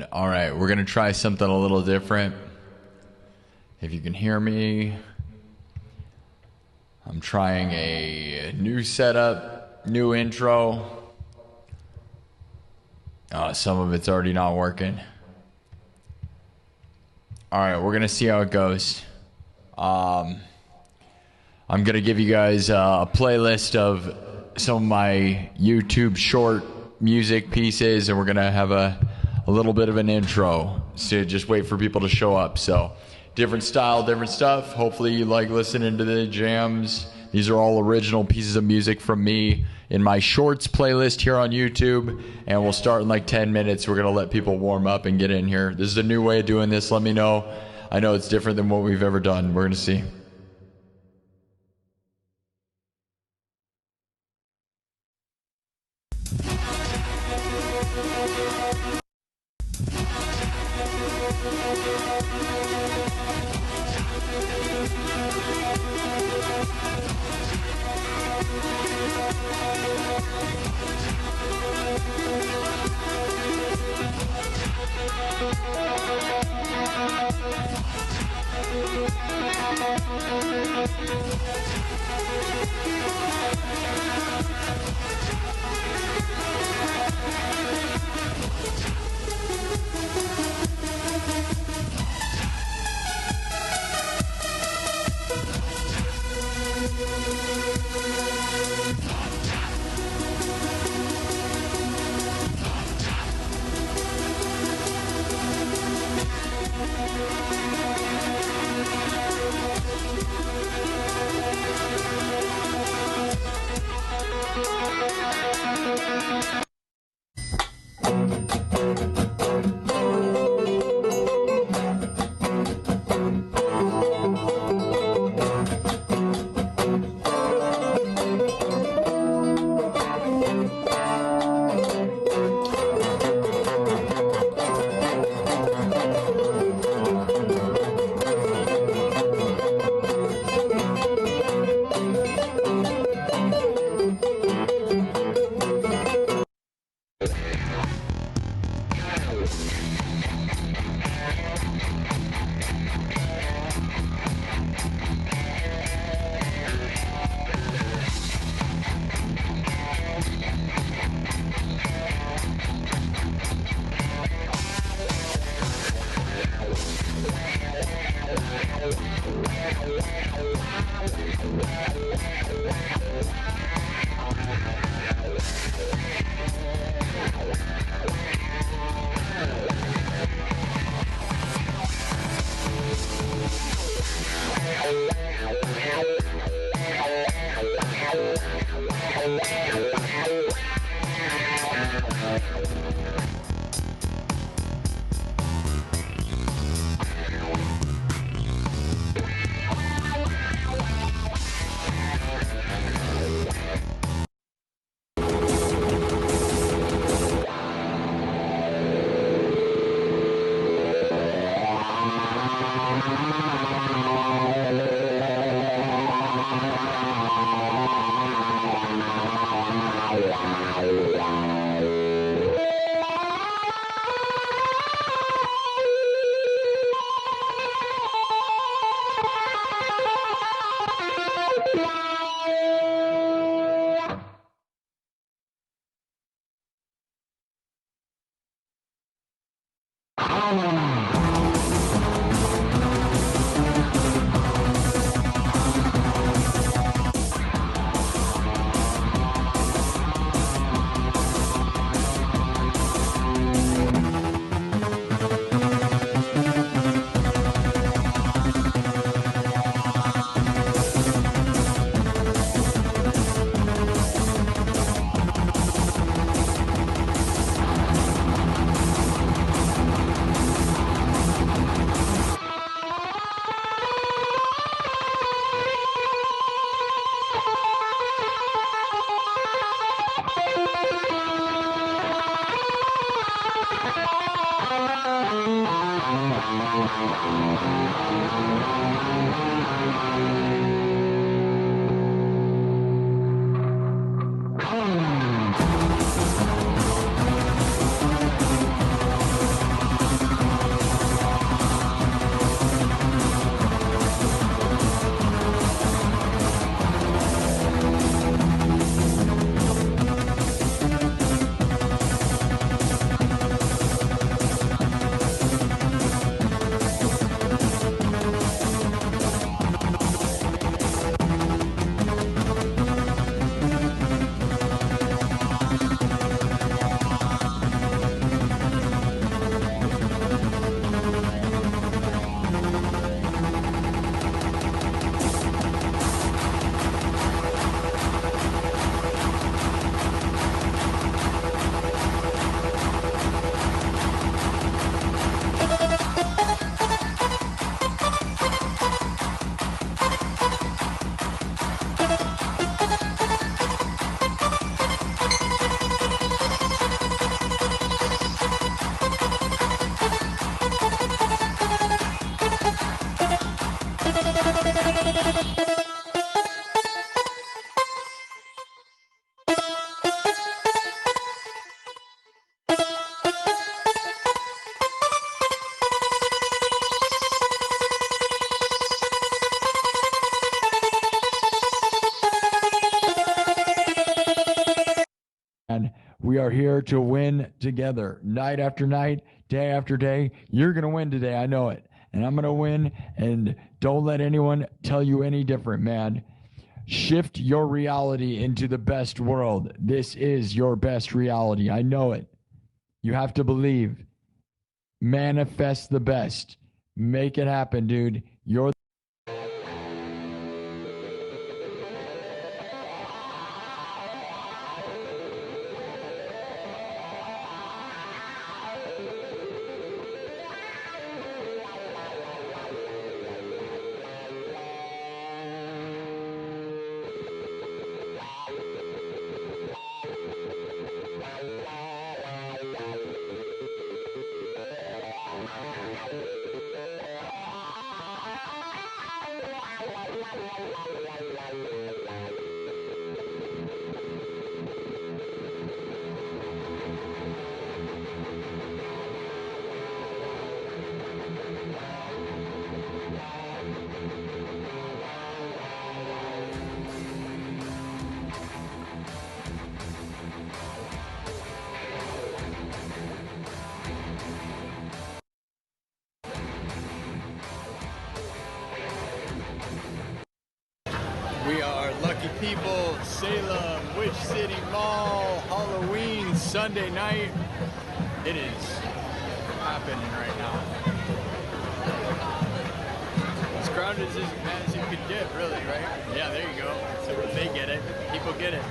All right, we're going to try something a little different. If you can hear me, I'm trying a new setup, new intro. Some of it's already not working. All right, we're going to see how it goes. I'm going to give you guys a playlist of some of my YouTube short music pieces, and we're going to have a little bit of an intro. So just wait for people to show up. So different style, different stuff. Hopefully you like listening to the jams. These are all original pieces of music from me in my shorts playlist here on YouTube. And we'll start in like 10 minutes. We're going to let people warm up and get in here. This is a new way of doing this. Let me know. I know it's different than what we've ever done. We're going to see. We are here to win together, night after night, day after day. You're going to win today. I know it. And I'm going to win. And don't let anyone tell you any different, man. Shift your reality into the best world. This is your best reality. I know it. You have to believe. Manifest the best. Make it happen, dude. You're We are lucky people, Salem, Witch City Mall, Halloween, Sunday night. It is happening right now. As crowded as you could get, really, right? Yeah, there you go. So they get it. People get it.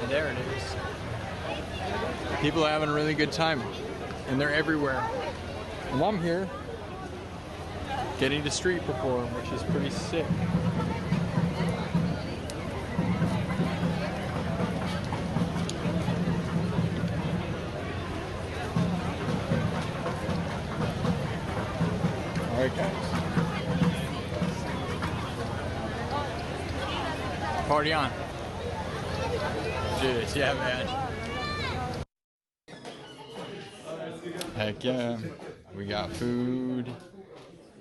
And there it is. People are having a really good time. And they're everywhere. And I'm here getting to street perform, which is pretty sick. All right, guys. Party on. Dude, yeah, man. Heck yeah. We got food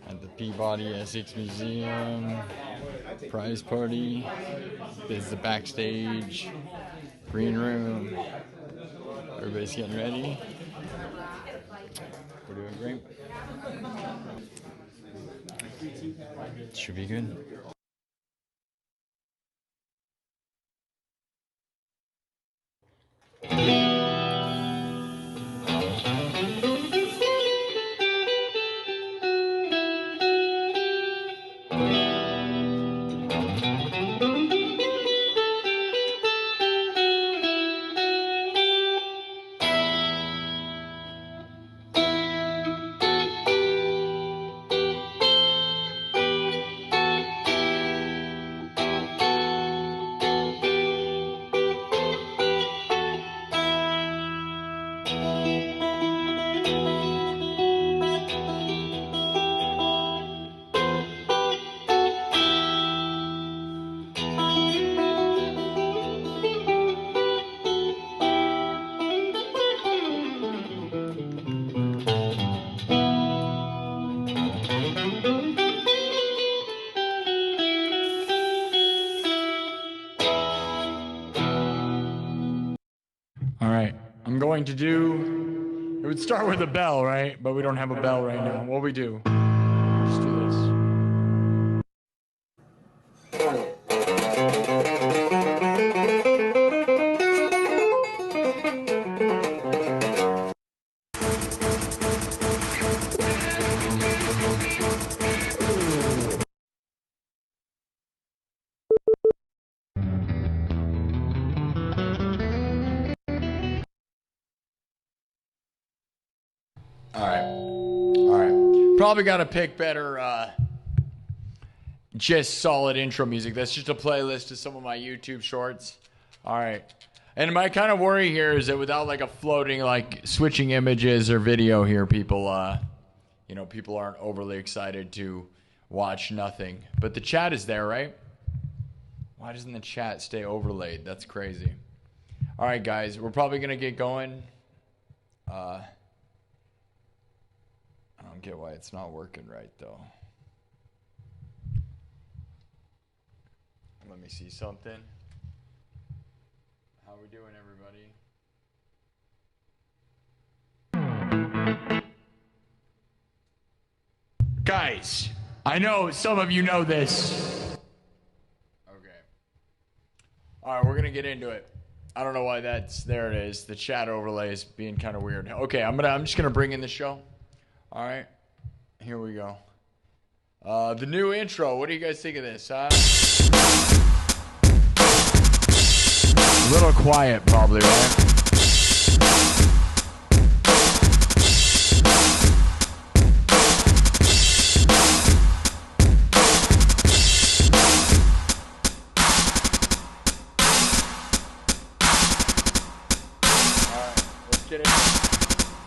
at the Peabody Essex Museum. Prize party. This is the backstage. Green room. Everybody's getting ready. We're doing great. Should be good. All right, I'm going to do, it would start with a bell, right? But we don't have a bell right now. What we do? Just do this. All right. Probably got to pick better, just solid intro music. That's just a playlist of some of my YouTube shorts. All right. And my kind of worry here is that without like a floating, like switching images or video here, people aren't overly excited to watch nothing. But the chat is there, right? Why doesn't the chat stay overlaid? That's crazy. All right, guys, we're probably going to get going. I don't get why it's not working right, though. Let me see something. How we doing, everybody? Guys, I know some of you know this. Okay. All right, we're going to get into it. I don't know why there it is. The chat overlay is being kind of weird. Okay, I'm just going to bring in the show. All right. Here we go. The new intro. What do you guys think of this, huh? A little quiet probably, right?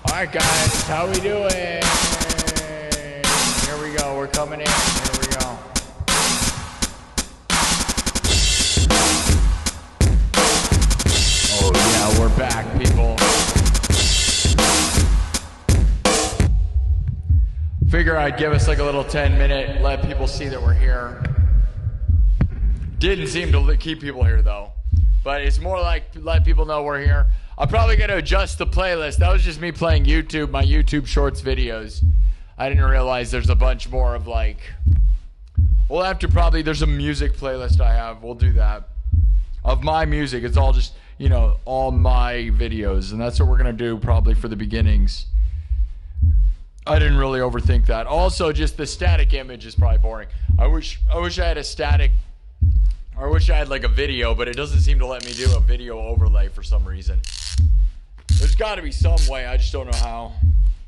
Alright guys, how we doing? Here we go, we're coming in. Here we go. Oh yeah, we're back, people. Figure I'd give us like a little 10-minute, let people see that we're here. Didn't seem to keep people here though. But it's more like let people know we're here. I'm probably going to adjust the playlist. That was just me playing YouTube, my YouTube Shorts videos. I didn't realize there's a bunch more of like... We'll have to probably... There's a music playlist I have. We'll do that. Of my music. It's all just, you know, all my videos. And that's what we're going to do probably for the beginnings. I didn't really overthink that. Also, just the static image is probably boring. I wish I had a static... I wish I had like a video, but it doesn't seem to let me do a video overlay for some reason. There's got to be some way. I just don't know how.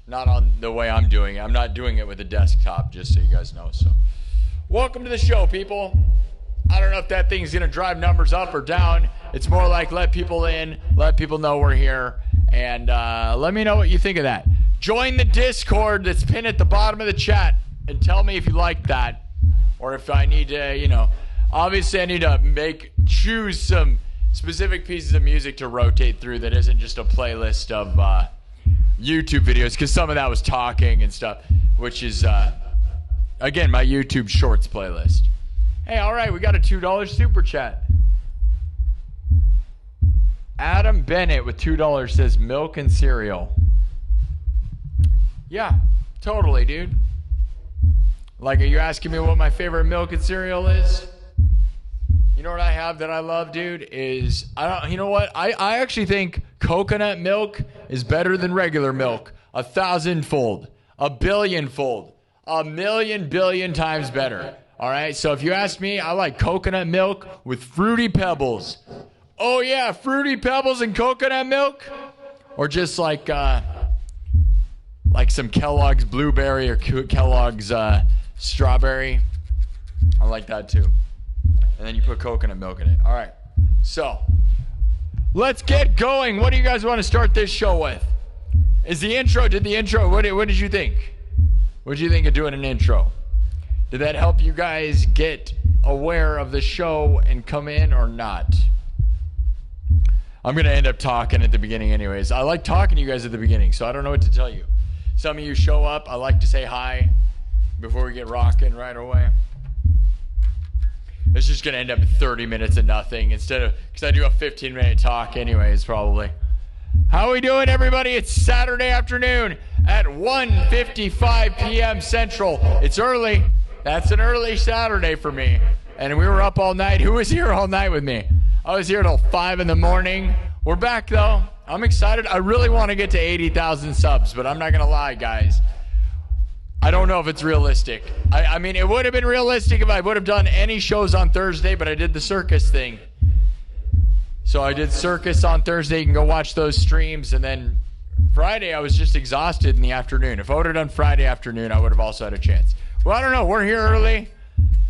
Not on the way I'm doing it. I'm not doing it with a desktop, just so you guys know. So, welcome to the show, people. I don't know if that thing's going to drive numbers up or down. It's more like let people in, let people know we're here, and let me know what you think of that. Join the Discord that's pinned at the bottom of the chat and tell me if you like that or if I need to, you know... Obviously, I need to choose some specific pieces of music to rotate through that isn't just a playlist of YouTube videos, because some of that was talking and stuff, which is, again, my YouTube Shorts playlist. Hey, all right, we got a $2 super chat. Adam Bennett with $2 says milk and cereal. Yeah, totally, dude. Like, are you asking me what my favorite milk and cereal is? You know what I have that I love, dude, is, you know what? I actually think coconut milk is better than regular milk. 1,000-fold, 1,000,000,000-fold, 1,000,000 billion times better. All right, so if you ask me, I like coconut milk with Fruity Pebbles. Oh yeah, Fruity Pebbles and coconut milk? Or just like some Kellogg's blueberry or Kellogg's strawberry. I like that too. And then you put coconut milk in it. All right. So, let's get going. What do you guys want to start this show with? Did the intro, what did you think? What did you think of doing an intro? Did that help you guys get aware of the show and come in or not? I'm going to end up talking at the beginning anyways. I like talking to you guys at the beginning, so I don't know what to tell you. Some of you show up. I like to say hi before we get rocking right away. It's just going to end up 30 minutes of nothing because I do a 15-minute talk anyways, probably. How we doing, everybody? It's Saturday afternoon at 1:55 p.m. Central. It's early. That's an early Saturday for me. And we were up all night. Who was here all night with me? I was here till 5 in the morning. We're back, though. I'm excited. I really want to get to 80,000 subs, but I'm not going to lie, guys. I don't know if it's realistic. I mean, it would have been realistic if I would have done any shows on Thursday, but I did the circus thing. So I did circus on Thursday. You can go watch those streams. And then Friday, I was just exhausted in the afternoon. If I would have done Friday afternoon, I would have also had a chance. Well, I don't know. We're here early.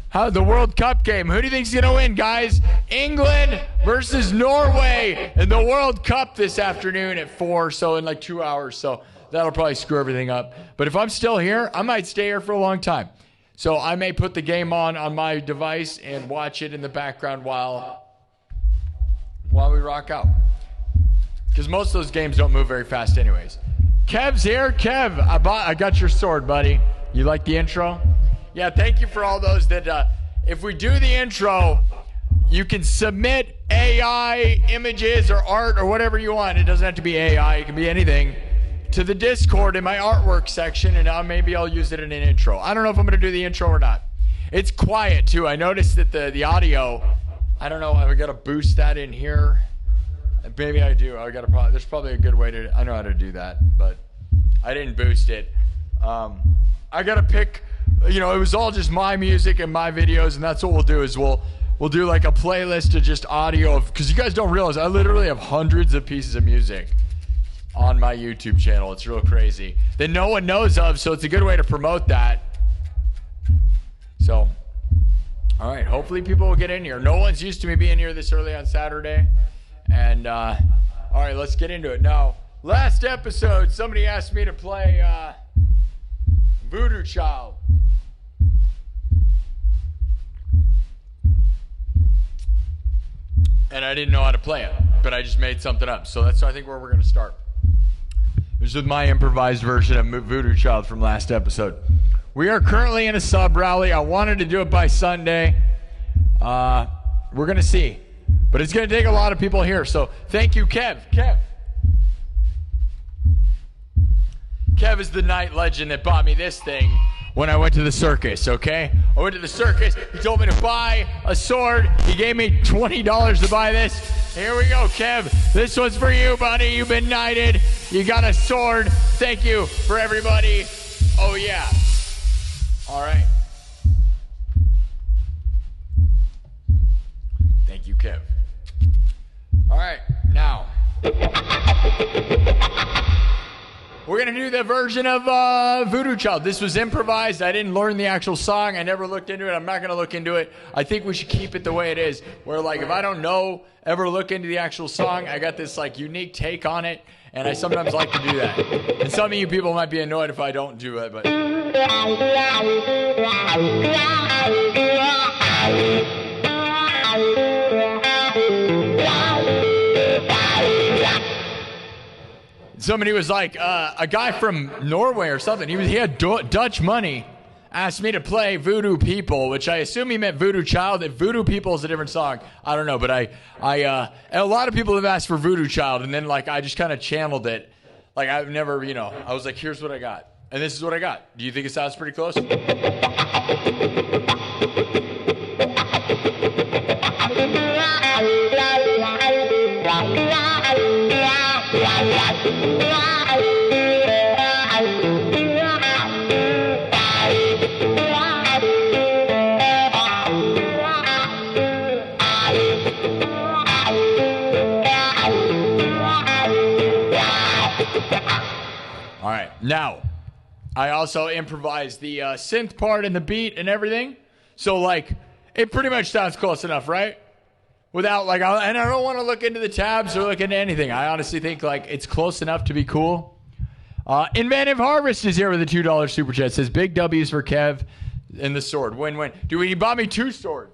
How the World Cup game. Who do you think's going to win, guys? England versus Norway in the World Cup this afternoon at 4, so in like 2 hours. So that'll probably screw everything up. But if I'm still here, I might stay here for a long time. So I may put the game on my device and watch it in the background while we rock out. Because most of those games don't move very fast anyways. Kev's here. Kev, I got your sword, buddy. You like the intro? Yeah, thank you for all those that, if we do the intro, you can submit AI images or art or whatever you want. It doesn't have to be AI. It can be anything to the Discord in my artwork section, and maybe I'll use it in an intro. I don't know if I'm going to do the intro or not. It's quiet, too. I noticed that the audio, I don't know, I got to boost that in here. Maybe I do. There's probably a good way to, I know how to do that, but I didn't boost it. I got to pick, it was all just my music and my videos, and that's what we'll do is we'll do like a playlist of just audio because you guys don't realize I literally have hundreds of pieces of music on my YouTube channel. It's real crazy that no one knows of, so it's a good way to promote that. So, all right, hopefully people will get in here. No one's used to me being here this early on Saturday. And, all right, let's get into it. Now, last episode, somebody asked me to play Voodoo Child. And I didn't know how to play it, but I just made something up. So that's, I think, where we're going to start. This is my improvised version of Voodoo Child from last episode. We are currently in a sub rally. I wanted to do it by Sunday. We're going to see. But it's going to take a lot of people here. So thank you, Kev. Kev is the night legend that bought me this thing when I went to the circus, okay? I went to the circus. He told me to buy a sword. He gave me $20 to buy this. Here we go, Kev. This one's for you, buddy. You've been knighted. You got a sword. Thank you for everybody. Oh, yeah. All right. Thank you, Kev. All right, now we're going to do the version of Voodoo Child. This was improvised. I didn't learn the actual song. I never looked into it. I'm not going to look into it. I think we should keep it the way it is, where, like, if I don't know, ever look into the actual song, I got this, like, unique take on it, and I sometimes like to do that. And some of you people might be annoyed if I don't do it, but... Somebody was like, a guy from Norway or something. He had Dutch money. Asked me to play Voodoo People, which I assume he meant Voodoo Child. If Voodoo People is a different song, I don't know. But a lot of people have asked for Voodoo Child, and then like I just kind of channeled it. Like I've never, I was like, here's what I got, and this is what I got. Do you think it sounds pretty close? All right, now, I also improvised the synth part and the beat and everything. So, like, it pretty much sounds close enough, right? Without, like, and I don't want to look into the tabs or look into anything. I honestly think, like, it's close enough to be cool. Inventive Harvest is here with a $2 super chat. Says, big W's for Kev and the sword. Win-win. Dude, he bought me 2 swords.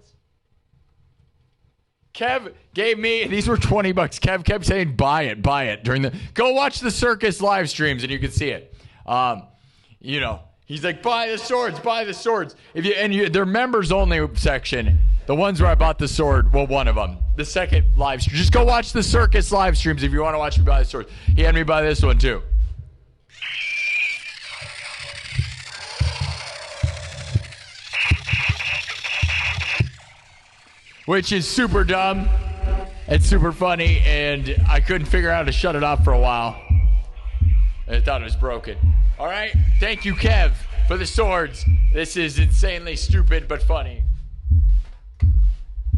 Kev gave me, these were $20. Kev kept saying, buy it during the, go watch the circus live streams and you can see it. He's like, buy the swords. They're members only section. The ones where I bought the sword, well, one of them. The second live stream. Just go watch the circus live streams if you want to watch me buy the sword. He had me buy this one too. Which is super dumb. It's super funny, and I couldn't figure out how to shut it off for a while. I thought it was broken. All right, thank you, Kev, for the swords. This is insanely stupid but funny.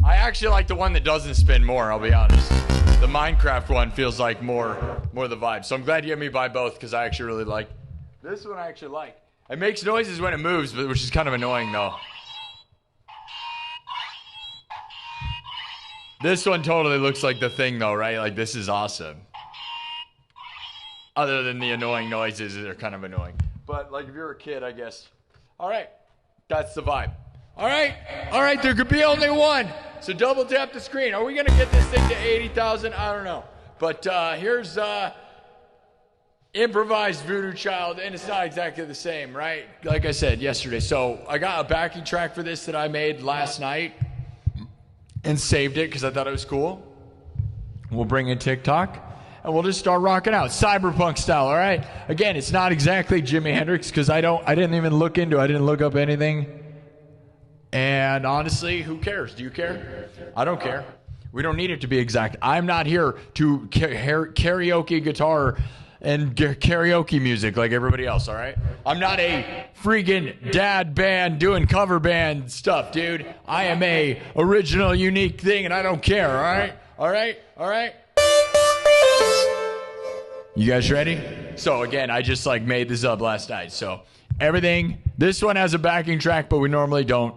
I actually like the one that doesn't spin more, I'll be honest. The Minecraft one feels like more the vibe. So I'm glad you had me buy both, because I actually really like this one. I actually like. It makes noises when it moves, which is kind of annoying, though. This one totally looks like the thing, though, right? Like, this is awesome. Other than the annoying noises, they're kind of annoying. But, like, if you're a kid, I guess. All right. That's the vibe. All right. There could be only one. So double tap the screen. Are we going to get this thing to 80,000? I don't know. But here's improvised Voodoo Child, and it's not exactly the same, right? Like I said yesterday. So I got a backing track for this that I made last night. And saved it because I thought it was cool. We'll bring in TikTok. and we'll just start rocking out, cyberpunk style. All right. Again, it's not exactly Jimi Hendrix because I didn't even look into. I didn't look up anything. And honestly, who cares? Do you care? I don't care. We don't need it to be exact. I'm not here to karaoke guitar and karaoke music like everybody else, all right? I'm not a freaking dad band doing cover band stuff, dude. I am a original, unique thing, and I don't care, all right? All right? All right? You guys ready? So, again, I just, made this up last night. So, everything, this one has a backing track, but we normally don't.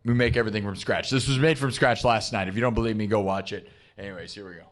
We make everything from scratch. This was made from scratch last night. If you don't believe me, go watch it. Anyways, here we go.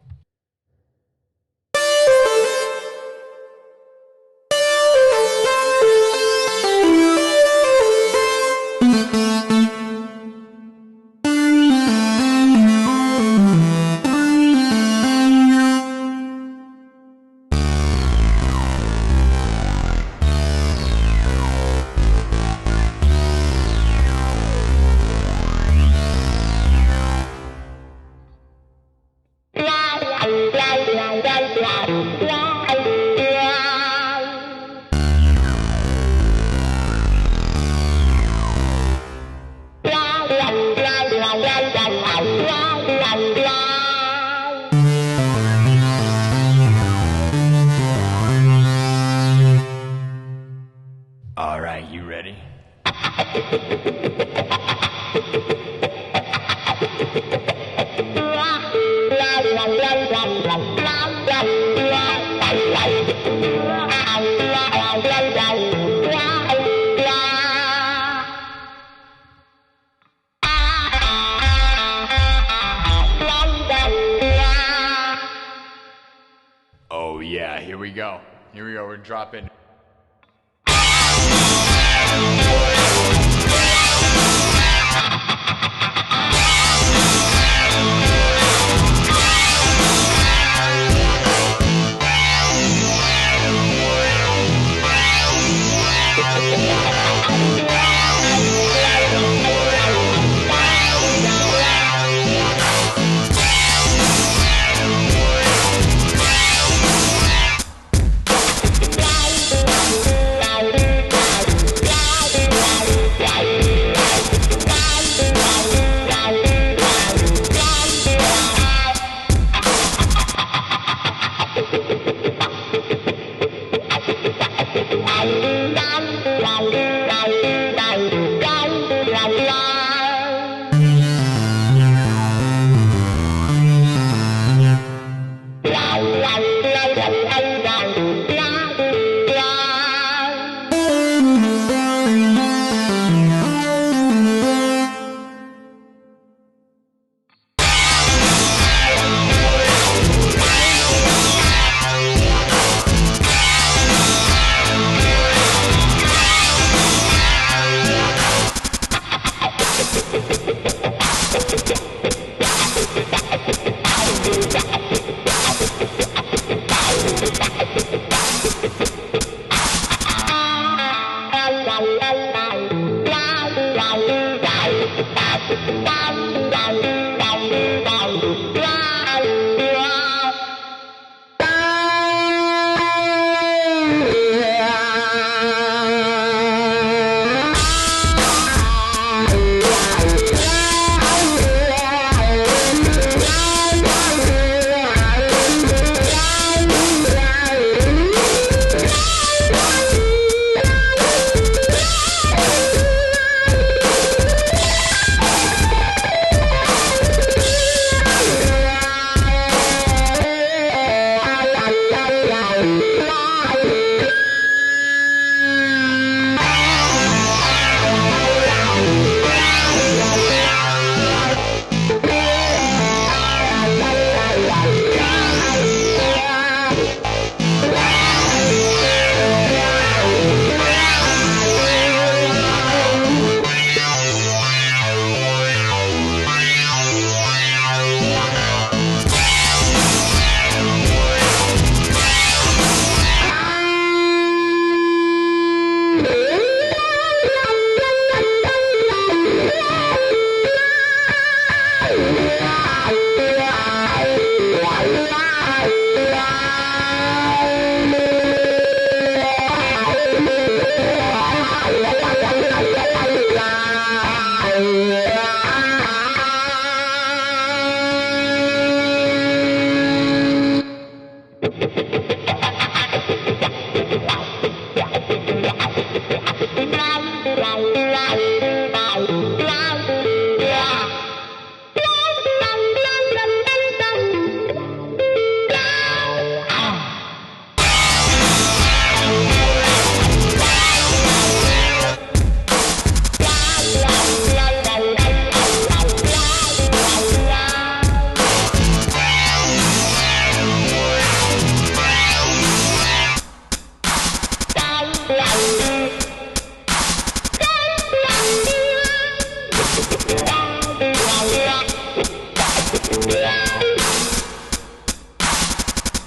All right, you ready? Oh yeah, here we go. Here we go, we're dropping.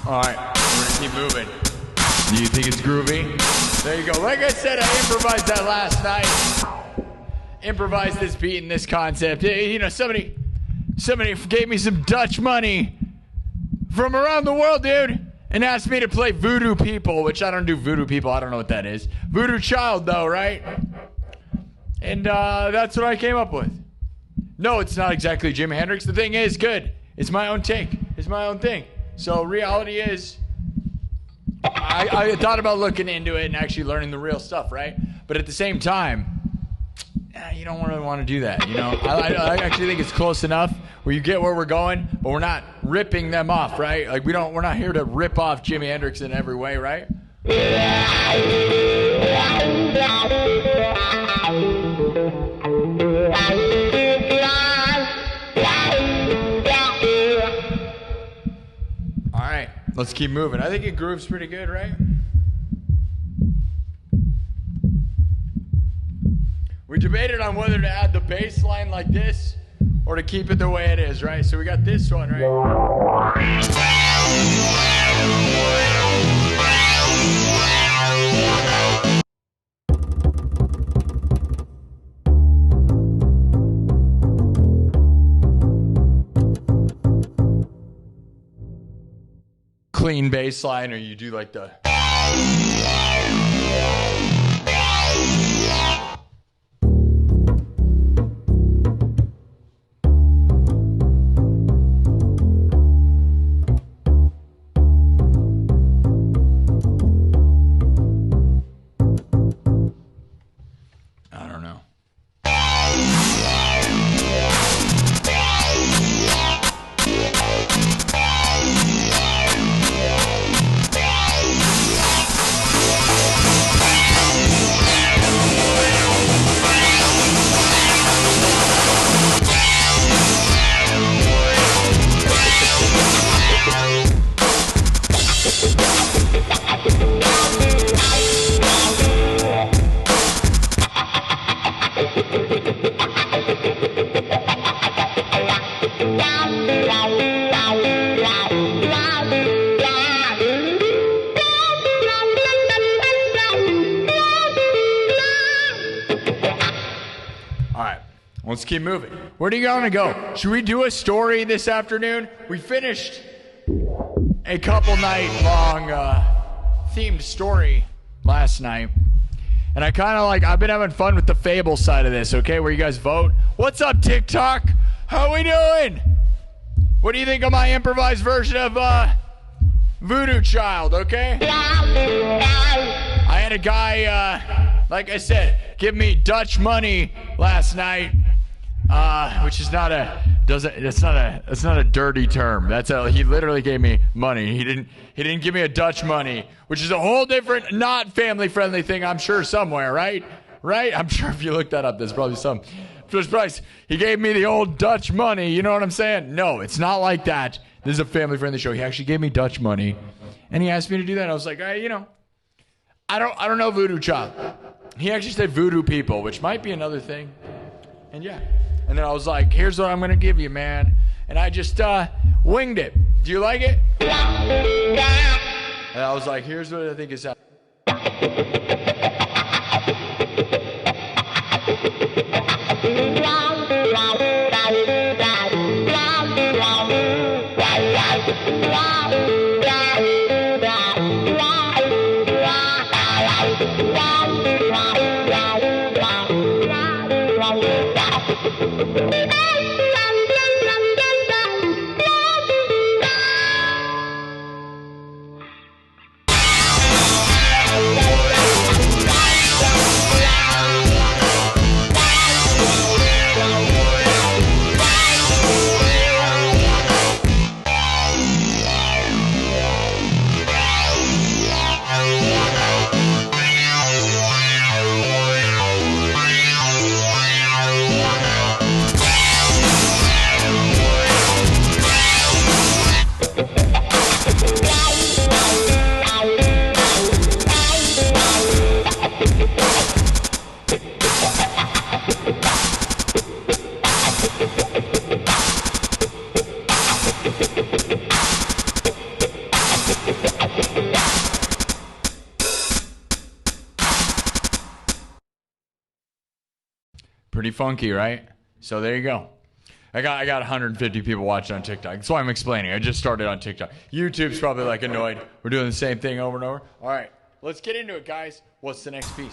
Alright, we're gonna keep moving. Do you think it's groovy? There you go. Like I said, I improvised that last night. Improvised this beat and this concept. You know, somebody gave me some Dutch money from around the world, dude, and asked me to play Voodoo People, which I don't do Voodoo People. I don't know what that is. Voodoo Child, though, right? And that's what I came up with. No, it's not exactly Jimi Hendrix. The thing is, good. It's my own take. It's my own thing. So reality is, I thought about looking into it and actually learning the real stuff, right? But at the same time, you don't really want to do that, you know? I actually think it's close enough where you get where we're going, but we're not ripping them off, right? Like we're not here to rip off Jimi Hendrix in every way, right? All right, let's keep moving. I think it grooves pretty good, right? We debated on whether to add the bass line like this or to keep it the way it is, right? So we got this one, right? Clean bass line, or you do like the... I don't know. Let's keep moving. Where do you want to go? Should we do a story this afternoon? We finished a couple night long themed story last night. And I kind of I've been having fun with the fable side of this, okay? Where you guys vote. What's up, TikTok? How we doing? What do you think of my improvised version of Voodoo Child, okay? I had a guy, like I said, give me Dutch money last night. Which is not it's not a dirty term. He literally gave me money. He didn't give me a Dutch money, which is a whole different, not family friendly thing, I'm sure somewhere, right? Right? I'm sure if you look that up, there's probably some first price. He gave me the old Dutch money, you know what I'm saying? No, it's not like that. This is a family friendly show. He actually gave me Dutch money, and he asked me to do that. I was like, I don't know Voodoo Child. He actually said Voodoo People, which might be another thing. And yeah. And then I was like, here's what I'm going to give you, man. And I just winged it. Do you like it? And I was like, here's what I think is happening. Pretty funky, right? So there you go. I got 150 people watching on TikTok. That's why I'm explaining. I just started on TikTok. YouTube's probably like annoyed. We're doing the same thing over and over. All right, let's get into it, guys. What's the next piece?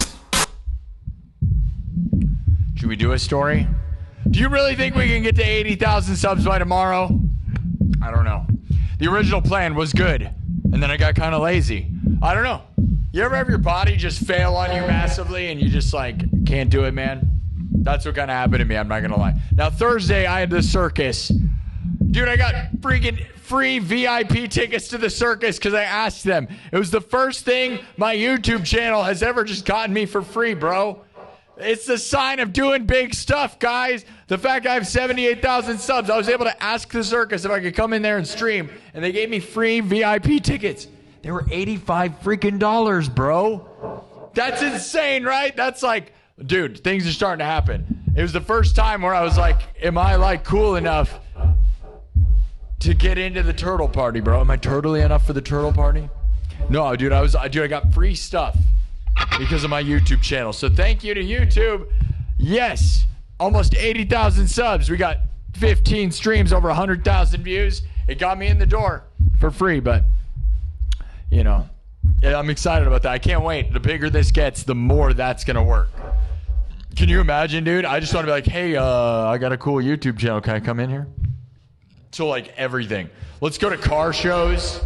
Should we do a story? Do you really think we can get to 80,000 subs by tomorrow? I don't know. The original plan was good, and then I got kind of lazy. I don't know. You ever have your body just fail on you massively and you just like can't do it, man? That's what kind of happened to me, I'm not going to lie. Now, Thursday, I had the circus. Dude, I got freaking free VIP tickets to the circus because I asked them. It was the first thing my YouTube channel has ever just gotten me for free, bro. It's the sign of doing big stuff, guys. The fact I have 78,000 subs, I was able to ask the circus if I could come in there and stream, and they gave me free VIP tickets. They were $85 freaking dollars, bro. That's insane, right? That's like, dude, things are starting to happen. It was the first time where I was like, am I like cool enough to get into the turtle party, bro? Am I turtly enough for the turtle party? No, dude, I got free stuff because of my YouTube channel. So thank you to YouTube. Yes, almost 80,000 subs. We got 15 streams, over 100,000 views. It got me in the door for free, but you know, yeah, I'm excited about that. I can't wait. The bigger this gets, the more that's going to work. Can you imagine, dude? I just want to be like, hey, I got a cool YouTube channel. Can I come in here? So, like, everything. Let's go to car shows.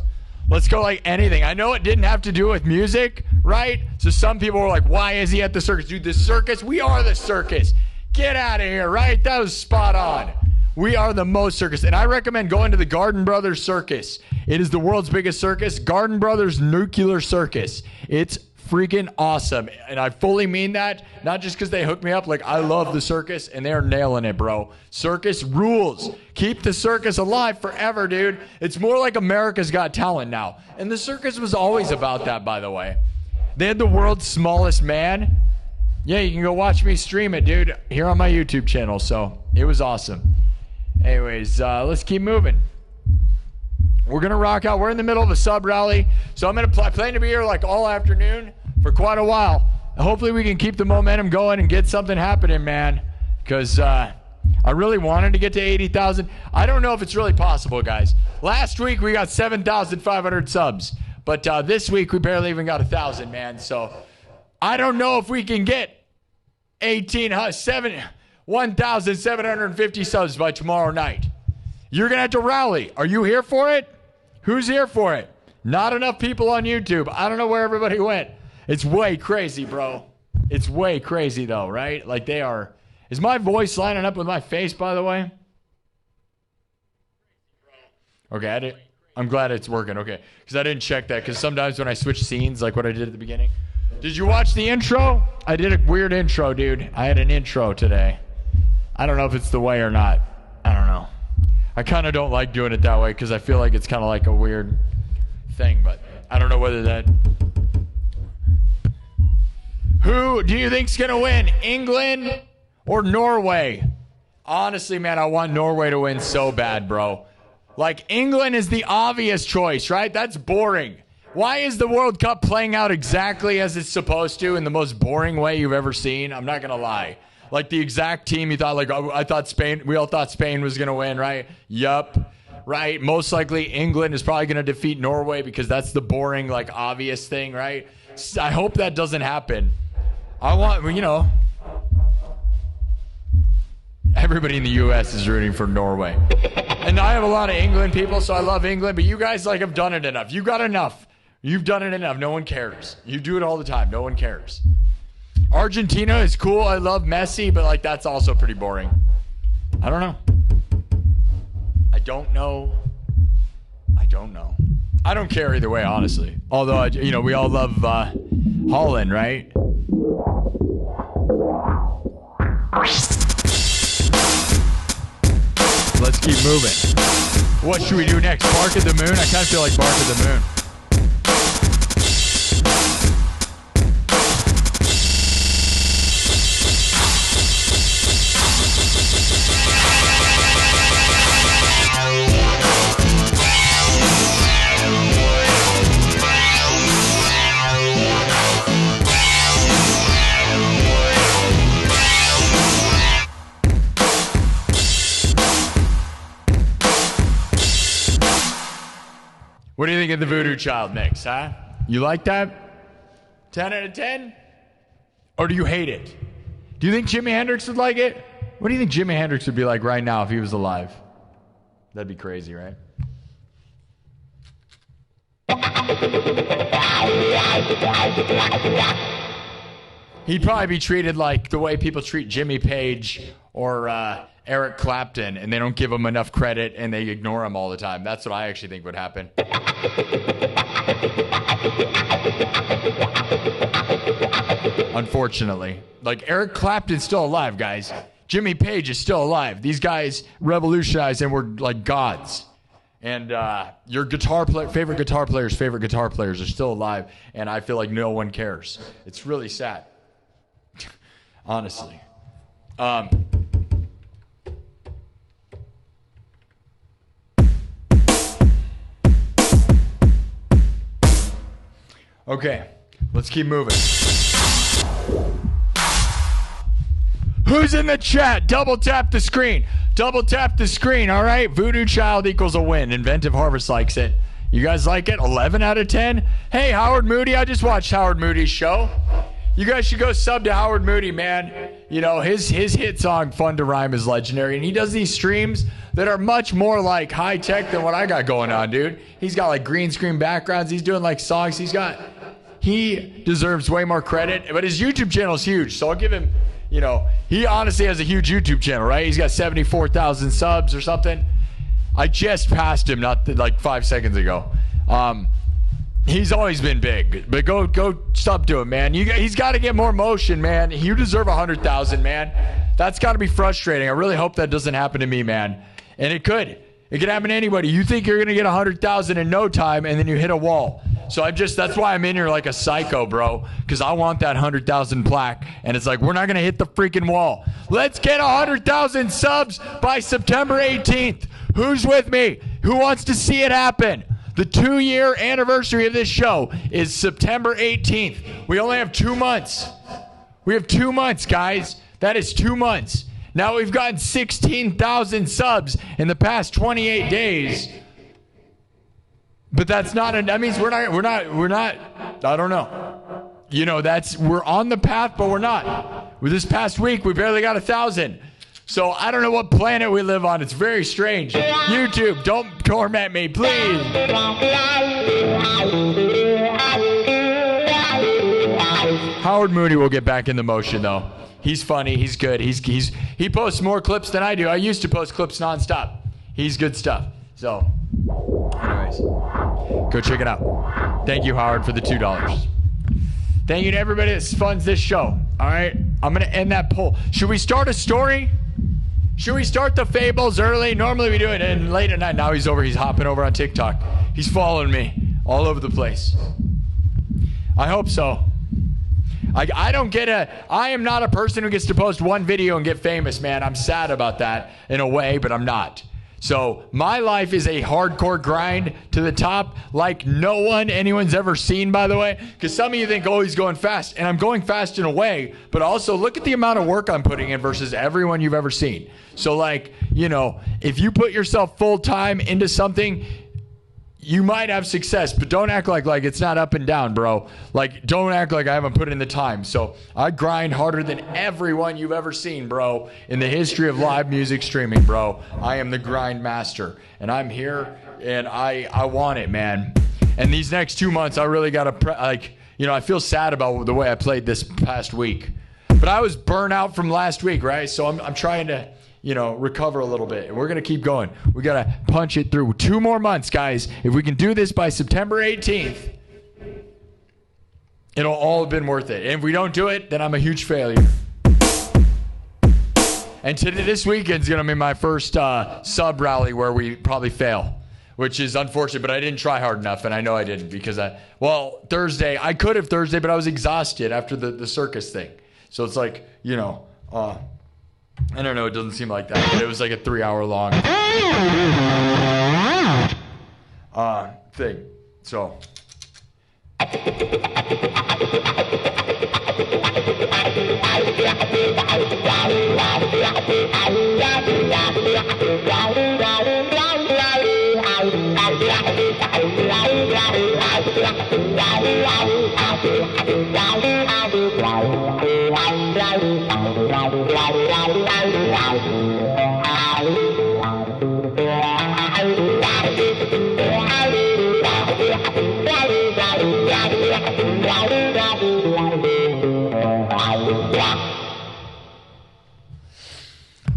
Let's go, like, anything. I know it didn't have to do with music, right? So some people were like, why is he at the circus? Dude, the circus, we are the circus. Get out of here, right? That was spot on. We are the most circus. And I recommend going to the Garden Brothers Circus. It is the world's biggest circus. Garden Brothers Nuclear Circus. It's freaking awesome. And I fully mean that. Not just because they hooked me up. Like, I love the circus, and they're nailing it, bro. Circus rules. Keep the circus alive forever, dude. It's more like America's Got Talent now. And the circus was always about that, by the way. They had the world's smallest man. Yeah, you can go watch me stream it, dude, here on my YouTube channel. So it was awesome. Anyways, let's keep moving. We're going to rock out. We're in the middle of a sub rally. So I'm going to plan to be here like all afternoon for quite a while. Hopefully we can keep the momentum going and get something happening, man. Because I really wanted to get to 80,000. I don't know if it's really possible, guys. Last week we got 7,500 subs. But this week we barely even got 1,000, man. So I don't know if we can get 1,750 subs by tomorrow night. You're going to have to rally. Are you here for it? Who's here for it? Not enough people on YouTube. I don't know where everybody went. It's way crazy, bro. It's way crazy, though, right? Like, they are. Is my voice lining up with my face, by the way? Okay, I'm glad it's working. Okay, because I didn't check that. Because sometimes when I switch scenes, like what I did at the beginning. Did you watch the intro? I did a weird intro, dude. I had an intro today. I don't know if it's the way or not. I don't know. I kind of don't like doing it that way because I feel like it's kind of like a weird thing, but I don't know whether that... Who do you think's going to win? England or Norway? Honestly, man, I want Norway to win so bad, bro. Like, England is the obvious choice, right? That's boring. Why is the World Cup playing out exactly as it's supposed to in the most boring way you've ever seen? I'm not going to lie. Like, the exact team you thought, like, I thought Spain, we all thought Spain was going to win, right? Yup, right? Most likely England is probably going to defeat Norway because that's the boring, like, obvious thing, right? I hope that doesn't happen. I want, you know, everybody in the U.S. is rooting for Norway. And I have a lot of England people, so I love England, but you guys, like, have done it enough. You got enough. You've done it enough. No one cares. You do it all the time. No one cares. Argentina is cool. I love Messi, but like that's also pretty boring. I don't know. I don't know. I don't care either way, honestly. Although, you know, we all love Holland, right? Let's keep moving. What should we do next? Bark at the Moon? I kind of feel like Bark at the Moon. What do you think of the Voodoo Child mix, huh? You like that? 10 out of 10? Or do you hate it? Do you think Jimi Hendrix would like it? What do you think Jimi Hendrix would be like right now if he was alive? That'd be crazy, right? He'd probably be treated like the way people treat Jimmy Page or Eric Clapton, and they don't give him enough credit and they ignore him all the time. That's what I actually think would happen. Unfortunately. Like, Eric Clapton's still alive, guys. Jimmy Page is still alive. These guys revolutionized and were like gods. And your favorite guitar players are still alive, and I feel like no one cares. It's really sad. Honestly. Okay, let's keep moving. Who's in the chat? Double tap the screen. Double tap the screen, all right? Voodoo Child equals a win. Inventive Harvest likes it. You guys like it? 11 out of 10? Hey, Howard Moody. I just watched Howard Moody's show. You guys should go sub to Howard Moody, man. You know, his hit song, Fun to Rhyme, is legendary. And he does these streams that are much more like high tech than what I got going on, dude. He's got like green screen backgrounds. He's doing like songs. He deserves way more credit. But his YouTube channel is huge. So I'll give him, you know, he honestly has a huge YouTube channel, right? He's got 74,000 subs or something. I just passed him like 5 seconds ago. He's always been big, but go sub to him, man. He's got to get more motion, man. You deserve 100,000, man. That's got to be frustrating. I really hope that doesn't happen to me, man. And it could happen to anybody. You think you're gonna get 100,000 in no time, and then you hit a wall. So that's why I'm in here like a psycho, bro, because I want that 100,000 plaque, and it's like, we're not gonna hit the freaking wall. Let's get 100,000 subs by September 18th. Who's with me? Who wants to see it happen? The 2-year anniversary of this show is September 18th. We only have 2 months. We have 2 months, guys. That is 2 months. Now we've gotten 16,000 subs in the past 28 days. But that's not, that means we're not, I don't know. You know, we're on the path, but we're not. With this past week, we barely got 1,000. So I don't know what planet we live on. It's very strange. YouTube, don't torment me, please. Howard Moody will get back in the motion, though. He's funny. He's good. He posts more clips than I do. I used to post clips nonstop. He's good stuff. So, anyways, go check it out. Thank you, Howard, for the $2. Thank you to everybody that funds this show. All right, I'm gonna end that poll. Should we start a story? Should we start the fables early? Normally we do it and late at night. Now he's hopping over on TikTok. He's following me all over the place. I hope so. I am not a person who gets to post one video and get famous, man. I'm sad about that in a way, but I'm not. So my life is a hardcore grind to the top like anyone's ever seen, by the way. Because some of you think, oh, he's going fast. And I'm going fast in a way, but also look at the amount of work I'm putting in versus everyone you've ever seen. So like, you know, if you put yourself full time into something, you might have success, but don't act like it's not up and down, bro. Like, don't act like I haven't put in the time. So I grind harder than everyone you've ever seen, bro, in the history of live music streaming, bro. I am the grind master, and I'm here, and I want it, man. And these next 2 months, I really got to, I feel sad about the way I played this past week. But I was burnt out from last week, right? So I'm trying to, recover a little bit. And we're going to keep going. We got to punch it through. 2 more months, guys. If we can do this by September 18th, it'll all have been worth it. And if we don't do it, then I'm a huge failure. And this weekend's going to be my first sub rally where we probably fail, which is unfortunate, but I didn't try hard enough, and I know I didn't because Thursday, I could have Thursday, but I was exhausted after the circus thing. So it's like, I don't know, it doesn't seem like that, but it was like a 3-hour long thing. So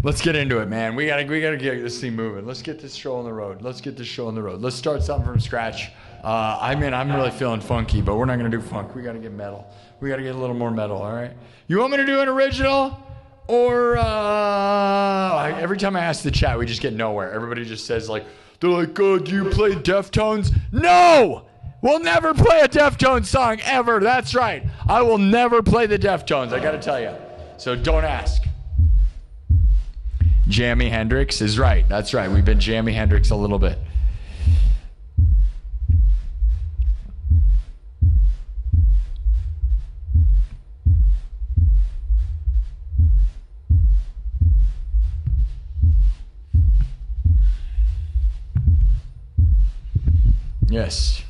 Let's get into it, man. We gotta get this thing moving. Let's get this show on the road. Let's start something from scratch. I'm really feeling funky, but we're not gonna do funk. We gotta get metal. We gotta get a little more metal. All right. You want me to do an original, or every time I ask the chat, we just get nowhere. Everybody just says they're like, "Do you play Deftones?" No. We'll never play a Deftones song ever. That's right. I will never play the Deftones. I gotta tell you. So don't ask. Jamie Hendrix is right. That's right. We've been Jamie Hendrix a little bit. Yes.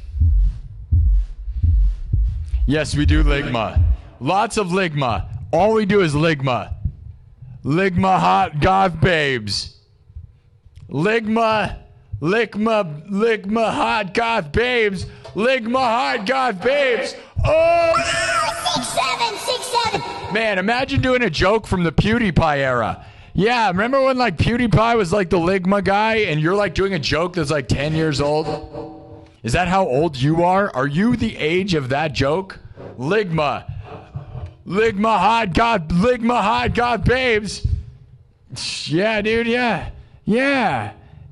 Yes, we do Ligma. Lots of Ligma. All we do is Ligma. Ligma hot goth babes. Ligma hot goth babes. Ligma hot goth babes. Oh! 6'7". Man, imagine doing a joke from the PewDiePie era. Yeah, remember when PewDiePie was the Ligma guy and you're doing a joke that's 10 years old? Is that how old you are? Are you the age of that joke? Ligma hot goth babes. Yeah, dude, yeah.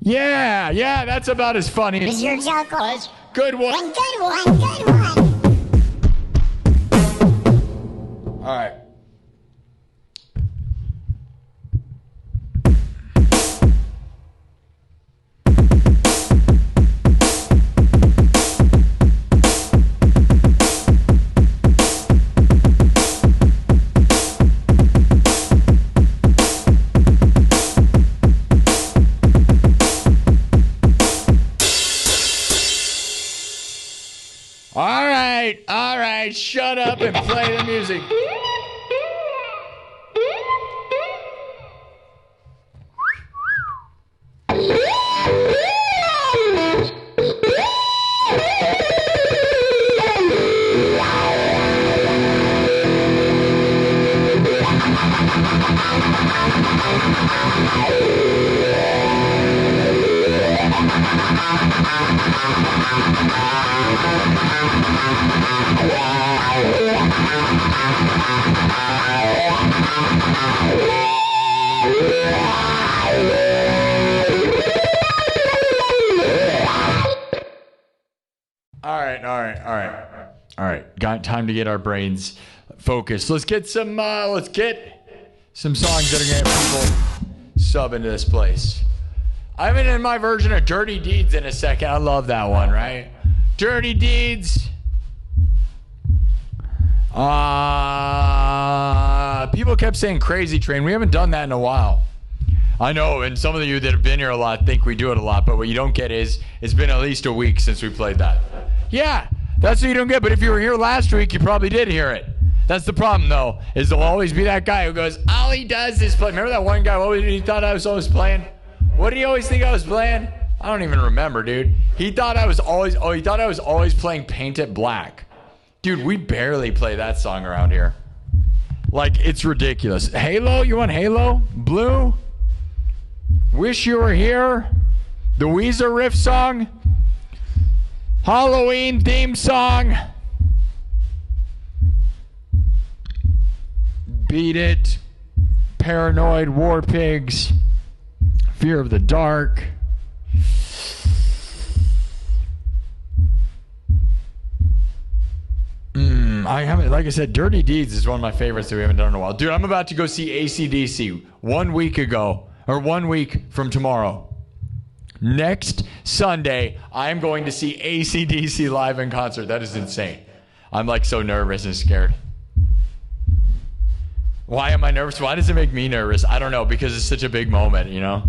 That's about as funny. Is your joke was? Good one. All right. All right, shut up and play the music. All right. Got time to get our brains focused. Let's get some songs that are gonna get people sub into this place. I'm in my version of Dirty Deeds in a second. I love that one, right? Dirty Deeds. People kept saying Crazy Train. We haven't done that in a while. I know, and some of you that have been here a lot think we do it a lot, but what you don't get is it's been at least a week since we played that. Yeah, that's what you don't get, but if you were here last week, you probably did hear it. That's the problem, though, is there'll always be that guy who goes, all he does is play. Remember that one guy, he thought I was always playing? What did he always think I was playing? I don't even remember, dude. He thought I was always playing Paint It Black. Dude, we barely play that song around here. It's ridiculous. Halo? You want Halo? Blue? Wish You Were Here? The Weezer riff song? Halloween theme song? Beat It? Paranoid War Pigs? Fear of the Dark? I haven't, like I said, Dirty Deeds is one of my favorites that we haven't done in a while. Dude, I'm about to go see AC/DC 1 week ago, or 1 week from tomorrow. Next Sunday, I'm going to see AC/DC live in concert. That is insane. I'm so nervous and scared. Why am I nervous? Why does it make me nervous? I don't know, because it's such a big moment, you know?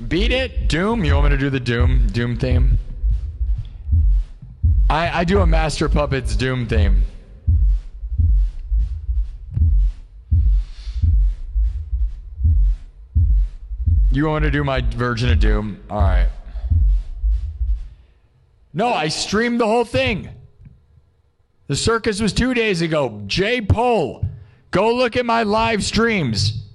Beat It? Doom? You want me to do the Doom theme? I do a Master Puppets Doom theme. You want to do my version of Doom? All right. No, I streamed the whole thing. The circus was 2 days ago. J Poll. Go look at my live streams.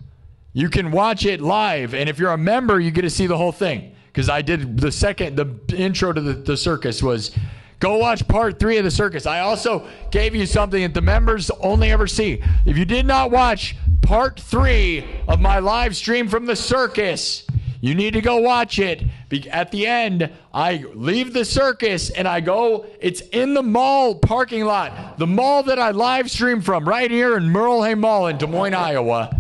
You can watch it live. And if you're a member, you get to see the whole thing. Because I did the intro to the circus was go watch part 3 of the circus. I also gave you something that the members only ever see. If you did not watch part 3 of my live stream from the circus, you need to go watch it. At the end, I leave the circus and I go, it's in the mall parking lot. The mall that I live stream from right here in Merle Mall in Des Moines, Iowa.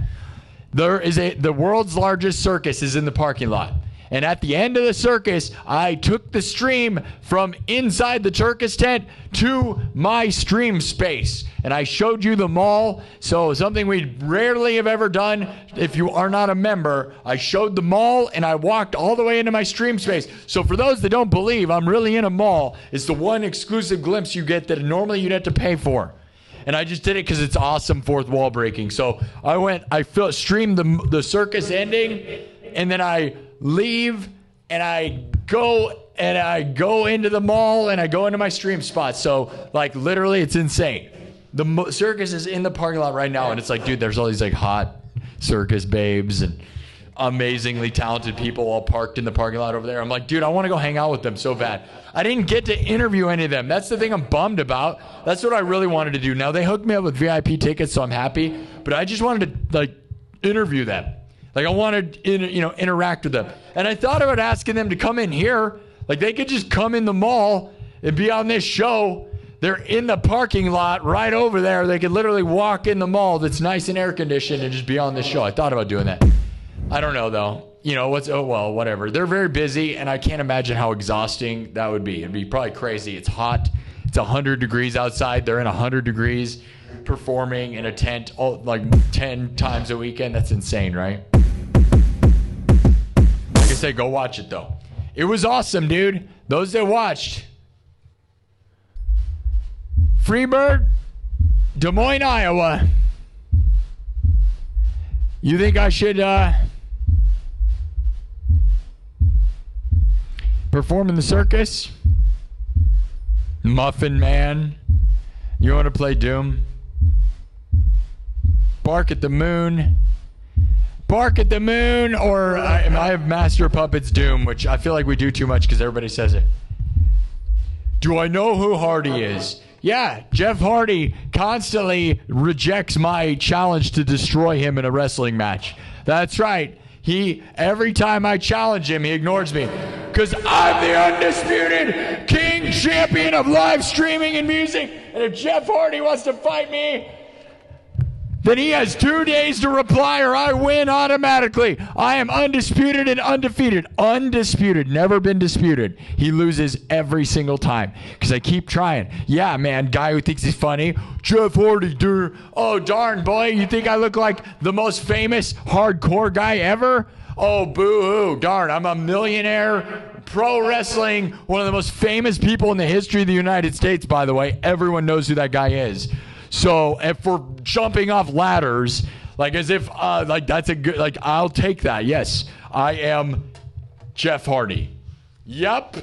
The world's largest circus is in the parking lot. And at the end of the circus, I took the stream from inside the circus tent to my stream space. And I showed you the mall. So something we rarely have ever done if you are not a member. I showed the mall and I walked all the way into my stream space. So for those that don't believe I'm really in a mall, it's the one exclusive glimpse you get that normally you'd have to pay for. And I just did it because it's awesome fourth wall breaking. So I streamed the circus ending, and then I leave and I go into the mall and I go into my stream spot. So like literally it's insane. The circus is in the parking lot right now, and it's like, dude, there's all these like hot circus babes and amazingly talented people all parked in the parking lot over there. I'm like, dude, I want to go hang out with them so bad. I didn't get to interview any of them. That's the thing I'm bummed about. That's what I really wanted to do. Now they hooked me up with VIP tickets, so I'm happy, but I just wanted to like interview them. Like I wanted to, interact with them. And I thought about asking them to come in here. Like they could just come in the mall and be on this show. They're in the parking lot right over there. They could literally walk in the mall that's nice and air conditioned and just be on this show. I thought about doing that. I don't know though. Whatever. They're very busy, and I can't imagine how exhausting that would be. It'd be probably crazy. It's hot. It's 100 degrees outside. They're in 100 degrees performing in a tent like 10 times a weekend. That's insane, right? Like I said, go watch it though. It was awesome, dude. Those that watched. Freebird, Des Moines, Iowa. You think I should perform in the circus? Muffin Man. You want to play Doom? Bark at the Moon. Bark at the Moon, or I have Master of Puppets Doom, which I feel like we do too much because everybody says it. Do I know who Hardy is? Yeah, Jeff Hardy constantly rejects my challenge to destroy him in a wrestling match. That's right. Every time I challenge him, he ignores me. Because I'm the undisputed king champion of live streaming and music. And if Jeff Hardy wants to fight me, then he has 2 days to reply or I win automatically. I am undisputed and undefeated. Undisputed, never been disputed. He loses every single time because I keep trying. Yeah, man, guy who thinks he's funny. Jeff Hardy, dude. Oh, darn, boy, you think I look like the most famous hardcore guy ever? Oh, boo-hoo, darn, I'm a millionaire, pro wrestling, one of the most famous people in the history of the United States, by the way. Everyone knows who that guy is. So if we're jumping off ladders, like as if that's a good, like I'll take that. Yes, I am Jeff Hardy. Yep.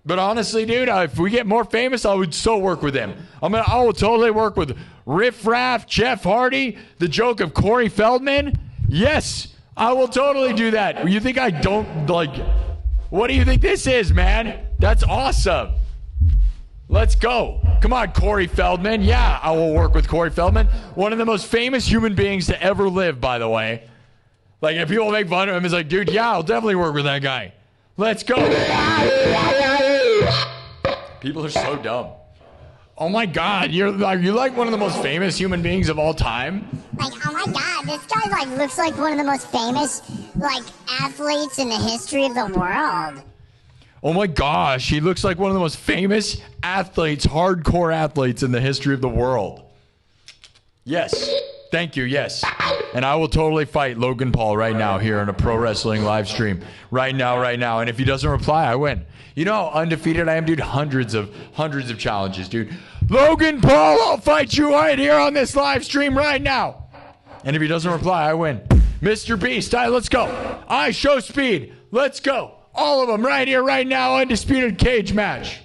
But honestly, dude, if we get more famous, I would so work with him. I will totally work with Riff Raff, Jeff Hardy, the joke of Corey Feldman. Yes, I will totally do that. You think I don't like? What do you think this is, man? That's awesome. Let's go. Come on, Corey Feldman. Yeah, I will work with Corey Feldman. One of the most famous human beings to ever live, by the way. Like, if people make fun of him, it's like, dude, yeah, I'll definitely work with that guy. Let's go. People are so dumb. Oh, my God. You're like one of the most famous human beings of all time? Like, oh, my God. This guy, looks like one of the most famous, athletes in the history of the world. Oh my gosh, he looks like one of the most famous athletes, hardcore athletes in the history of the world. Yes. Thank you, yes. And I will totally fight Logan Paul right now here in a pro wrestling live stream. Right now. And if he doesn't reply, I win. You know how undefeated I am, dude? Hundreds of challenges, dude. Logan Paul, I'll fight you right here on this live stream right now. And if he doesn't reply, I win. Mr. Beast, all right, let's go. All right, show speed. Let's go. All of them right here, right now, undisputed cage match.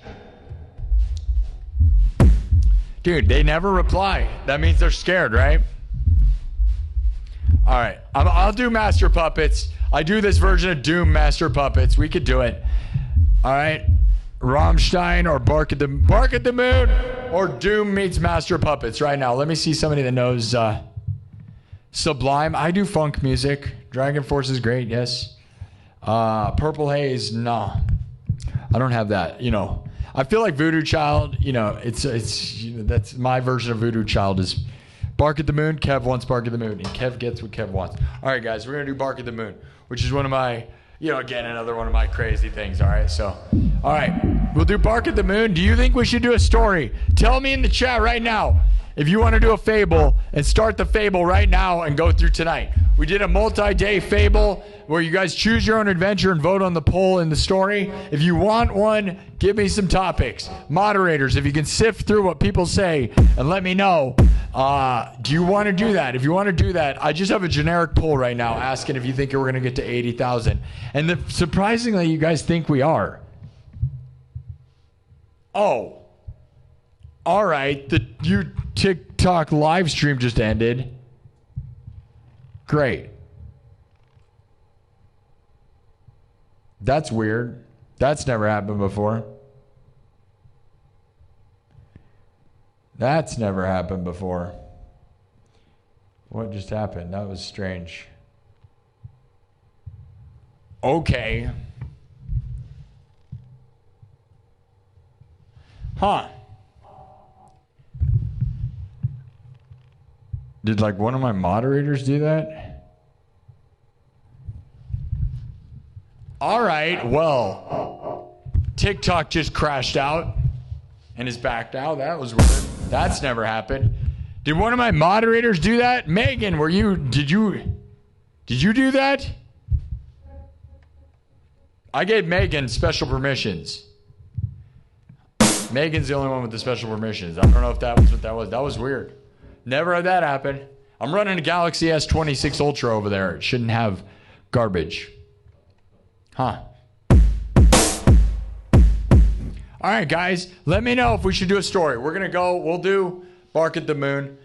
Dude, they never reply. That means they're scared, right? All right, I'll do Master Puppets. I do this version of Doom Master Puppets. We could do it. All right, Rammstein or Bark at the Moon or Doom meets Master Puppets right now. Let me see somebody that knows Sublime. I do funk music. Dragon Force is great, yes. Purple Haze, nah. I don't have that, you know. I feel like Voodoo Child, you know, it's you know, that's my version of Voodoo Child is Bark at the Moon. Kev wants Bark at the Moon, and Kev gets what Kev wants. All right, guys, we're going to do Bark at the Moon, which is one of my, you know, again, another one of my crazy things, all right? So, all right, we'll do Bark at the Moon. Do you think we should do a story? Tell me in the chat right now if you want to do a fable and start the fable right now and go through tonight. We did a multi-day fable where you guys choose your own adventure and vote on the poll in the story. If you want one, give me some topics. Moderators, if you can sift through what people say and let me know, do you want to do that? If you want to do that, I just have a generic poll right now asking if you think we're going to get to 80,000. And surprisingly, you guys think we are. Oh. All right, your TikTok live stream just ended. Great. That's weird. That's never happened before. That's never happened before. What just happened? That was strange. Okay. Huh. Did like one of my moderators do that? All right, well, TikTok just crashed out and is back now. That was weird. That's never happened. Did one of my moderators do that? Megan, did you do that? I gave Megan special permissions. Megan's the only one with the special permissions. I don't know if that was what that was. That was weird. Never had that happen. I'm running a Galaxy S26 Ultra over there. It shouldn't have garbage. Huh. All right, guys. Let me know if we should do a story. We're going to go. We'll do Bark at the Moon.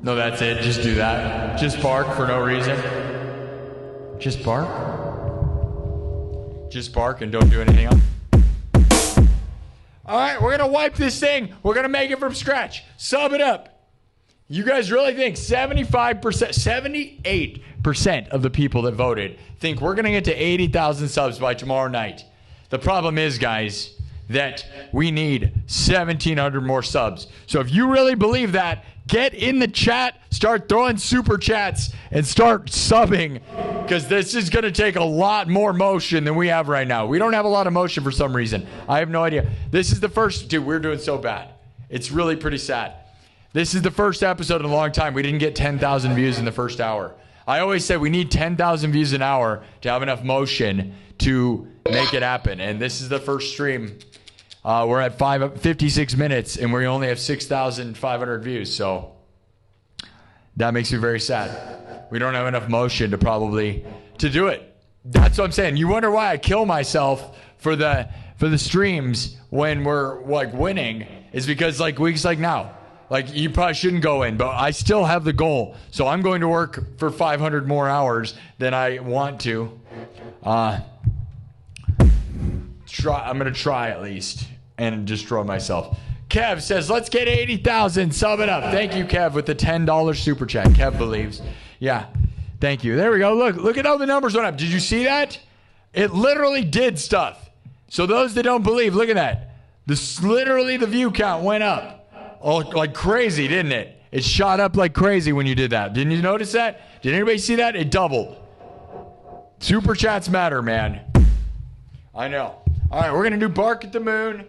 No, that's it. Just do that. Just bark for no reason. Just bark. Just bark and don't do anything else. All right, we're going to wipe this thing. We're going to make it from scratch. Sub it up. You guys really think 75%, 78% of the people that voted think we're going to get to 80,000 subs by tomorrow night. The problem is, guys, that we need 1,700 more subs. So if you really believe that, get in the chat, start throwing super chats, and start subbing, because this is going to take a lot more motion than we have right now. We don't have a lot of motion for some reason. I have no idea. This is the first... Dude, we're doing so bad. It's really pretty sad. This is the first episode in a long time. We didn't get 10,000 views in the first hour. I always said we need 10,000 views an hour to have enough motion to make it happen. And this is the first stream. We're at 56 minutes, and we only have 6,500 views. So that makes me very sad. We don't have enough motion to do it. That's what I'm saying. You wonder why I kill myself for the streams when we're like winning, is because like weeks like now, like you probably shouldn't go in, but I still have the goal. So I'm going to work for 500 more hours than I want to. I'm going to try at least and destroy myself. Kev says, let's get 80,000. Sub it up. Thank you, Kev, with the $10 super chat. Kev believes. Yeah. Thank you. There we go. Look at how the numbers went up. Did you see that? It literally did stuff. So those that don't believe, look at that. Literally the view count went up. Oh, like crazy, didn't it? It shot up like crazy when you did that. Didn't you notice that? Did anybody see that? It doubled. Super chats matter, man. I know. All right, we're going to do Bark at the Moon.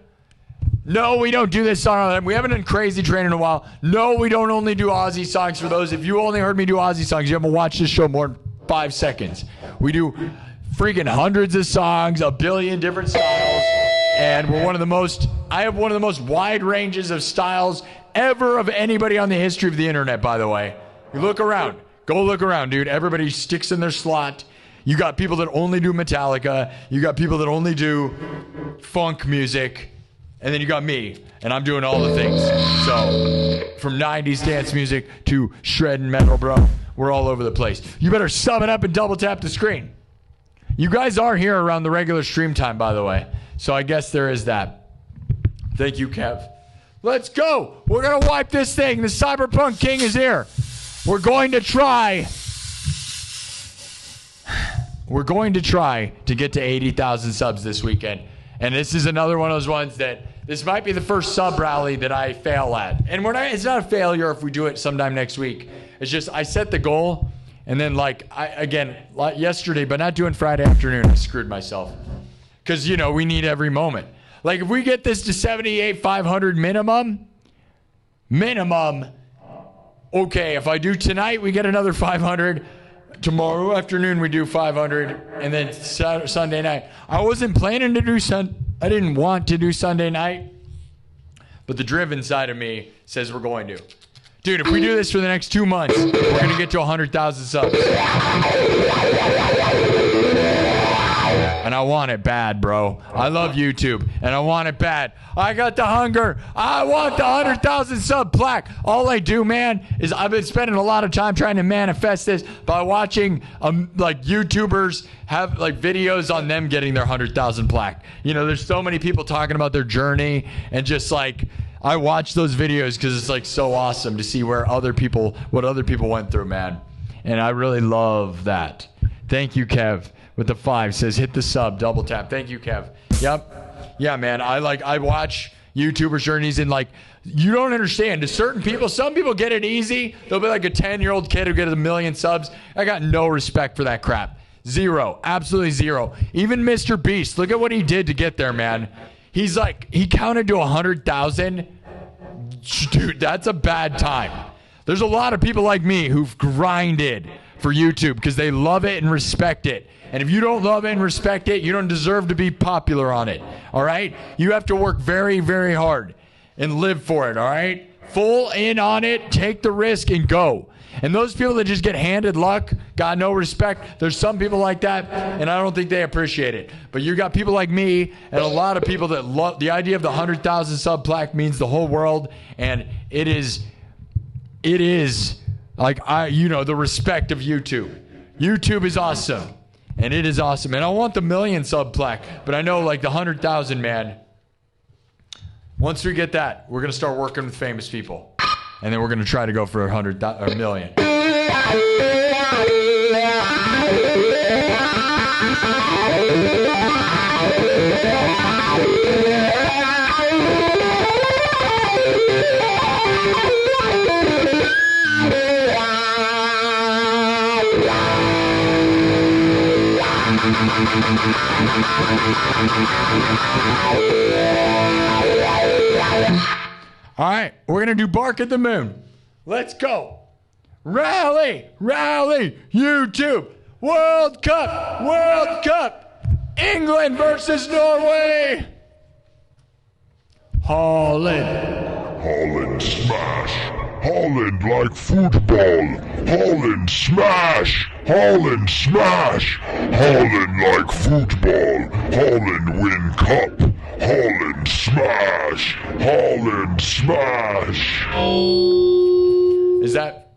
No, we don't do this song. We haven't done Crazy Train in a while. No, we don't only do Aussie songs. For those, if you only heard me do Aussie songs, you haven't watched this show more than 5 seconds. We do freaking hundreds of songs, a billion different styles, and I have one of the most wide ranges of styles ever of anybody on the history of the internet, by the way. You look around. Go look around, dude. Everybody sticks in their slot. You got people that only do Metallica. You got people that only do funk music. And then you got me, and I'm doing all the things. So, from 90s dance music to shredding metal, bro, we're all over the place. You better sum it up and double tap the screen. You guys are here around the regular stream time, by the way. So I guess there is that. Thank you, Kev. Let's go. We're going to wipe this thing. The Cyberpunk King is here. We're going to try to get to 80,000 subs this weekend. And this is another one of those ones that this might be the first sub rally that I fail at. And it's not a failure if we do it sometime next week. It's just I set the goal, and then like yesterday, but not doing Friday afternoon, I screwed myself. Because, we need every moment. Like if we get this to 78,500 minimum, okay, if I do tonight, we get another 500. Tomorrow afternoon we do 500, and then Sunday night. I wasn't planning to do I didn't want to do Sunday night, but the driven side of me says we're going to. Dude, if we do this for the next 2 months, we're going to get to 100,000 subs. And I want it bad, bro. I love YouTube, and I want it bad. I got the hunger. I want the 100,000 sub plaque. All I do, man, is I've been spending a lot of time trying to manifest this by watching like YouTubers have like videos on them getting their 100,000 plaque. There's so many people talking about their journey, and just like I watch those videos because it's like so awesome to see what other people went through, man. And I really love that. Thank you, Kev. With the 5 says hit the sub, double tap. Thank you, Kev. Yep. Yeah, man. I watch YouTubers' journeys, and like you don't understand. To certain people, some people get it easy. They'll be like a 10-year-old kid who gets 1 million subs. I got no respect for that crap. Zero. Absolutely zero. Even Mr. Beast, look at what he did to get there, man. He counted to 100,000. Dude, that's a bad time. There's a lot of people like me who've grinded for YouTube because they love it and respect it. And if you don't love it and respect it, you don't deserve to be popular on it. All right? You have to work very, very hard and live for it. All right? Full in on it, take the risk, and go. And those people that just get handed luck, got no respect, there's some people like that, and I don't think they appreciate it. But you got people like me and a lot of people that love the idea of the 100,000 sub plaque means the whole world, and it is like the respect of YouTube. YouTube is awesome. And it is awesome. And I want the 1 million sub plaque. But I know like the 100,000, man. Once we get that, we're going to start working with famous people. And then we're going to try to go for 1 million. All right, we're going to do Bark at the Moon. Let's go. Rally, YouTube. World Cup. England versus Norway. Holland smash. Holland like football. Holland smash. Holland like football. Holland win cup. Holland smash. Is that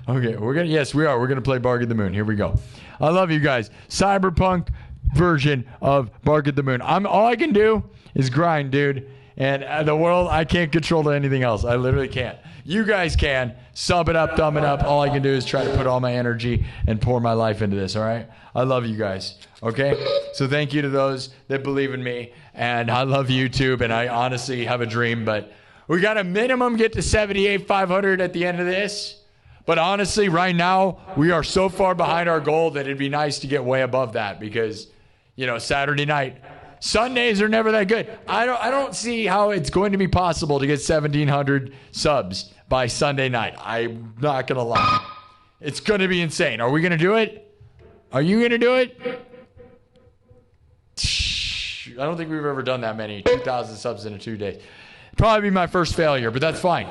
okay, we are. We're gonna play Bark at the Moon. Here we go. I love you guys. Cyberpunk version of Bark at the Moon. All I can do is grind, dude. And the world, I can't control anything else. I literally can't. You guys can. Sub it up, thumb it up. All I can do is try to put all my energy and pour my life into this, all right? I love you guys, okay? So thank you to those that believe in me. And I love YouTube, and I honestly have a dream. But we got to minimum get to 78,500 at the end of this. But honestly, right now, we are so far behind our goal that it'd be nice to get way above that because, Saturday night, Sundays are never that good. I don't see how it's going to be possible to get 1,700 subs by Sunday night. I'm not going to lie. It's going to be insane. Are we going to do it? Are you going to do it? I don't think we've ever done that many. 2,000 subs in 2 days. Probably be my first failure, but that's fine.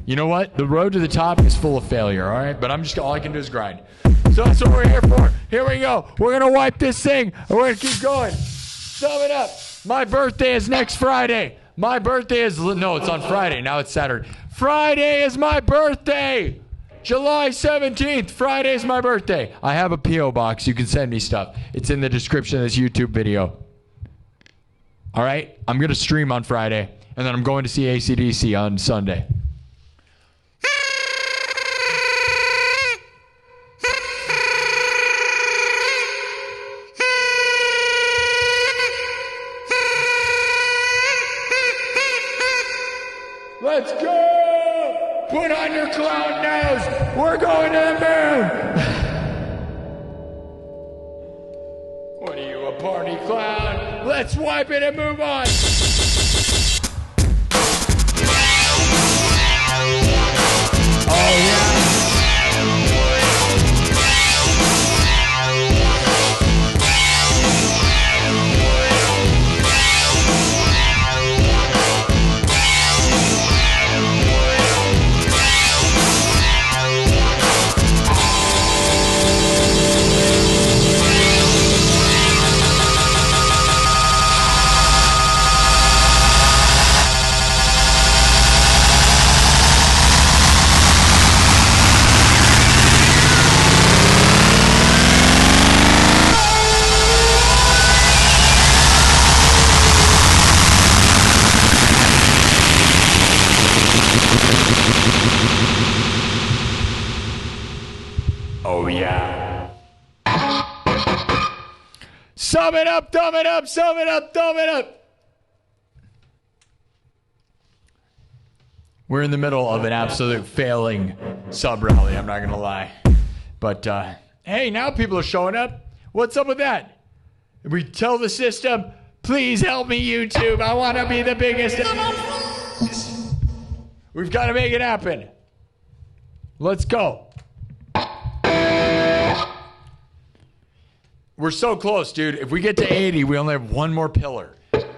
You know what? The road to the top is full of failure, all right? But all I can do is grind. So that's what we're here for. Here we go. We're going to wipe this thing, and we're going to keep going. Sum it up. My birthday is next Friday. My birthday is... No, it's on Friday. Now it's Saturday. Friday is my birthday. July 17th. Friday is my birthday. I have a P.O. box. You can send me stuff. It's in the description of this YouTube video. All right? I'm going to stream on Friday, and then I'm going to see AC/DC on Sunday. Let's go! Put on your clown nose! We're going to the moon! What are you, a party clown? Let's wipe it and move on! Oh yeah! Oh, yeah. Sum it up, dumb it up, sum it up, dumb it up. We're in the middle of an absolute failing sub rally, I'm not going to lie. But, hey, now people are showing up. What's up with that? We tell the system, please help me, YouTube. I want to be the biggest. We've got to make it happen. Let's go. We're so close, dude. If we get to 80, we only have one more pillar.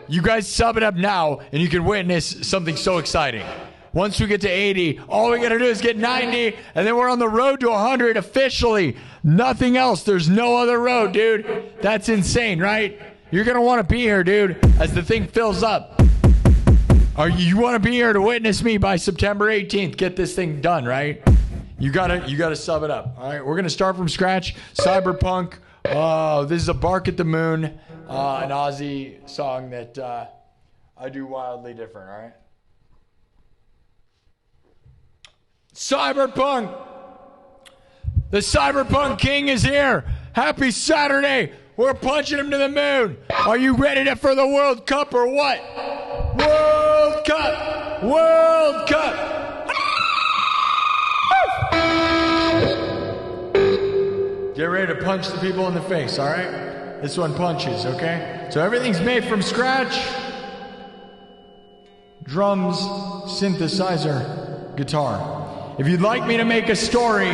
You guys sub it up now, and you can witness something so exciting. Once we get to 80, all we got to do is get 90, and then we're on the road to 100 officially. Nothing else. There's no other road, dude. That's insane, right? You're going to want to be here, dude, as the thing fills up. You want to be here to witness me by September 18th. Get this thing done, right? You gotta sub it up. All right, we're going to start from scratch. Cyberpunk. Oh, this is a Bark at the Moon, an Aussie song that I do wildly different, all right? Cyberpunk! The Cyberpunk King is here! Happy Saturday! We're punching him to the moon! Are you ready for the World Cup or what? World Cup! World Cup! Get ready to punch the people in the face, all right? This one punches, okay? So everything's made from scratch. Drums, synthesizer, guitar. If you'd like me to make a story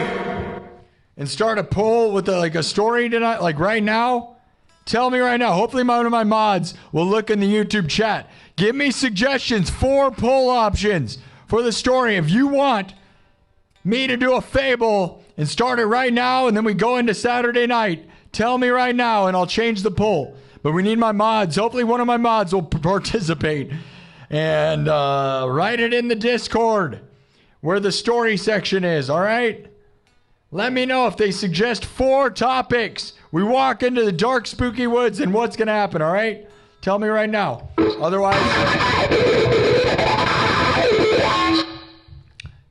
and start a poll with a story tonight, like right now, tell me right now. Hopefully one of my mods will look in the YouTube chat. Give me suggestions, 4 poll options for the story. If you want me to do a fable and start it right now, and then we go into Saturday night, tell me right now, and I'll change the poll. But we need my mods. Hopefully one of my mods will participate. And write it in the Discord where the story section is, all right? Let me know if they suggest 4 topics. We walk into the dark, spooky woods, and what's going to happen, all right? Tell me right now. Otherwise,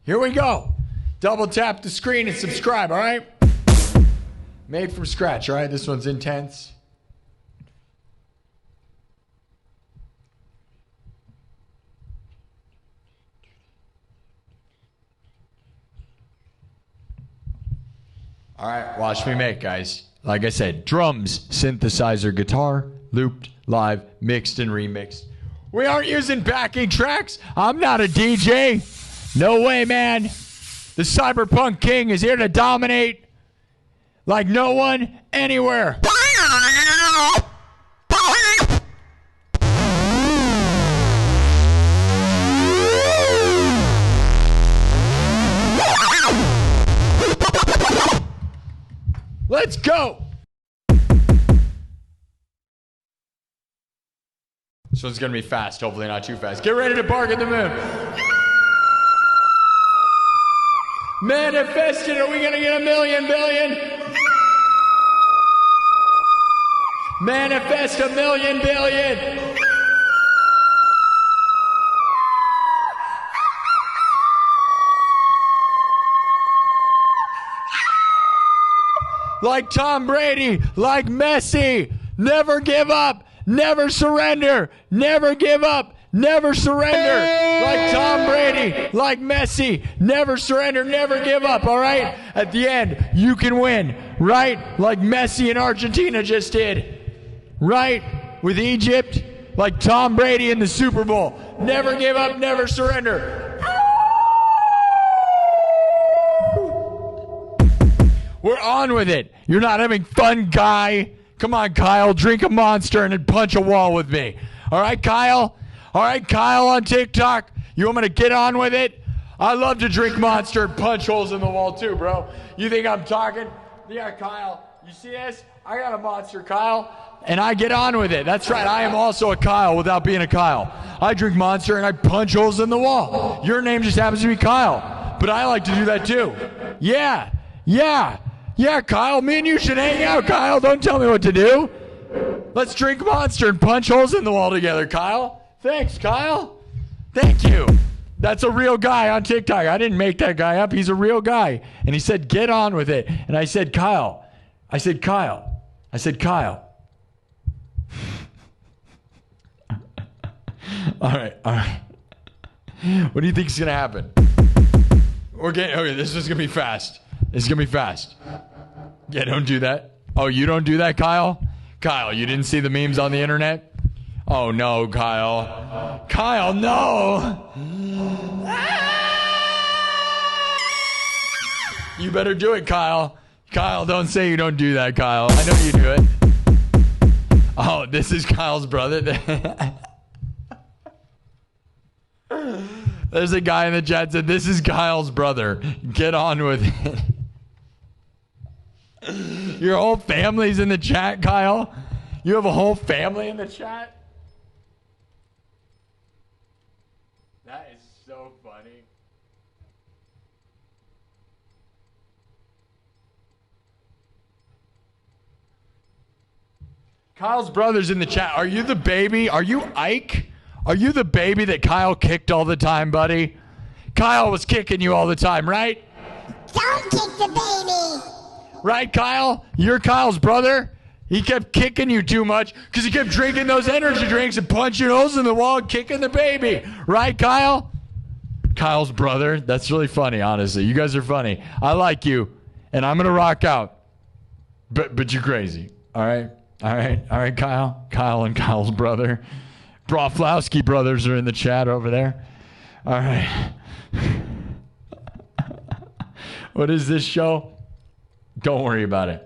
here we go. Double tap the screen and subscribe, all right? Made from scratch, all right? This one's intense. All right, watch me make, guys. Like I said, drums, synthesizer, guitar, looped, live, mixed, and remixed. We aren't using backing tracks. I'm not a DJ. No way, man. The Cyberpunk King is here to dominate like no one anywhere. Let's go. This one's gonna be fast, hopefully not too fast. Get ready to bark at the moon. Manifested, are we gonna get 1,000,000 billion? Manifest 1,000,000 billion. Like Tom Brady, like Messi, never give up, never surrender, never give up, never surrender. Like Tom Brady, like Messi, never surrender, never give up, all right? At the end, you can win, right? Like Messi in Argentina just did, right? With Egypt, like Tom Brady in the Super Bowl. Never give up, never surrender. We're on with it. You're not having fun, guy. Come on, Kyle. Drink a Monster and then punch a wall with me. All right, Kyle? All right, Kyle on TikTok. You want me to get on with it? I love to drink Monster and punch holes in the wall too, bro. You think I'm talking? Yeah, Kyle. You see this? I got a Monster, Kyle. And I get on with it. That's right. I am also a Kyle without being a Kyle. I drink Monster and I punch holes in the wall. Your name just happens to be Kyle. But I like to do that too. Yeah. Yeah. Yeah, Kyle, me and you should hang out, Kyle. Don't tell me what to do. Let's drink Monster and punch holes in the wall together, Kyle. Thanks, Kyle. Thank you. That's a real guy on TikTok. I didn't make that guy up. He's a real guy. And he said, get on with it. And I said, Kyle. I said, Kyle. I said, Kyle. All right, all right. What do you think is going to happen? Okay, this is going to be fast. It's going to be fast. Yeah, don't do that. Oh, you don't do that, Kyle? Kyle, you didn't see the memes on the internet? Oh, no, Kyle. Kyle, no. You better do it, Kyle. Kyle, don't say you don't do that, Kyle. I know you do it. Oh, this is Kyle's brother. There's a guy in the chat said, this is Kyle's brother. Get on with it. Your whole family's in the chat, Kyle? You have a whole family in the chat? That is so funny. Kyle's brother's in the chat. Are you the baby? Are you Ike? Are you the baby that Kyle kicked all the time, buddy? Kyle was kicking you all the time, right? Don't kick the baby. Right, Kyle? You're Kyle's brother? He kept kicking you too much because he kept drinking those energy drinks and punching holes in the wall and kicking the baby. Right, Kyle? Kyle's brother? That's really funny, honestly. You guys are funny. I like you, and I'm going to rock out. But you're crazy. All right? All right, Kyle? Kyle and Kyle's brother. Broflowski brothers are in the chat over there. All right. What is this show? Don't worry about it.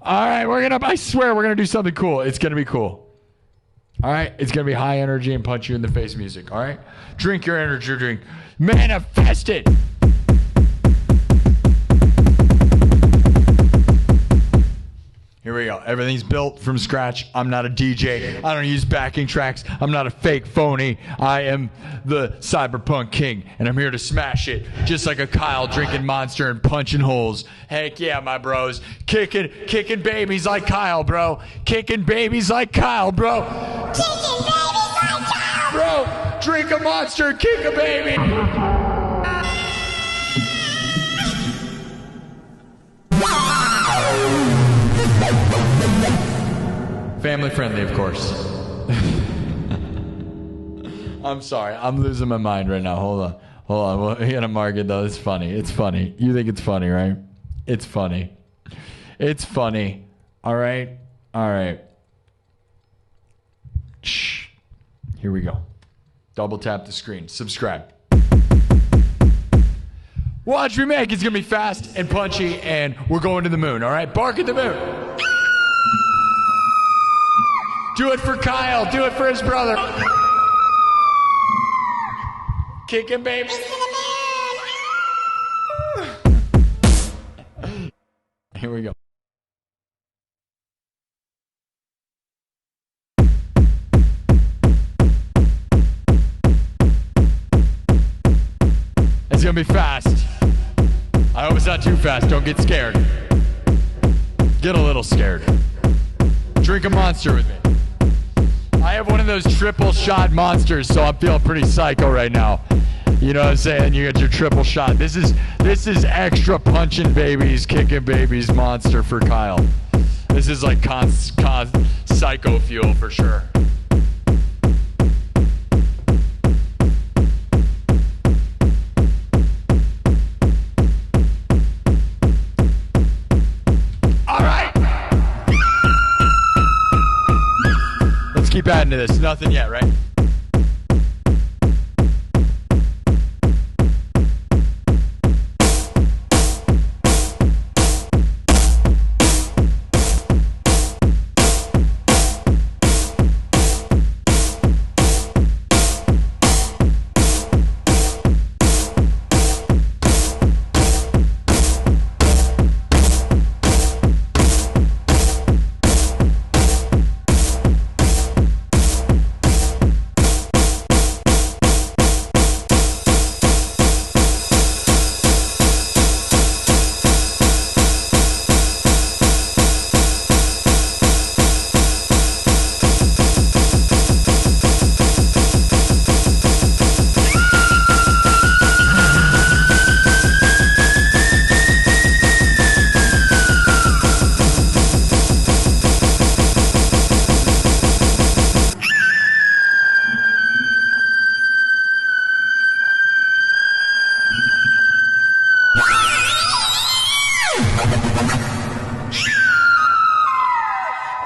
All right, I swear we're going to do something cool. It's going to be cool. All right? It's going to be high energy and punch you in the face music. All right? Drink your energy drink. Manifest it. Here we go. Everything's built from scratch. I'm not a DJ. I don't use backing tracks. I'm not a fake phony. I am the Cyberpunk King, and I'm here to smash it, just like a Kyle drinking Monster and punching holes. Heck yeah, my bros. Kicking babies like Kyle, bro. Kicking babies like Kyle, bro. Kicking babies like Kyle. Bro, drink a Monster, kick a baby. Family friendly, of course. I'm sorry. I'm losing my mind right now. Hold on. We'll hit a market, though. It's funny. It's funny. You think it's funny, right? It's funny. It's funny. All right? All right. Shh. Here we go. Double tap the screen. Subscribe. Watch me make. It's gonna be fast and punchy, and we're going to the moon. All right, bark at the moon. Do it for Kyle. Do it for his brother. Kick him, baby. Here we go. It's gonna be fast. I hope it's not too fast. Don't get scared. Get a little scared. Drink a monster with me. I have one of those triple shot monsters, so I'm feeling pretty psycho right now. You know what I'm saying? You get your triple shot. This is extra punching babies, kicking babies monster for Kyle. This is like psycho fuel for sure. Keep adding to this. Nothing yet, right?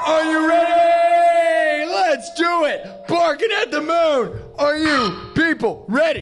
Are you ready? Let's do it! Barking at the moon! Are you people ready?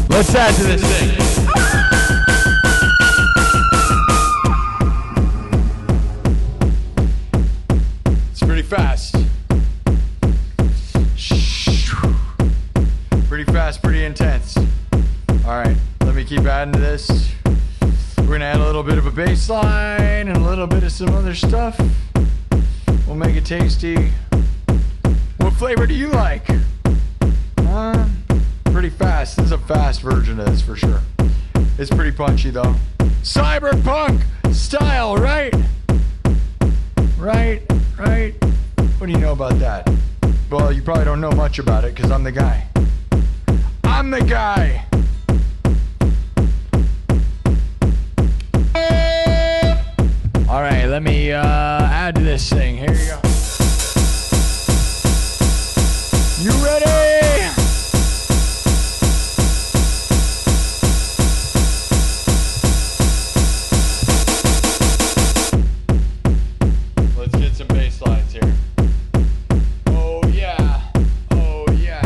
Let's add to this thing. It's pretty fast. Pretty fast, pretty intense. All right, let me keep adding to this. We're gonna add a little bit of a bass line and a little bit of some other stuff. We'll make it tasty. What flavor do you like? Pretty fast. This is a fast version of this for sure. It's pretty punchy though. Cyberpunk style, right? Right. What do you know about that? Well, you probably don't know much about it because I'm the guy. I'm the guy. All right, let me add to this thing. Here you go. You ready? Let's get some bass lines here. Oh yeah. Oh yeah.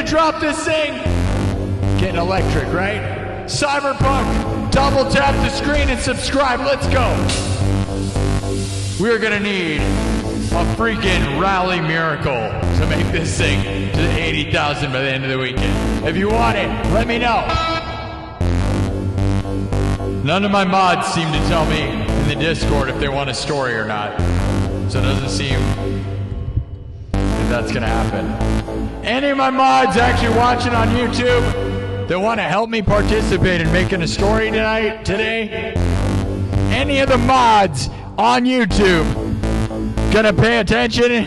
Drop this thing. Getting electric, right? Cyberpunk. Double tap the screen and subscribe. Let's go. We're gonna need a freaking rally miracle to make this thing to 80,000 by the end of the weekend. If you want it, let me know. None of my mods seem to tell me in the Discord if they want a story or not. So it doesn't seem that that's gonna happen. Any of my mods actually watching on YouTube that want to help me participate in making a story today? Any of the mods on YouTube gonna pay attention?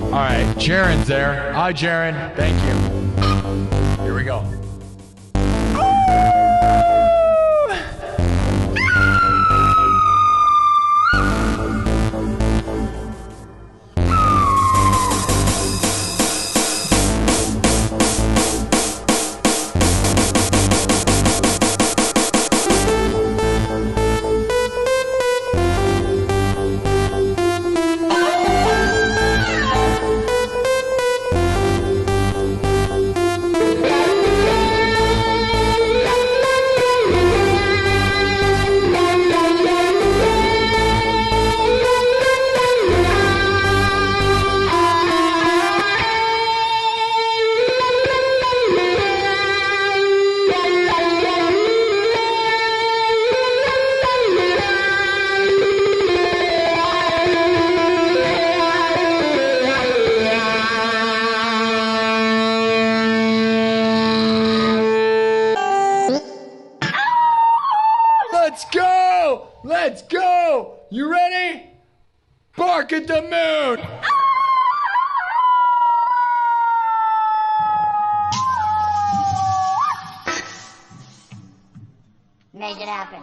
Alright, Jaren's there. Hi, Jaren. Thank you. Here we go. Let's go! You ready? Bark at the moon! Make it happen.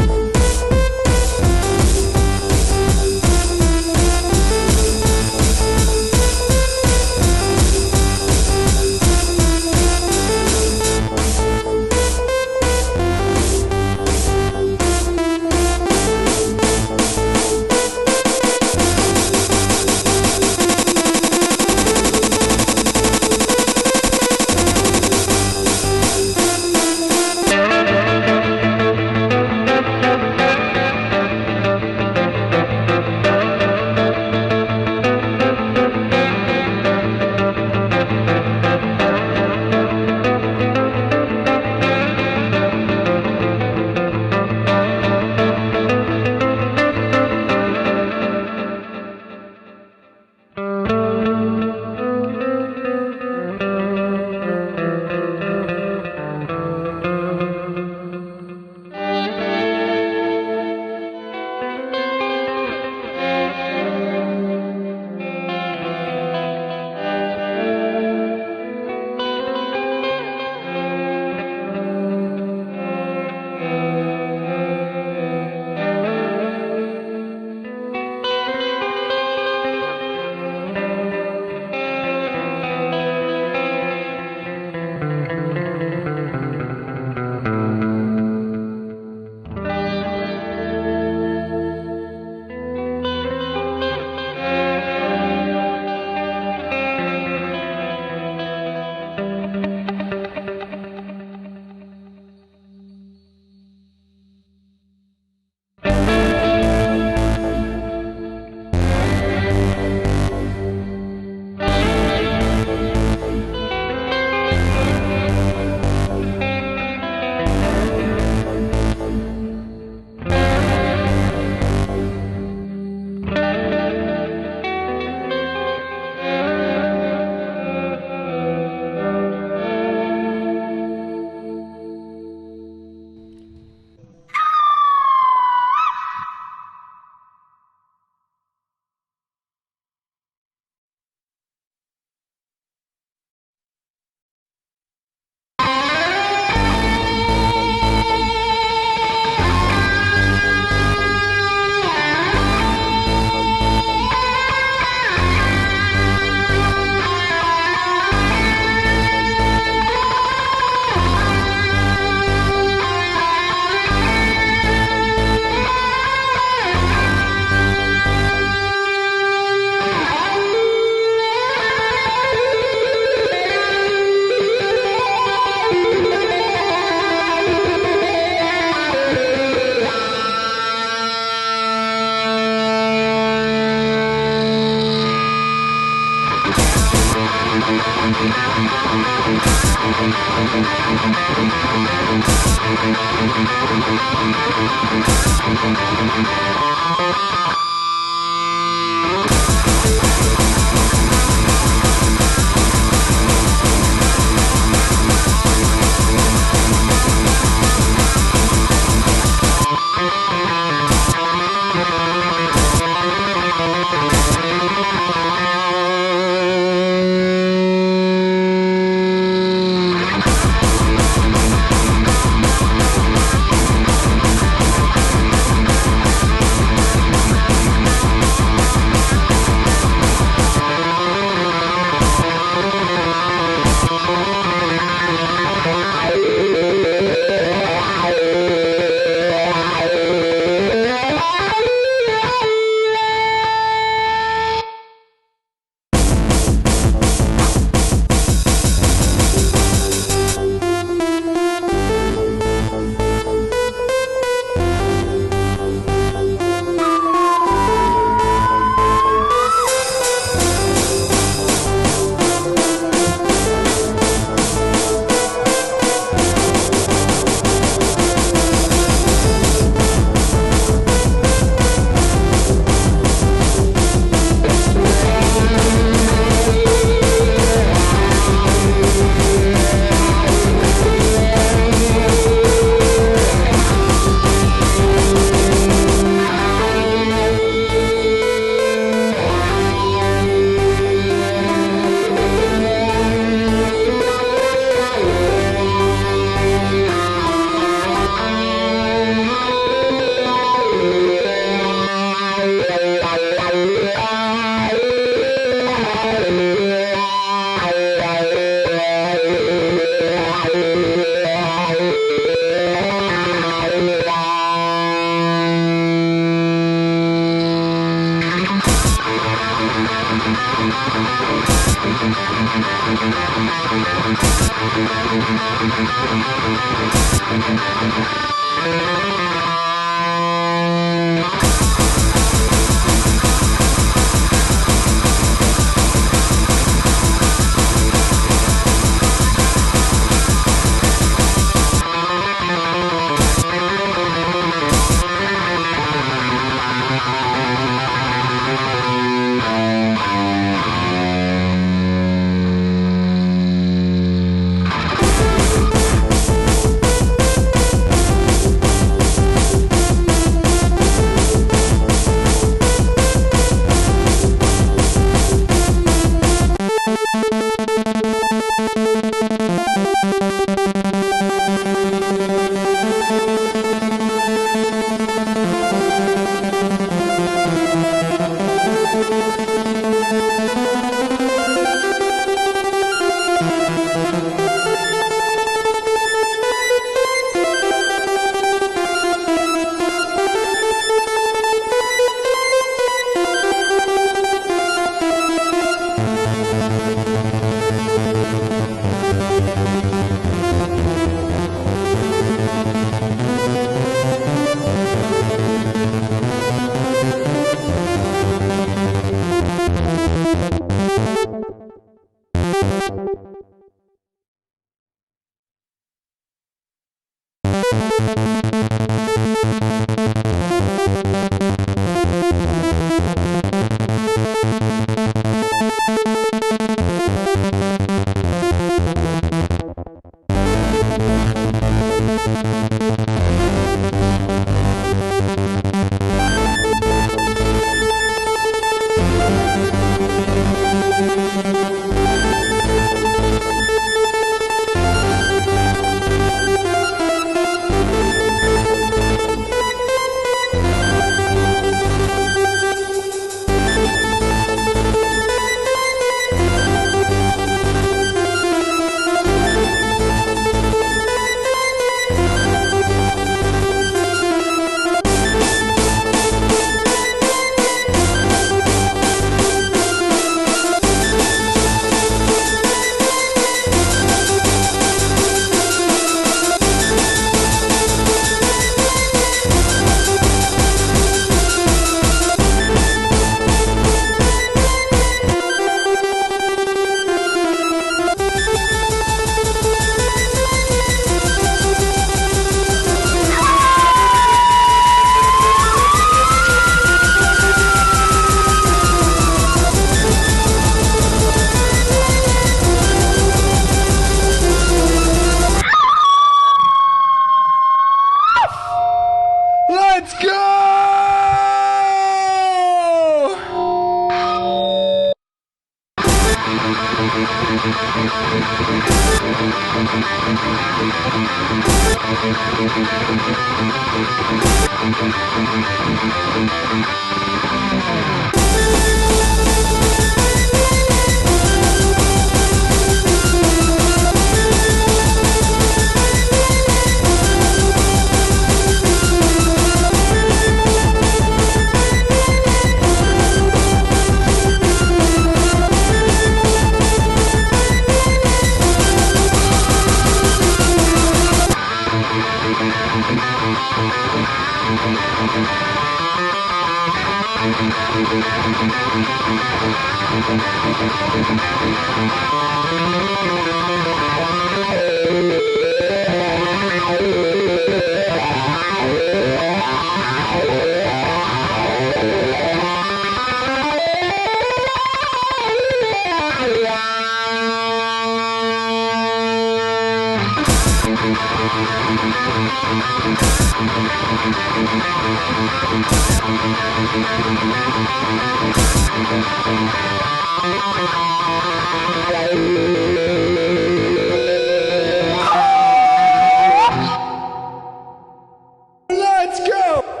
Let's go!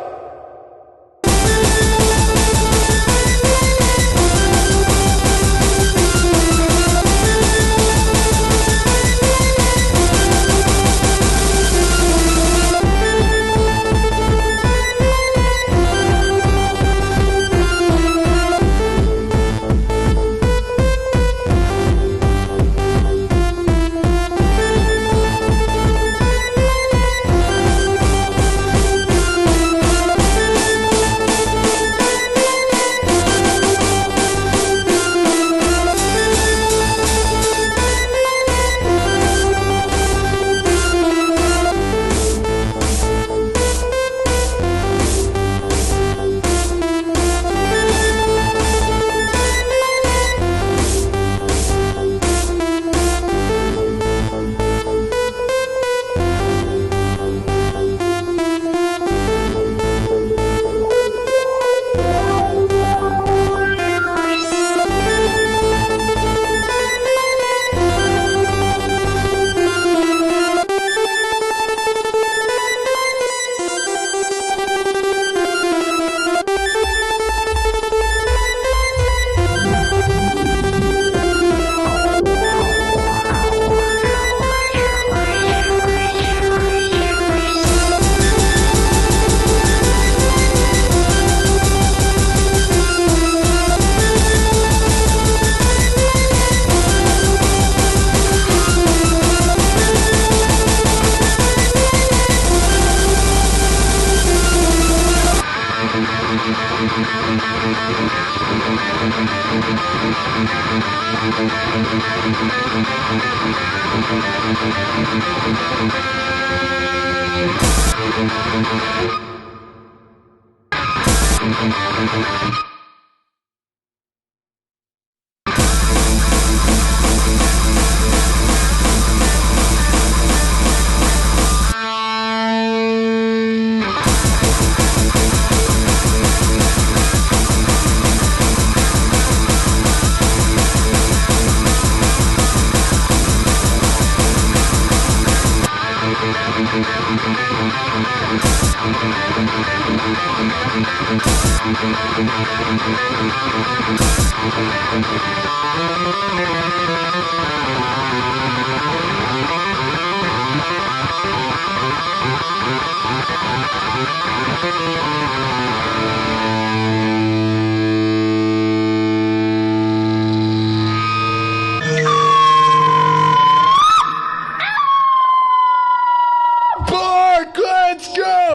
Bark, let's go!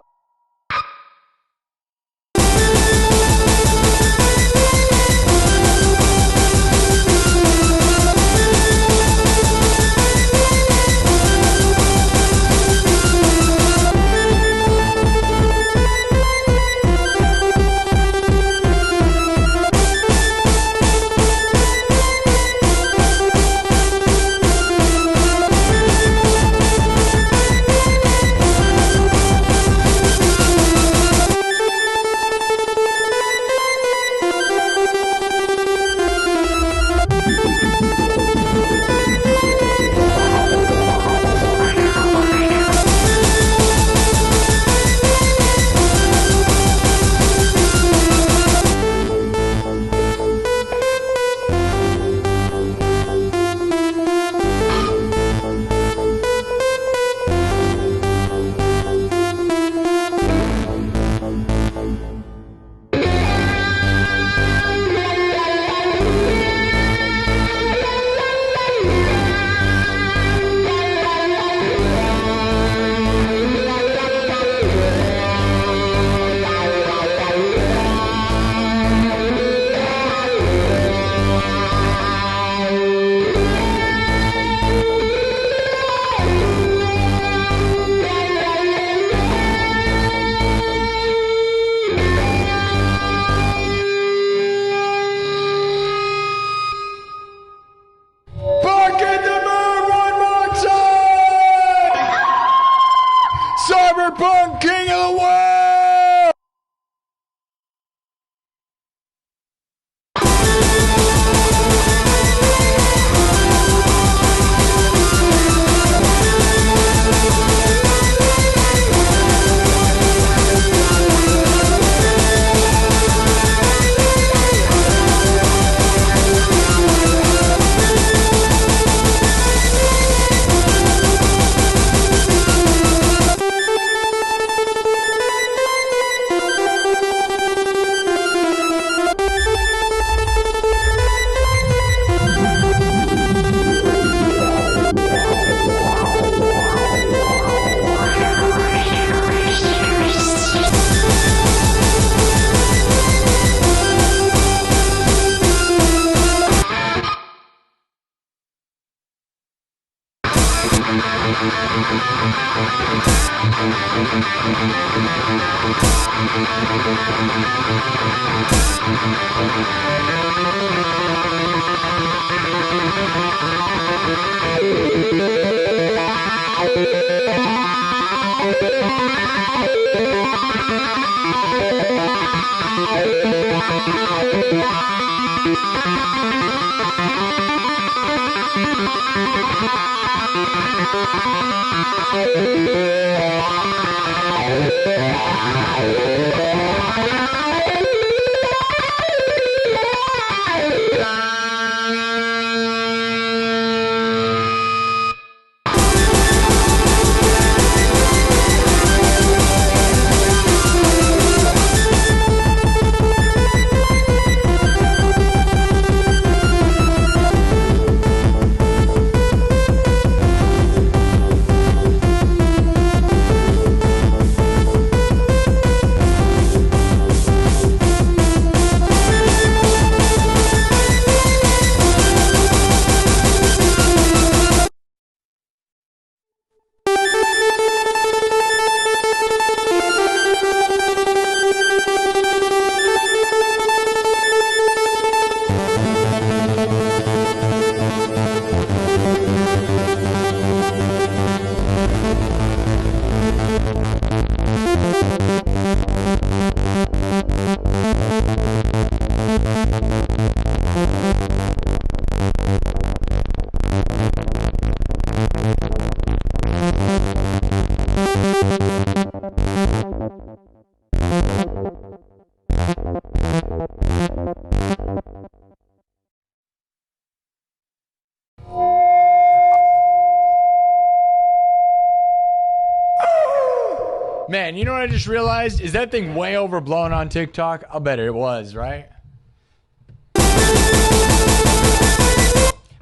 Man, you know what I just realized? Is that thing way overblown on TikTok? I'll bet it was, right?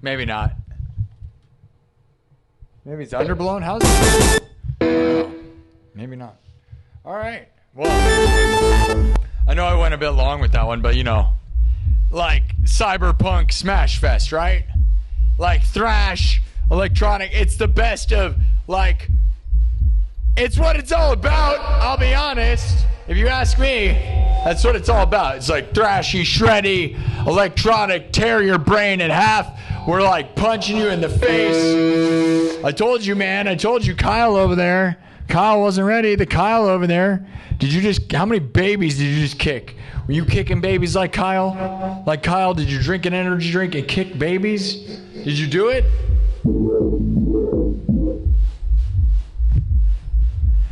Maybe not. Maybe it's underblown? How's it? Maybe not. All right. Well, I know I went a bit long with that one, but you know, like Cyberpunk Smash Fest, right? Like thrash, electronic. It's the best of, like, it's what it's all about, I'll be honest. If you ask me, that's what it's all about. It's like thrashy, shreddy, electronic, tear your brain in half. We're like punching you in the face. I told you, man. I told you, Kyle over there. Kyle wasn't ready. The Kyle over there. Did you just, how many babies did you just kick? Were you kicking babies like Kyle? Like Kyle, did you drink an energy drink and kick babies? Did you do it?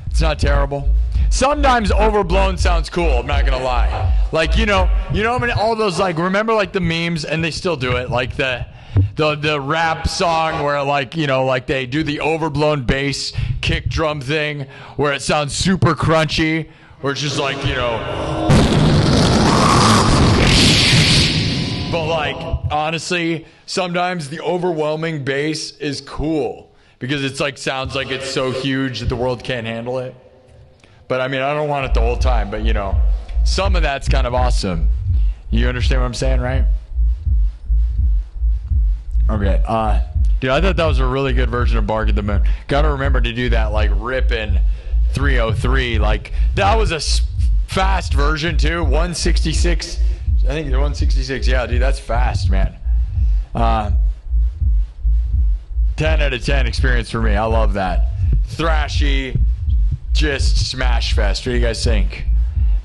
It's not terrible. Sometimes overblown sounds cool, I'm not gonna lie. Like, you know, I mean, all those, like, remember like the memes, and they still do it, like the rap song where, like, you know, like they do the overblown bass kick drum thing where it sounds super crunchy, where it's just like, you know. But like, honestly, sometimes the overwhelming bass is cool. Because it's like, sounds like it's so huge that the world can't handle it. But I mean, I don't want it the whole time, but you know, some of that's kind of awesome. You understand what I'm saying, right? Okay, dude, I thought that was a really good version of Bark at the Moon. Gotta remember to do that, like, ripping 303. Like, that was a fast version too, 166. I think the 166, yeah, dude, that's fast, man. 10 out of 10 experience for me. I love that. Thrashy, just smash fest. What do you guys think?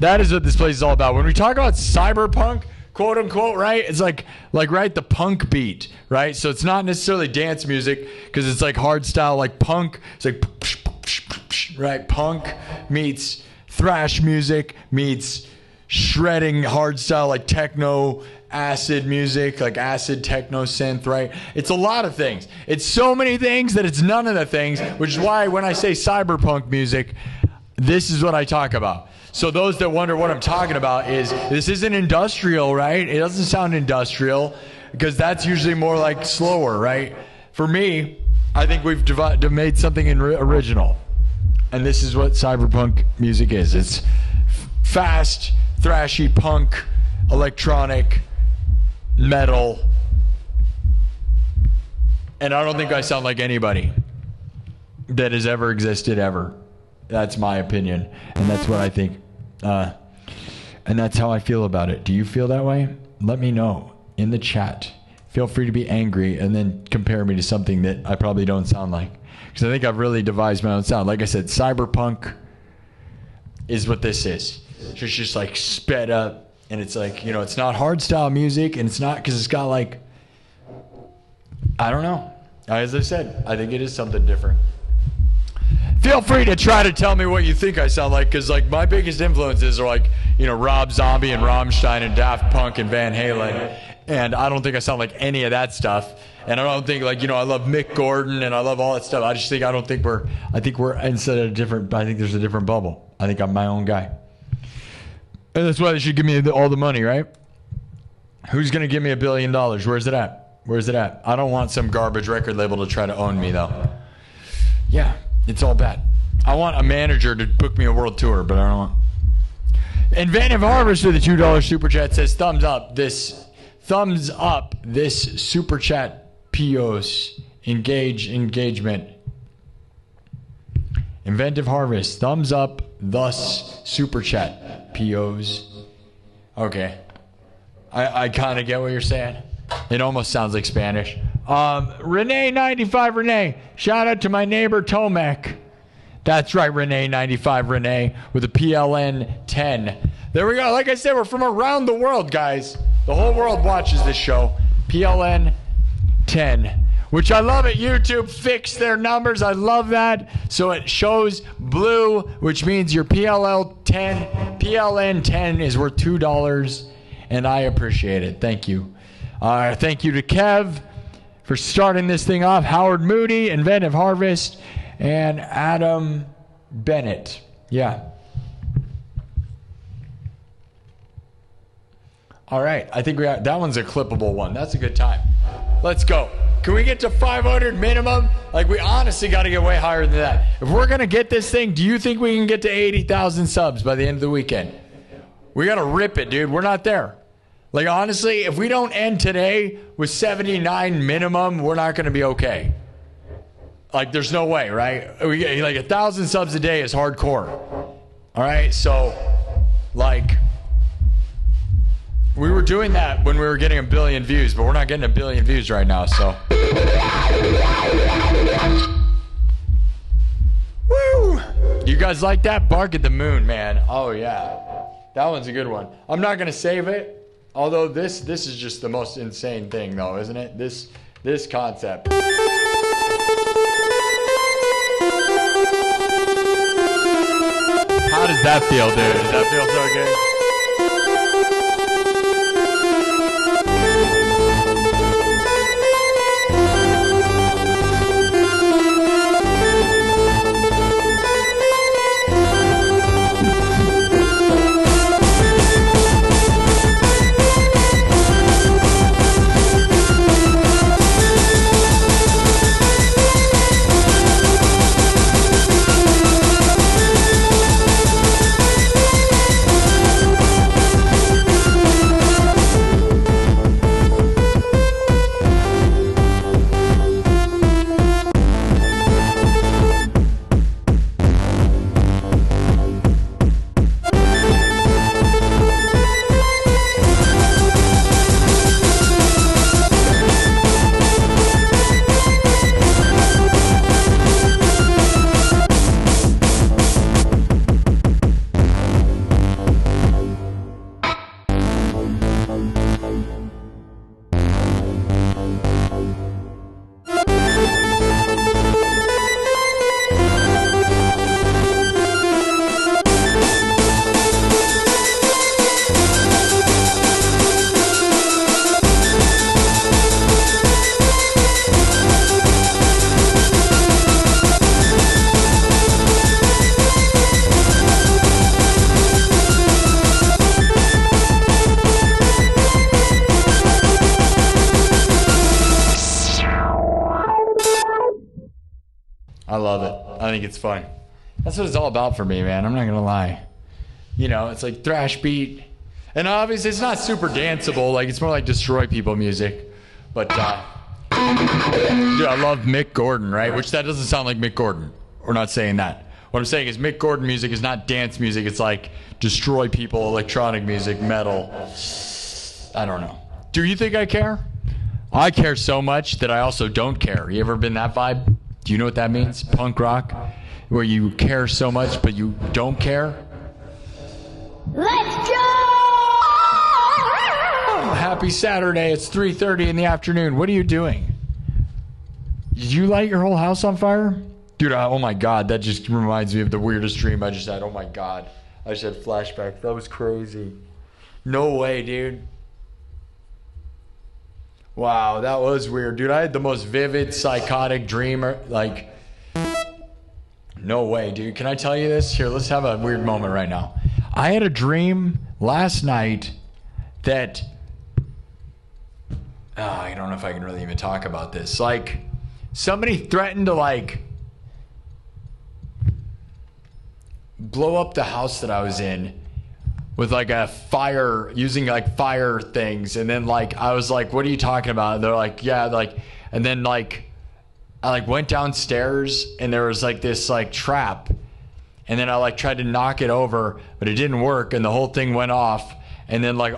That is what this place is all about. When we talk about cyberpunk, quote unquote, right? It's like right, the punk beat, right? So it's not necessarily dance music because it's like hard style, like punk. It's like, right? Punk meets thrash music meets shredding hard style, like techno acid music, like acid techno synth, right? It's a lot of things. It's so many things that it's none of the things, which is why when I say cyberpunk music, this is what I talk about. So those that wonder what I'm talking about is, this isn't industrial, right? It doesn't sound industrial because that's usually more like slower, right? For me, I think we've made something original. And this is what cyberpunk music is. It's fast, thrashy, punk, electronic, metal. And I don't think I sound like anybody. that has ever existed ever. That's my opinion, and that's what I think. And that's how I feel about it. Do you feel that way? Let me know in the chat. Feel free to be angry and then compare me to something that I probably don't sound like. Because I think I've really devised my own sound. Like I said, cyberpunk is what this is. So it's just like sped up. And it's like, you know, it's not hardstyle music. And it's not because it's got like, I don't know. As I said, I think it is something different. Feel free to try to tell me what you think I sound like, because like my biggest influences are like, you know, Rob Zombie and Rammstein and Daft Punk and Van Halen, and I don't think I sound like any of that stuff. And I don't think, like, you know, I love Mick Gordon and I love all that stuff. I just think I think we're instead of different. I think there's a different bubble. I think I'm my own guy, and that's why they should give me all the money, right? Who's gonna give me $1 billion? Where's it at? Where's it at? I don't want some garbage record label to try to own me though. Yeah. It's all bad. I want a manager to book me a world tour, but I don't want. Inventive Harvest with a $2 super chat says thumbs up this super chat POs engagement. Inventive Harvest thumbs up thus super chat POs. Okay, I kind of get what you're saying. It almost sounds like Spanish. Renee95 Renee. Shout out to my neighbor Tomek. That's right, Renee95 Renee with a PLN 10. There we go. Like I said, we're from around the world, guys. The whole world watches this show. PLN 10. Which I love it. YouTube fixed their numbers. I love that. So it shows blue, which means your PLN 10 is worth $2. And I appreciate it. Thank you. Thank you to Kev for starting this thing off. Howard Moody, Inventive Harvest, and Adam Bennett. Yeah. All right. I think that one's a clippable one. That's a good time. Let's go. Can we get to 500 minimum? Like, we honestly got to get way higher than that. If we're going to get this thing, do you think we can get to 80,000 subs by the end of the weekend? We got to rip it, dude. We're not there. Like, honestly, if we don't end today with 79 minimum, we're not going to be okay. Like, there's no way, right? We get, like, 1,000 subs a day is hardcore. All right? So, like, we were doing that when we were getting 1 billion views, but we're not getting 1 billion views right now, so. Woo! You guys like that? Bark at the Moon, man. Oh, yeah. That one's a good one. I'm not going to save it. Although this is just the most insane thing, though, isn't it? This concept. How does that feel, dude? Does that feel so good? I love it. I think it's fun. That's what it's all about for me, man. I'm not gonna lie. You know, it's like thrash beat, and obviously it's not super danceable. Like, it's more like destroy people music. But Dude, I love Mick Gordon, right? Which that doesn't sound like Mick Gordon. We're not saying that. What I'm saying is Mick Gordon music is not dance music. It's like destroy people, electronic music, metal. I don't know. Do you think I care? I care so much that I also don't care. You ever been that vibe? Do you know what that means? Punk rock? Where you care so much but you don't care? Let's go! Happy Saturday. It's 3:30 in the afternoon. What are you doing? Did you light your whole house on fire? Dude, oh my God. That just reminds me of the weirdest dream I just had. Oh my God. I just had flashbacks. That was crazy. No way, dude. Wow, that was weird. Dude, I had the most vivid, psychotic dream. Like, no way, dude. Can I tell you this? Here, let's have a weird moment right now. I had a dream last night that... Oh, I don't know if I can really even talk about this. Like, somebody threatened to, like, blow up the house that I was in with, like, a fire, using, like, fire things. And then, like, I was like, what are you talking about? And they're like, yeah, like, and then, like, I, like, went downstairs and there was, like, this, like, trap. And then I, like, tried to knock it over, but it didn't work. And the whole thing went off. And then, like,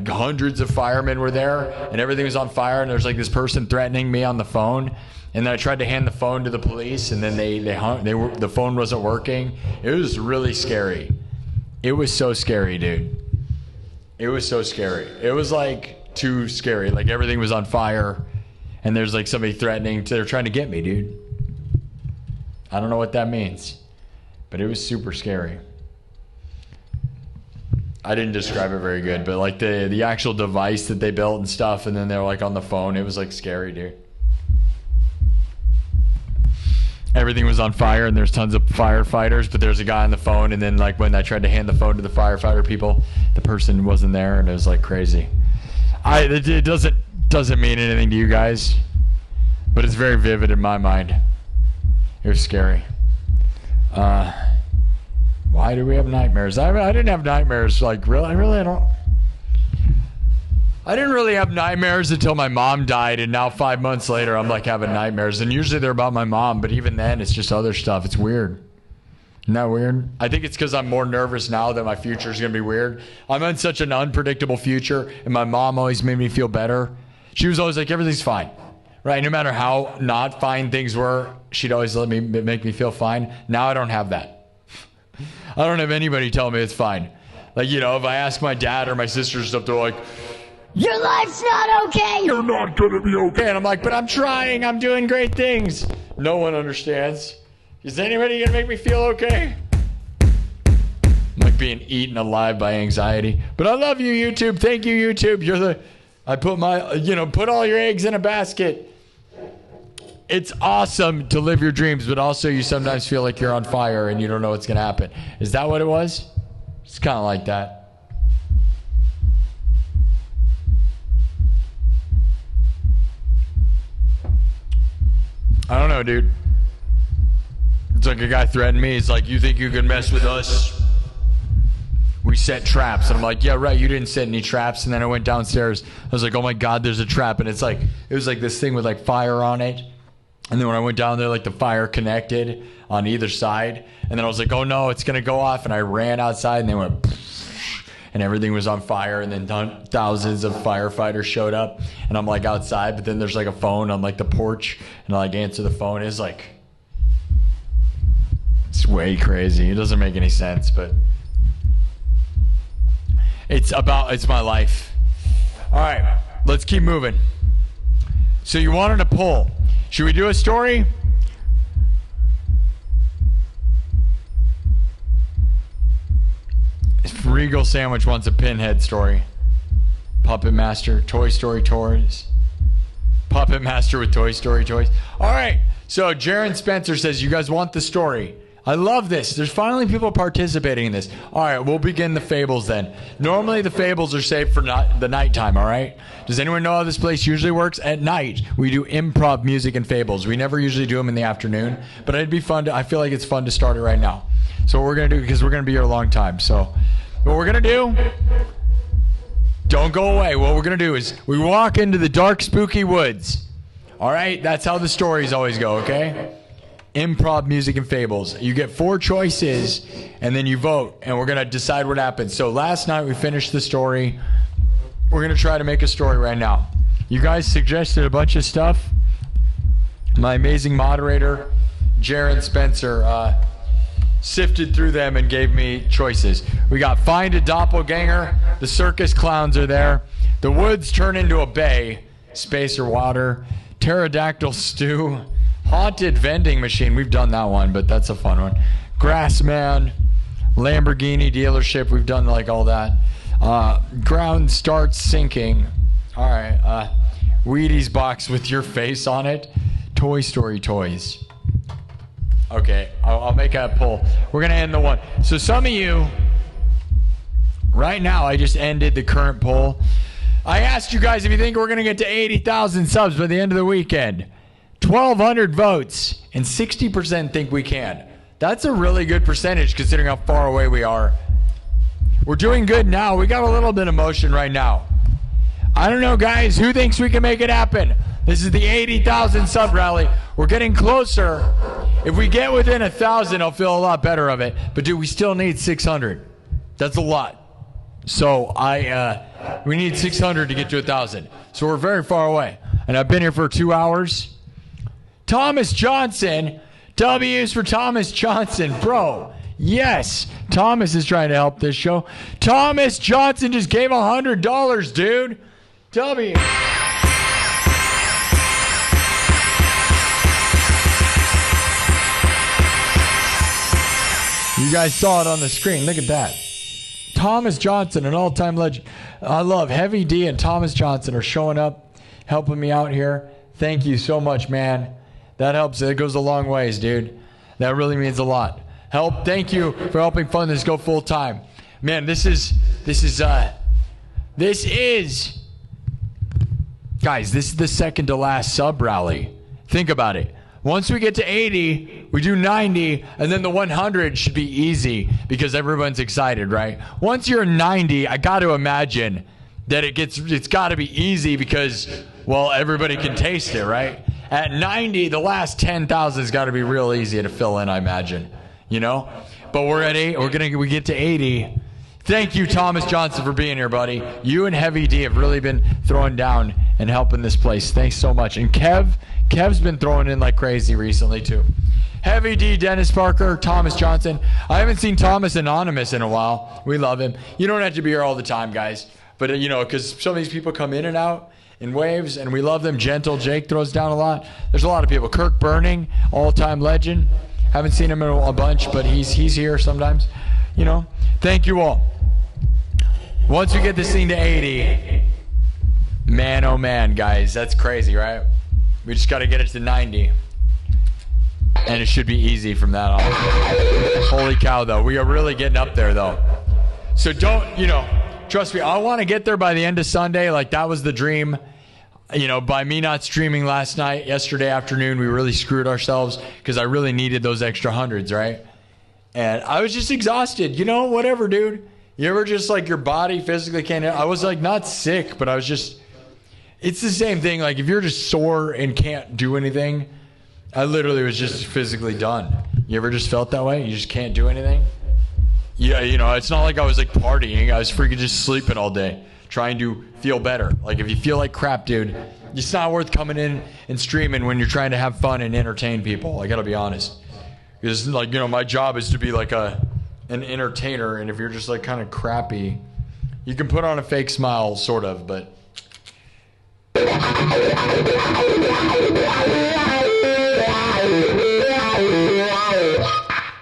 hundreds of firemen were there, and everything was on fire. And there's like this person threatening me on the phone. And then I tried to hand the phone to the police, and then the phone wasn't working. It was really scary. It was so scary, dude. It was so scary. It was like too scary. Like everything was on fire, and there's like somebody threatening. They're trying to get me, dude. I don't know what that means, but it was super scary. I didn't describe it very good, but like the actual device that they built and stuff, and then they're like on the phone. It was like scary, dude. Everything was on fire, and there's tons of firefighters, but there's a guy on the phone, and then like when I tried to hand the phone to the firefighter people, the person wasn't there, and it was like crazy. It doesn't mean anything to you guys, but it's very vivid in my mind. It was scary. Why do we have nightmares? I didn't have nightmares. Like, really? I didn't really have nightmares until my mom died, and now 5 months later, I'm like having nightmares. And usually they're about my mom, but even then, it's just other stuff. It's weird. Isn't that weird? I think it's because I'm more nervous now that my future is going to be weird. I'm in such an unpredictable future, and my mom always made me feel better. She was always like, everything's fine. Right? No matter how not fine things were, she'd always make me feel fine. Now I don't have that. I don't have anybody tell me it's fine. Like, you know, if I ask my dad or my sister or stuff, they're like, your life's not okay. You're not going to be okay. And I'm like, but I'm trying. I'm doing great things. No one understands. Is anybody going to make me feel okay? I'm like being eaten alive by anxiety. But I love you, YouTube. Thank you, YouTube. I put put all your eggs in a basket. It's awesome to live your dreams, but also you sometimes feel like you're on fire and you don't know what's going to happen. Is that what it was? It's kind of like that. I don't know, dude. It's like a guy threatened me. He's like, you think you can mess with us? We set traps. And I'm like, yeah, right. You didn't set any traps. And then I went downstairs. I was like, oh my God, there's a trap. And it was like this thing with like fire on it. And then when I went down there, like the fire connected on either side. And then I was like, oh no, it's going to go off. And I ran outside and they went, and everything was on fire. And then thousands of firefighters showed up. And I'm like outside, but then there's like a phone on like the porch. And I like answer the phone. It's like, it's way crazy. It doesn't make any sense, but it's my life. All right, let's keep moving. So you wanted a poll. Should we do a story? Regal Sandwich wants a Pinhead story. Puppet Master, Toy Story toys. Puppet Master with Toy Story toys. All right, so Jaron Spencer says, you guys want the story. I love this. There's finally people participating in this. All right, we'll begin the fables then. Normally the fables are saved for the nighttime, all right? Does anyone know how this place usually works? At night, we do improv music and fables. We never usually do them in the afternoon, but it'd be fun. I feel like it's fun to start it right now. So what we're going to do, because we're going to be here a long time. So what we're going to do, don't go away. What we're going to do is we walk into the dark, spooky woods. All right? That's how the stories always go, okay? Improv, music, and fables. You get 4 choices, and then you vote, and we're going to decide what happens. So last night we finished the story. We're going to try to make a story right now. You guys suggested a bunch of stuff. My amazing moderator, Jaron Spencer, sifted through them and gave me choices. We got Find a Doppelganger. The circus clowns are there. The woods turn into a bay. Space or water. Pterodactyl stew. Haunted vending machine. We've done that one, but that's a fun one. Grassman. Lamborghini dealership. We've done like all that. Ground starts sinking. All right. Wheaties box with your face on it. Toy Story toys. Okay, I'll make a poll. We're going to end the one. So some of you, right now, I just ended the current poll. I asked you guys if you think we're going to get to 80,000 subs by the end of the weekend. 1,200 votes, and 60% think we can. That's a really good percentage considering how far away we are. We're doing good now. We got a little bit of motion right now. I don't know, guys. Who thinks we can make it happen? This is the 80,000 sub rally. We're getting closer. If we get within 1,000, I'll feel a lot better of it. But dude, we still need 600. That's a lot. So we need 600 to get to 1,000. So we're very far away. And I've been here for 2 hours. Thomas Johnson. W's for Thomas Johnson. Bro, yes. Thomas is trying to help this show. Thomas Johnson just gave $100, dude. W. You guys saw it on the screen. Look at that. Thomas Johnson, an all-time legend. I love Heavy D and Thomas Johnson are showing up, helping me out here. Thank you so much, man. That helps. It goes a long ways, dude. That really means a lot. Thank you for helping fund this go full time. Man, this is guys, this is the second to last sub rally. Think about it. Once we get to 80, we do 90, and then the 100 should be easy because everyone's excited, right? Once you're 90, I got to imagine that it's got to be easy because, well, everybody can taste it, right? At 90, the last 10,000 has got to be real easy to fill in, I imagine, you know? But we're at 8, we get to 80. Thank you, Thomas Johnson, for being here, buddy. You and Heavy D have really been throwing down and helping this place. Thanks so much. And Kev's been throwing in like crazy recently, too. Heavy D, Dennis Parker, Thomas Johnson. I haven't seen Thomas Anonymous in a while. We love him. You don't have to be here all the time, guys. But, you know, because some of these people come in and out in waves, and we love them. Gentle Jake throws down a lot. There's a lot of people. Kirk Burning, all-time legend. Haven't seen him in a bunch, but he's here sometimes. You know, thank you all. Once we get this thing to 80, man, oh man, guys, that's crazy, right? We just got to get it to 90. And it should be easy from that on. Holy cow, though. We are really getting up there, though. So don't, you know, trust me, I want to get there by the end of Sunday. Like, that was the dream. You know, by me not streaming yesterday afternoon, we really screwed ourselves because I really needed those extra hundreds, right? And I was just exhausted. You know, whatever, dude. You ever just, like, your body physically can't... I was, like, not sick, but I was just... It's the same thing. Like, if you're just sore and can't do anything, I literally was just physically done. You ever just felt that way? You just can't do anything? Yeah, you know, it's not like I was, like, partying. I was freaking just sleeping all day, trying to feel better. Like, if you feel like crap, dude, it's not worth coming in and streaming when you're trying to have fun and entertain people. I gotta be honest. Because, like, you know, my job is to be, like, an entertainer, and if you're just, like, kind of crappy, you can put on a fake smile, sort of, but...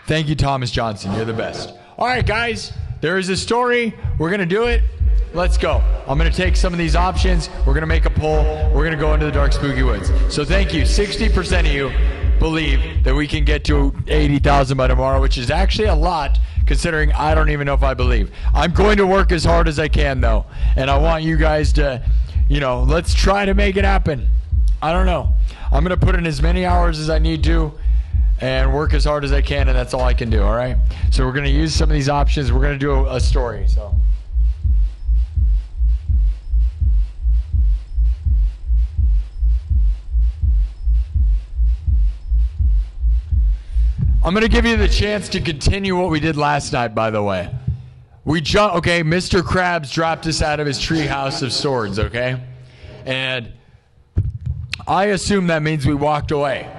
Thank you, Thomas Johnson. You're the best. All right, guys, there is a story. We're going to do it. Let's go. I'm going to take some of these options. We're going to make a poll. We're going to go into the dark, spooky woods. So thank you. 60% of you believe that we can get to 80,000 by tomorrow, which is actually a lot considering I don't even know if I believe. I'm going to work as hard as I can, though, and I want you guys to, you know, let's try to make it happen. I don't know. I'm going to put in as many hours as I need to and work as hard as I can, and that's all I can do, all right? So we're going to use some of these options. We're going to do a story, so... I'm going to give you the chance to continue what we did last night, by the way. Okay, Mr. Krabs dropped us out of his treehouse of swords, okay? And I assume that means we walked away.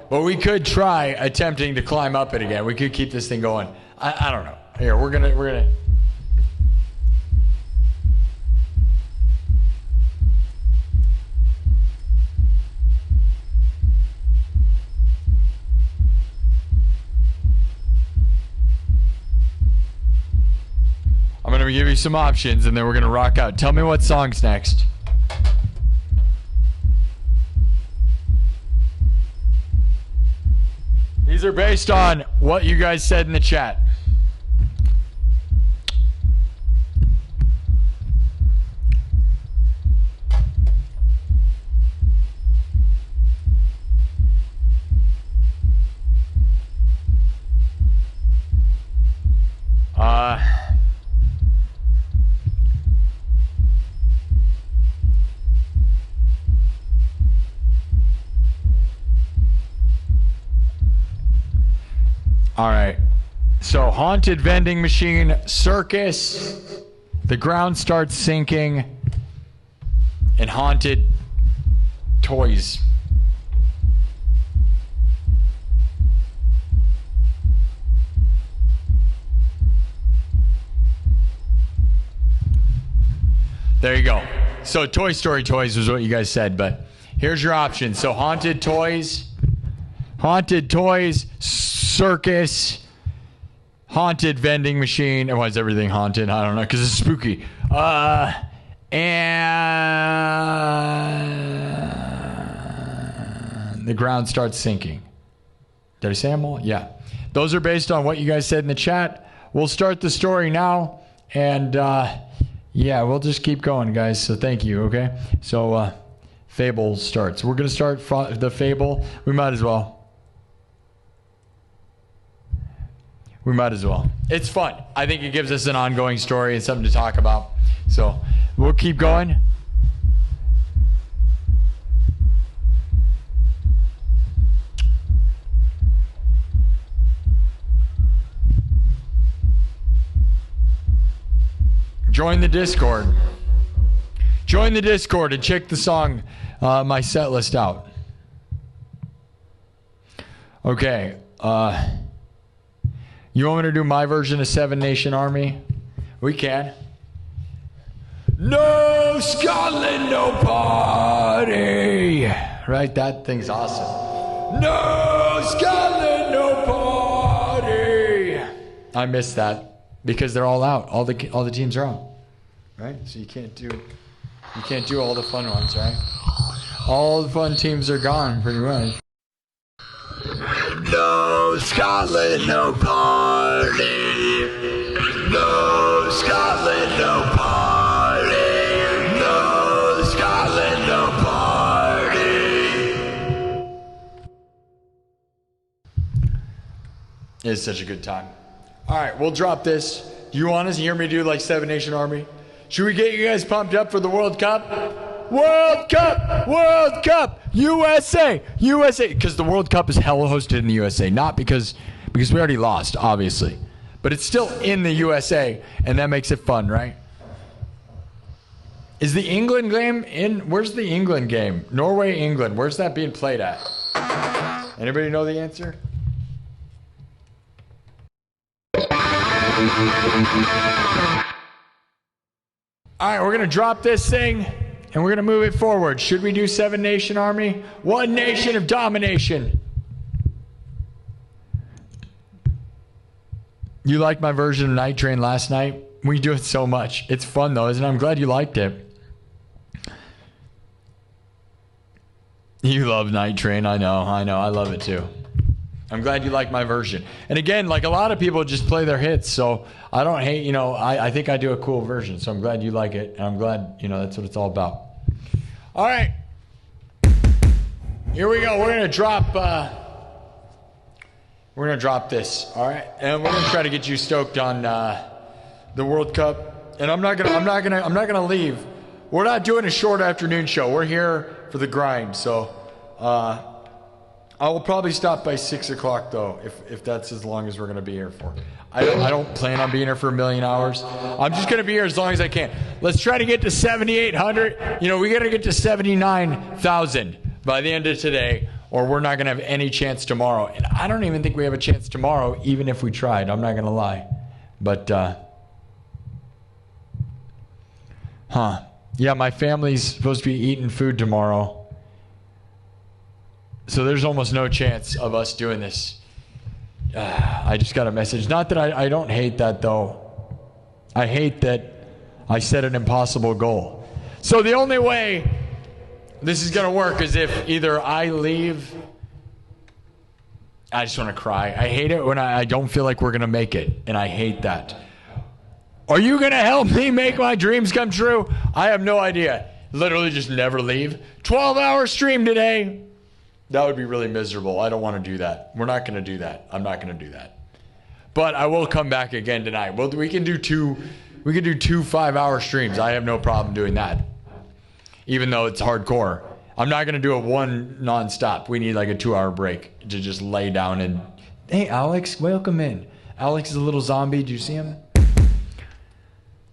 But we could try attempting to climb up it again. We could keep this thing going. I don't know. Here, we're gonna I'm gonna give you some options and then we're gonna rock out. Tell me what song's next. These are based on what you guys said in the chat. All right. So, haunted vending machine, circus, the ground starts sinking, and haunted toys. There you go. So, Toy Story toys was what you guys said, but here's your options. So, haunted toys, circus, haunted vending machine. Why is everything haunted? I don't know, because it's spooky. And the ground starts sinking. Did I say them all? Yeah. Those are based on what you guys said in the chat. We'll start the story now, and yeah, we'll just keep going, guys. So thank you, okay? So Fable starts. We're going to start the Fable. We might as well. We might as well. It's fun. I think it gives us an ongoing story and something to talk about. So we'll keep going. Join the Discord. Join the Discord and check the song, my set list out. Okay. You want me to do my version of Seven Nation Army? We can. No Scotland, no party. Right? That thing's awesome. No Scotland, no party. I missed that because they're all out. All the teams are out. Right? So you can't do all the fun ones, right? All the fun teams are gone pretty much. No Scotland, no party. No Scotland, no party. No Scotland, no party. It's such a good time. All right, we'll drop this. Do you want to hear me do like Seven Nation Army? Should we get you guys pumped up for the World Cup? World Cup! World Cup! USA! USA! Because the World Cup is hell hosted in the USA. Not because we already lost, obviously. But it's still in the USA, and that makes it fun, right? Is the England game in... Where's the England game? Norway, England. Where's that being played at? Anybody know the answer? All right, we're going to drop this thing. And we're going to move it forward. Should we do Seven Nation Army? One nation of domination. You liked my version of Night Train last night? We do it so much. It's fun, though, isn't it? I'm glad you liked it. You love Night Train. I know. I love it, too. I'm glad you like my version. And again, like a lot of people just play their hits, so I don't hate, I think I do a cool version, so I'm glad you like it, and I'm glad, that's what it's all about. All right. Here we go. We're going to drop this, all right? And we're going to try to get you stoked on the World Cup. And I'm not going to leave. We're not doing a short afternoon show. We're here for the grind, so I will probably stop by 6 o'clock though, if that's as long as we're gonna be here for. I don't plan on being here for a million hours. I'm just gonna be here as long as I can. Let's try to get to 7,800. You know, we gotta get to 79,000 by the end of today, or we're not gonna have any chance tomorrow. And I don't even think we have a chance tomorrow, even if we tried. I'm not gonna lie, but yeah, my family's supposed to be eating food tomorrow. So there's almost no chance of us doing this. I just got a message. Not that I don't hate that, though. I hate that I set an impossible goal. So the only way this is going to work is if either I leave. I just want to cry. I hate it when I don't feel like we're going to make it. And I hate that. Are you going to help me make my dreams come true? I have no idea. Literally just never leave. 12-hour stream today. That would be really miserable. I don't want to do that. We're not going to do that. I'm not going to do that. But I will come back again tonight. Well, we can do two 5-hour streams. I have no problem doing that. Even though it's hardcore. I'm not going to do a one nonstop. We need like a 2-hour break to just lay down and... Hey, Alex, welcome in. Alex is a little zombie. Do you see him?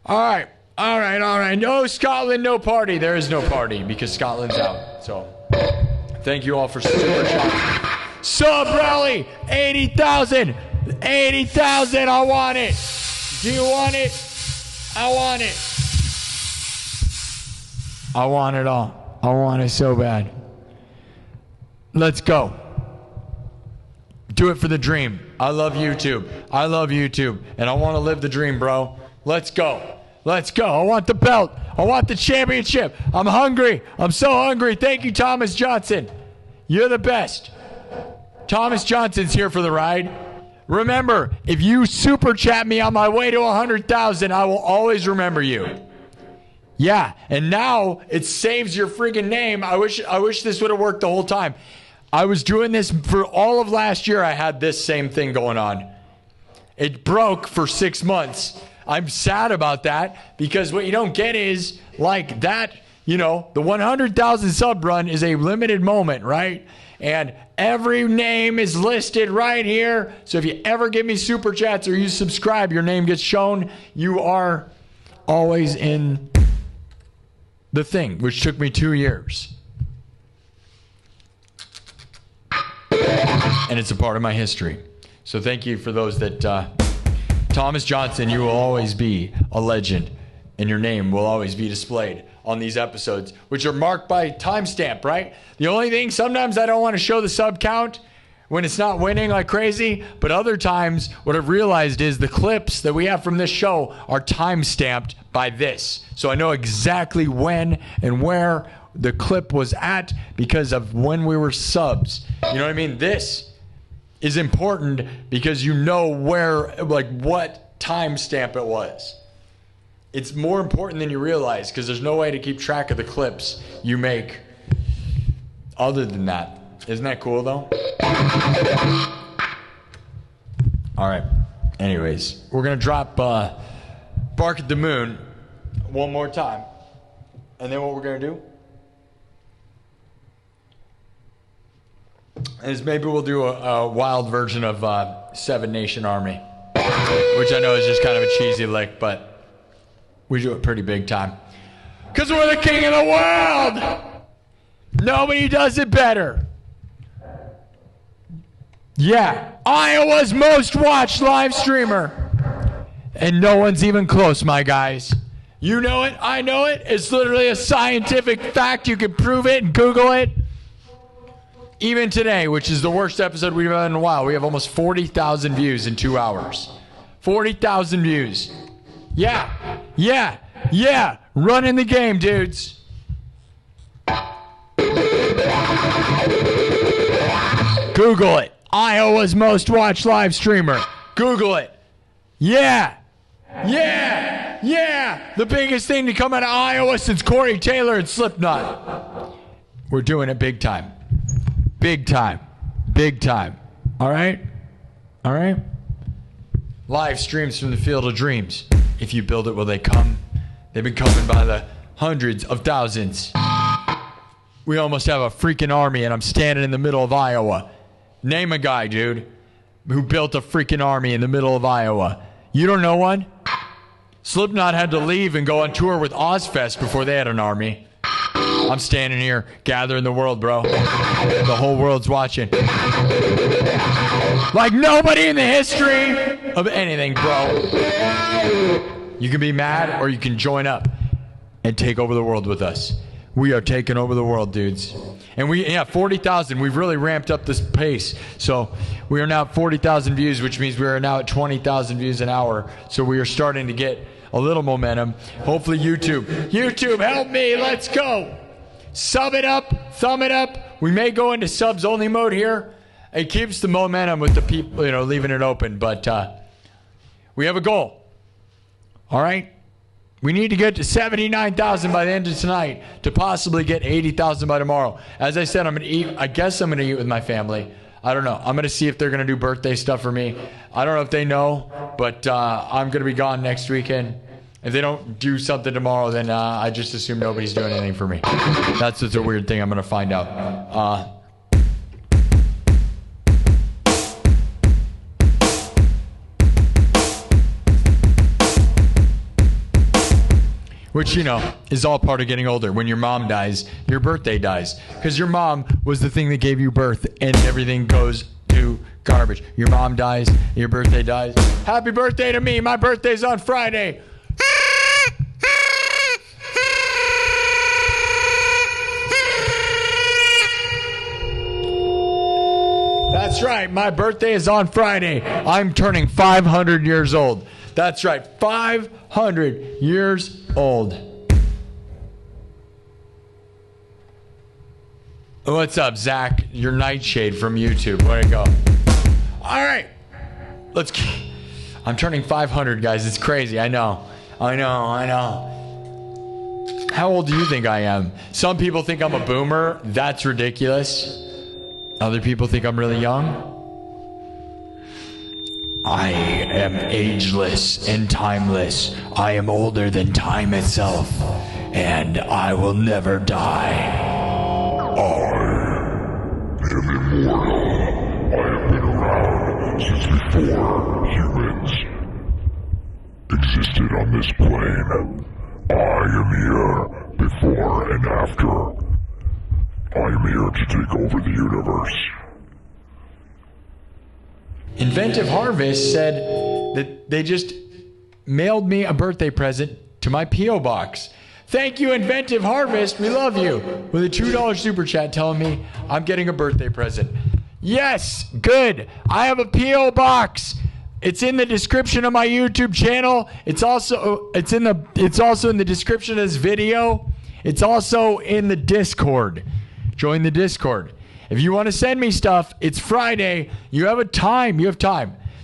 All right. No Scotland, no party. There is no party because Scotland's out. So... Thank you all for super chat. Sub rally, 80,000. 80,000, I want it. Do you want it? I want it. I want it all. I want it so bad. Let's go. Do it for the dream. I love YouTube. I love YouTube. And I want to live the dream, bro. Let's go. Let's go. I want the belt. I want the championship. I'm hungry. I'm so hungry. Thank you, Thomas Johnson. You're the best. Thomas Johnson's here for the ride. Remember, if you super chat me on my way to 100,000, I will always remember you. Yeah, and now it saves your friggin' name. I wish this would have worked the whole time. I was doing this for all of last year. I had this same thing going on. It broke for 6 months. I'm sad about that because what you don't get is like that, you know, the 100,000 sub run is a limited moment, right? And every name is listed right here. So if you ever give me super chats or you subscribe, your name gets shown. You are always in the thing, which took me 2 years. And it's a part of my history. So thank you for those that... Thomas Johnson, you will always be a legend, and your name will always be displayed on these episodes, which are marked by timestamp, right? The only thing, sometimes I don't want to show the sub count when it's not winning like crazy, but other times what I've realized is the clips that we have from this show are timestamped by this. So I know exactly when and where the clip was at because of when we were subs. You know what I mean? This is important because you know where, like what timestamp it was. It's more important than you realize because there's no way to keep track of the clips you make other than that. Isn't that cool though? All right. Anyways, we're going to drop Bark at the Moon one more time. And then what we're going to do is maybe we'll do a wild version of Seven Nation Army, which I know is just kind of a cheesy lick, but we do it pretty big time. Because we're the king of the world! Nobody does it better. Yeah, Iowa's most watched live streamer. And no one's even close, my guys. You know it, I know it. It's literally a scientific fact. You can prove it and Google it. Even today, which is the worst episode we've had in a while, we have almost 40,000 views in 2 hours. 40,000 views. Yeah. Running the game, dudes. Google it. Iowa's most watched live streamer. Google it. Yeah. The biggest thing to come out of Iowa since Corey Taylor and Slipknot. We're doing it big time. Big time. All right? Live streams from the Field of Dreams. If you build it, will they come? They've been coming by the hundreds of thousands. we almost have a freaking army, and I'm standing in the middle of Iowa. Name a guy, dude, who built a freaking army in the middle of Iowa. You don't know one? Slipknot had to leave and go on tour with Ozfest before they had an army. I'm standing here gathering the world, bro. The whole world's watching. Like nobody in the history of anything, bro. You can be mad or you can join up and take over the world with us. We are taking over the world, dudes. And 40,000. We've really ramped up this pace. So we are now at 40,000 views, which means we are now at 20,000 views an hour. So we are starting to get a little momentum. Hopefully YouTube, help me. Let's go. Sub it up. Thumb it up. We may go into subs only mode here. It keeps the momentum with the people, leaving it open. But we have a goal. All right? We need to get to 79,000 by the end of tonight to possibly get 80,000 by tomorrow. As I said, I'm going to eat. I guess I'm going to eat with my family. I don't know. I'm going to see if they're going to do birthday stuff for me. I don't know if they know, but I'm going to be gone next weekend. If they don't do something tomorrow, then I just assume nobody's doing anything for me. That's just a weird thing I'm going to find out. Which, is all part of getting older. When your mom dies, your birthday dies. Because your mom was the thing that gave you birth, and everything goes to garbage. Your mom dies, your birthday dies. Happy birthday to me. My birthday's on Friday. That's right. My birthday is on Friday. I'm turning 500 years old. That's right. 500 years old. What's up, Zach? Your nightshade from YouTube. Where'd it go? All right. I'm turning 500, guys. It's crazy. I know. How old do you think I am? Some people think I'm a boomer. That's ridiculous. Other people think I'm really young. I am ageless and timeless. I am older than time itself, and I will never die. I am immortal. I have been around since before humans existed on this plane. I am here before and after. I am here to take over the universe. Inventive Harvest said that they just mailed me a birthday present to my P.O. box. Thank you, Inventive Harvest. We love you. With a $2 super chat telling me I'm getting a birthday present. Yes, good. I have a P.O. box. It's in the description of my YouTube channel. It's also in the description of this video. It's also in the Discord. Join the Discord. If you want to send me stuff, it's Friday. You have time.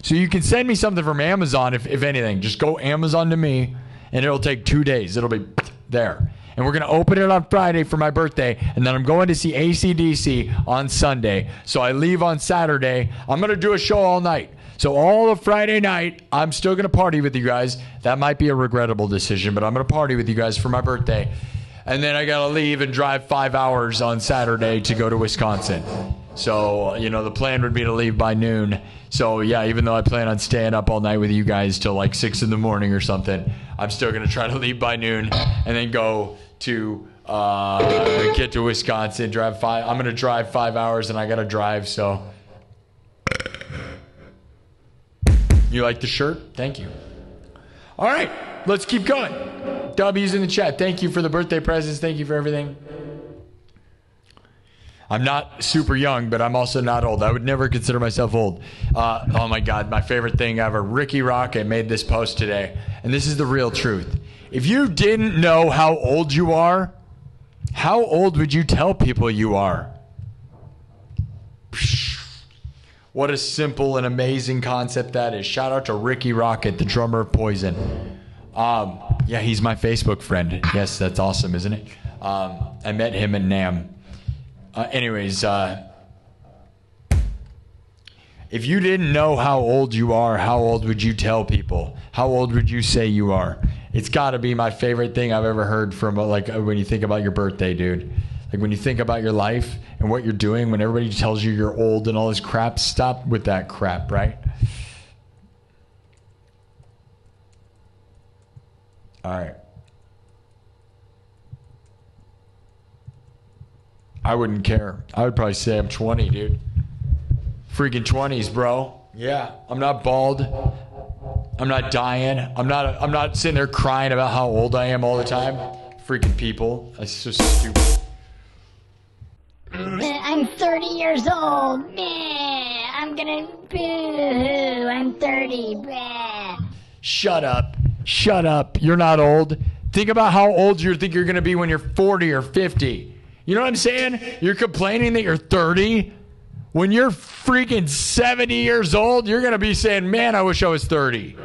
So you can send me something from Amazon, if anything. Just go Amazon to me, and it'll take 2 days. It'll be there. And we're going to open it on Friday for my birthday, and then I'm going to see AC/DC on Sunday. So I leave on Saturday. I'm going to do a show all night. So all of Friday night, I'm still going to party with you guys. That might be a regrettable decision, but I'm going to party with you guys for my birthday. And then I got to leave and drive 5 hours on Saturday to go to Wisconsin. So, the plan would be to leave by noon. So, yeah, even though I plan on staying up all night with you guys till like 6 in the morning or something, I'm still going to try to leave by noon and then go to get to Wisconsin, I'm going to drive 5 hours, and I got to drive, so. You like the shirt? Thank you. All right, let's keep going. W's in the chat. Thank you for the birthday presents. Thank you for everything. I'm not super young, but I'm also not old. I would never consider myself old. Oh my God, my favorite thing ever. Ricky Rocket made this post today, and this is the real truth. If you didn't know how old you are, how old would you tell people you are? What a simple and amazing concept that is. Shout out to Ricky Rocket, the drummer of Poison. Yeah, he's my Facebook friend. Yes, that's awesome, isn't it? I met him in NAMM. Anyways, if you didn't know how old you are, how old would you tell people? How old would you say you are? It's got to be my favorite thing I've ever heard from, when you think about your birthday, dude. Like when you think about your life and what you're doing, when everybody tells you you're old and all this crap, stop with that crap, right? All right. I wouldn't care. I would probably say I'm 20, dude. Freaking 20s, bro. Yeah, I'm not bald. I'm not dying. I'm not sitting there crying about how old I am all the time. Freaking people. That's so stupid. I'm 30 years old. Meh. I'm gonna boo. I'm 30. Bleh. Shut up. Shut up. You're not old. Think about how old you think you're gonna be when you're 40 or 50. You know what I'm saying? You're complaining that you're 30. When you're freaking 70 years old, you're going to be saying, man, I wish I was 30.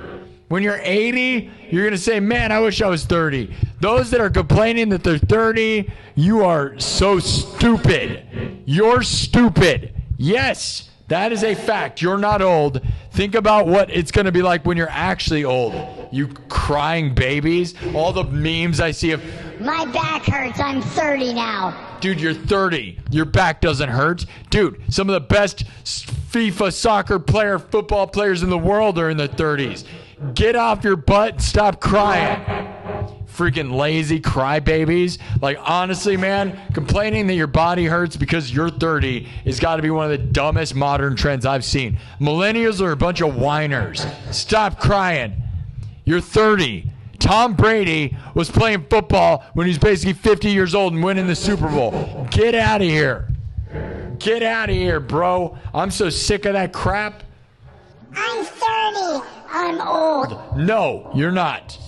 When you're 80, you're going to say, man, I wish I was 30. Those that are complaining that they're 30, you are so stupid. You're stupid. Yes, that is a fact. You're not old. Think about what it's going to be like when you're actually old. You crying babies. All the memes I see of, my back hurts. I'm 30 now. dude, you're 30. Your back doesn't hurt. Dude, some of the best FIFA soccer football players in the world are in their 30s. Get off your butt and stop crying. Freaking lazy crybabies. Like, honestly, man, complaining that your body hurts because you're 30 has got to be one of the dumbest modern trends I've seen. Millennials are a bunch of whiners. Stop crying. You're 30. Tom Brady was playing football when he was basically 50 years old and winning the Super Bowl. Get out of here. Get out of here, bro. I'm so sick of that crap. I'm 30. I'm old. No, you're not.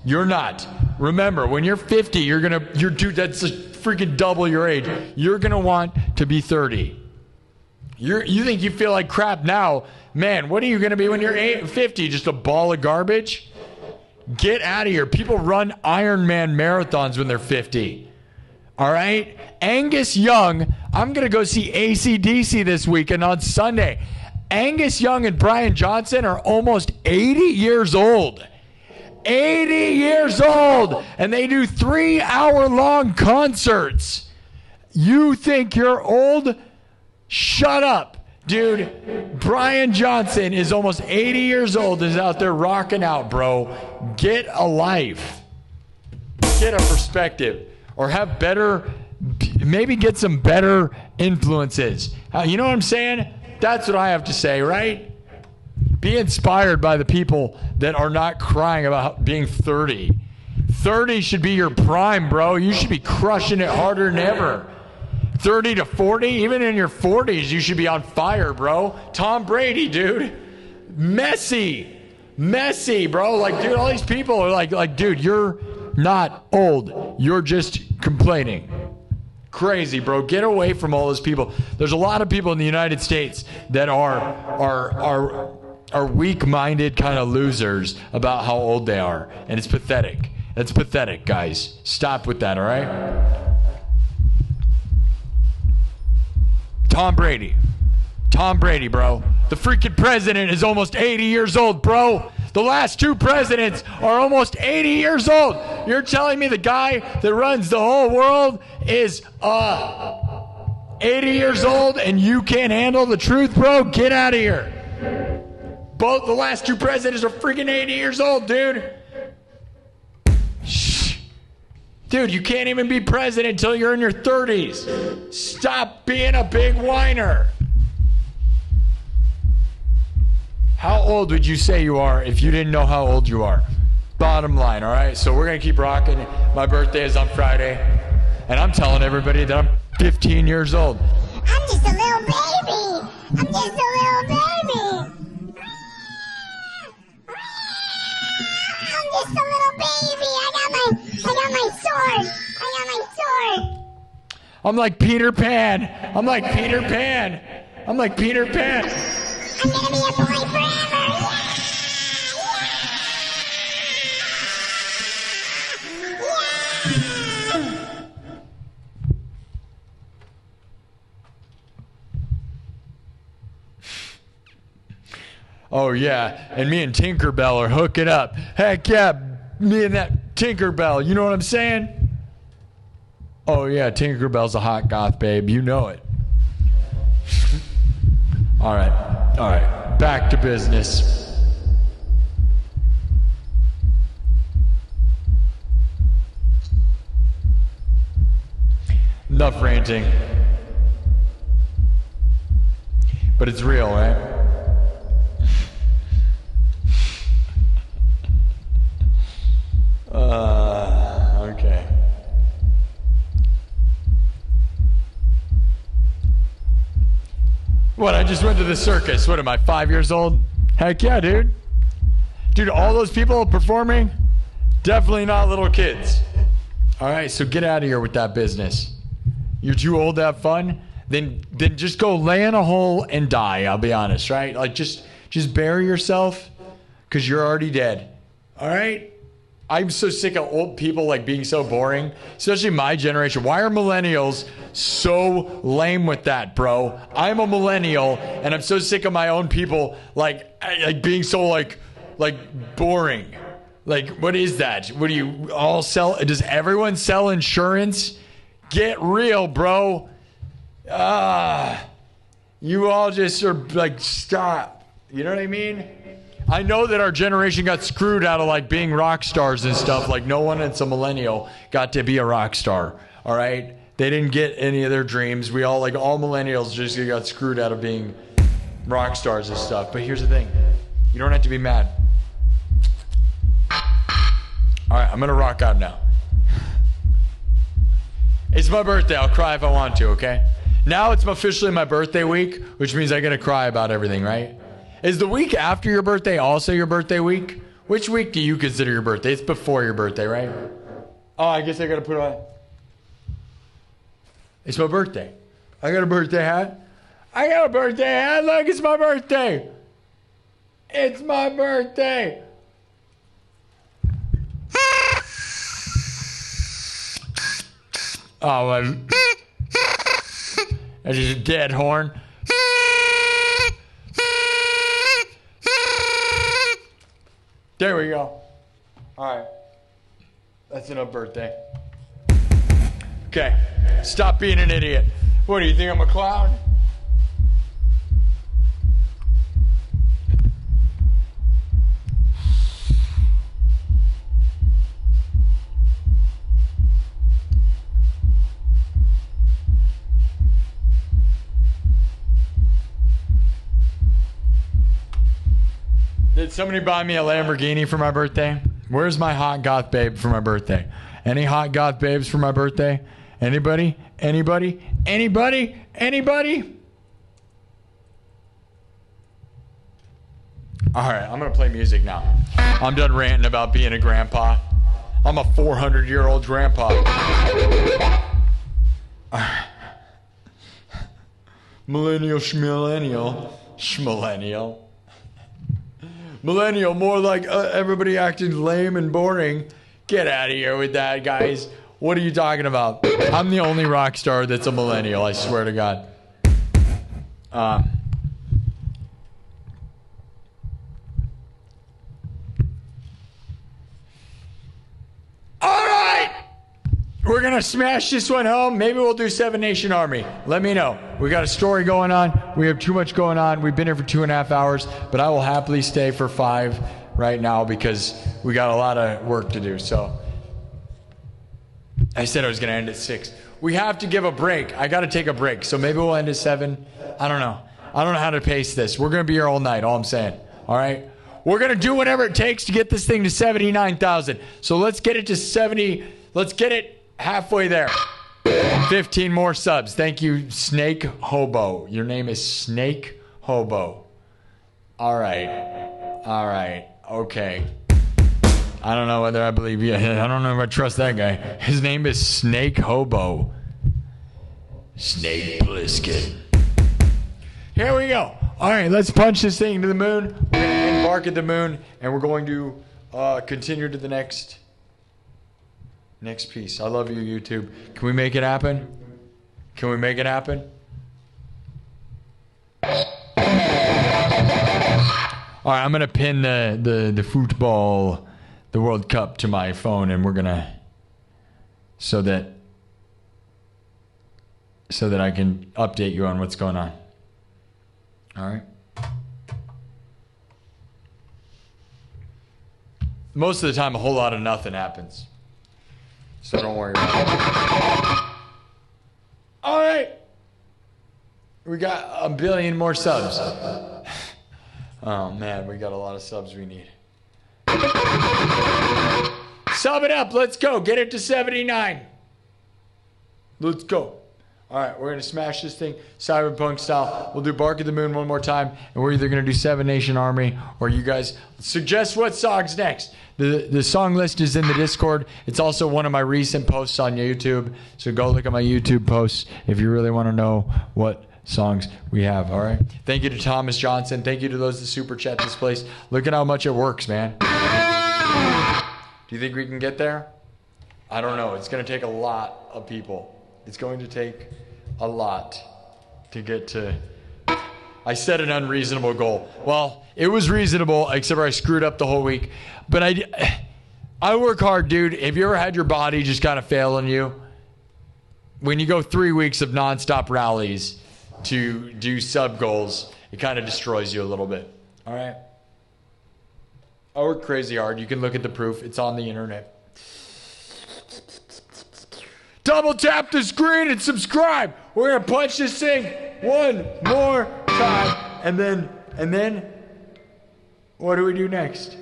You're not. Remember, when you're 50, dude, that's a freaking double your age. You're going to want to be 30. You think you feel like crap now. Man, what are you going to be when you're 50? Just a ball of garbage? Get out of here. People run Ironman marathons when they're 50. All right? Angus Young, I'm going to go see AC/DC this weekend on Sunday. Angus Young and Brian Johnston are almost 80 years old. 80 years old. And they do 3-hour-long concerts. You think you're old? Shut up. Dude, Brian Johnston is almost 80 years old and is out there rocking out, bro. Get a life. Get a perspective. Or have better, maybe get some better influences. You know what I'm saying? That's what I have to say, right? Be inspired by the people that are not crying about being 30. 30 should be your prime, bro. You should be crushing it harder than ever. 30 to 40, even in your 40s, you should be on fire, bro. Tom Brady, dude. Messi, bro. Like, dude, all these people are like, dude, you're not old. You're just complaining. Crazy, bro. Get away from all those people. There's a lot of people in the United States that are weak-minded kind of losers about how old they are, and it's pathetic. It's pathetic, guys. Stop with that, all right? Tom Brady, bro. The freaking president is almost 80 years old, bro. The last two presidents are almost 80 years old. You're telling me the guy that runs the whole world is 80 years old and you can't handle the truth, bro? Get out of here. Both the last two presidents are freaking 80 years old, dude. Shh. Dude, you can't even be president until you're in your 30s. Stop being a big whiner. How old would you say you are if you didn't know how old you are? Bottom line, all right? So we're going to keep rocking. My birthday is on Friday. And I'm telling everybody that I'm 15 years old. I'm just a little baby. I'm just a little baby. I'm just a little baby. I got my sword. I'm like Peter Pan. I'm like Peter Pan. I'm gonna be a boy forever. Yeah. Oh, yeah. And me and Tinkerbell are hooking up. Heck yeah. Me and that Tinkerbell. You know what I'm saying? Oh yeah, Tinkerbell's a hot goth babe. You know it. All right. Back to business. Enough ranting. But it's real, right? Okay. What, I just went to the circus. What, am I 5 years old? Heck yeah, dude. Dude, all those people performing, definitely not little kids. All right, so get out of here with that business. You're too old to have fun? Then just go lay in a hole and die, I'll be honest, right? Like, just bury yourself because you're already dead. All right? I'm so sick of old people like being so boring, especially my generation. Why are millennials so lame with that, bro? I'm a millennial, and I'm so sick of my own people like being so like boring. Like, what is that? What do you all sell? Does everyone sell insurance? Get real, bro. You all just are like, stop. You know what I mean? I know that our generation got screwed out of like being rock stars and stuff. Like, no one that's a millennial got to be a rock star. All right? They didn't get any of their dreams. We all, like, all millennials just got screwed out of being rock stars and stuff. But here's the thing. You don't have to be mad. All right, I'm going to rock out now. It's my birthday. I'll cry if I want to, okay? Now it's officially my birthday week, which means I got to cry about everything, right? Is the week after your birthday also your birthday week? Which week do you consider your birthday? It's before your birthday, right? Oh, I guess I got to put on. It's my birthday. I got a birthday hat. Look, it's my birthday. It's my birthday. Oh, that's just a dead horn. There we go. All right. That's enough birthday. Okay. Stop being an idiot. What, do you think I'm a clown? Did somebody buy me a Lamborghini for my birthday? Where's my hot goth babe for my birthday? Any hot goth babes for my birthday? Anybody? Anybody? Anybody? Anybody? All right, I'm going to play music now. I'm done ranting about being a grandpa. I'm a 400-year-old grandpa. Millennial schmillennial. Millennial, more like everybody acting lame and boring. Get out of here with that, guys. What are you talking about? I'm the only rock star that's a millennial, I swear to God. All right! We're going to smash this one home. Maybe we'll do Seven Nation Army. Let me know. We got a story going on. We have too much going on. We've been here for 2.5 hours, but I will happily stay for 5 right now because we got a lot of work to do. So I said I was going to end at 6. We have to give a break. I got to take a break. So maybe we'll end at 7. I don't know. I don't know how to pace this. We're going to be here all night, all I'm saying. All right? We're going to do whatever it takes to get this thing to 79,000. So let's get it to 70. Let's get it halfway there. 15 more subs. Thank you, Snake Hobo. Your name is Snake Hobo. All right. All right. Okay. I don't know whether I believe you. I don't know if I trust that guy. His name is Snake Hobo. Snake Plissken. Here we go. All right, let's punch this thing to the moon. We're going to embark at the moon, and we're going to continue to the next piece. I love you, YouTube. Can we make it happen? Can we make it happen? All right, I'm going to pin the football, the World Cup to my phone, and we're going to, so that so that I can update you on what's going on. All right. Most of the time, a whole lot of nothing happens. So don't worry about it. All right. We got a billion more subs. Oh, man, we got a lot of subs we need. Sub it up. Let's go. Get it to 79. Let's go. All right, we're going to smash this thing cyberpunk style. We'll do Bark at the Moon one more time, and we're either going to do Seven Nation Army, or you guys suggest what song's next. The song list is in the Discord. It's also one of my recent posts on YouTube, so go look at my YouTube posts if you really want to know what songs we have, all right? Thank you to Thomas Johnston. Thank you to those that super chat this place. Look at how much it works, man. Do you think we can get there? I don't know. It's going to take a lot of people. It's going to take a lot to get to... I set an unreasonable goal. Well, it was reasonable, except for I screwed up the whole week. But I work hard, dude. Have you ever had your body just kind of fail on you? When you go 3 weeks of nonstop rallies to do sub goals, it kind of destroys you a little bit. All right? I work crazy hard. You can look at the proof. It's on the internet. Double tap the screen and subscribe. We're going to punch this thing one more time. And then, what do we do next?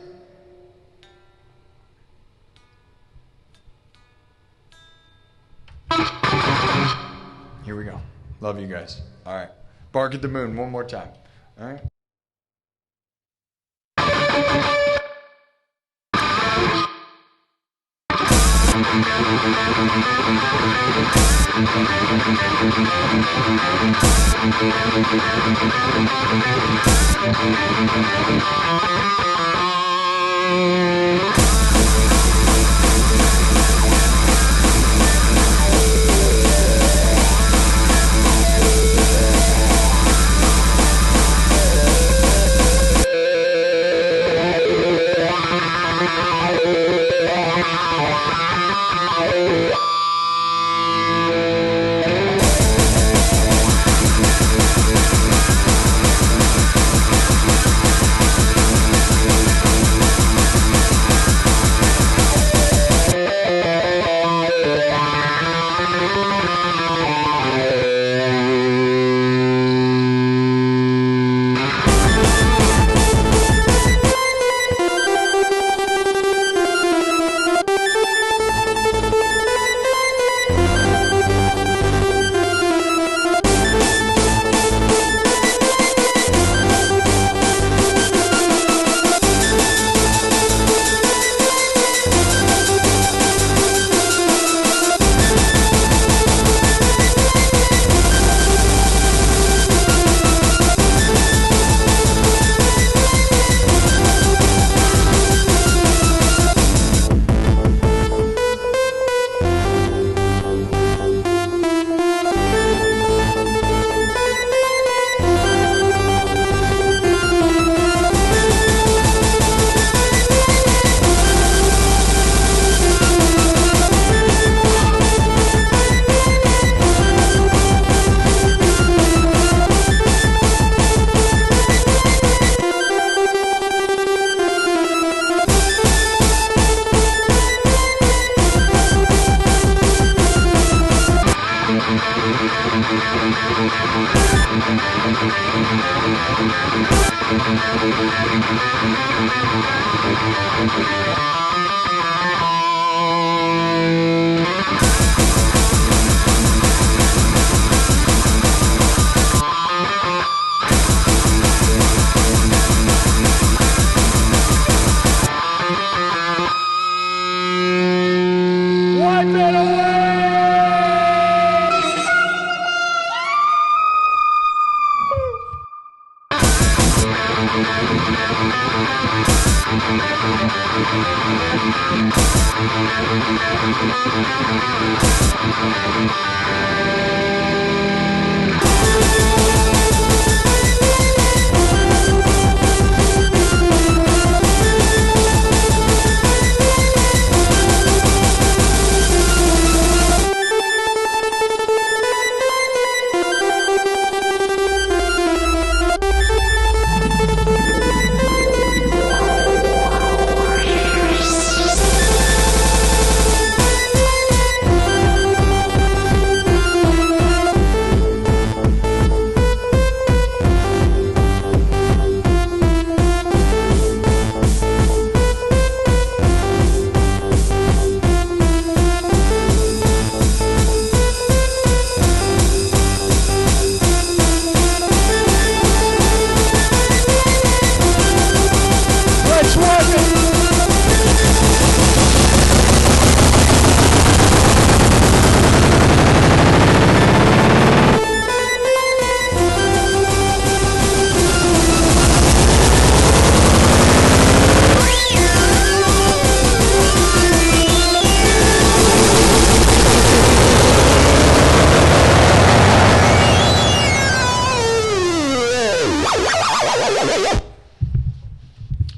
Here we go. Love you guys. All right. Bark at the Moon one more time. All right.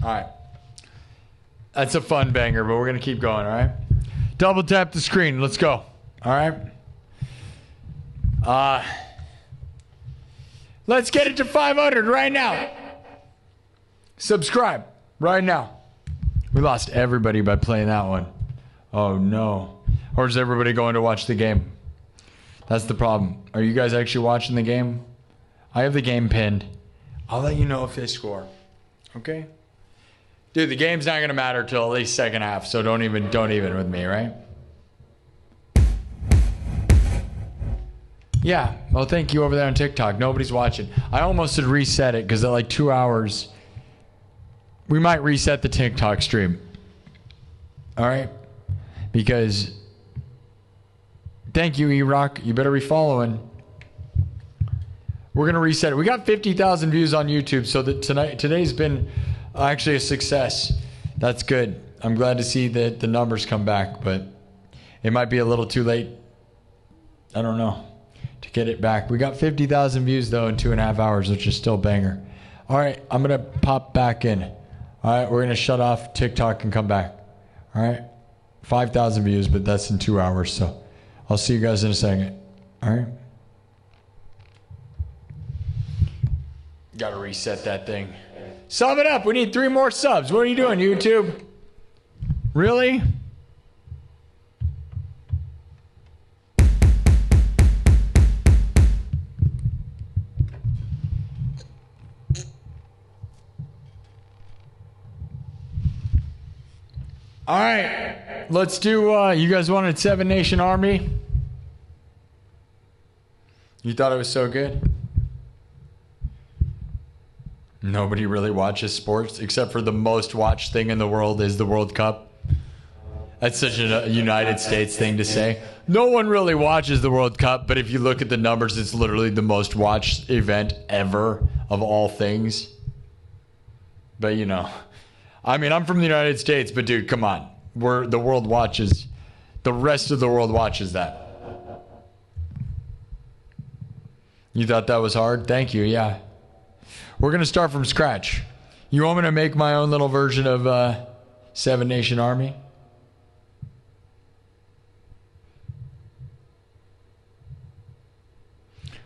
All right. That's a fun banger, but we're going to keep going, all right? Double tap the screen. Let's go. All right? Let's get it to 500 right now. Subscribe right now. We lost everybody by playing that one. Oh, no. Or is everybody going to watch the game? That's the problem. Are you guys actually watching the game? I have the game pinned. I'll let you know if they score. Okay? Dude, the game's not going to matter till at least second half, so don't even with me, right? Yeah. Well, thank you over there on TikTok. Nobody's watching. I almost had reset it because at like 2 hours, we might reset the TikTok stream. All right? Because, thank you, E-Rock. You better be following. We're going to reset it. We got 50,000 views on YouTube, so that today's been actually a success. That's good. I'm glad to see that the numbers come back, but it might be a little too late. I don't know. To get it back. We got 50,000 views, though, in 2.5 hours, which is still banger. All right, I'm going to pop back in. All right, we're going to shut off TikTok and come back. All right, 5,000 views, but that's in 2 hours, so I'll see you guys in a second. All right. Got to reset that thing. Sub it up. We need 3 more subs. What are you doing, YouTube? Really? All right. Let's do, you guys wanted Seven Nation Army? You thought it was so good? Nobody really watches sports except for the most watched thing in the world is the World Cup. That's such a United States thing to say. No one really watches the World Cup, but if you look at the numbers, it's literally the most watched event ever of all things. But you know, I mean, I'm from the United States, but dude, come on. The world watches, the rest of the world watches that. You thought that was hard? Thank you, yeah. We're going to start from scratch. You want me to make my own little version of Seven Nation Army?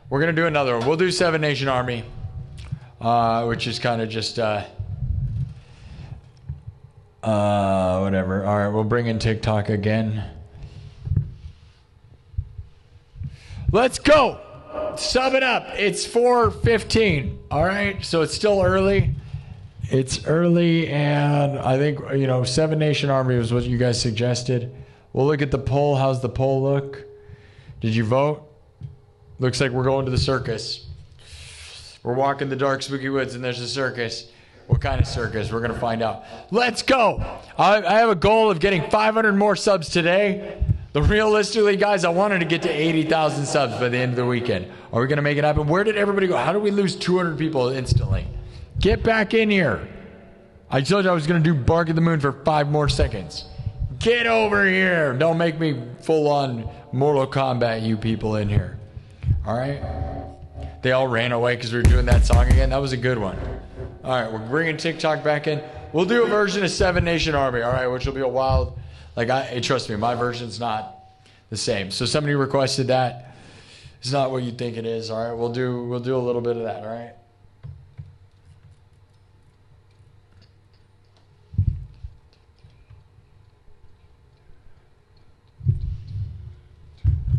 We're going to do another one. We'll do Seven Nation Army, which is kind of just, whatever. All right, we'll bring in TikTok again. Let's go. Sub it up. It's 4:15. All right, so it's still early. It's early, and I think, you know, Seven Nation Army was what you guys suggested. We'll look at the poll. How's the poll look? Did you vote? Looks like we're going to the circus. We're walking the dark, spooky woods, and there's a circus. What kind of circus? We're going to find out. Let's go. I have a goal of getting 500 more subs today. Realistically, guys, I wanted to get to 80,000 subs by the end of the weekend. Are we going to make it happen? Where did everybody go? How did we lose 200 people instantly? Get back in here. I told you I was going to do Bark at the Moon for 5 more seconds. Get over here. Don't make me full-on Mortal Kombat you people in here. All right? They all ran away because we were doing that song again. That was a good one. All right, we're bringing TikTok back in. We'll do a version of Seven Nation Army, all right, which will be a wild... trust me, my version's not the same. So somebody requested that. It's not what you think it is. All right, we'll do a little bit of that. All right.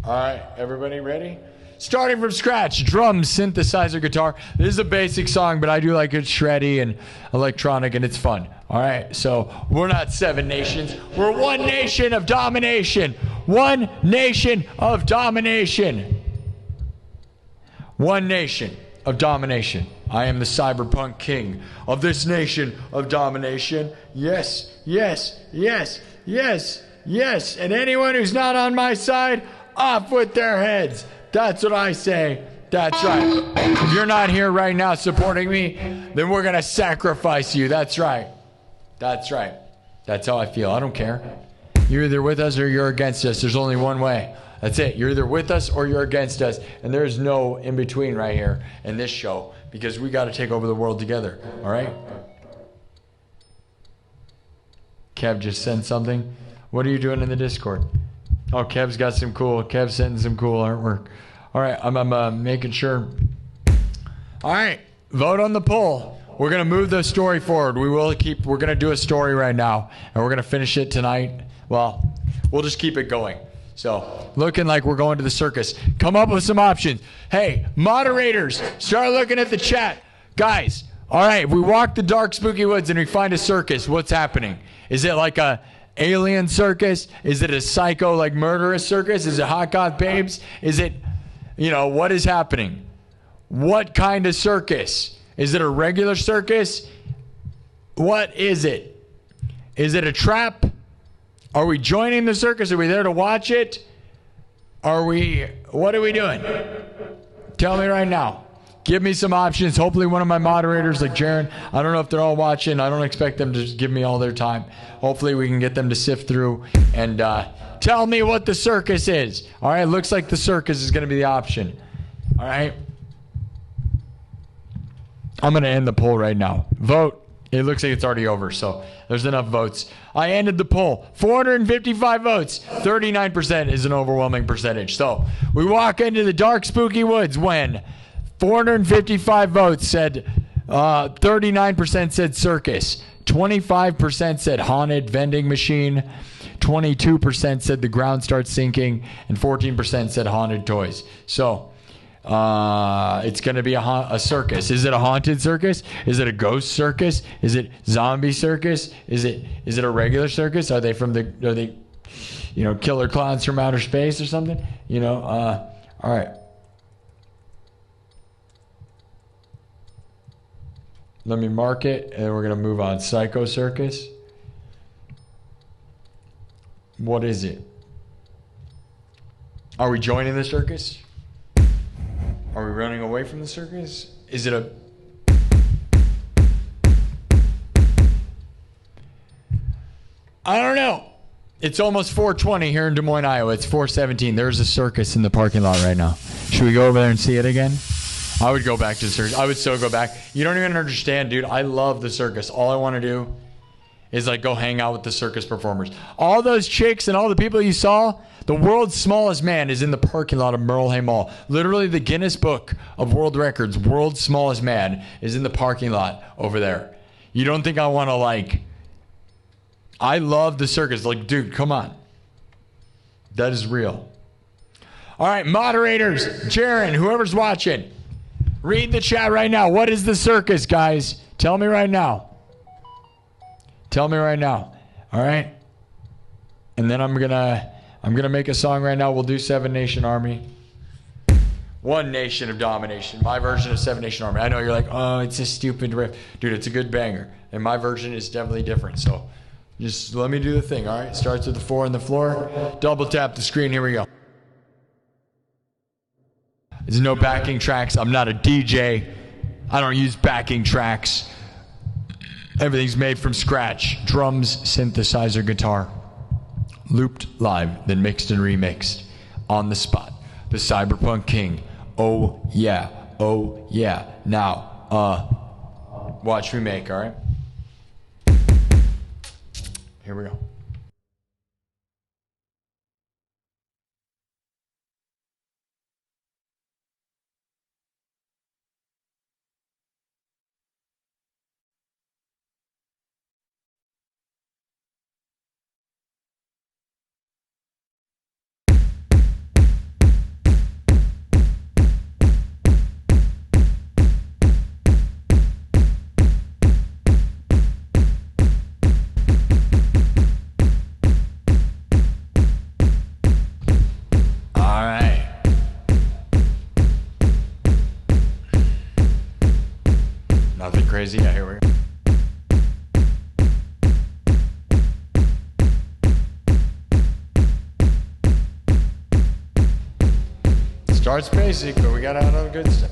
All right, everybody ready? Starting from scratch, drums, synthesizer, guitar. This is a basic song, but I do like it shreddy and electronic, and it's fun. All right, so we're not seven nations. We're one nation of domination. One nation of domination. One nation of domination. I am the cyberpunk king of this nation of domination. Yes, yes, yes, yes, yes. And anyone who's not on my side, off with their heads. That's what I say. That's right. If you're not here right now supporting me, then we're going to sacrifice you. That's right. That's right. That's how I feel. I don't care. You're either with us or you're against us. There's only one way. That's it. You're either with us or you're against us. And there's no in between right here in this show because we got to take over the world together. All right? Kev just sent something. What are you doing in the Discord? Oh, Kev's got some cool. Kev's sending some cool artwork. All right, I'm making sure. All right, vote on the poll. We're gonna move the story forward. We're gonna do a story right now, and we're gonna finish it tonight. Well, we'll just keep it going. So, looking like we're going to the circus. Come up with some options. Hey, moderators, start looking at the chat. Guys, all right, if we walk the dark, spooky woods and we find a circus, what's happening? Is it like a alien circus? Is it a psycho, like murderous circus? Is it hot goth babes? Is it, what is happening? What kind of circus? Is it a regular circus? What is it? Is it a trap? Are we joining the circus? Are we there to watch it? What are we doing? Tell me right now. Give me some options. Hopefully one of my moderators like Jaron, I don't know if they're all watching. I don't expect them to just give me all their time. Hopefully we can get them to sift through and tell me what the circus is. All right, looks like the circus is going to be the option. All right. I'm going to end the poll right now. Vote. It looks like it's already over, so there's enough votes. I ended the poll. 455 votes. 39% is an overwhelming percentage. So we walk into the dark, spooky woods when 455 votes said, 39% said circus, 25% said haunted vending machine, 22% said the ground starts sinking, and 14% said haunted toys. So it's going to be a circus. Is it a haunted circus? Is it a ghost circus? Is it zombie circus? Is it a regular circus? Are they killer clowns from outer space or something? All right. Let me mark it, and we're going to move on. Psycho circus. What is it? Are we joining the circus? Are we running away from the circus? Is it a... I don't know. It's almost 4:20 here in Des Moines, Iowa. It's 4:17. There's a circus in the parking lot right now. Should we go over there and see it again? I would go back to the circus. I would so go back. You don't even understand, dude. I love the circus. All I want to do is go hang out with the circus performers. All those chicks and all the people you saw, the world's smallest man is in the parking lot of Merle Hay Mall. Literally the Guinness Book of World Records, world's smallest man is in the parking lot over there. You don't think I want to I love the circus. Dude, come on. That is real. All right, moderators, Jaron, whoever's watching, read the chat right now. What is the circus, guys? Tell me right now. Tell me right now. All right? And then I'm gonna make a song right now. We'll do Seven Nation Army. One Nation of Domination. My version of Seven Nation Army. I know you're like, oh, it's a stupid riff. Dude, it's a good banger. And my version is definitely different. So just let me do the thing, all right? Starts with the 4 on the floor. Double tap the screen. Here we go. There's no backing tracks. I'm not a DJ. I don't use backing tracks. Everything's made from scratch. Drums, synthesizer, guitar. Looped live, then mixed and remixed. On the spot. The Cyberpunk King. Oh yeah. Oh yeah. Now, watch me make, alright? Here we go. Crazy. Yeah, here we go. Starts basic, but we got out all the good stuff.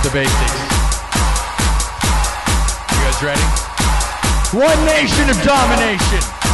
the basics. You guys ready? One nation of domination.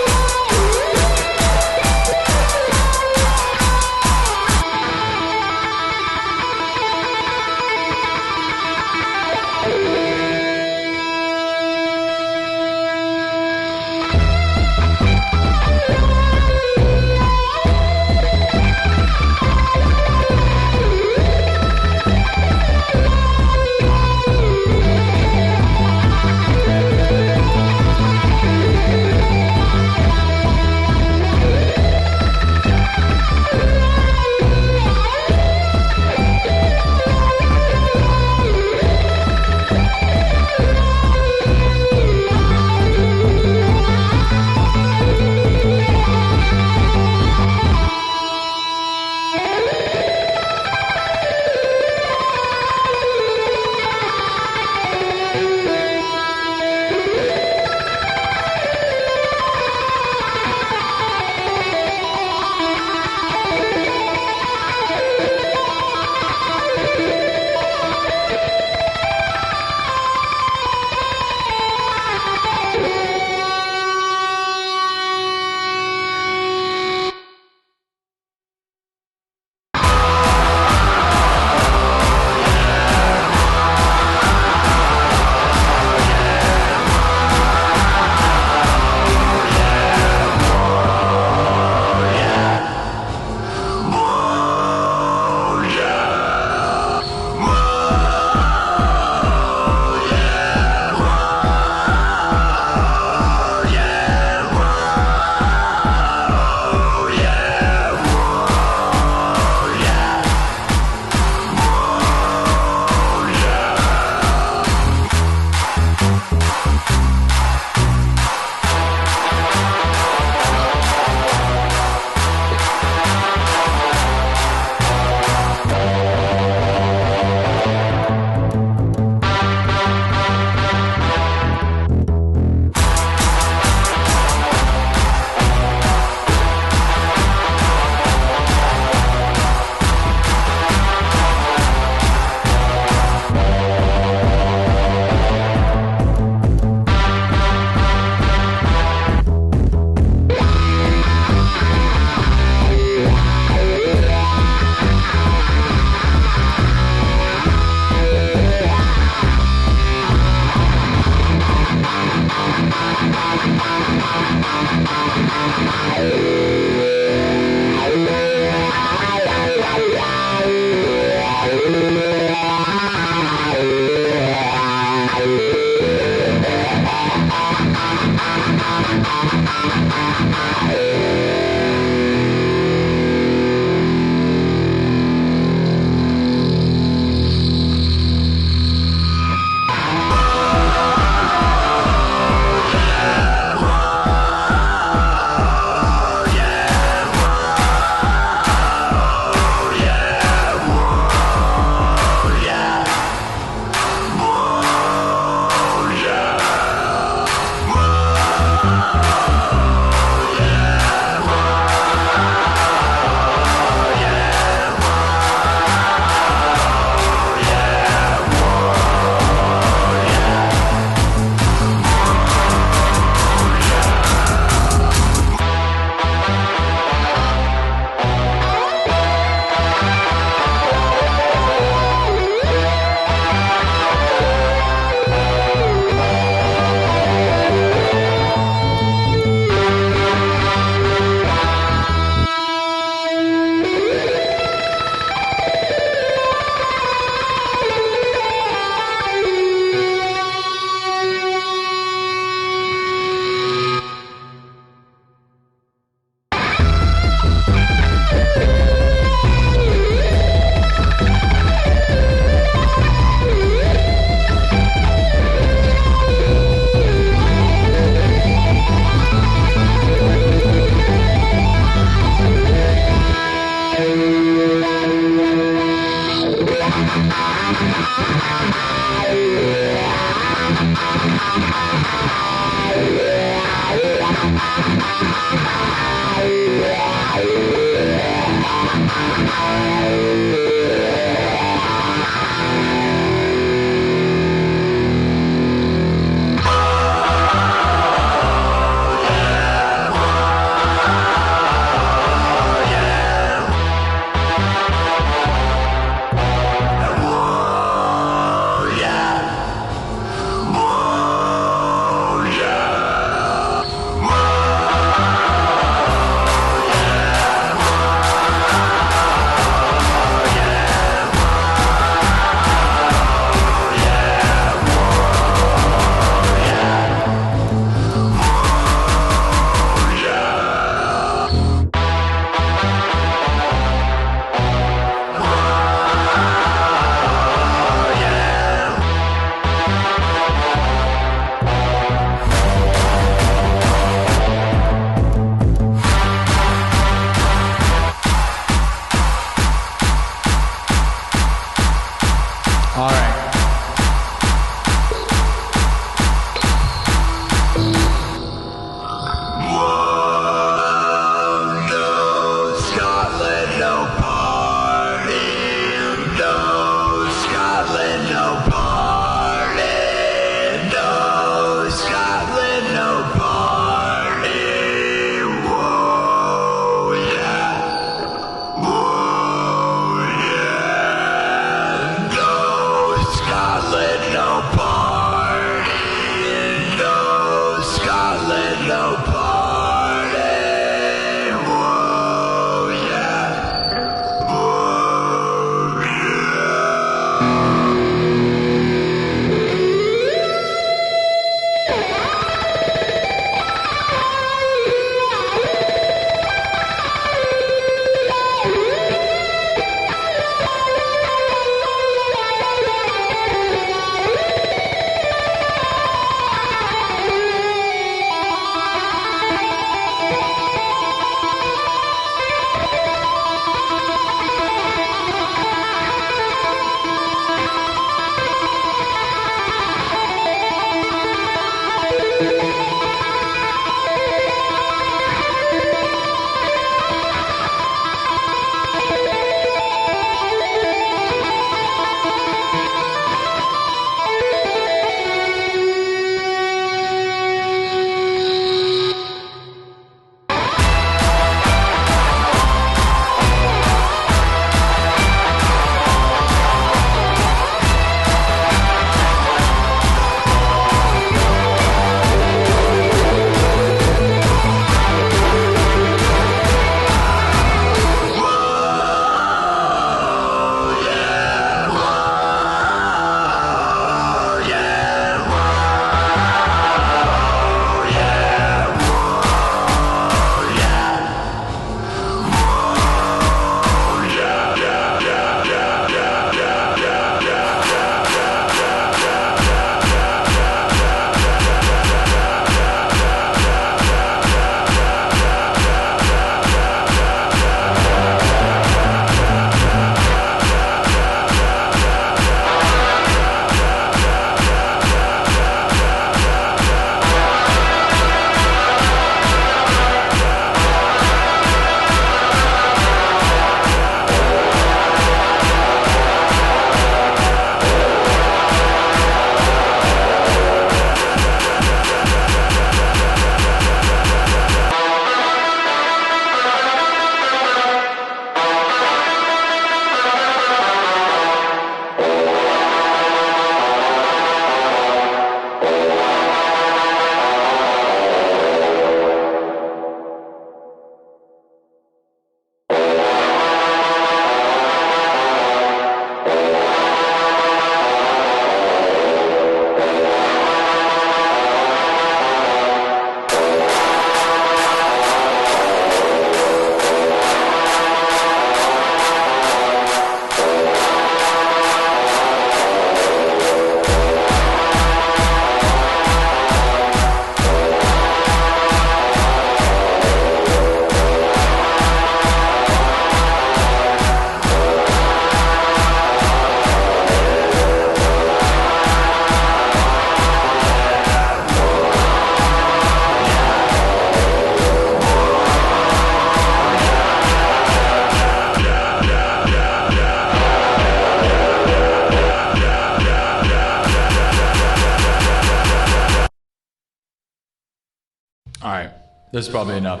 That's probably enough.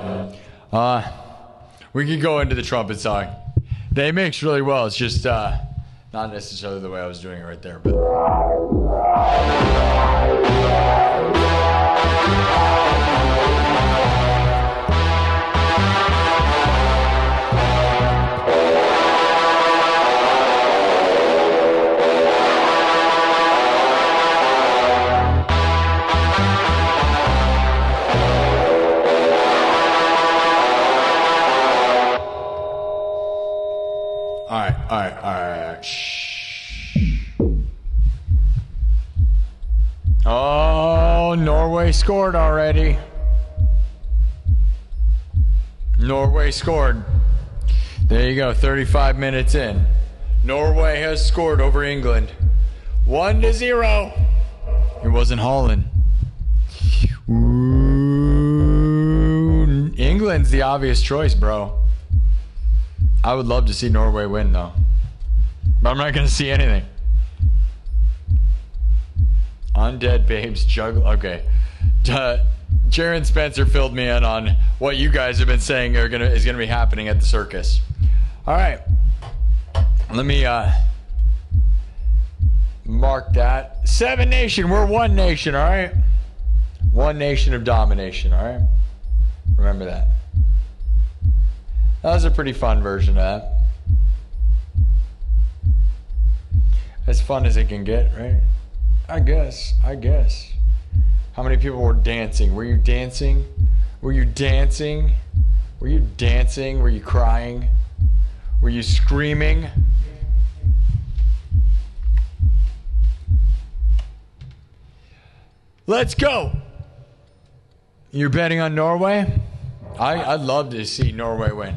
We can go into the trumpet song. They mix really well. It's just not necessarily the way I was doing it right there, but. All right. Shh. Oh, Norway scored already. Norway scored. There you go, 35 minutes in. Norway has scored over England. 1-0. It wasn't Holland. Ooh, England's the obvious choice, bro. I would love to see Norway win, though. But I'm not going to see anything. Undead Babes Juggle. Okay. Jaron Spencer filled me in on what you guys have been saying is going to be happening at the circus. All right. Let me mark that. 7 Nation. We're one nation, all right? One nation of domination, all right? Remember that. That was a pretty fun version of that. As fun as it can get, right? I guess. How many people were dancing? Were you dancing? Were you dancing? Were you dancing? Were you crying? Were you screaming? Let's go! You're betting on Norway? I'd love to see Norway win.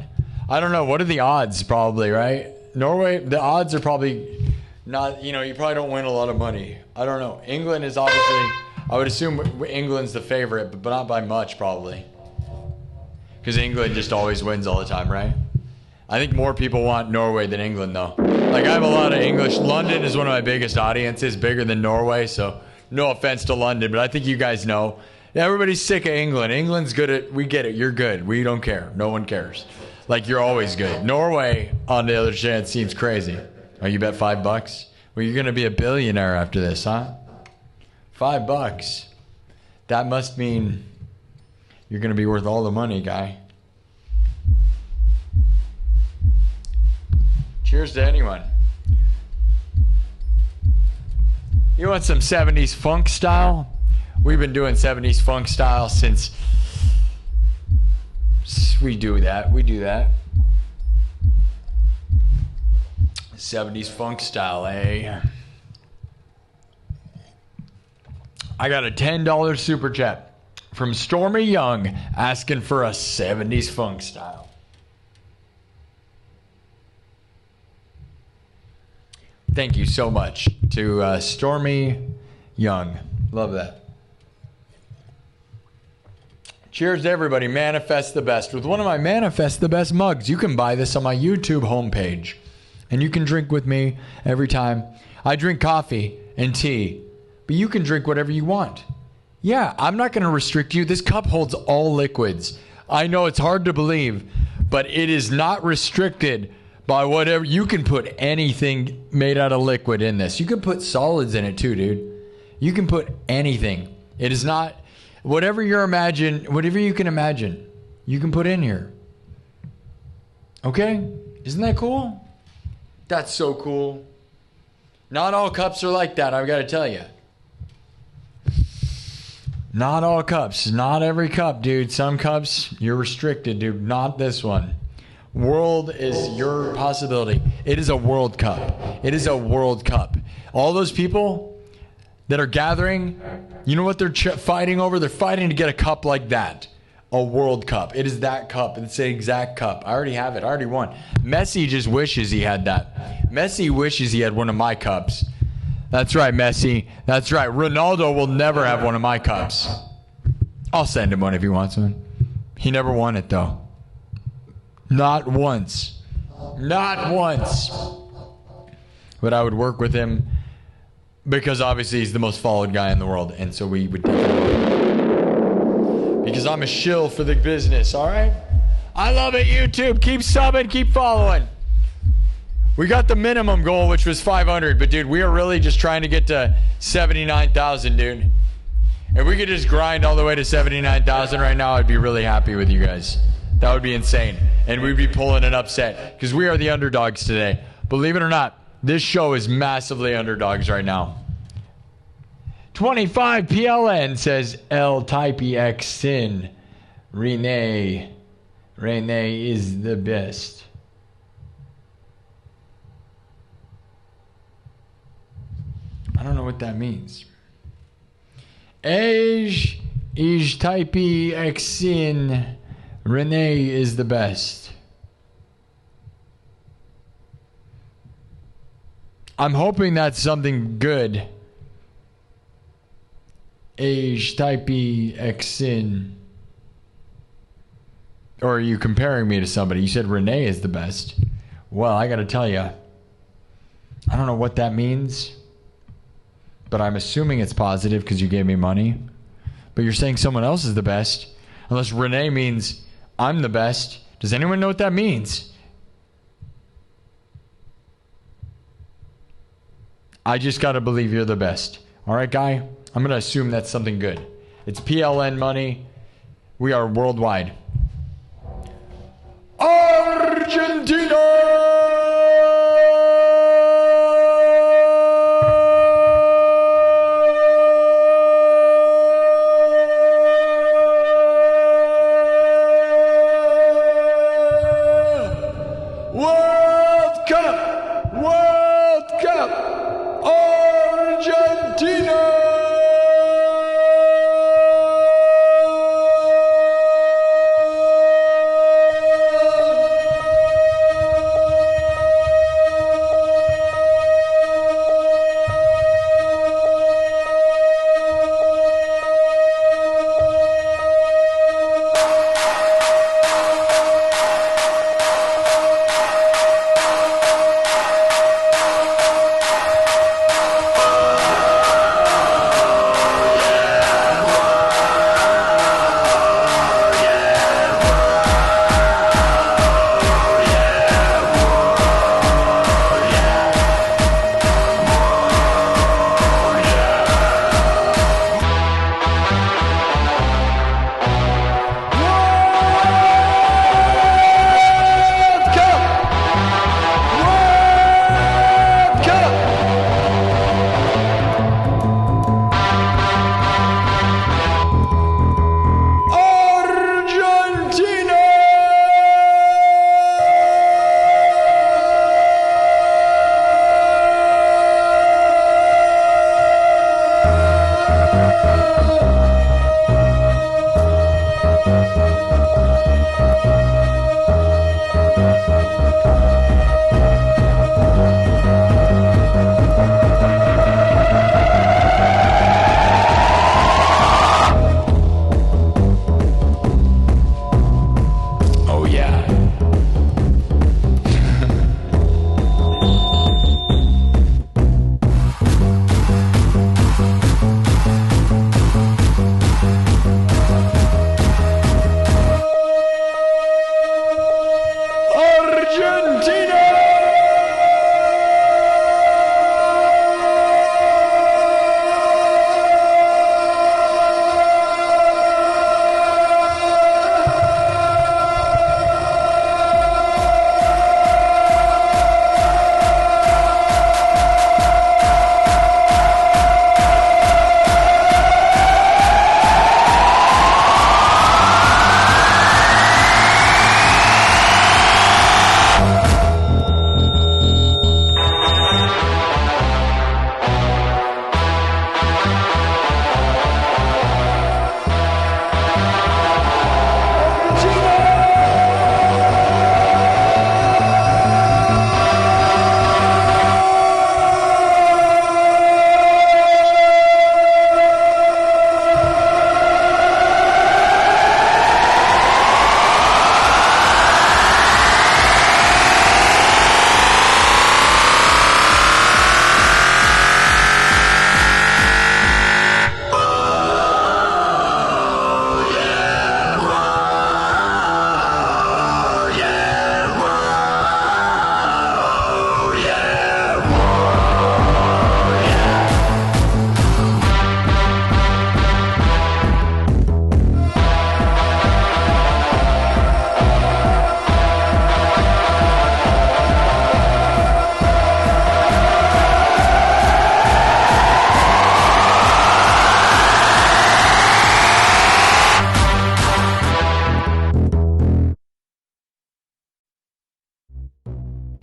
I don't know. What are the odds, probably, right? Norway, the odds are probably not, you probably don't win a lot of money. I don't know. England is obviously, I would assume England's the favorite, but not by much, probably. Because England just always wins all the time, right? I think more people want Norway than England, though. Like, I have a lot of English. London is one of my biggest audiences, bigger than Norway, so no offense to London, but I think you guys know. Everybody's sick of England. England's good at, we get it, you're good. We don't care. No one cares. Like, you're always good. Norway, on the other hand, seems crazy. Oh, you bet $5? Well, you're going to be a billionaire after this, huh? $5. That must mean you're going to be worth all the money, guy. Cheers to anyone. You want some 70s funk style? We've been doing 70s funk style since... We do that. 70s funk style, eh? I got a $10 super chat from Stormy Young asking for a 70s funk style. Thank you so much to Stormy Young. Love that. Cheers to everybody. Manifest the best. With one of my Manifest the Best mugs. You can buy this on my YouTube homepage. And you can drink with me every time. I drink coffee and tea. But you can drink whatever you want. Yeah, I'm not going to restrict you. This cup holds all liquids. I know it's hard to believe. But it is not restricted by whatever. You can put anything made out of liquid in this. You can put solids in it too, dude. You can put anything. It is not... Whatever you can imagine, you can put in here. Okay? Isn't that cool? That's so cool. Not all cups are like that, I've got to tell you. Not all cups. Not every cup, dude. Some cups, you're restricted, dude. Not this one. World is your possibility. It is a World Cup. It is a World Cup. All those people that are gathering, you know what they're fighting over? They're fighting to get a cup like that. A World Cup. It is that cup. It's the exact cup. I already have it. I already won. Messi just wishes he had that. Messi wishes he had one of my cups. That's right, Messi. That's right. Ronaldo will never have one of my cups. I'll send him one if he wants one. He never won it, though. Not once. Not once. But I would work with him. Because obviously he's the most followed guy in the world. And so we would definitely... because I'm a shill for the business, all right? I love it, YouTube. Keep subbing, keep following. We got the minimum goal, which was 500, but dude, we are really just trying to get to 79,000, dude. If we could just grind all the way to 79,000 right now, I'd be really happy with you guys. That would be insane. And we'd be pulling an upset because we are the underdogs today. Believe it or not, this show is massively underdogs right now. 25 PLN says L Type X Sin. Renee is the best. I don't know what that means. Age Type X Sin. Renee is the best. I'm hoping that's something good. Age Type X Sin. Or are you comparing me to somebody? You said Renee is the best. Well, I gotta tell you, I don't know what that means, but I'm assuming it's positive because you gave me money. But you're saying someone else is the best. Unless Renee means I'm the best. Does anyone know what that means? I just gotta believe you're the best. All right, guy? I'm gonna assume that's something good. It's PLN money. We are worldwide. Argentina!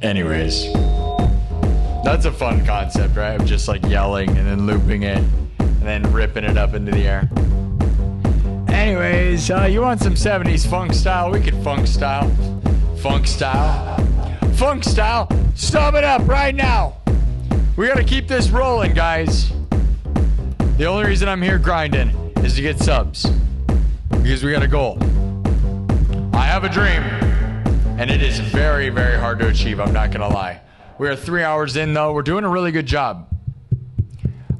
Anyways, that's a fun concept, right? Of just like yelling and then looping it and then ripping it up into the air. Anyways, you want some 70s funk style? We could funk style. Funk style. Funk style. Stop it up right now. We gotta keep this rolling, guys. The only reason I'm here grinding is to get subs. Because we got a goal. I have a dream. And it is very, very hard to achieve, I'm not gonna lie. We are 3 hours in though. We're doing a really good job.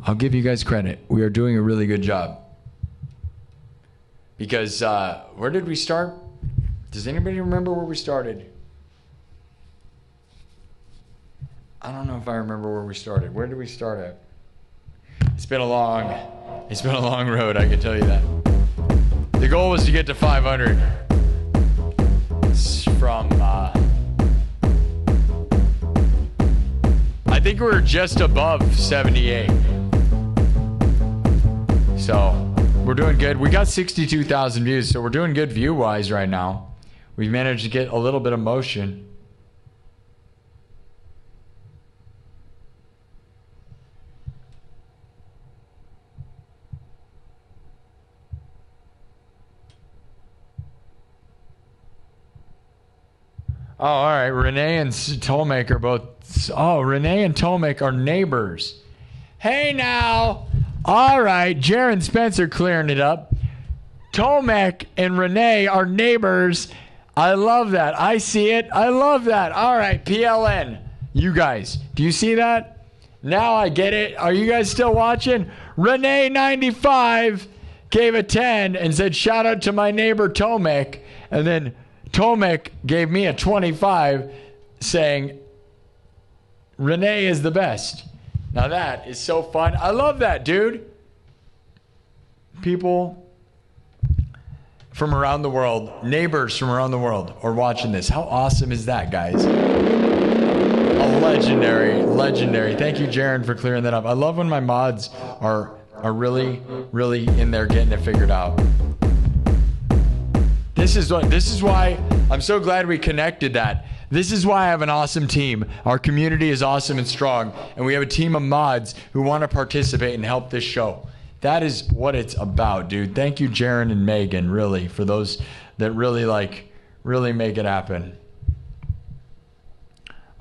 I'll give you guys credit. We are doing a really good job. Because, where did we start? Does anybody remember where we started? I don't know if I remember where we started. Where did we start at? It's been a long road, I can tell you that. The goal was to get to 500. It's from, I think we were just above 78. So, we're doing good. We got 62,000 views, so we're doing good view-wise right now. We've managed to get a little bit of motion. Oh, all right. Renee and Tomek are both... Oh, Renee and Tomek are neighbors. Hey, now. All right. Jaron Spencer clearing it up. Tomek and Renee are neighbors. I love that. I see it. I love that. All right. PLN. You guys. Do you see that? Now I get it. Are you guys still watching? Renee95 gave a 10 and said, shout out to my neighbor Tomek. And then... Tomek gave me a 25 saying, Renee is the best. Now that is so fun. I love that, dude. People from around the world, neighbors from around the world are watching this. How awesome is that, guys? A legendary. Thank you, Jaron, for clearing that up. I love when my mods are really, really in there getting it figured out. This is why I'm so glad we connected that. This is why I have an awesome team. Our community is awesome and strong, and we have a team of mods who want to participate and help this show. That is what it's about, dude. Thank you, Jaron and Megan, really, for those that really make it happen.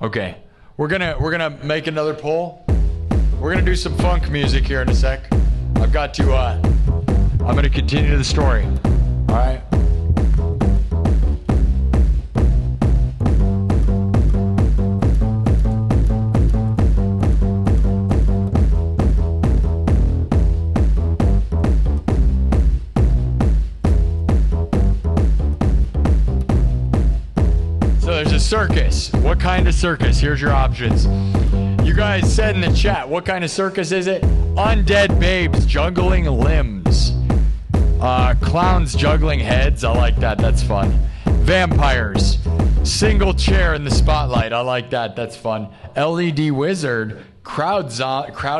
Okay, we're gonna make another poll. We're gonna do some funk music here in a sec. I'm gonna continue the story. All right. Circus. What kind of circus? Here's your options. You guys said in the chat, what kind of circus is it? Undead babes juggling limbs. Clowns juggling heads. I like that. That's fun. Vampires. Single chair in the spotlight. I like that. That's fun. LED wizard. Crowd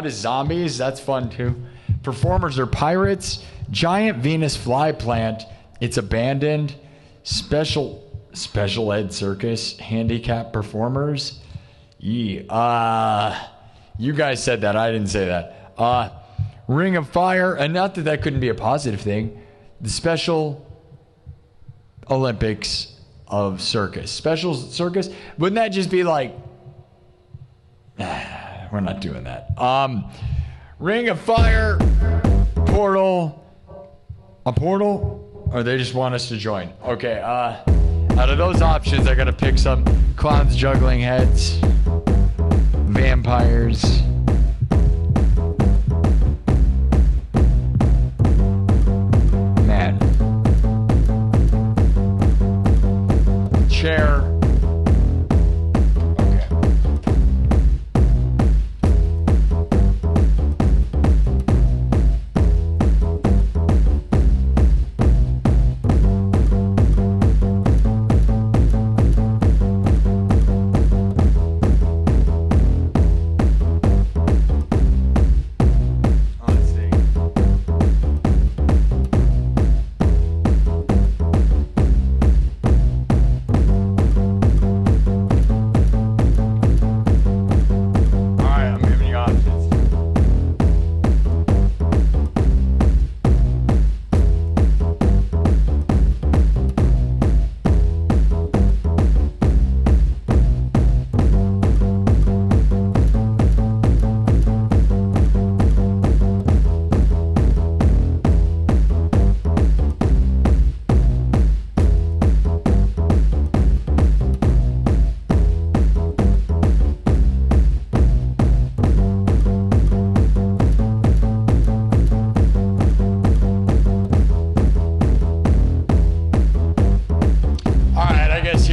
is zombies. That's fun too. Performers are pirates. Giant Venus fly plant. It's abandoned. Special ed circus, handicap performers. You guys said that. I didn't say that. Ring of Fire, and not that couldn't be a positive thing. The Special Olympics of Circus. Special circus? Wouldn't that just be like... we're not doing that. Ring of Fire, portal. A portal? Or they just want us to join? Okay, out of those options, I gotta pick some clowns juggling heads, vampires. Man. Chair.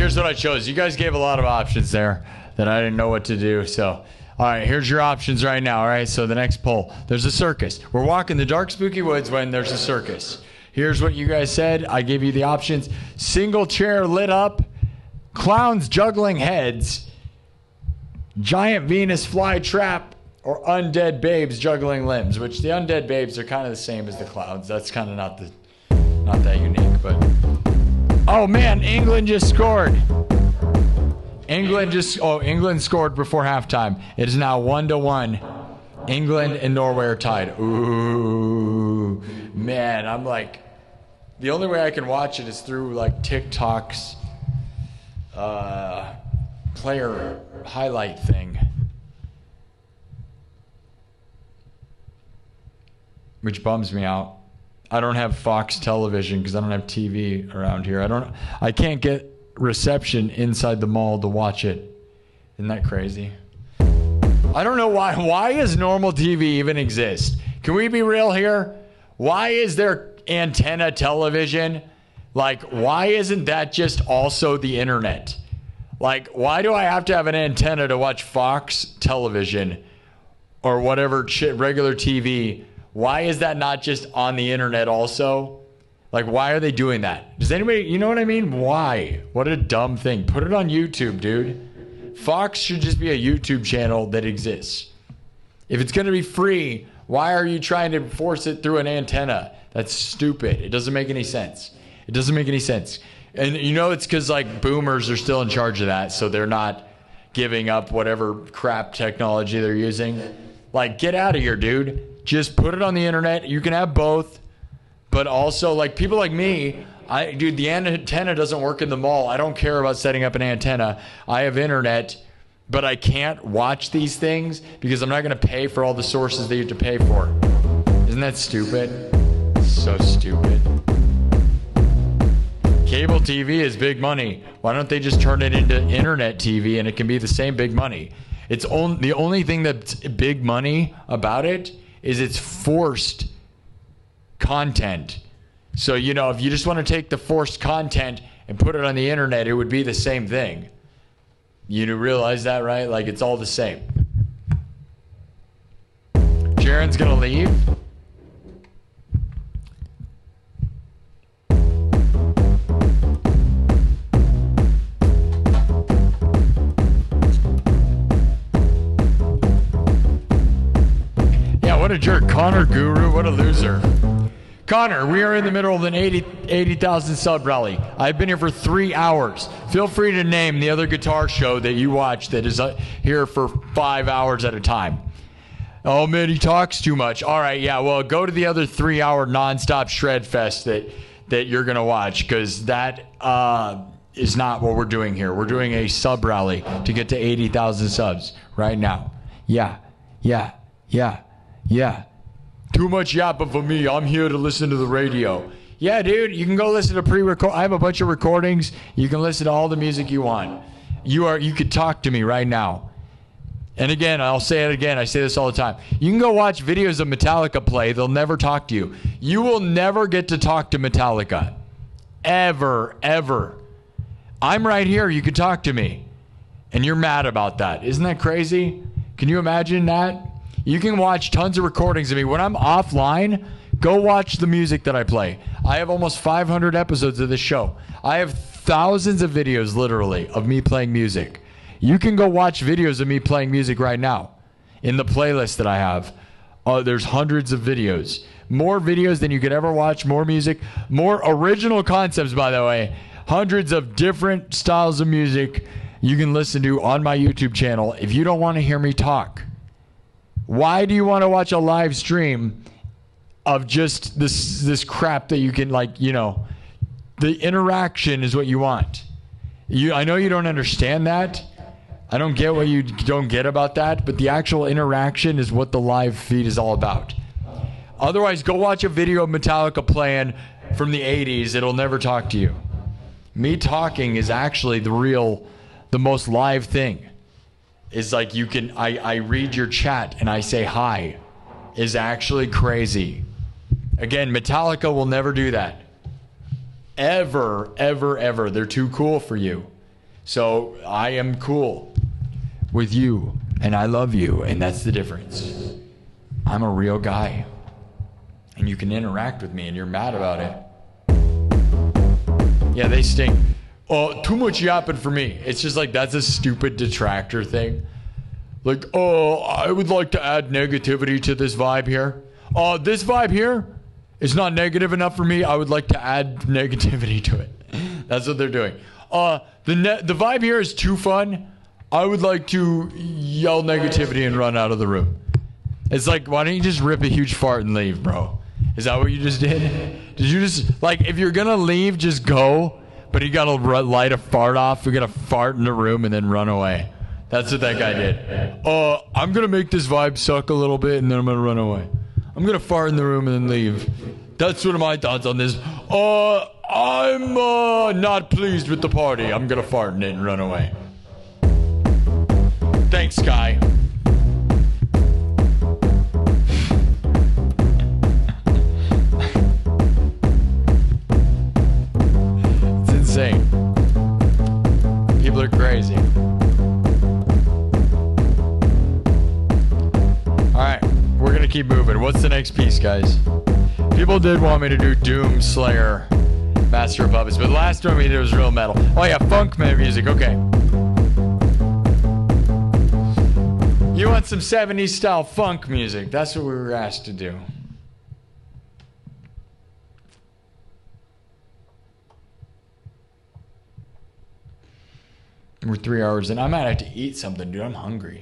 here's what I chose. You guys gave a lot of options there that I didn't know what to do. So, all right, here's your options right now. All right, so the next poll. There's a circus. We're walking the dark, spooky woods when there's a circus. Here's what you guys said. I gave you the options. Single chair lit up, clowns juggling heads, giant Venus fly trap, or undead babes juggling limbs, which the undead babes are kind of the same as the clowns. That's kind of not that unique, but... Oh, man, England just scored. England scored before halftime. It is now 1-1. England and Norway are tied. Ooh, man, I'm like... The only way I can watch it is through, like, TikTok's player highlight thing. Which bums me out. I don't have Fox television because I don't have TV around here. I can't get reception inside the mall to watch it. Isn't that crazy? I don't know why. Why does normal TV even exist? Can we be real here? Why is there antenna television? Like, why isn't that just also the internet? Like, why do I have to have an antenna to watch Fox television or whatever shit, regular TV? Why is that not just on the internet also? Like, why are they doing that? Does anybody, you know what I mean? Why? What a dumb thing. Put it on YouTube, dude. Fox should just be a YouTube channel that exists. If it's going to be free, why are you trying to force it through an antenna? That's stupid. It doesn't make any sense. It doesn't make any sense. And you know it's because, like, boomers are still in charge of that, so they're not giving up whatever crap technology they're using. Like, get out of here, dude. Just put it on the internet. You can have both. But also, like, people like me, dude, the antenna doesn't work in the mall. I don't care about setting up an antenna. I have internet, but I can't watch these things because I'm not going to pay for all the sources that you have to pay for. Isn't that stupid? So stupid. Cable TV is big money. Why don't they just turn it into internet TV and it can be the same big money? The only thing that's big money about it is it's forced content. So, you know, if you just want to take the forced content and put it on the internet, it would be the same thing. You realize that, right? Like, it's all the same. Jaren's gonna leave. What a jerk. Connor Guru, what a loser. Connor, we are in the middle of an 80,000 sub rally. I've been here for 3 hours. Feel free to name the other guitar show that you watch that is here for 5 hours at a time. Oh, man, he talks too much. All right, yeah, well, go to the other 3-hour nonstop shred fest that you're going to watch, because that is not what we're doing here. We're doing a sub rally to get to 80,000 subs right now. Yeah. Too much yapping for me. I'm here to listen to the radio. Yeah, dude, you can go listen to pre-record. I have a bunch of recordings. You can listen to all the music you want. You could talk to me right now. And again, I'll say it again. I say this all the time. You can go watch videos of Metallica play. They'll never talk to you. You will never get to talk to Metallica. Ever. I'm right here. You could talk to me. And you're mad about that. Isn't that crazy? Can you imagine that? You can watch tons of recordings of me. When I'm offline, go watch the music that I play. I have almost 500 episodes of this show. I have thousands of videos, literally, of me playing music. You can go watch videos of me playing music right now in the playlist that I have. There's hundreds of videos. More videos than you could ever watch. More music. More original concepts, by the way. Hundreds of different styles of music you can listen to on my YouTube channel if you don't want to hear me talk. Why do you want to watch a live stream of just this crap that you can, like, you know, the interaction is what you want. I know you don't understand that. I don't get what you don't get about that, but the actual interaction is what the live feed is all about. Otherwise, go watch a video of Metallica playing from the 80s. It'll never talk to you. Me talking is actually the most live thing. Is like I read your chat and I say hi. Is actually crazy. Again, Metallica will never do that. Ever. They're too cool for you. So I am cool with you, and I love you, and that's the difference. I'm a real guy, and you can interact with me, and you're mad about it. Yeah, they stink. Oh, too much yapping for me. It's just like, that's a stupid detractor thing. Like, oh, I would like to add negativity to this vibe here. This vibe here is not negative enough for me. I would like to add negativity to it. That's what they're doing. The vibe here is too fun. I would like to yell negativity and run out of the room. It's like, why don't you just rip a huge fart and leave, bro? Is that what you just did? Did you just, like, if you're gonna leave, just go. But you gotta light a fart off. You're gonna fart in the room and then run away. That's what that guy did. I'm gonna make this vibe suck a little bit and then I'm gonna run away. I'm gonna fart in the room and then leave. That's what my thoughts on this. I'm not pleased with the party. I'm gonna fart in it and run away. Thanks, guy. It's insane. People are crazy. Alright, we're gonna keep moving. What's the next piece, guys? People did want me to do Doom Slayer, Master of Puppets, but the last one we did was real metal. Oh yeah, funk music, okay. You want some 70s style funk music. That's what we were asked to do. We're 3 hours in. I might have to eat something, dude. I'm hungry.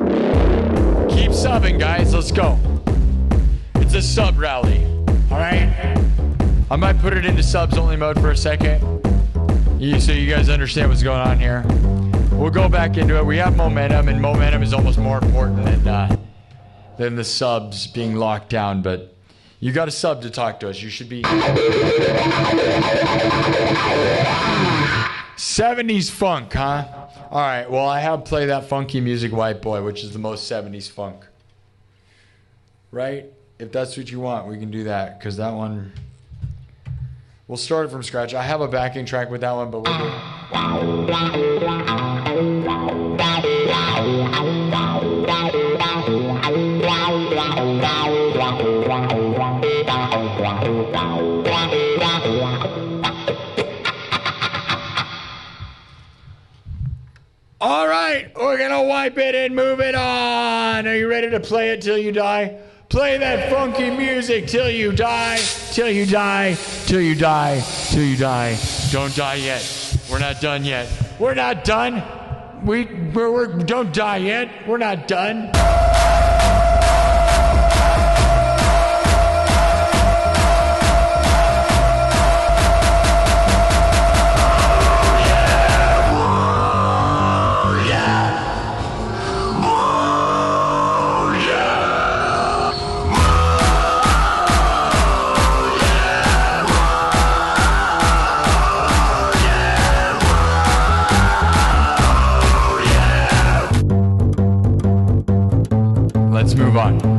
Keep subbing, guys. Let's go. It's a sub rally. All right? I might put it into subs only mode for a second, so you guys understand what's going on here. We'll go back into it. We have momentum, and momentum is almost more important than the subs being locked down, but you got a sub to talk to us. You should be 70s funk, huh? All right, well, I have played that funky music, White Boy, which is the most 70s funk. Right? If that's what you want, we can do that, because that one, we'll start it from scratch. I have a backing track with that one, but we'll do it. All right, we're gonna wipe it and move it on. Are you ready to play it till you die? Play that funky music till you die, till you die, till you die, till you die. Don't die yet. We're not done yet. We're not done. We don't die yet. We're not done. Let's move on.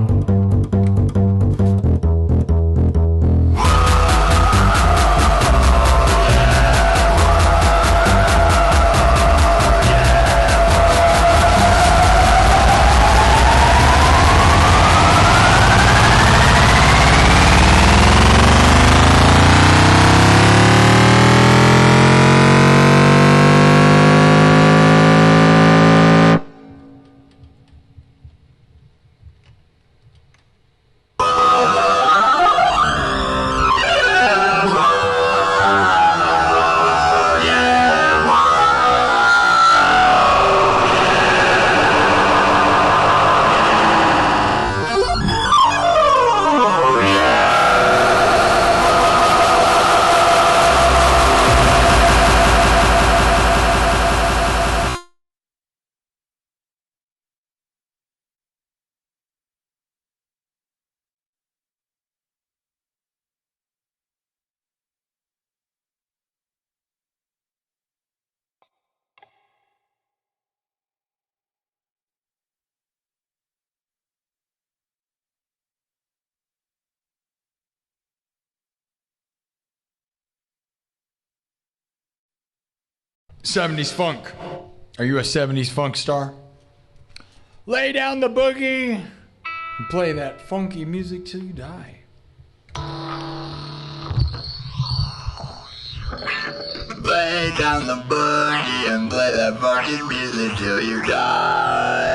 '70s funk. Are you a 70s funk star? Lay down the boogie and play that funky music till you die. Lay down the boogie and play that fucking music till you die.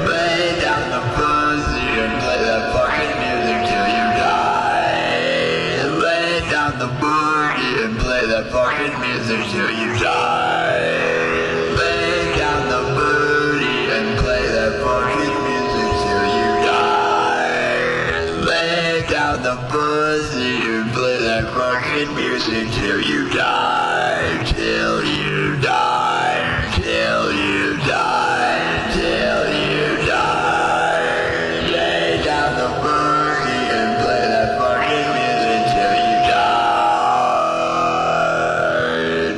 Lay down the pussy and play that fucking music till you die. Lay down the boogie and play that fucking music till you die. Lay down the booty and play that fucking music till you die. Lay down the pussy and play that fucking music till you die. Till you die. Till you die. Till you die. Lay down the boogie and play that fucking music till you die.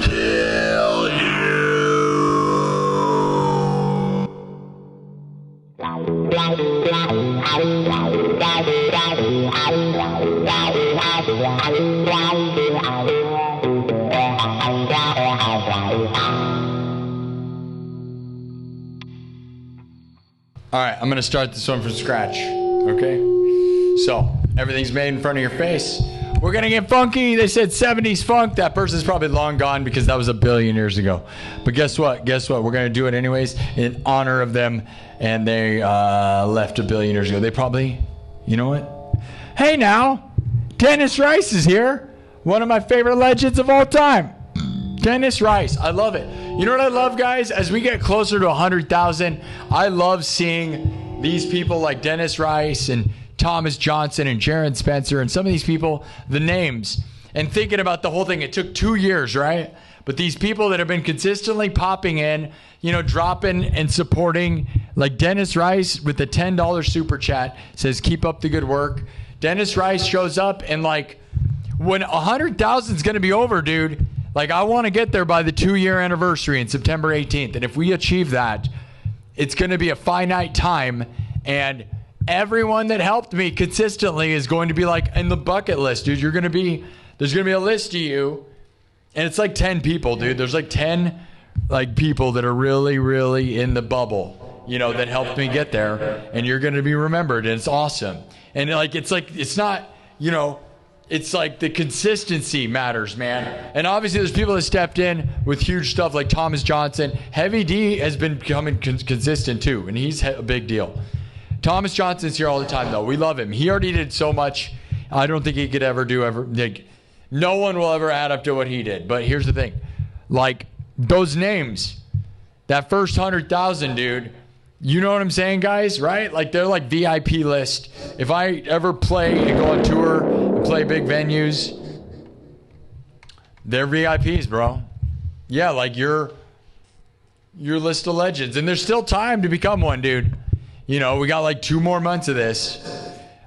Till All right, I'm gonna start this one from scratch, okay? So, everything's made in front of your face. We're gonna get funky. They said 70s funk. That person's probably long gone because that was a billion years ago. But guess what? Guess what? We're gonna do it anyways in honor of them. And they left a billion years ago. They probably, you know what? Hey now, Dennis Rice is here. One of my favorite legends of all time. Dennis Rice. I love it. You know what I love, guys? As we get closer to 100,000, I love seeing these people like Dennis Rice and Thomas Johnston and Jaron Spencer and some of these people, the names, and thinking about the whole thing. It took 2 years, right? But these people that have been consistently popping in, you know, dropping and supporting, like Dennis Rice with the $10 super chat says, keep up the good work. Dennis Rice shows up and like when 100,000 is going to be over, dude, like I want to get there by the 2-year anniversary in September 18th. And if we achieve that, it's going to be a finite time. And everyone that helped me consistently is going to be like in the bucket list, dude. There's going to be a list of you. And it's like 10 people, dude. There's like 10 like people that are really, really in the bubble, you know, that helped me get there. And you're going to be remembered. And it's awesome. And it's not, you know, it's like the consistency matters, man. And obviously there's people that stepped in with huge stuff like Thomas Johnson. Heavy D has been becoming consistent too. And he's a big deal. Thomas Johnson's here all the time though. We love him. He already did so much. I don't think he could ever like, no one will ever add up to what he did. But here's the thing. Like those names, that first 100,000, dude, you know what I'm saying, guys, right? Like they're like VIP list. If I ever play and go on tour and play big venues, they're VIPs, bro. Yeah, like your list of legends. And there's still time to become one, dude. You know, we got like 2 more months of this.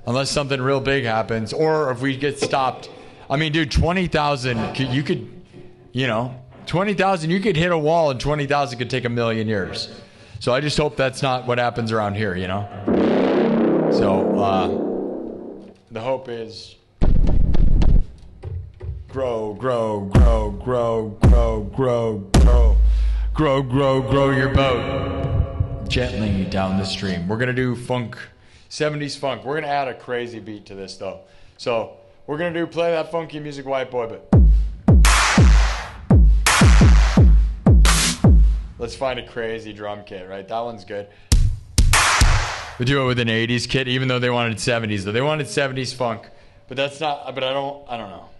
Unless something real big happens. Or if we get stopped. I mean, dude, 20,000, you could, you know, 20,000, you could hit a wall and 20,000 could take a million years. So I just hope that's not what happens around here, you know? So, the hope is grow, grow, grow, grow, grow, grow, grow, grow, grow, grow your boat gently down the stream. We're going to do funk, 70s funk. We're going to add a crazy beat to this, though. So, we're going to play that funky music, white boy, but let's find a crazy drum kit, right? That one's good. We do it with an 80s kit, even though they wanted 70s. Though they wanted 70s funk, but that's not. But I don't know.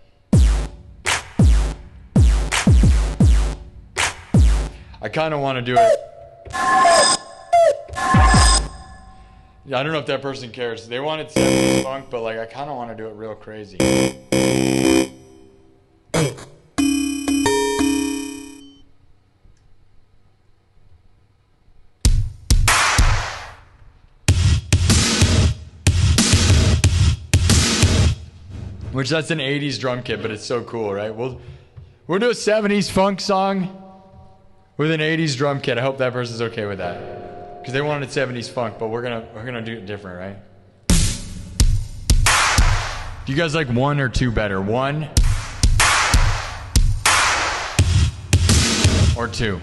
I kind of want to do it. Yeah, I don't know if that person cares. They wanted 70s funk, but like I kind of want to do it real crazy. Which that's an 80s drum kit, but it's so cool, right? We'll do a 70s funk song with an 80s drum kit. I hope that person's okay with that. Because they wanted 70s funk, but we're gonna do it different, right? Do you guys like 1 or 2 better? 1 or 2?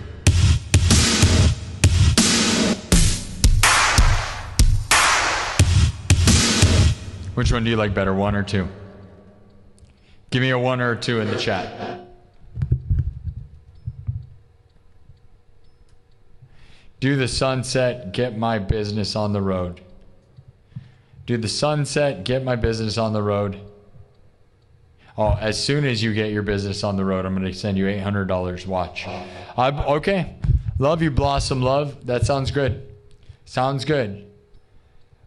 Which one do you like better, 1 or 2? Give me a 1 or a 2 in the chat. Do the sunset, get my business on the road. Do the sunset, get my business on the road. Oh, as soon as you get your business on the road, I'm going to send you $800. Watch. Okay. Love you, Blossom Love. That sounds good. Sounds good.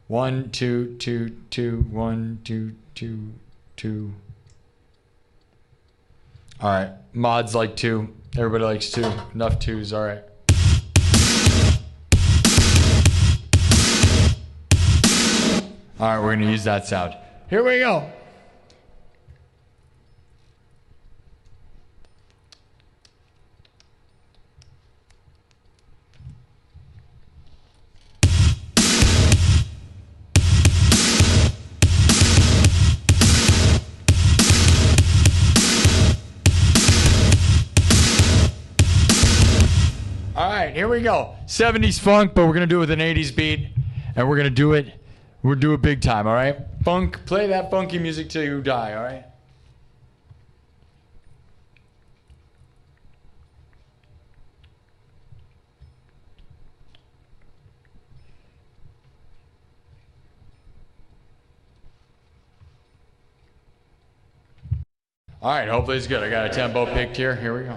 1, 2, 2, 2, 1, 2, 2, 2. All right. Mods like 2. Everybody likes 2. Enough 2s. All right. All right, we're going to use that sound. Here we go. All right, here we go. 70s funk, but we're going to do it with an 80s beat, and we're going to do it. We'll do it big time, all right? Funk, play that funky music till you die, all right? All right, hopefully it's good. I got a tempo picked here. Here we go.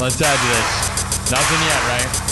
Let's add to this. Nothing yet, right?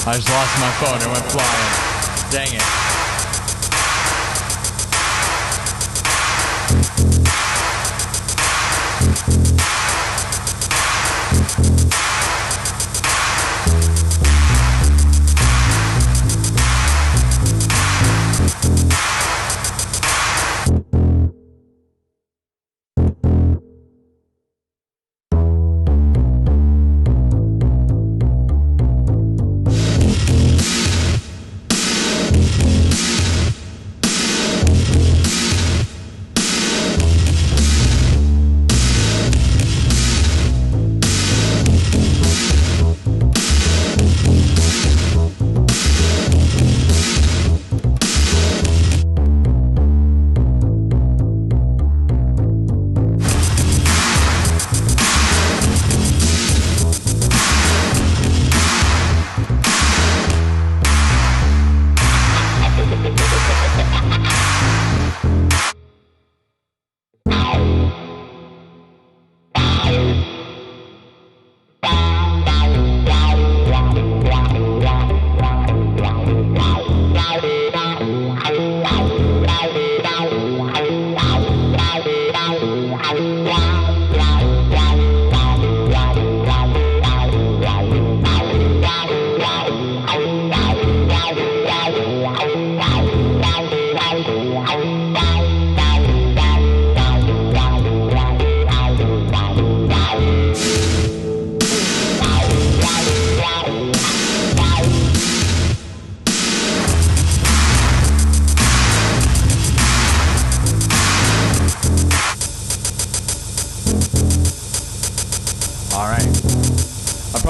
I just lost my phone. It went flying. Dang it.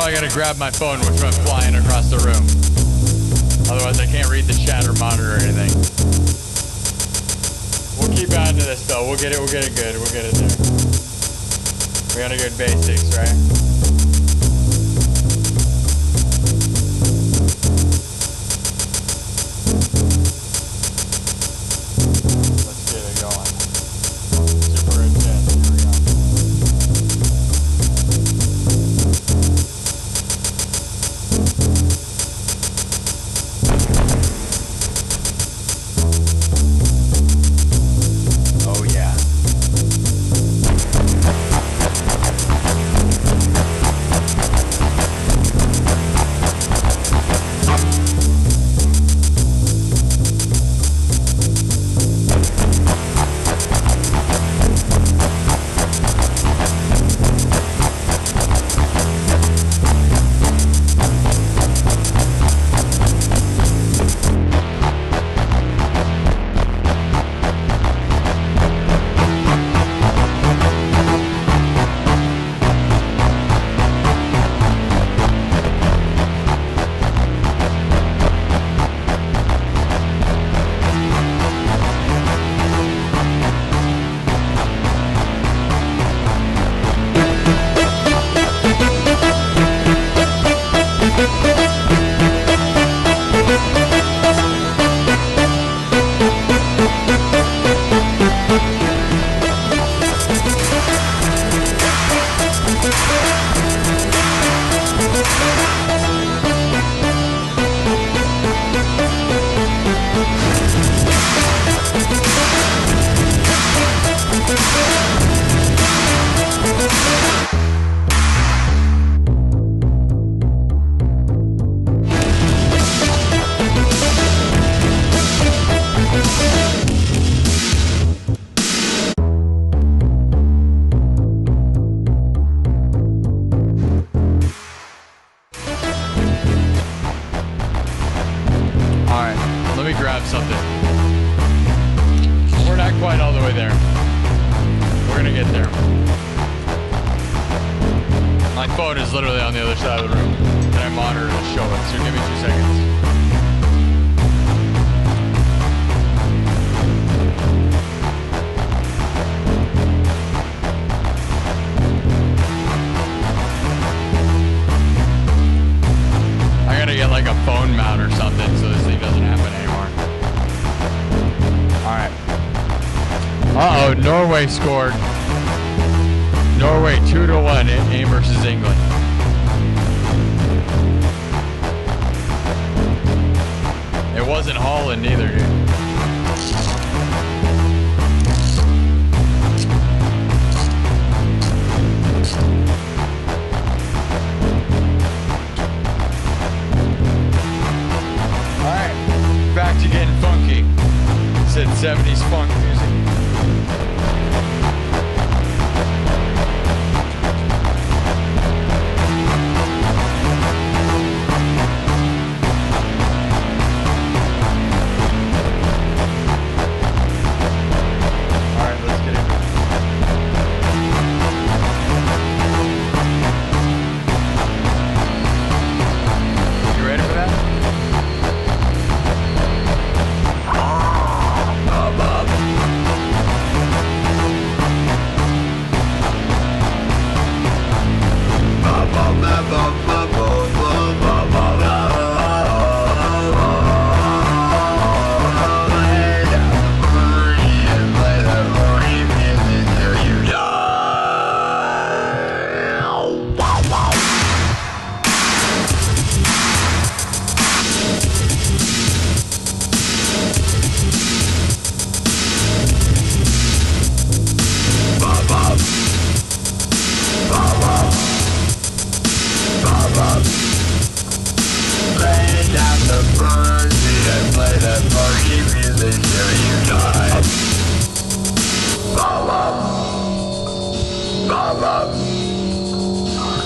I gotta grab my phone, which went flying across the room. Otherwise, I can't read the chat or monitor or anything. We'll keep adding to this, though. We'll get it good. We'll get it there. We got a good basics, right? Let's get it going. Super intense. Here we go. quite all the way there. We're gonna get there. My phone is literally on the other side of the room, and I monitor to show it, so give me 2 seconds. I gotta get like a phone mount or something so this thing doesn't happen anymore. Alright. Uh-oh, Norway scored. Norway 2-1 in versus England. It wasn't Holland either, dude. Alright, back to getting funky. Said 70s funk music.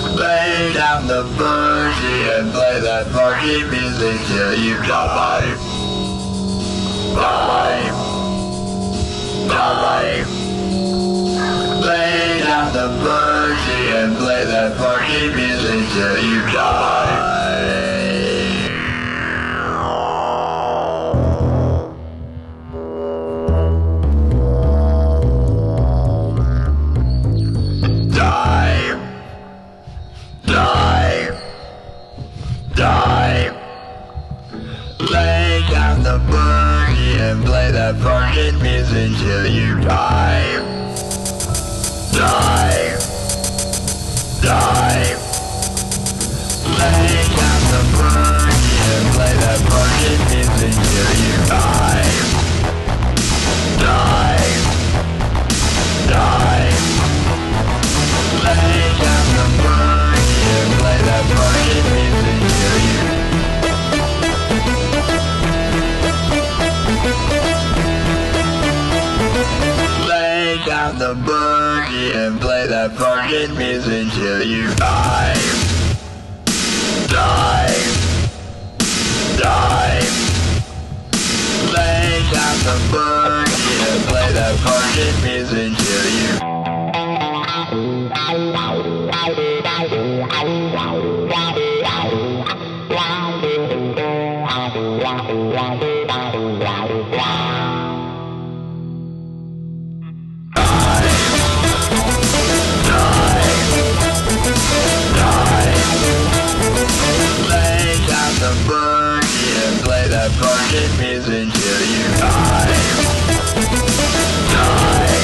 Lay down the boogie and play that funky music till you die. Die. Die. Lay down the boogie and play that funky music till you die. Lay down the boogie and play that fucking music till you die. Die. Die. Lay down the boogie and play that fucking music till you die. Die. Die. Lay down the boogie and play that fucking music till you die. Lay down the boogie and play that fucking music till you die. Die. Die. Lay down the boogie and play that fucking music till you die. That fucking music till you die. Die.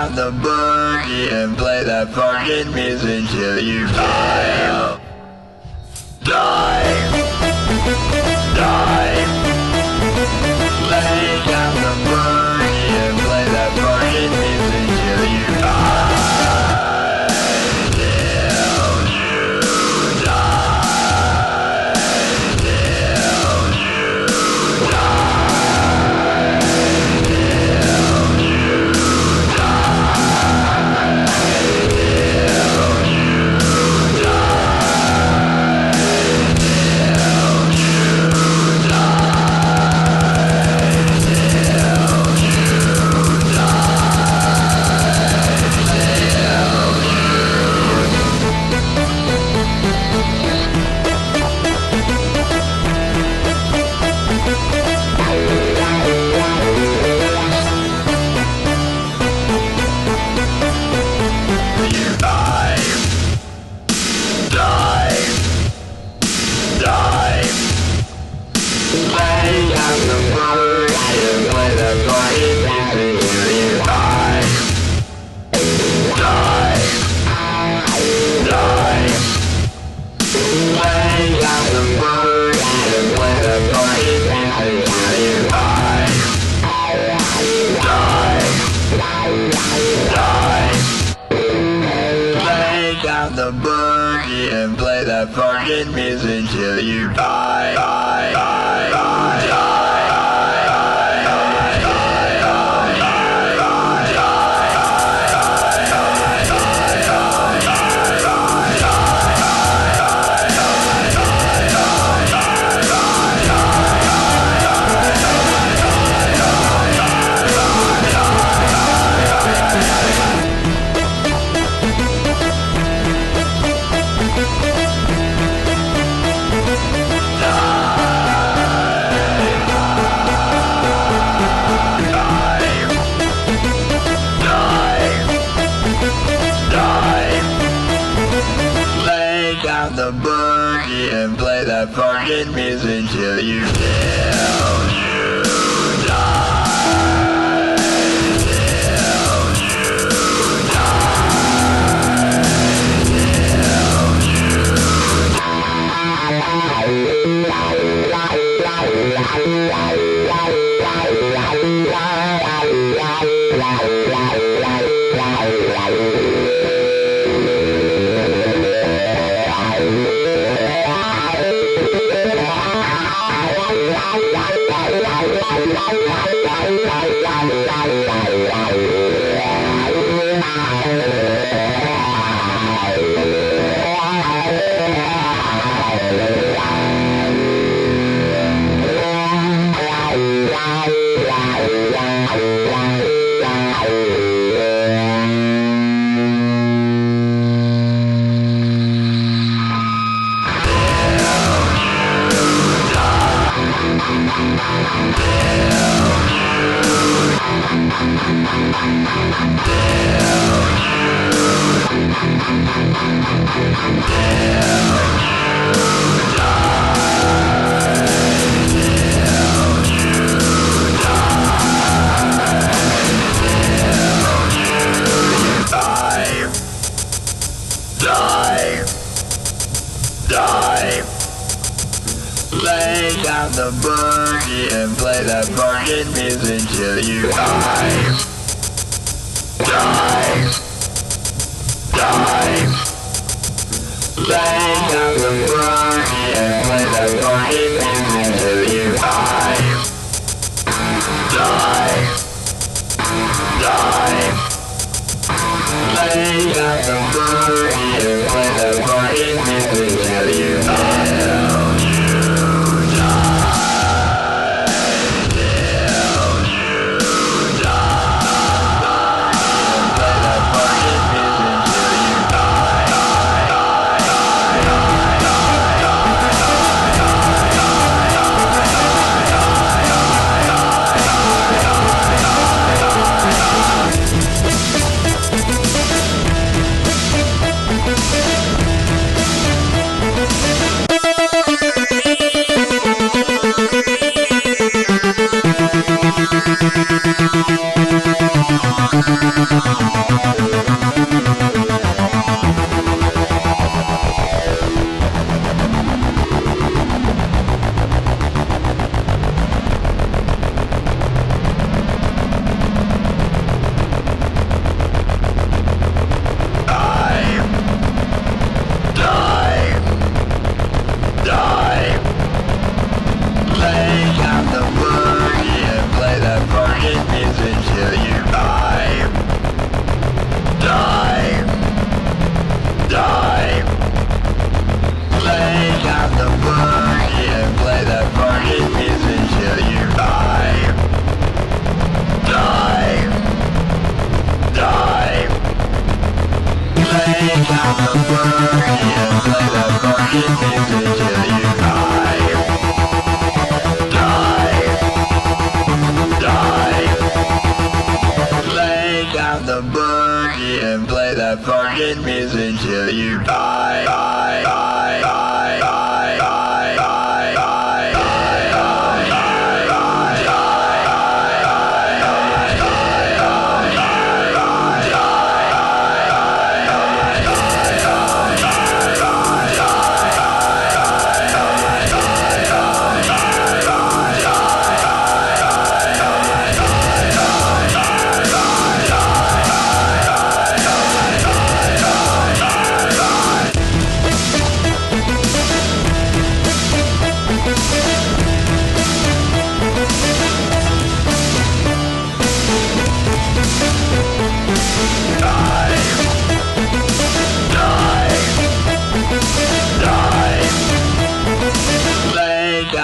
down the boogie and play that fucking music till you die. Die. Die. Lay down the boogie and play that fucking music till you die. The boogie and play that fucking music till you die. Die. Die. Die. Die. The boogie and play that fucking music till you die. Lay down the boogie and play that fucking music till you die. Die. Die. Lay down the boogie and play that fucking music till you die. Die. Die. Lay down the boogie and play that fucking music till you die.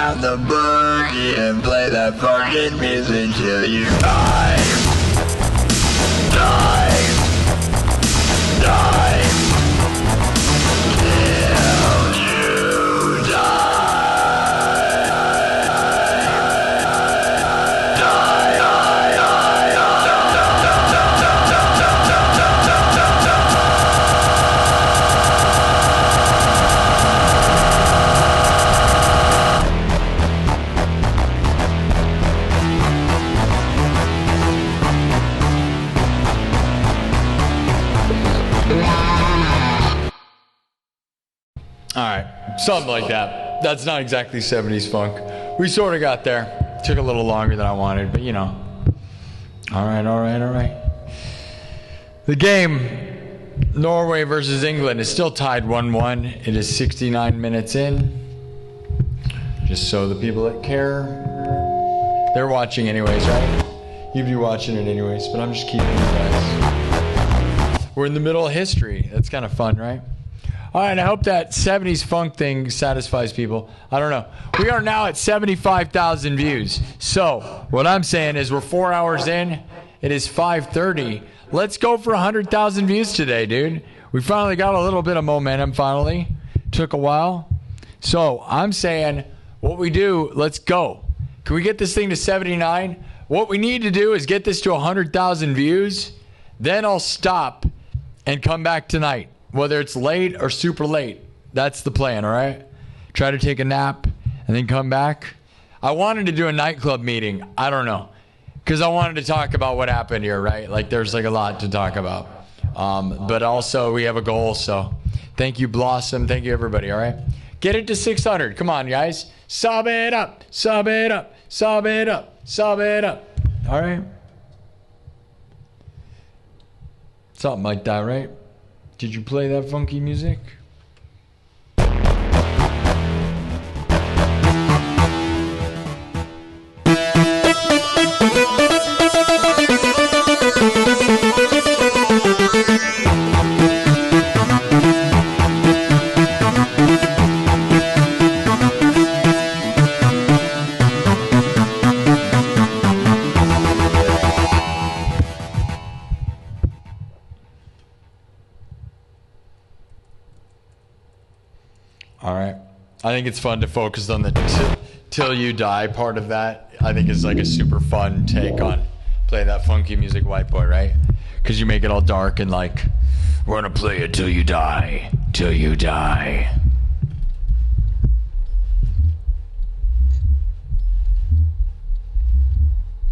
down the boogie and play that fucking music till you die. Die. Die. Till you die. Alright, something like that. That's not exactly 70s funk. We sort of got there. Took a little longer than I wanted, but you know. Alright. The game, Norway versus England, is still tied 1-1. It is 69 minutes in. Just so the people that care, they're watching anyways, right? You'd be watching it anyways, but I'm just keeping you guys. We're in the middle of history. That's kind of fun, right? All right, I hope that 70s funk thing satisfies people. I don't know. We are now at 75,000 views. So what I'm saying is we're 4 hours in. It is 5:30. Let's go for 100,000 views today, dude. We finally got a little bit of momentum finally. Took a while. So I'm saying what we do, let's go. Can we get this thing to 79? What we need to do is get this to 100,000 views. Then I'll stop and come back tonight. Whether it's late or super late. That's the plan, all right? Try to take a nap and then come back. I wanted to do a nightclub meeting. I don't know. Because I wanted to talk about what happened here, right? Like, there's like a lot to talk about. But also, we have a goal, so thank you, Blossom. Thank you, everybody, all right? Get it to 600. Come on, guys. Sub it up. Sub it up. Sub it up. Sub it up. All right? Something like that, right? Did you play that funky music? I think it's fun to focus on the till you die part of that. I think is like a super fun take on playing that funky music, white boy, right? Because you make it all dark and like, we're gonna play it till you die, till you die.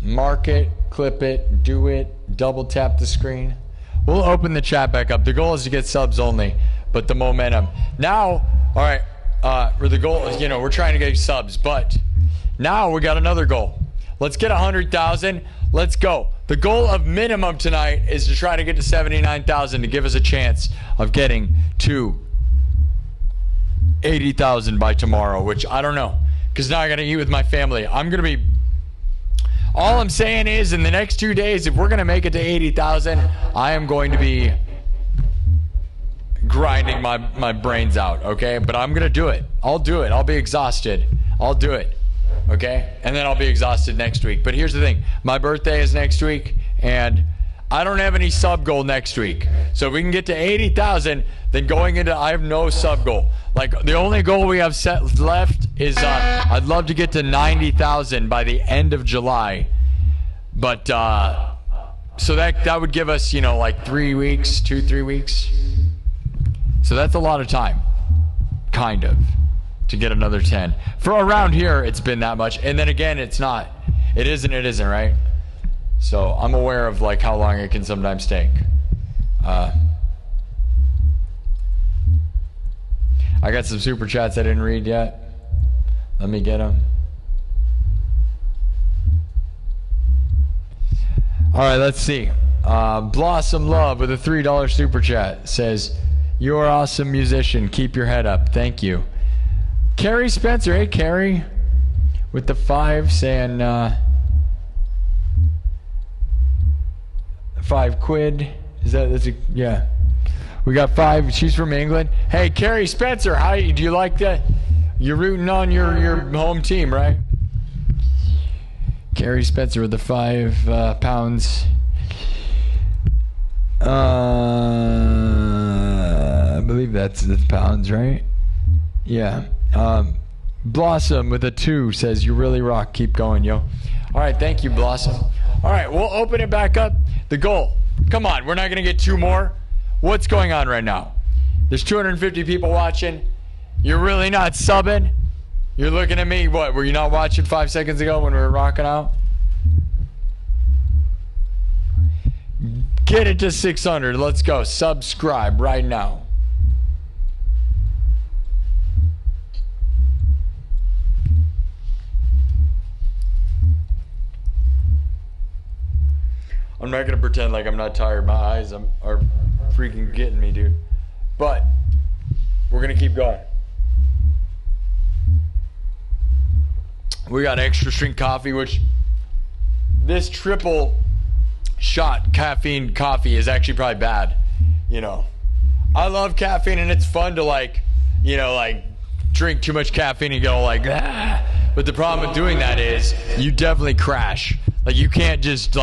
Mark it, clip it, do it, double tap the screen. We'll open the chat back up. The goal is to get subs only, but the momentum. Now, all right. The goal is, we're trying to get subs, but now we got another goal. Let's get 100,000. Let's go. The goal of minimum tonight is to try to get to 79,000 to give us a chance of getting to 80,000 by tomorrow, which I don't know, because now I got to eat with my family. All I'm saying is in the next 2 days, if we're going to make it to 80,000, I am going to be grinding my brains out, okay? But I'm gonna do it. I'll do it. I'll be exhausted. I'll do it, okay? And then I'll be exhausted next week. But here's the thing. My birthday is next week, and I don't have any sub goal next week. So if we can get to 80,000, then going into, I have no sub goal. Like, the only goal we have set left is I'd love to get to 90,000 by the end of July. But, so that would give us, like 3 weeks, 2-3 weeks. So that's a lot of time, kind of, to get another 10. For around here, it's been that much. And then again, it's not. It isn't, right? So I'm aware of like how long it can sometimes take. I got some super chats I didn't read yet. Let me get them. All right, let's see. Blossom Love with a $3 super chat says, "You're an awesome musician. Keep your head up." Thank you. Carrie Spencer. Hey, Carrie. With the 5 saying, 5 quid. Yeah. We got 5. She's from England. Hey, Carrie Spencer. Do you like that? You're rooting on your home team, right? Gary Spencer with the 5 pounds. I believe that's the pounds, right? Yeah. Blossom with a 2 says, you really rock. Keep going, yo. All right, thank you, Blossom. All right, we'll open it back up. The goal. Come on, we're not going to get 2 more. What's going on right now? There's 250 people watching. You're really not subbing? You're looking at me. What, were you not watching 5 seconds ago when we were rocking out? Get it to 600. Let's go. Subscribe right now. I'm not gonna pretend like I'm not tired. My eyes are freaking getting me, dude. But we're gonna keep going. We got extra strength coffee, which this triple shot caffeine coffee is actually probably bad. You know, I love caffeine and it's fun to like drink too much caffeine and go like, ah. But the problem with doing that is you definitely crash. Like you can't just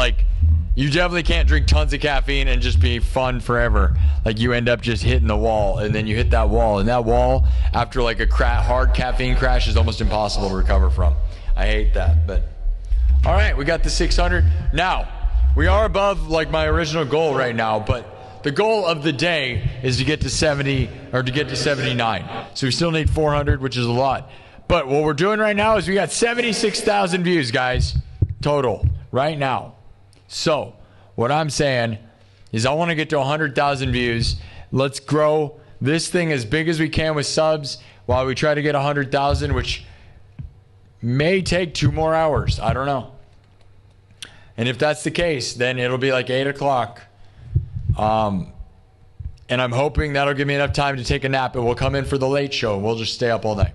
you definitely can't drink tons of caffeine and just be fun forever. Like you end up just hitting the wall, and then you hit that wall, and that wall after like a hard caffeine crash is almost impossible to recover from. I hate that, but all right, we got the 600. Now, we are above like my original goal right now, but the goal of the day is to get to 70 or to get to 79. So we still need 400, which is a lot. But what we're doing right now is we got 76,000 views, guys, total right now. So what I'm saying is I want to get to 100,000 views. Let's grow this thing as big as we can with subs while we try to get 100,000, which may take 2 more hours. I don't know. And if that's the case, then it'll be like 8 o'clock. And I'm hoping that'll give me enough time to take a nap, and we'll come in for the late show, and we'll just stay up all night.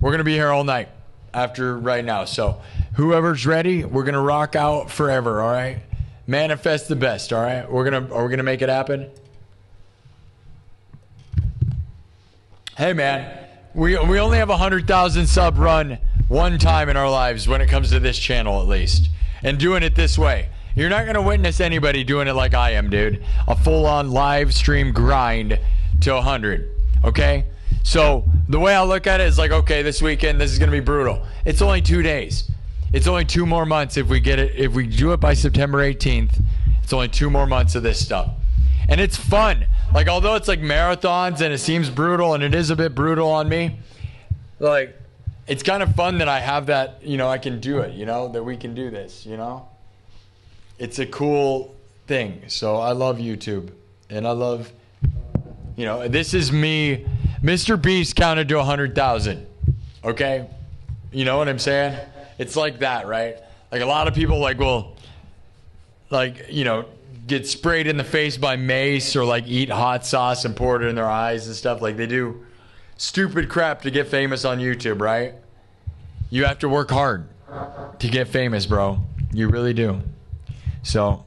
We're going to be here all night after right now. So whoever's ready, we're going to rock out forever, all right? Manifest the best, all right? Are we going to make it happen? Hey, man, we only have 100,000 sub run one time in our lives when it comes to this channel, at least. And doing it this way. You're not going to witness anybody doing it like I am, dude. A full-on live stream grind to 100, okay? So the way I look at it is like, okay, this weekend, this is going to be brutal. It's only 2 days. It's only 2 more months if we get it. If we do it by September 18th, it's only 2 more months of this stuff. And it's fun. Like, although it's like marathons and it seems brutal, and it is a bit brutal on me, like, it's kind of fun that I have that, I can do it, that we can do this, It's a cool thing. So I love YouTube. And I love, this is me. Mr. Beast counted to 100,000. Okay? You know what I'm saying? It's like that, right? Like a lot of people get sprayed in the face by mace or like eat hot sauce and pour it in their eyes and stuff. Like they do stupid crap to get famous on YouTube, right? You have to work hard to get famous, bro. You really do. So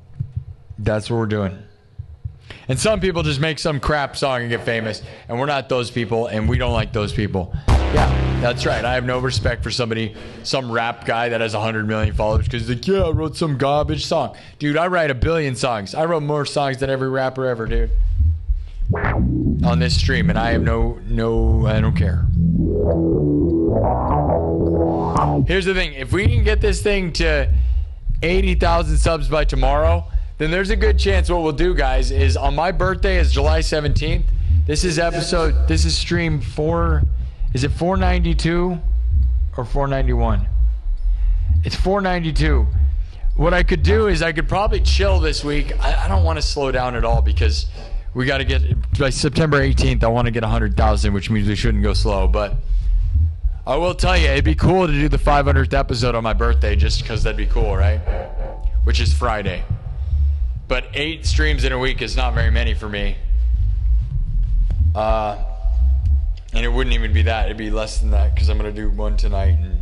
that's what we're doing. And some people just make some crap song and get famous, and we're not those people, and we don't like those people. Yeah, that's right. I have no respect for some rap guy that has 100 million followers because he's like, yeah, I wrote some garbage song. Dude, I write 1 billion songs. I wrote more songs than every rapper ever, dude. On this stream, and I have I don't care. Here's the thing. If we can get this thing to 80,000 subs by tomorrow, then there's a good chance what we'll do, guys, is on my birthday is July 17th. This is stream 4. Is it 492 or 491? It's 492. What I could do is I could probably chill this week. I don't want to slow down at all because we got to get, by September 18th, I want to get 100,000, which means we shouldn't go slow. But I will tell you, it'd be cool to do the 500th episode on my birthday just because that'd be cool, right? Which is Friday. But 8 streams in a week is not very many for me. And it wouldn't even be that. It'd be less than that because I'm going to do 1 tonight and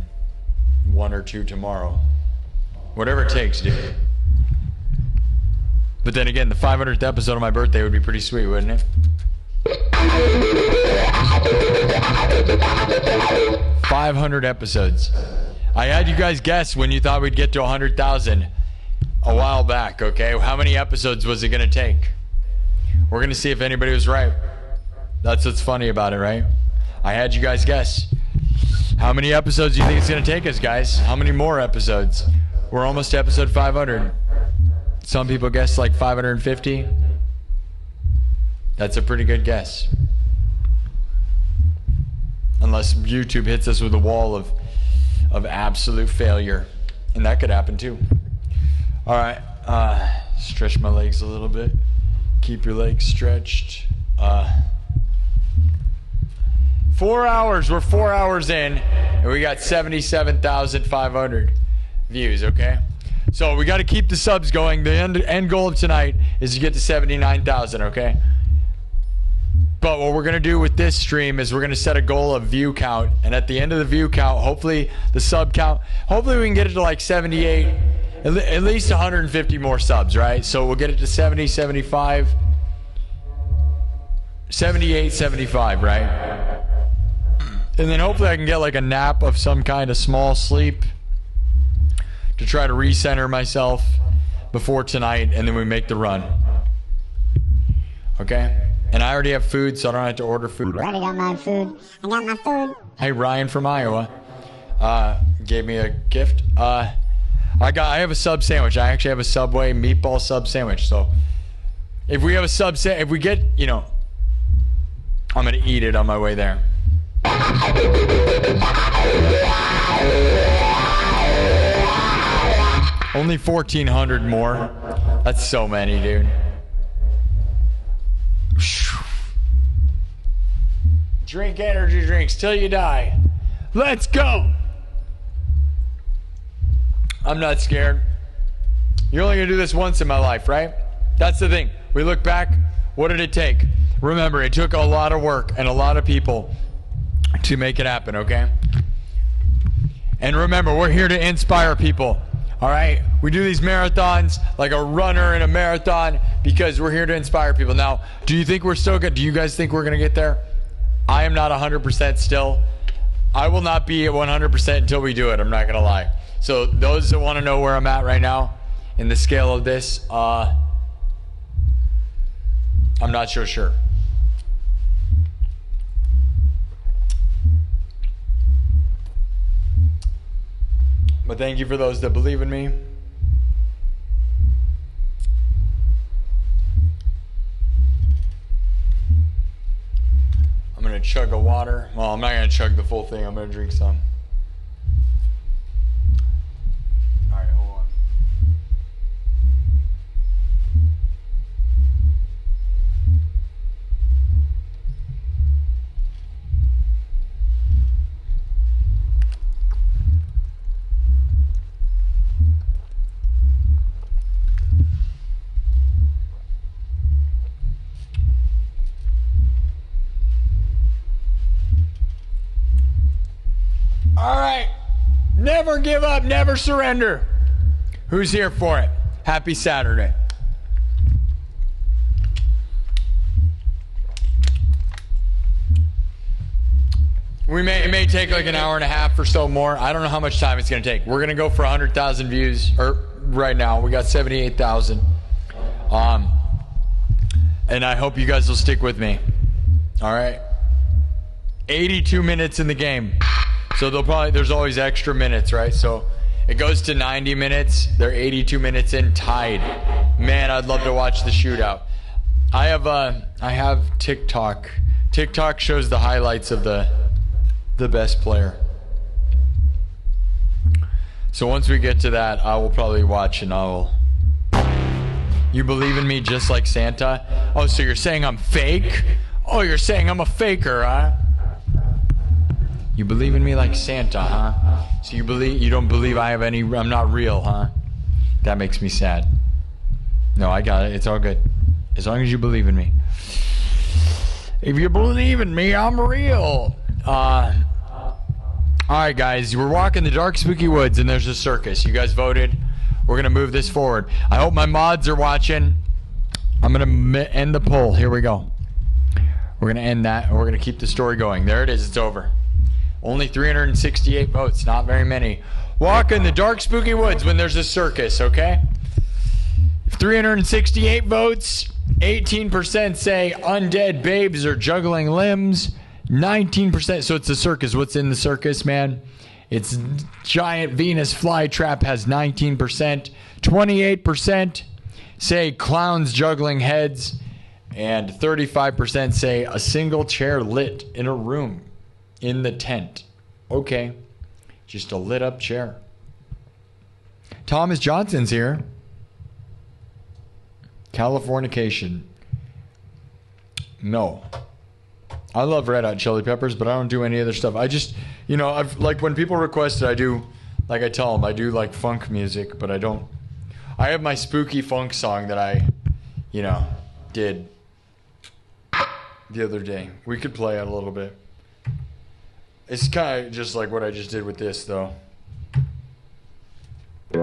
1 or 2 tomorrow. Whatever it takes, dude. But then again, the 500th episode on my birthday would be pretty sweet, wouldn't it? 500 episodes. I had you guys guess when you thought we'd get to 100,000 a while back, okay? How many episodes was it going to take? We're going to see if anybody was right. That's what's funny about it, right? I had you guys guess. How many episodes do you think it's going to take us, guys? How many more episodes? We're almost to episode 500. Some people guess like 550. That's a pretty good guess. Unless YouTube hits us with a wall of absolute failure. And that could happen too. All right. Stretch my legs a little bit. Keep your legs stretched. 4 hours. We're 4 hours in. And we got 77,500 views, okay? So we got to keep the subs going. The end goal of tonight is to get to 79,000, okay? But what we're going to do with this stream is we're going to set a goal of view count. And at the end of the view count, hopefully the sub count, hopefully we can get it to like 78, at least 150 more subs, right? So we'll get it to 70, 75, 78, 75, right? And then hopefully I can get like a nap of some kind, of small sleep, to try to recenter myself before tonight, and then we make the run. Okay? And I already have food, so I don't have to order food. I already got my food. I got my food. Hey, Ryan from Iowa gave me a gift. I have a sub sandwich. I actually have a Subway meatball sub sandwich. So if we have a sub if we get, you know, I'm gonna eat it on my way there. Only 1,400 more. That's so many, dude. Drink energy drinks till you die. Let's go. I'm not scared. You're only gonna do this once in my life, right? That's the thing. We look back, what did it take? Remember, it took a lot of work and a lot of people to make it happen, okay? And remember, we're here to inspire people. All right, we do these marathons like a runner in a marathon because we're here to inspire people. Now, do you think we're still good? Do you guys think we're going to get there? I am not 100% still. I will not be at 100% until we do it. I'm not going to lie. So those that want to know where I'm at right now in the scale of this, I'm not so sure. But thank you for those that believe in me. I'm gonna chug a water. Well, I'm not gonna chug the full thing. I'm gonna drink some. All right, hold on. All right. Never give up, never surrender. Who's here for it? Happy Saturday. It may take like an hour and a half or so more. I don't know how much time it's going to take. We're going to go for 100,000 views right now. We got 78,000. And I hope you guys will stick with me. All right. 82 minutes in the game. So there's always extra minutes, right? So it goes to 90 minutes. They're 82 minutes in, tied. Man, I'd love to watch the shootout. I have TikTok. TikTok shows the highlights of the best player. So once we get to that, I will probably watch and I will. You believe in me just like Santa? Oh, so you're saying I'm fake? Oh, you're saying I'm a faker, huh? You believe in me like Santa, huh? So you don't believe I'm not real, huh? That makes me sad. No, I got it. It's all good. As long as you believe in me. If you believe in me, I'm real. Alright guys, we're walking the dark spooky woods and there's a circus. You guys voted. We're gonna move this forward. I hope my mods are watching. I'm gonna end the poll. Here we go. We're going to end that, and we're going to keep the story going. There it is. It's over. Only 368 votes. Not very many. Walk in the dark, spooky woods when there's a circus, okay? 368 votes. 18% say undead babes are juggling limbs. 19%. So it's a circus. What's in the circus, man? It's giant Venus flytrap has 19%. 28% say clowns juggling heads. And 35% say a single chair lit in a room in the tent. Okay. Just a lit up chair. Thomas Johnston's here. Californication. No. I love Red Hot Chili Peppers, but I don't do any other stuff. I just, you know, I've like when people request it, I do, like I tell them, I do like funk music, but I don't. I have my spooky funk song that I, you know, did the other day. We could play it a little bit. It's kind of just like what I just did with this, though. We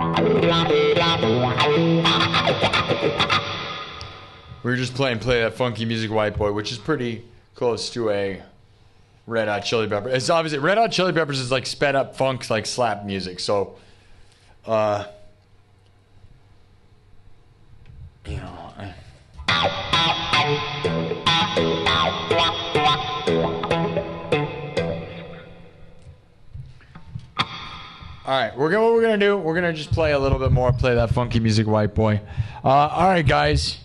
were just play that funky music, White Boy, which is pretty close to a Red Hot Chili Peppers. It's obviously Red Hot Chili Peppers is like sped up funk, like slap music. So, you know. All right, what we're gonna do? We're gonna just play a little bit more. Play that funky music, White Boy. All right, guys.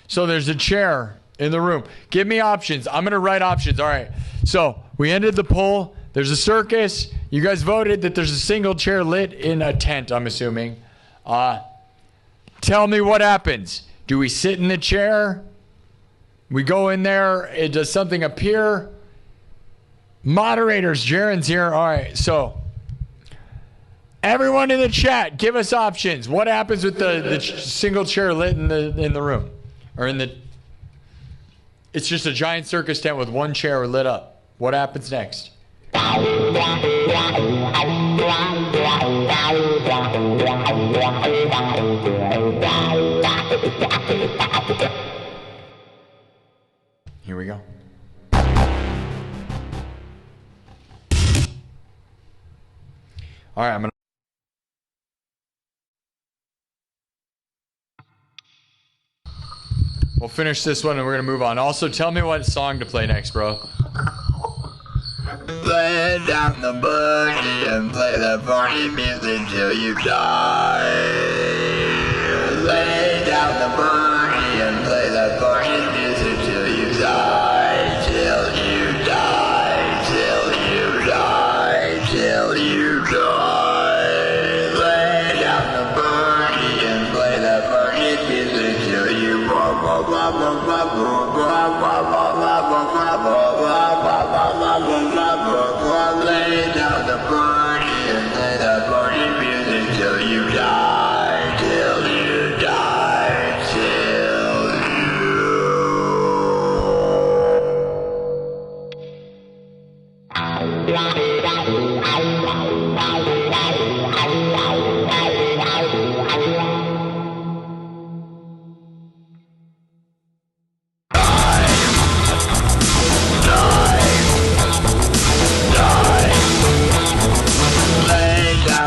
So there's a chair in the room. Give me options. I'm gonna write options. All right. So we ended the poll. There's a circus. You guys voted that there's a single chair lit in a tent. I'm assuming. Tell me what happens. Do we sit in the chair? We go in there. Does something appear? Moderators, Jaren's here. All right. So everyone in the chat, give us options. What happens with the single chair lit in the room, or in the? It's just a giant circus tent with one chair lit up. What happens next? Here we go. All right, I'm gonna. We'll finish this one and we're gonna move on. Also, tell me what song to play next, bro. Lay down the boogie and play that funky music till you die. Lay down the boogie and play that funky music till you die. Till you die. Till you die. Till you die. Lay down the boogie and play that funky music till you lay down the boogie and play that funky music till you die, till you die, till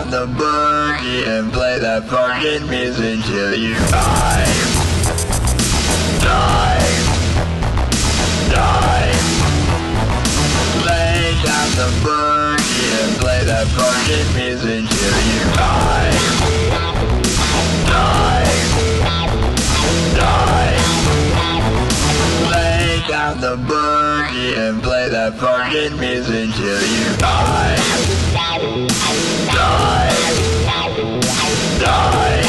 the boogie and play that funky music till you die. Die. Die. Lay down the boogie and play that funky music till you die. Die. Die. Lay down the boogie and play that funky music till you die. Die. Die.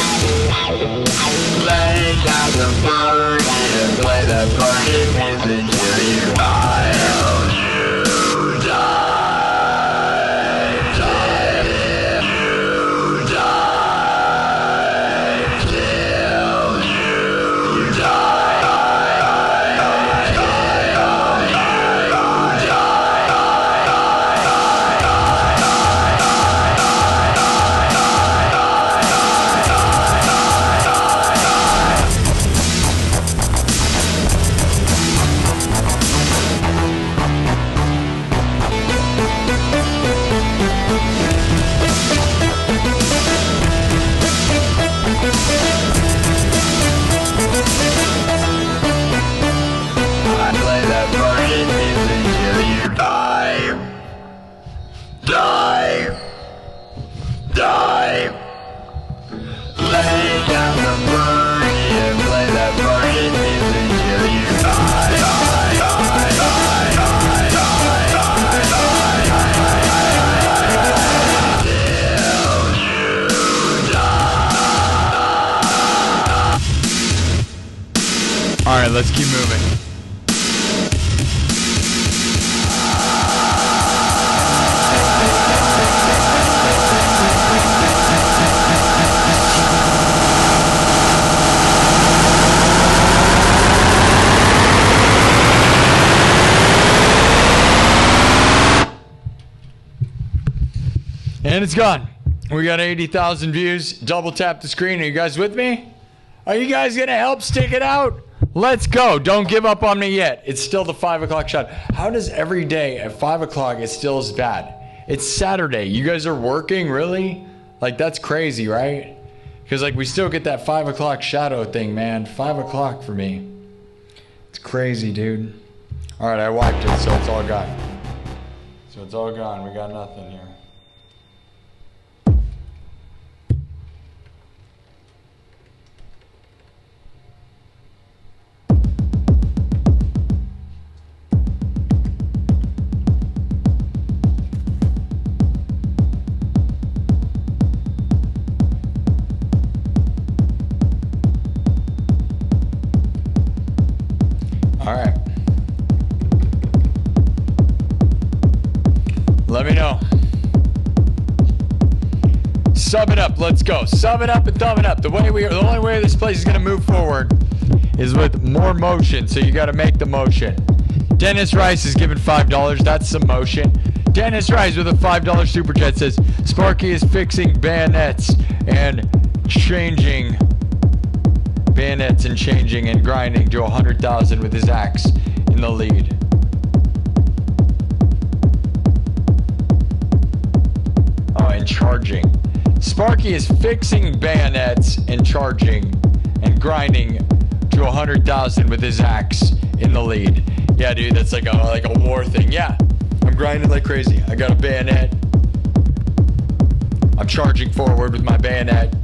Lay down the boogie and play that funky music till you die. Till you die. Till you die. Till you die. let's keep moving. And it's gone. We got 80,000 views. Double tap the screen. Are you guys with me? Are you guys going to help stick it out? Let's go. Don't give up on me yet. It's still the 5 o'clock shot. How does every day at 5 o'clock it still is bad? It's Saturday. You guys are working? Really? Like, that's crazy, right? Because, like, we still get that 5 o'clock shadow thing, man. 5 o'clock for me. It's crazy, dude. All right, I wiped it, so it's all gone. So it's all gone. We got nothing here. Let me know. Sub it up. Let's go. Sub it up and thumb it up. The only way this place is gonna move forward is with more motion. So you got to make the motion. Dennis Rice is giving $5. That's some motion. Dennis Rice with a $5 super chat says Sparky is fixing bayonets and changing and grinding to 100,000 with his axe in the lead. And charging. Sparky is fixing bayonets and charging and grinding to 100,000 with his axe in the lead. Yeah, dude, that's like a war thing. Yeah, I'm grinding like crazy. I got a bayonet. I'm charging forward with my bayonet.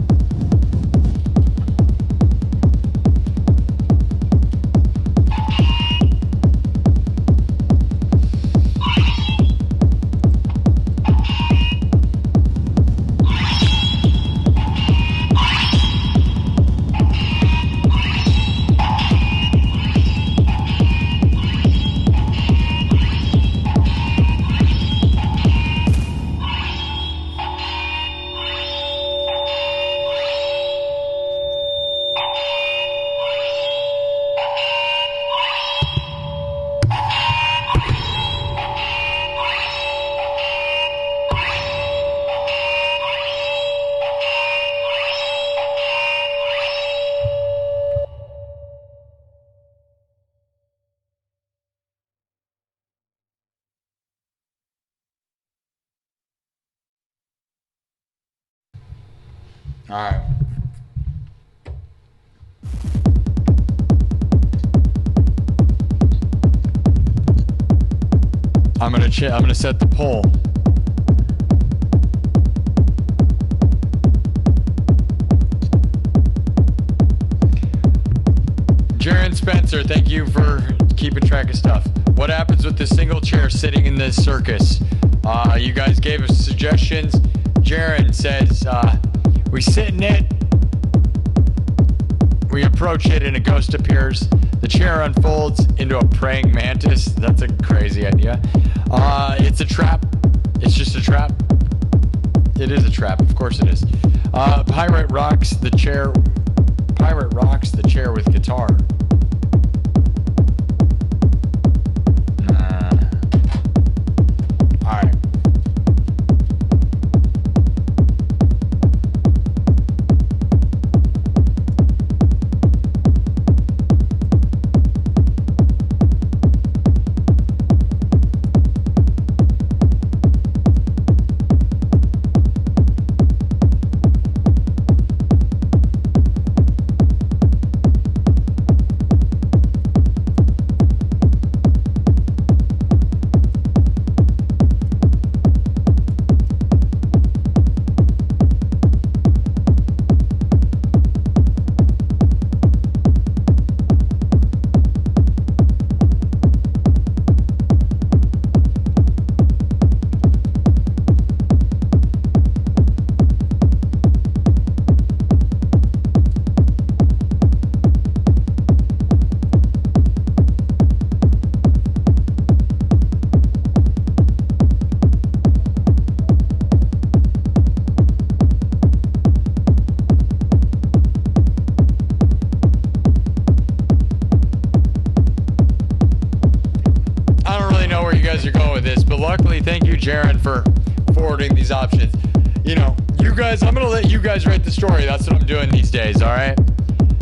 All right. I'm gonna set the poll. Jaron Spencer, thank you for keeping track of stuff. What happens with the single chair sitting in this circus? You guys gave us suggestions. Jaron says, we sit in it, we approach it, and a ghost appears. The chair unfolds into a praying mantis. That's a crazy idea. It's a trap. It's just a trap. It is a trap. Of course it is. Pirate rocks the chair. Pirate rocks the chair with guitar. All right. Thank you, Jaron, for forwarding these options. You know, you guys, I'm gonna let you guys write the story. That's what I'm doing these days, all right?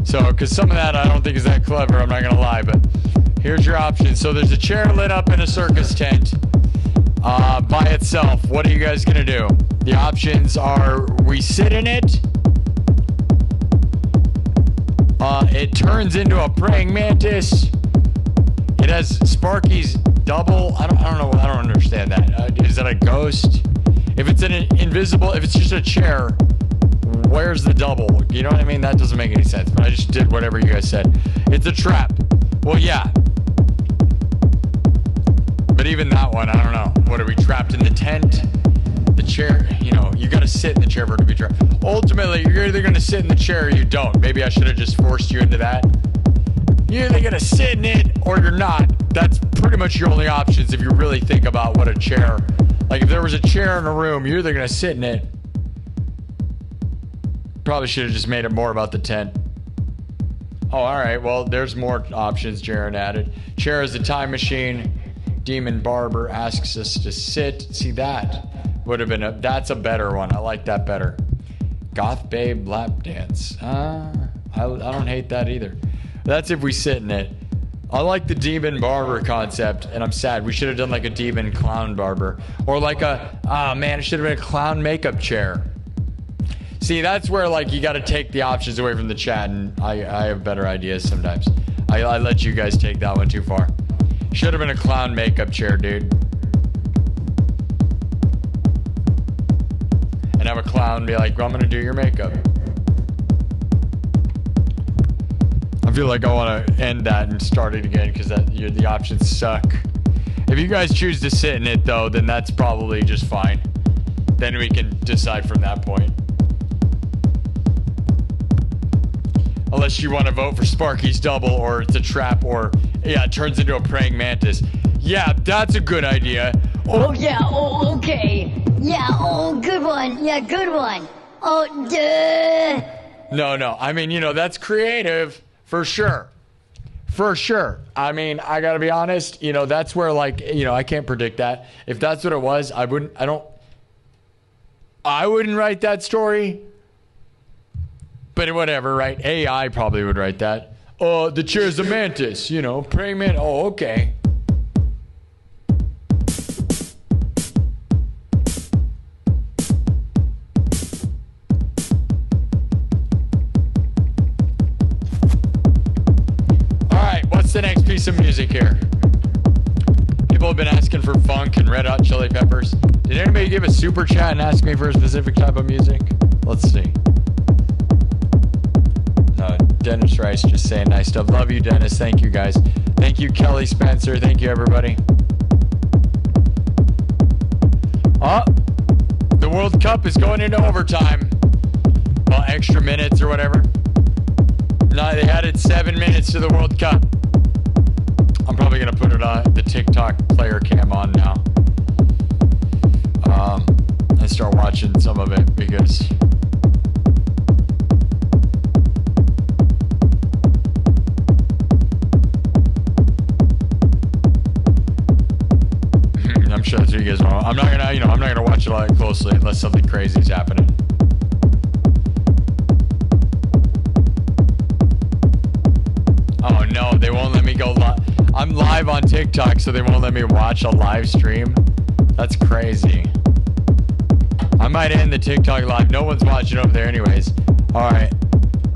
So, because some of that I don't think is that clever, I'm not gonna lie, but here's your options. So there's a chair lit up in a circus tent by itself. What are you guys gonna do? The options are: we sit in it, it turns into a praying mantis, it has Sparky's double. I don't know. I don't understand that. Is that a ghost? If it's an invisible, if it's just a chair, where's the double? You know what I mean? That doesn't make any sense. But I just did whatever you guys said. It's a trap. Well, yeah. But even that one, I don't know. What, are we trapped in the tent? The chair, you know, you gotta sit in the chair for it to be trapped. Ultimately, you're either gonna sit in the chair or you don't. Maybe I should have just forced you into that. You're either gonna sit in it or you're not. That's pretty much your only options if you really think about what a chair. Like if there was a chair in a room, you're either gonna sit in it. Probably should have just made it more about the tent. Oh, alright, well, there's more options Jaron added. Chair is a time machine. Demon Barber asks us to sit. See, that would have been that's a better one. I like that better. Goth Babe lap dance. I don't hate that either. That's if we sit in it. I like the demon barber concept, and I'm sad. We should have done like a demon clown barber. Or like a, man, it should have been a clown makeup chair. See, that's where like you got to take the options away from the chat, and I have better ideas sometimes. I let you guys take that one too far. Should have been a clown makeup chair, dude. And have a clown be like, well, I'm going to do your makeup. I feel like I want to end that and start it again because the options suck. If you guys choose to sit in it, though, then that's probably just fine. Then we can decide from that point. Unless you want to vote for Sparky's double, or it's a trap, or, yeah, it turns into a praying mantis. Yeah, that's a good idea. Oh, yeah, oh, okay. Yeah, oh, good one. Yeah, good one. Oh, duh. No, I mean, you know, that's creative. For sure. For sure. I mean, I gotta be honest, you know, that's where, like, you know, I can't predict that. If that's what it was, I wouldn't write that story. But whatever, right? AI probably would write that. Oh, the chair's a mantis, you know, praying mantis. Oh, okay. The next piece of music here. People have been asking for funk and Red Hot Chili Peppers. Did anybody give a super chat and ask me for a specific type of music? Let's see. Dennis Rice just saying nice stuff. Love you, Dennis. Thank you, guys. Thank you, Kelly Spencer. Thank you, everybody. The World Cup is going into overtime. Well, extra minutes or whatever. No, they added 7 minutes to the World Cup. I'm probably going to put it on the TikTok player cam on now. And start watching some of it because I'm sure that's what you guys want. I'm not gonna watch it all that closely unless something crazy is happening. Oh no, they won't let me go live. I'm live on TikTok, so they won't let me watch a live stream. That's crazy. I might end the TikTok live. No one's watching over there anyways. Alright.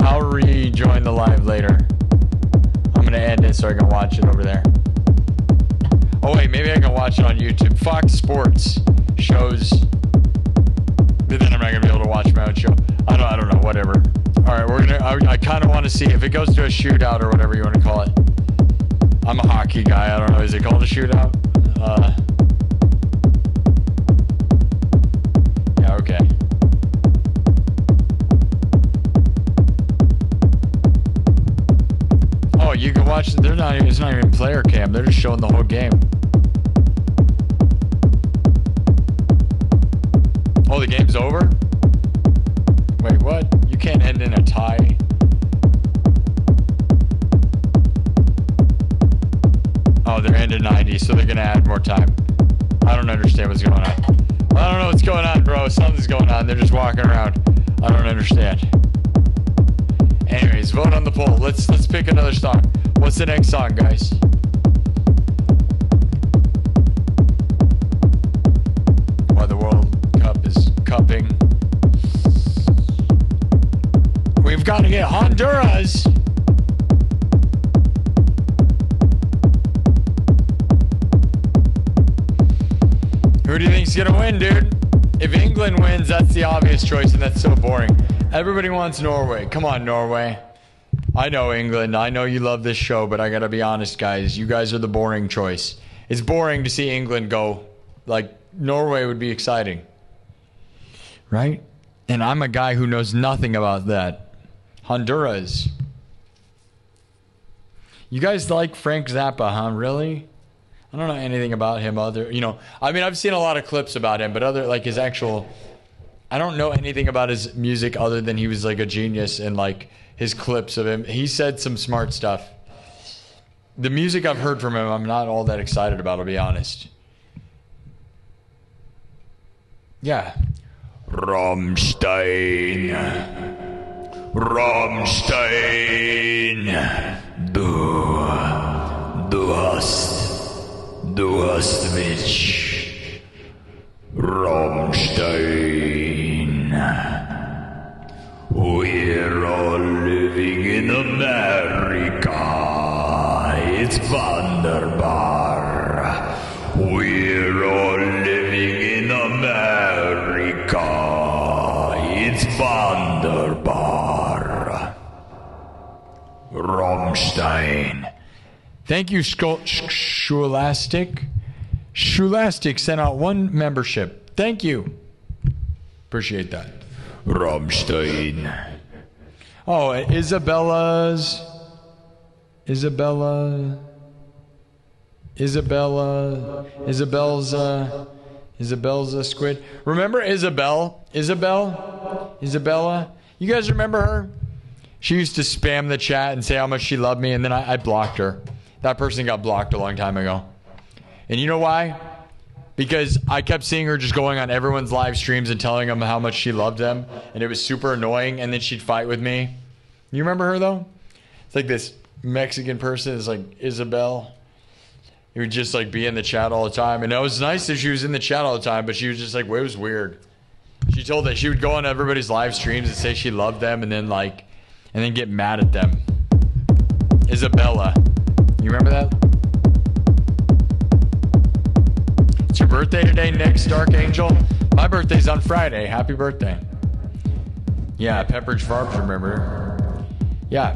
I'll rejoin the live later. I'm gonna end it so I can watch it over there. Oh wait, maybe I can watch it on YouTube. Fox Sports shows, but then I'm not gonna be able to watch my own show. I don't know, whatever. Alright, I kind of want to see if it goes to a shootout or whatever you want to call it. I'm a hockey guy. I don't know. Is it called a shootout? Yeah, okay. Oh, you can watch. It's not even player cam. They're just showing the whole game. Oh, the game's over? Wait, what? You can't end in a tie. Oh, they're ending 90, so they're gonna add more time. I don't understand what's going on. I don't know what's going on, bro. Something's going on. They're just walking around. I don't understand. Anyways, vote on the poll. Let's pick another song. What's the next song, guys? While the World Cup is cupping. We've got to get Honduras. Who do you think's gonna win, dude? If England wins, that's the obvious choice, and that's so boring. Everybody wants Norway. Come on, Norway. I know England. I know you love this show, but I gotta be honest, guys. You guys are the boring choice. It's boring to see England go. Like, Norway would be exciting. Right? And I'm a guy who knows nothing about that. Honduras. You guys like Frank Zappa, huh? Really? I don't know anything about him other, you know, I mean, I've seen a lot of clips about him, but other, like his actual, I don't know anything about his music other than he was like a genius and like his clips of him. He said some smart stuff. The music I've heard from him, I'm not all that excited about, I'll be honest. Yeah. Rammstein. Du hast mich, Rammstein. We're all living in America. It's wunderbar. We're all living in America. It's wunderbar. Rammstein. Thank you, Scholastic. Scholastic sent out 1 membership. Thank you. Appreciate that. Rammstein. Oh, Isabella's a squid. Remember Isabella? You guys remember her? She used to spam the chat and say how much she loved me, and then I blocked her. That person got blocked a long time ago. And you know why? Because I kept seeing her just going on everyone's live streams and telling them how much she loved them. And it was super annoying. And then she'd fight with me. You remember her, though? It's like this Mexican person. It's like Isabel. He would just like be in the chat all the time. And it was nice that she was in the chat all the time. But she was just like, it was weird. She told that she would go on everybody's live streams and say she loved them. And then get mad at them. Isabella. You remember that? It's your birthday today, Nick's Dark Angel. My birthday's on Friday. Happy birthday. Yeah, Pepperidge Farms, remember? Yeah,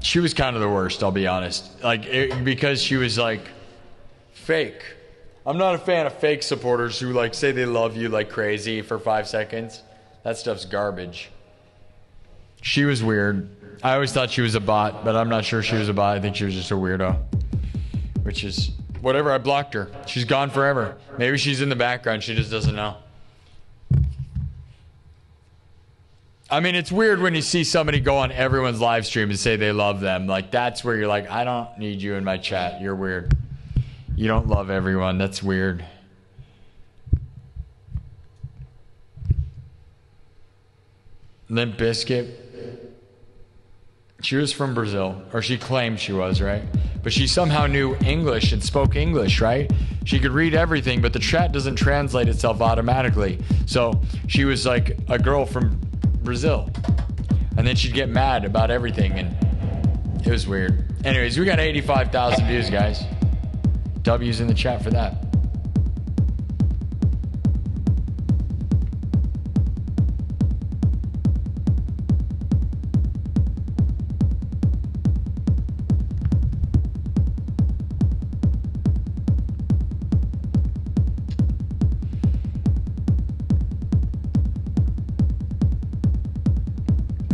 she was kind of the worst, I'll be honest. Because she was like fake. I'm not a fan of fake supporters who like say they love you like crazy for 5 seconds. That stuff's garbage. She was weird. I always thought she was a bot, but I'm not sure she was a bot. I think she was just a weirdo. Which is, whatever, I blocked her. She's gone forever. Maybe she's in the background. She just doesn't know. I mean, it's weird when you see somebody go on everyone's live stream and say they love them. Like, that's where you're like, I don't need you in my chat. You're weird. You don't love everyone. That's weird. Limp Bizkit. She was from Brazil, or she claimed she was, right? But she somehow knew English and spoke English, right? She could read everything, but the chat doesn't translate itself automatically. So she was like a girl from Brazil. And then she'd get mad about everything, and it was weird. Anyways, we got 85,000 views, guys. W's in the chat for that.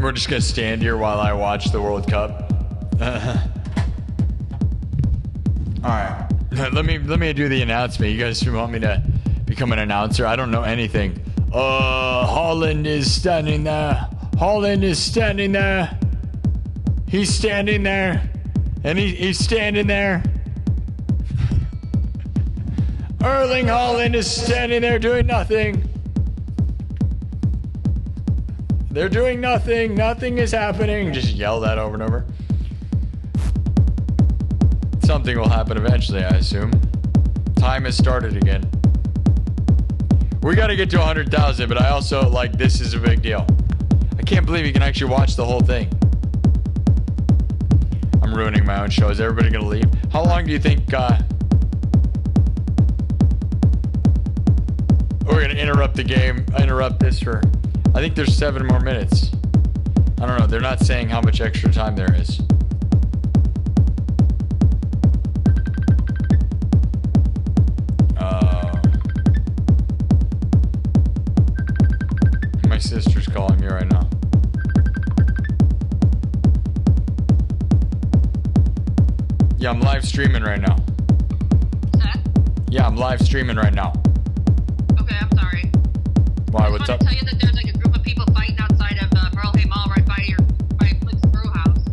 We're just gonna stand here while I watch the World Cup. All right, let me do the announcement. You guys want me to become an announcer? I don't know anything. Holland is standing there. Holland is standing there. He's standing there, and he's standing there. Erling Haaland is standing there doing nothing. They're doing nothing. Nothing is happening. Just yell that over and over. Something will happen eventually, I assume. Time has started again. We got to get to 100,000, but I also, like, this is a big deal. I can't believe you can actually watch the whole thing. I'm ruining my own show. Is everybody going to leave? How long do you think, we're going to interrupt the game, interrupt this for, I think there's 7 more minutes. I don't know. They're not saying how much extra time there is. My sister's calling me right now. Yeah, I'm live streaming right now. Huh? Yeah, I'm live streaming right now. Okay, I'm sorry. Why, what's up? I just want to tell you that there's like a group of people fighting outside of Pearl Mall right by Flick's Brew House.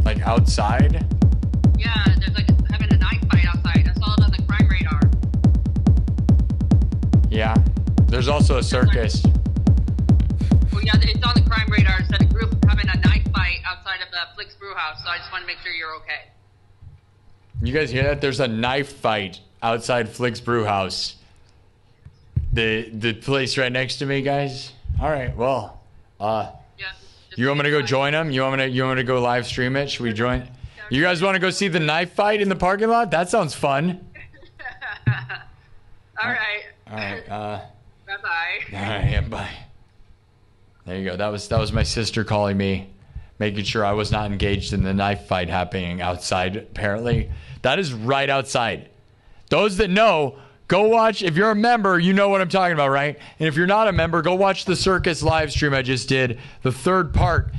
Like outside? Yeah, there's like having a knife fight outside. I saw it on the crime radar. Yeah. There's also a circus. Well, yeah, it's on the crime radar. It said a group having a knife fight outside of Flick's Brew House, so I just want to make sure you're okay. You guys hear that? There's a knife fight outside Flick's Brew House. The place right next to me, guys. All right, well, Yeah. you want me to go join them? You want me to go live stream it? Should we join? You guys want to go see the knife fight in the parking lot? That sounds fun. All right. All right. Bye-bye. All right. Yeah, bye. There you go. That was my sister calling me, making sure I was not engaged in the knife fight happening outside. Apparently, that is right outside. Those that know, go watch. If you're a member, you know what I'm talking about, right? And if you're not a member, go watch the circus live stream I just did, the 3rd part.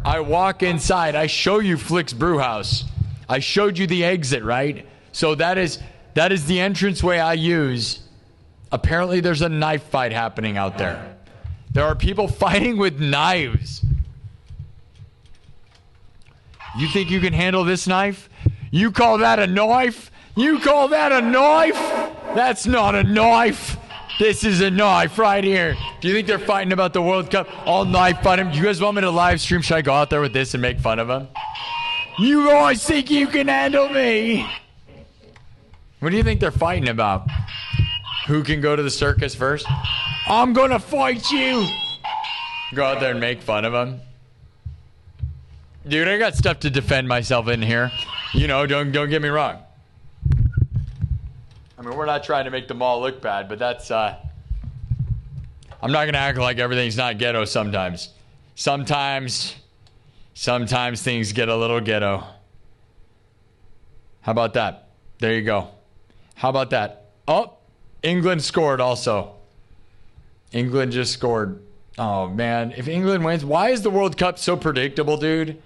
I walk inside. I show you Flick's Brew House. I showed you the exit, right? So that is the entranceway I use. Apparently, there's a knife fight happening out there. There are people fighting with knives. You think you can handle this knife? You call that a knife? You call that a knife? That's not a knife. This is a knife right here. Do you think they're fighting about the World Cup? All knife fighting. You guys want me to live stream? Should I go out there with this and make fun of them? You guys think you can handle me? What do you think they're fighting about? Who can go to the circus first? I'm gonna fight you. Go out there and make fun of them. Dude, I got stuff to defend myself in here. You know, don't get me wrong. I mean, we're not trying to make the mall look bad, but that's, I'm not going to act like everything's not ghetto sometimes. Sometimes things get a little ghetto. How about that? There you go. How about that? Oh, England scored also. England just scored. Oh, man. If England wins, why is the World Cup so predictable, dude?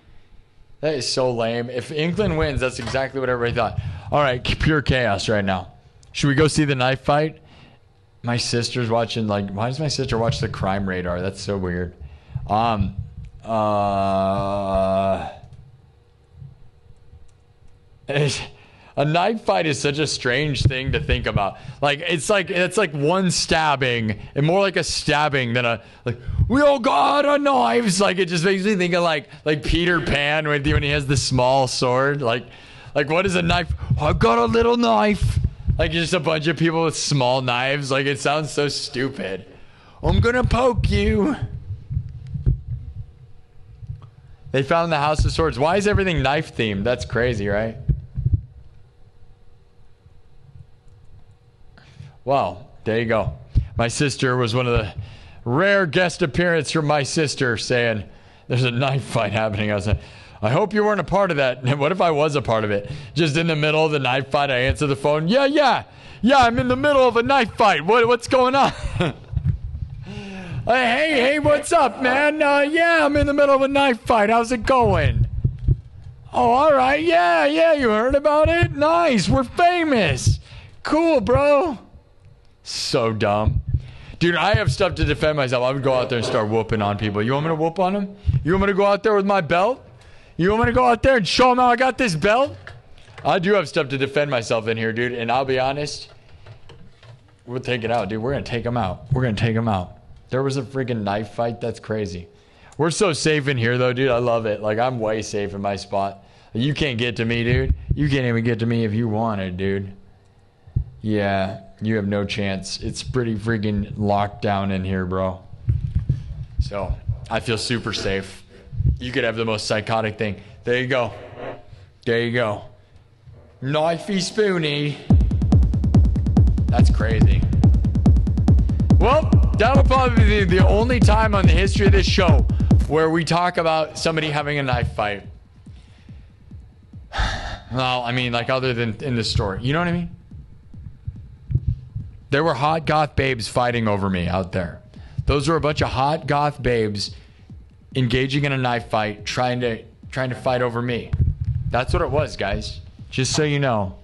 That is so lame. If England wins, that's exactly what everybody thought. All right, pure chaos right now. Should we go see the knife fight? My sister's watching, like, why does my sister watch the crime radar? That's so weird. A knife fight is such a strange thing to think about. Like it's like one stabbing, and more like a stabbing than a like. We all got our knives. Like it just makes me think of like Peter Pan when he has the small sword. Like what is a knife? I got a little knife. Like just a bunch of people with small knives. Like it sounds so stupid. I'm gonna poke you. They found the House of Swords. Why is everything knife themed? That's crazy, right? Well, there you go. My sister was one of the rare guest appearances from my sister saying there's a knife fight happening. I was like, I hope you weren't a part of that. What if I was a part of it? Just in the middle of the knife fight, I answer the phone. Yeah, I'm in the middle of a knife fight. What's going on? Hey, what's up, man? Yeah, I'm in the middle of a knife fight. How's it going? Oh, all right. Yeah, you heard about it? Nice. We're famous. Cool, bro. So dumb. Dude, I have stuff to defend myself. I would go out there and start whooping on people. You want me to whoop on them? You want me to go out there with my belt? You want me to go out there and show them how I got this belt? I do have stuff to defend myself in here, dude. And I'll be honest, We'll take it out, dude. We're gonna take them out. We're gonna take them out. There was a freaking knife fight. That's crazy. We're so safe in here, though, dude. I love it. Like, I'm way safe in my spot. You can't get to me, dude. You can't even get to me if you wanted, dude. Yeah, you have no chance. It's pretty freaking locked down in here, bro. So, I feel super safe. You could have the most psychotic thing. There you go. There you go. Knifey spoony. That's crazy. Well, that'll probably be the only time on the history of this show where we talk about somebody having a knife fight. Well, I mean, like, other than in the story. You know what I mean? There were hot goth babes fighting over me out there. Those were a bunch of hot goth babes engaging in a knife fight, trying to fight over me. That's what it was, guys. Just so you know.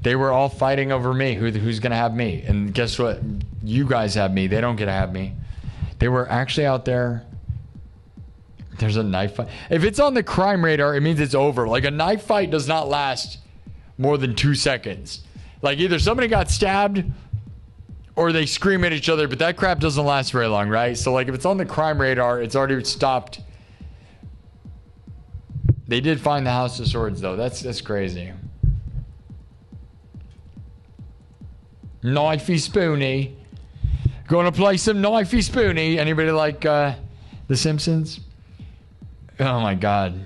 They were all fighting over me. Who's going to have me? And guess what? You guys have me. They don't get to have me. They were actually out there. There's a knife fight. If it's on the crime radar, it means it's over. Like, a knife fight does not last more than 2 seconds. Like, either somebody got stabbed or they scream at each other, but that crap doesn't last very long, right? So, like, if it's on the crime radar, it's already stopped. They did find the House of Swords, though. That's crazy. Knifey Spoony. Gonna play some Knifey Spoony. Anybody like The Simpsons? Oh my god.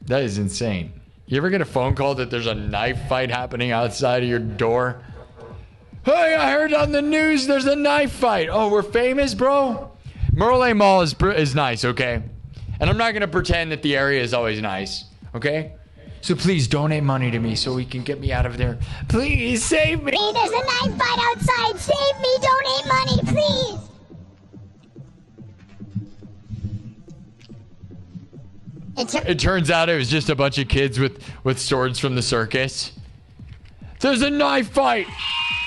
That is insane. You ever get a phone call that there's a knife fight happening outside of your door? Hey, I heard on the news there's a knife fight. Oh, we're famous, bro? Merle Mall is nice, okay? And I'm not gonna pretend that the area is always nice, okay? So please donate money to me so we can get me out of there. Please save me. Hey, there's a knife fight outside. Save me. Donate money, please. It turns out it was just a bunch of kids with swords from the circus. There's a knife fight.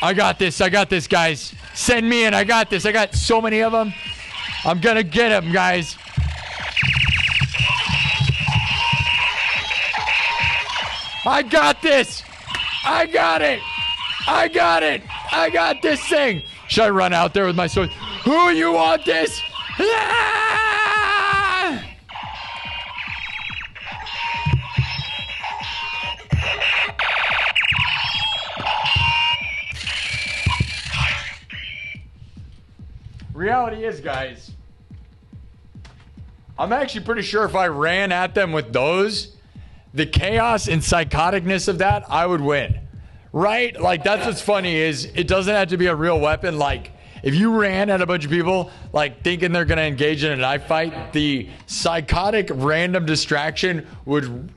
I got this, guys. Send me in. I got this. I got so many of them. I'm gonna get them, guys. I got this. I got it. I got it. I got this thing. Should I run out there with my sword? Who, you want this? Ah! Reality is, guys, I'm actually pretty sure if I ran at them with those, the chaos and psychoticness of that, I would win. Right? Like, that's what's funny is it doesn't have to be a real weapon. Like, if you ran at a bunch of people, like, thinking they're going to engage in a knife fight, the psychotic random distraction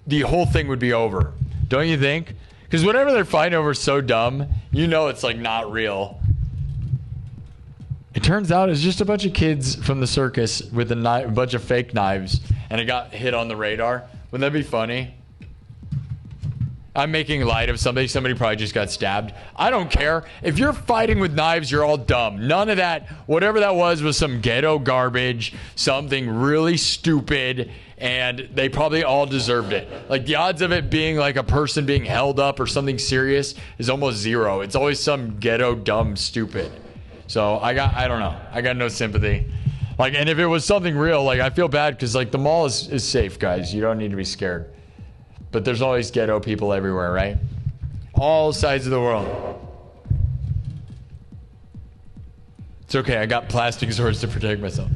the whole thing would be over. Don't you think? Because whatever they're fighting over is so dumb, you know it's, like, not real. It turns out it's just a bunch of kids from the circus with a bunch of fake knives, and it got hit on the radar. Wouldn't that be funny? I'm making light of somebody. Somebody probably just got stabbed. I don't care. If you're fighting with knives, you're all dumb. None of that. Whatever that was some ghetto garbage, something really stupid, and they probably all deserved it. Like, the odds of it being like a person being held up or something serious is almost zero. It's always some ghetto, dumb, stupid. So I don't know. I got no sympathy. Like, and if it was something real, like, I feel bad because, like, the mall is safe, guys. You don't need to be scared. But there's always ghetto people everywhere, right? All sides of the world. It's okay. I got plastic swords to protect myself.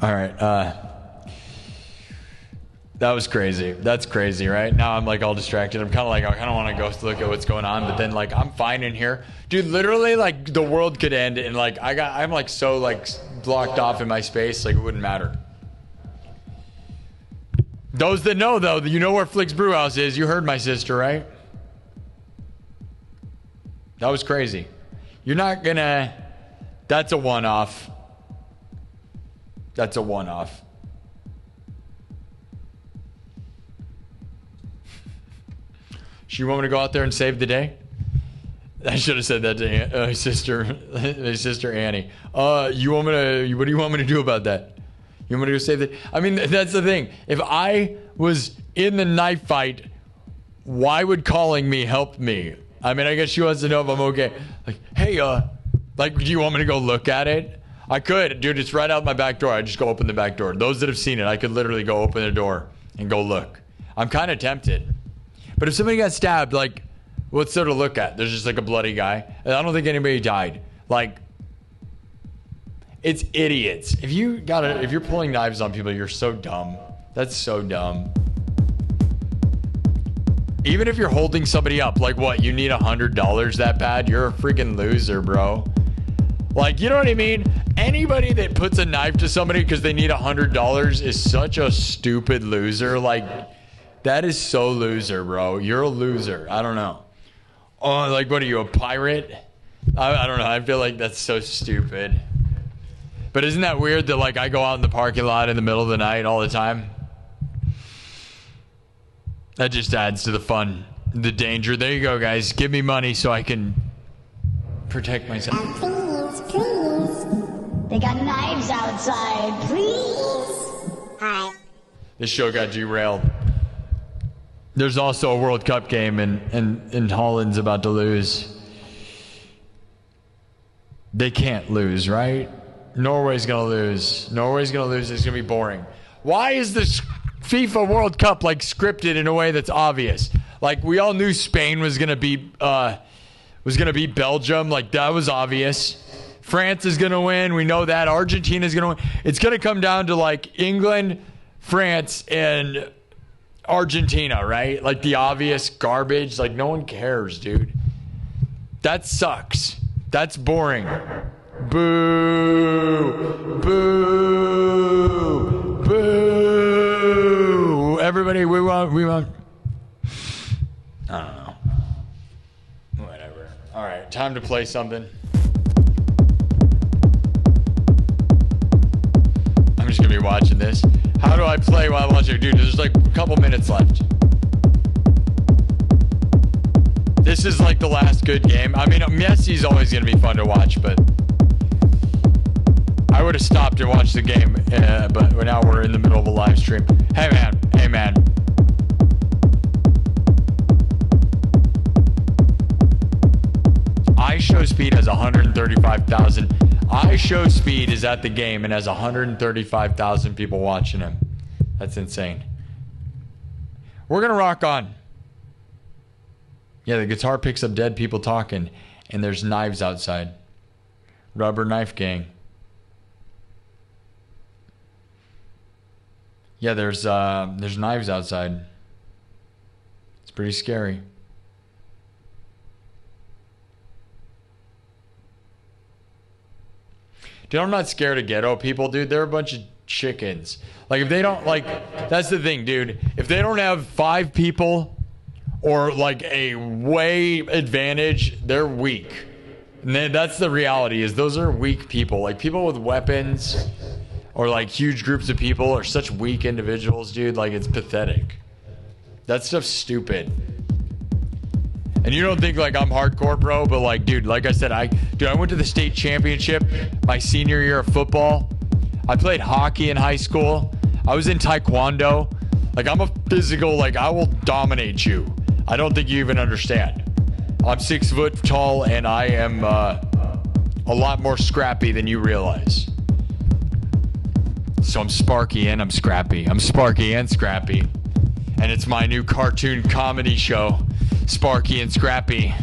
All right. That was crazy. That's crazy, right? Now I'm, like, all distracted. I'm kind of like, I kind of want to go look at what's going on. But then, like, I'm fine in here. Dude, literally, like, the world could end. And, like, I'm, like, so, like, blocked off in my space. Like, it wouldn't matter. Those that know, though, you know where Flick's Brewhouse is. You heard my sister, right? That was crazy. You're not gonna... That's a one-off. That's a one-off. You want me to go out there and save the day? I should have said that to my sister Annie. What do you want me to do about that? You want me to go save it? I mean, that's the thing. If I was in the knife fight, why would calling me help me? I mean, I guess she wants to know if I'm okay. Like, hey, like, do you want me to go look at it? I could, dude. It's right out my back door. I just go open the back door. Those that have seen it, I could literally go open the door and go look. I'm kind of tempted. But if somebody got stabbed, like, what's there to look at? There's just like a bloody guy. And I don't think anybody died. Like, it's idiots. If you're pulling knives on people, you're so dumb. That's so dumb. Even if you're holding somebody up, like what? You need $100 that bad? You're a freaking loser, bro. Like, you know what I mean? Anybody that puts a knife to somebody because they need $100 is such a stupid loser. Like, that is so loser, bro. You're a loser. I don't know. Oh, like, what are you, a pirate? I don't know. I feel like that's so stupid. But isn't that weird that, like, I go out in the parking lot in the middle of the night all the time? That just adds to the fun, the danger. There you go, guys. Give me money so I can protect myself. Please. They got knives outside, please. Hi. This show got derailed. There's also a World Cup game and Holland's about to lose. They can't lose, right? Norway's going to lose. Norway's going to lose. It's going to be boring. Why is this FIFA World Cup like scripted in a way that's obvious? Like, we all knew Spain was going to beat Belgium. Like, that was obvious. France is going to win. We know that. Argentina is going to win. It's going to come down to like England, France, and Argentina, right? Like the obvious garbage. Like, no one cares, dude. That sucks. That's boring. Boo. Boo. Boo. Everybody, we want. I don't know. Whatever. All right, time to play something. I'm just going to be watching this. How do I play while I'm watching? Dude, there's like a couple minutes left. This is like the last good game. I mean, Messi's always going to be fun to watch, but I would have stopped and watched the game, but now we're in the middle of a live stream. Hey, man. iShow Speed has 135,000. iShow Speed is at the game and has 135,000 people watching him. That's insane. We're going to rock on. Yeah, the guitar picks up dead people talking, and there's knives outside. Rubber knife gang. Yeah, there's knives outside. It's pretty scary. Dude, I'm not scared of ghetto people, dude. They're a bunch of chickens. Like, if they don't, like, that's the thing, dude. If they don't have 5 people or, like, a way advantage, they're weak. And that's the reality, is those are weak people. Like, people with weapons or, like, huge groups of people are such weak individuals, dude. Like, it's pathetic. That stuff's stupid. And you don't think like I'm hardcore, bro, but like, dude, like I said, I went to the state championship my senior year of football. I played hockey in high school. I was in taekwondo. Like, I'm a physical, like, I will dominate you. I don't think you even understand. I'm 6 foot tall and I am a lot more scrappy than you realize. So I'm Sparky and I'm scrappy. I'm Sparky and scrappy. And it's my new cartoon comedy show, Sparky and Scrappy.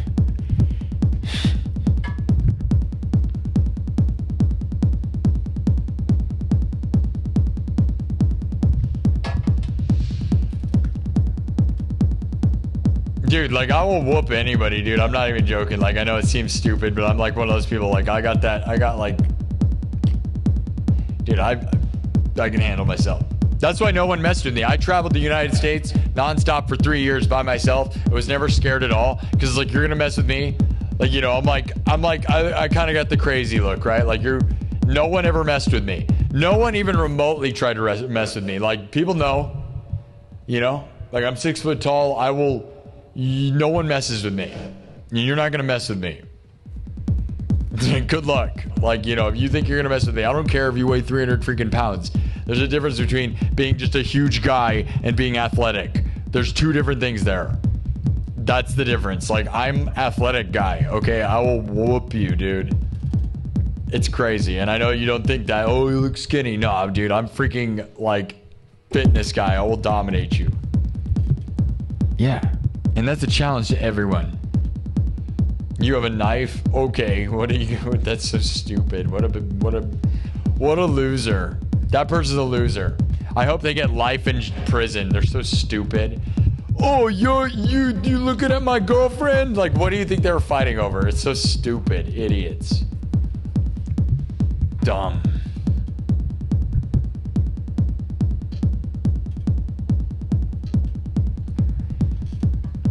Dude, like, I will whoop anybody, dude. I'm not even joking. Like, I know it seems stupid, but I'm like one of those people, like, I got like, dude, I can handle myself. That's why no one messed with me. I traveled the United States nonstop for 3 years by myself. I was never scared at all, because it's like, you're gonna mess with me. Like, you know, I kind of got the crazy look, right? Like, no one ever messed with me. No one even remotely tried to mess with me. Like, people know, you know, like, I'm 6 foot tall. No one messes with me. You're not gonna mess with me. Good luck. Like, you know, if you think you're gonna mess with me, I don't care if you weigh 300 freaking pounds. There's a difference between being just a huge guy and being athletic. There's 2 different things there. That's the difference. Like, I'm athletic guy, okay? I will whoop you, dude. It's crazy. And I know you don't think that, oh, you look skinny. No, dude, I'm freaking, like, fitness guy. I will dominate you. Yeah. And that's a challenge to everyone. You have a knife? Okay. What are you... That's so stupid. What a loser. That person's a loser. I hope they get life in prison. They're so stupid. Oh, you looking at my girlfriend? Like, what do you think they were fighting over? It's so stupid. Idiots. Dumb.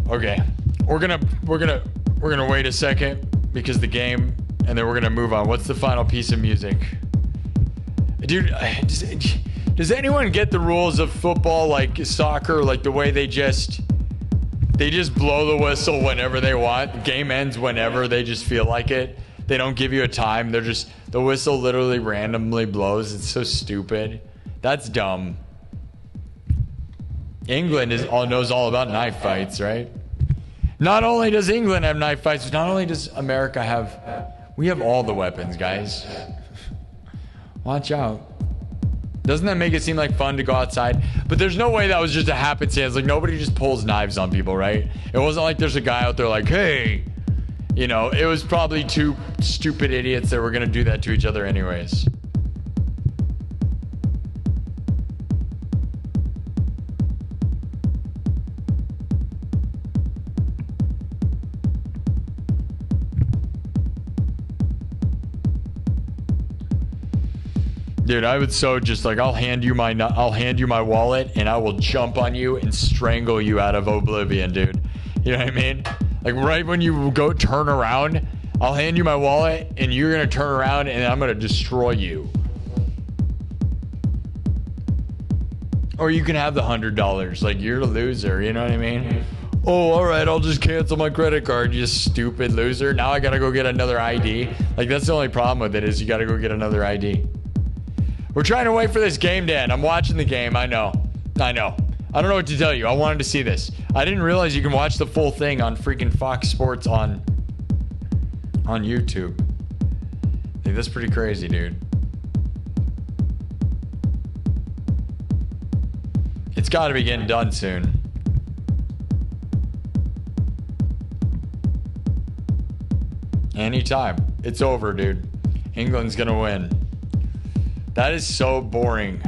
Okay. We're gonna wait a second because the game, and then we're gonna move on. What's the final piece of music? Dude, does anyone get the rules of football, like soccer, like the way they just blow the whistle whenever they want? The game ends whenever they just feel like it. They don't give you a time. The whistle literally randomly blows. It's so stupid. That's dumb. England knows all about knife fights, right? Not only does England have knife fights, not only does America have... We have all the weapons, guys. Watch out. Doesn't that make it seem like fun to go outside? But there's no way that was just a happenstance. Like, nobody just pulls knives on people, right? It wasn't like there's a guy out there like, hey... You know, it was probably two stupid idiots that were going to do that to each other anyways. Dude, I would so just like, I'll hand you my wallet and I will jump on you and strangle you out of oblivion, dude. You know what I mean? Like, right when you go turn around, I'll hand you my wallet and you're going to turn around and I'm going to destroy you. Or you can have the $100. Like, you're a loser, you know what I mean? Oh, all right, I'll just cancel my credit card, you stupid loser. Now I got to go get another ID. Like, that's the only problem with it is you got to go get another ID. We're trying to wait for this game to end. I'm watching the game. I know. I don't know what to tell you. I wanted to see this. I didn't realize you can watch the full thing on freaking Fox Sports on YouTube. I think that's pretty crazy, dude. It's got to be getting done soon. Anytime. It's over, dude. England's gonna win. That is so boring.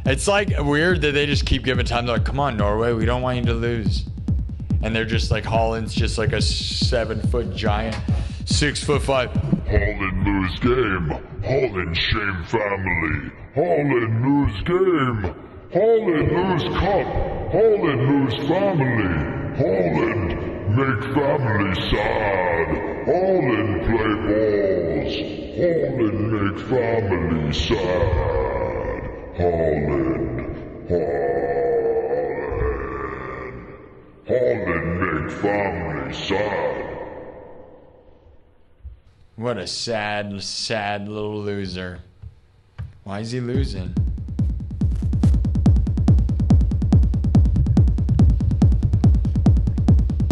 It's like weird that they just keep giving time. They're like, come on, Norway, we don't want you to lose. And they're just like, Holland's just like a 7-foot giant, 6'5". Holland lose game. Holland shame family. Holland lose game. Holland lose cup. Holland lose family. Holland make family sad. Holland play balls. Holland make family sad. Holland make family sad. What a sad, sad little loser. Why is he losing?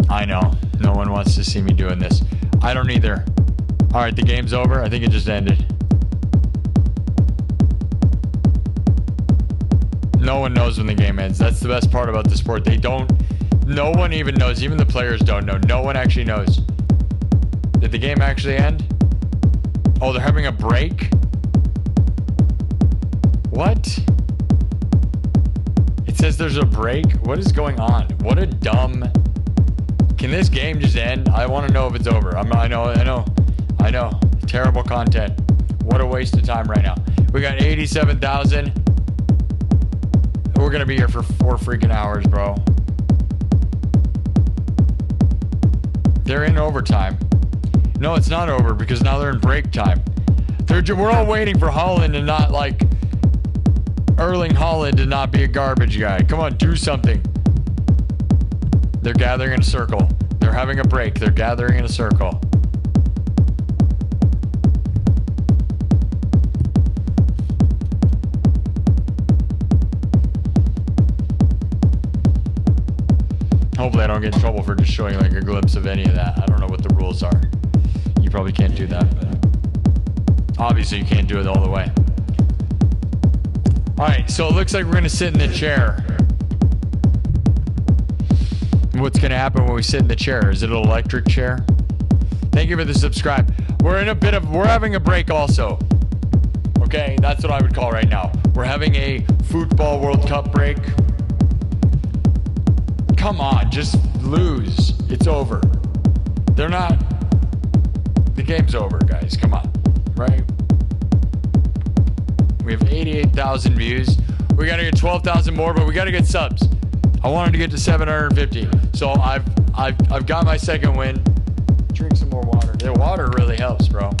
I know. No one wants to see me doing this. I don't either. Alright, the game's over. I think it just ended. No one knows when the game ends. That's the best part about the sport. No one even knows. Even the players don't know. No one actually knows. Did the game actually end? Oh, they're having a break? What? It says there's a break? What is going on? What a dumb... Can this game just end? I want to know if it's over. I know. Terrible content. What a waste of time right now. We got 87,000. We're going to be here for 4 freaking hours, bro. They're in overtime. No, it's not over because now they're in break time. We're all waiting for Holland to not, like... Erling Haaland to not be a garbage guy. Come on, do something. They're gathering in a circle. They're having a break. They're gathering in a circle. Hopefully I don't get in trouble for just showing like a glimpse of any of that. I don't know what the rules are. You probably can't do that, but obviously you can't do it all the way. Alright, so it looks like we're gonna sit in the chair. What's gonna happen when we sit in the chair? Is it an electric chair? Thank you for the subscribe. We're having a break also. Okay, that's what I would call right now. We're having a football World Cup break. Come on, just lose. It's over. They're not. The game's over, guys. Come on, right? We have 88,000 views. We gotta get 12,000 more, but we gotta get subs. I wanted to get to 750, so I've got my second win. Drink some more water. The water really helps, bro.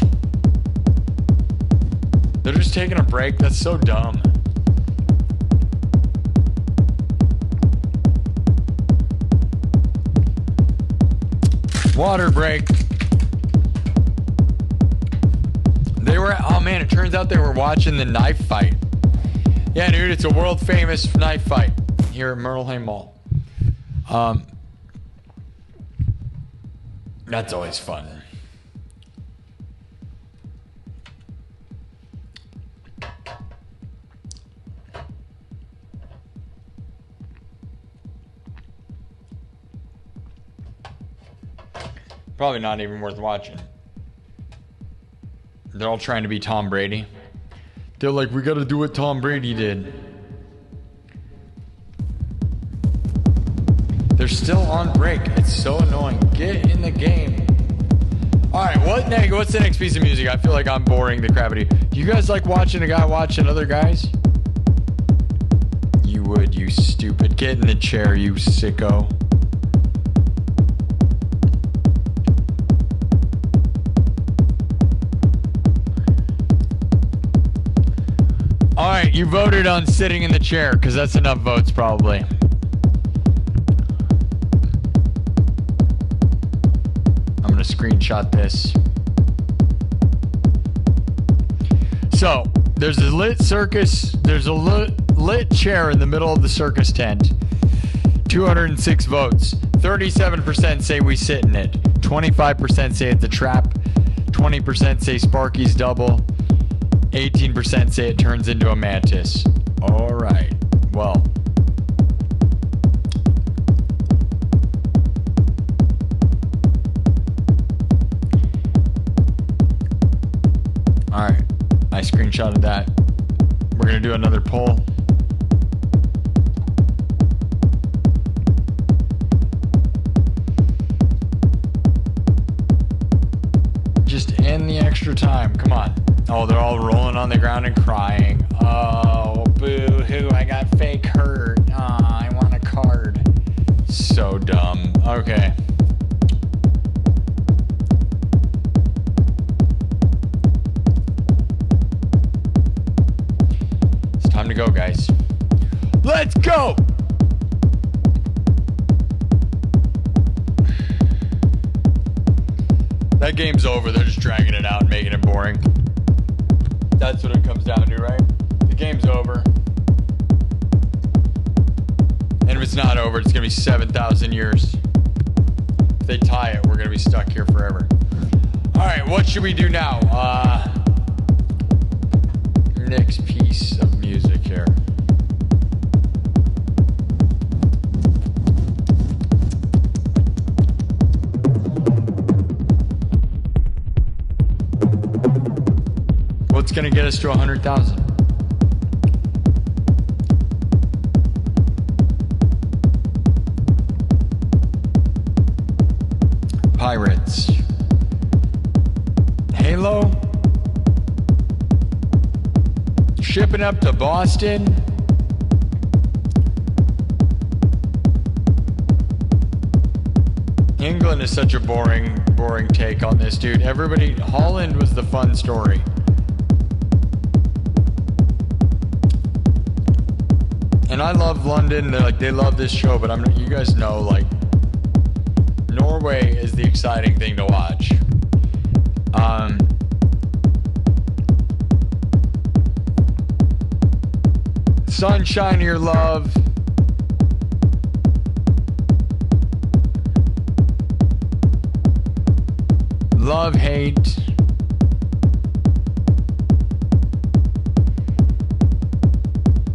They're just taking a break. That's so dumb. Water break. They were, oh man, it turns out they were watching the knife fight. Yeah, dude, it's a world famous knife fight here at Merleheim Mall. That's always fun. Probably not even worth watching. They're all trying to be Tom Brady. They're like, we gotta do what Tom Brady did. They're still on break. It's so annoying. Get in the game. Alright, what's the next piece of music? I feel like I'm boring the crap out of you. You guys like watching a guy watching other guys? You would, you stupid. Get in the chair, you sicko. Alright, you voted on sitting in the chair, because that's enough votes probably. I'm going to screenshot this. So, there's a lit circus, there's a lit chair in the middle of the circus tent. 206 votes. 37% say we sit in it. 25% say it's a trap. 20% say Sparky's double. 18% say it turns into a mantis. Alright, well. Alright, I screenshotted that. We're gonna do another poll. Just end the extra time, come on. Oh, they're all rolling on the ground and crying. Oh, boo-hoo, I got fake hurt. Oh, I want a card. So dumb. Okay. It's time to go, guys. Let's go! That game's over. They're just dragging it out and making it boring. That's what it comes down to, right? The game's over. And if it's not over, it's going to be 7,000 years. If they tie it, we're going to be stuck here forever. Alright, what should we do now? Next piece of music here. What's going to get us to 100,000? Pirates. Halo. Shipping up to Boston. England is such a boring take on this, dude. Holland was the fun story. And I love London. They love this show, but you guys know, like, Norway is the exciting thing to watch. Sunshine Your Love. love, hate.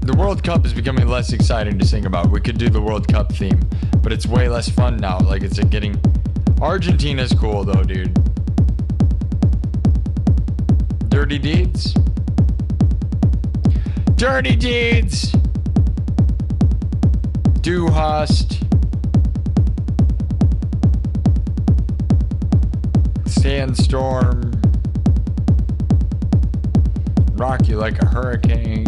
The World Cup is becoming less exciting to sing about. We could do the World Cup theme, but it's way less fun now. Like, it's getting... Argentina's cool, though, dude. Dirty Deeds? Dirty Deeds! Du hast... Sandstorm. Rock you like a hurricane.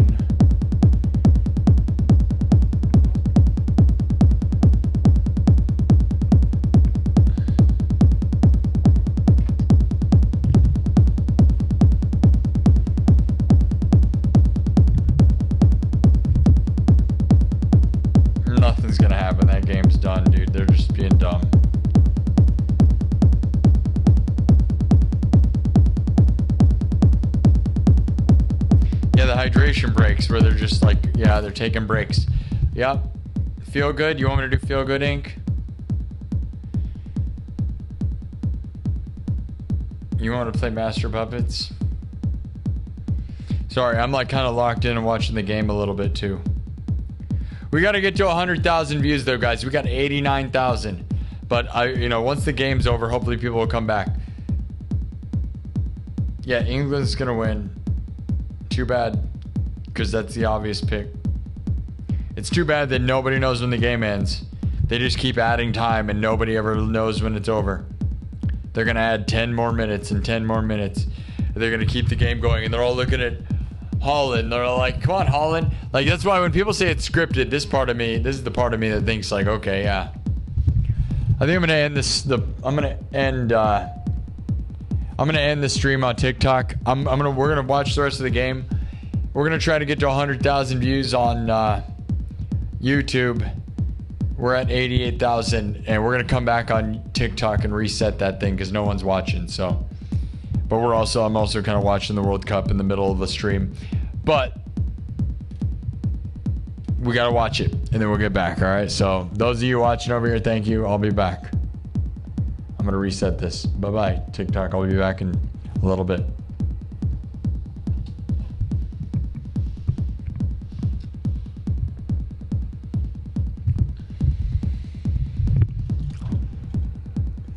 Nothing's gonna happen. That game's done, dude. They're just being dumb. Yeah, the hydration breaks where they're just like, yeah, they're taking breaks. Yep. Feel good? You want me to do Feel Good Inc? You want to play Master Puppets? Sorry, I'm like kind of locked in and watching the game a little bit too. We got to get to 100,000 views though, guys. We got 89,000. But once the game's over, hopefully people will come back. Yeah, England's going to win. Too bad, because that's the obvious pick. It's too bad that nobody knows when the game ends. They just keep adding time and nobody ever knows when it's over. They're going to add 10 more minutes and 10 more minutes. They're going to keep the game going, and they're all looking at Holland. They're all like, come on, Holland. Like, that's why when people say it's scripted, this is the part of me that thinks like, okay, yeah. I think I'm going to end this, I'm going to end the stream on TikTok. We're gonna watch the rest of the game. We're gonna try to get to 100,000 views on YouTube. We're at 88,000, and we're gonna come back on TikTok and reset that thing because no one's watching. So, but I'm also kind of watching the World Cup in the middle of the stream. But we gotta watch it, and then we'll get back. All right. So those of you watching over here, thank you. I'll be back. I'm going to reset this. Bye-bye, TikTok. I'll be back in a little bit.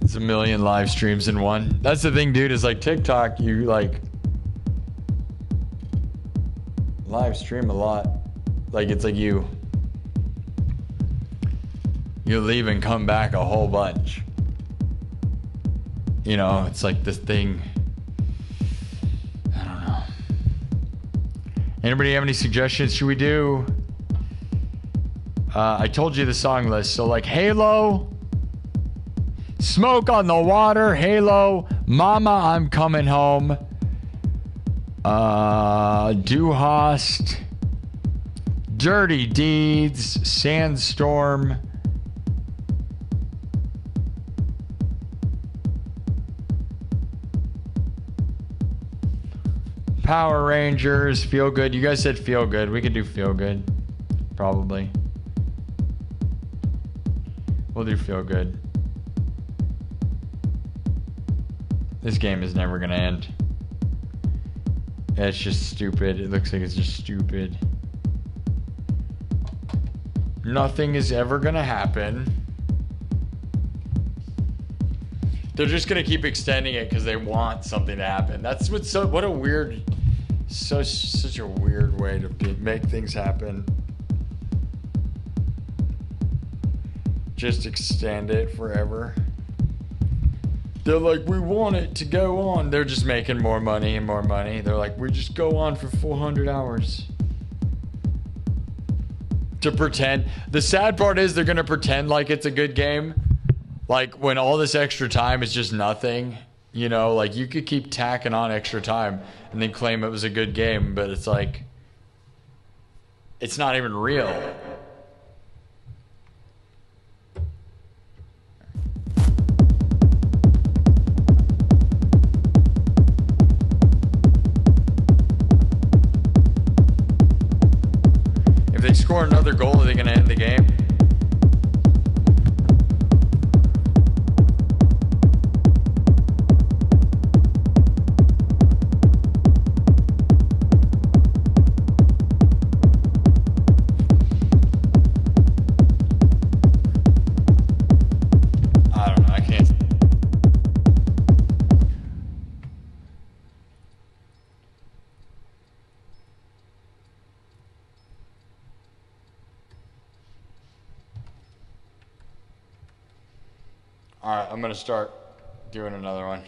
It's a million live streams in one. That's the thing, dude, is like TikTok, you like live stream a lot. Like, it's like you leave and come back a whole bunch. It's like this thing. I don't know. Anybody have any suggestions? Should we do? I told you the song list. So like Halo, Smoke on the Water, Halo, Mama, I'm Coming Home, Du hast, Dirty Deeds, Sandstorm, Power Rangers, Feel Good. You guys said Feel Good. We could do Feel Good. Probably. We'll do Feel Good. This game is never gonna end. It's just stupid. It looks like it's just stupid. Nothing is ever gonna happen. They're just gonna keep extending it because they want something to happen. That's what's what a weird, such a weird way to make things happen. Just extend it forever. They're like, we want it to go on. They're just making more money and more money. They're like, we just go on for 400 hours. To pretend. The sad part is they're gonna pretend like it's a good game. Like, when all this extra time is just nothing, like, you could keep tacking on extra time and then claim it was a good game, but it's like, it's not even real. If they score another goal, are they going to end the game? Alright, I'm gonna start doing another one.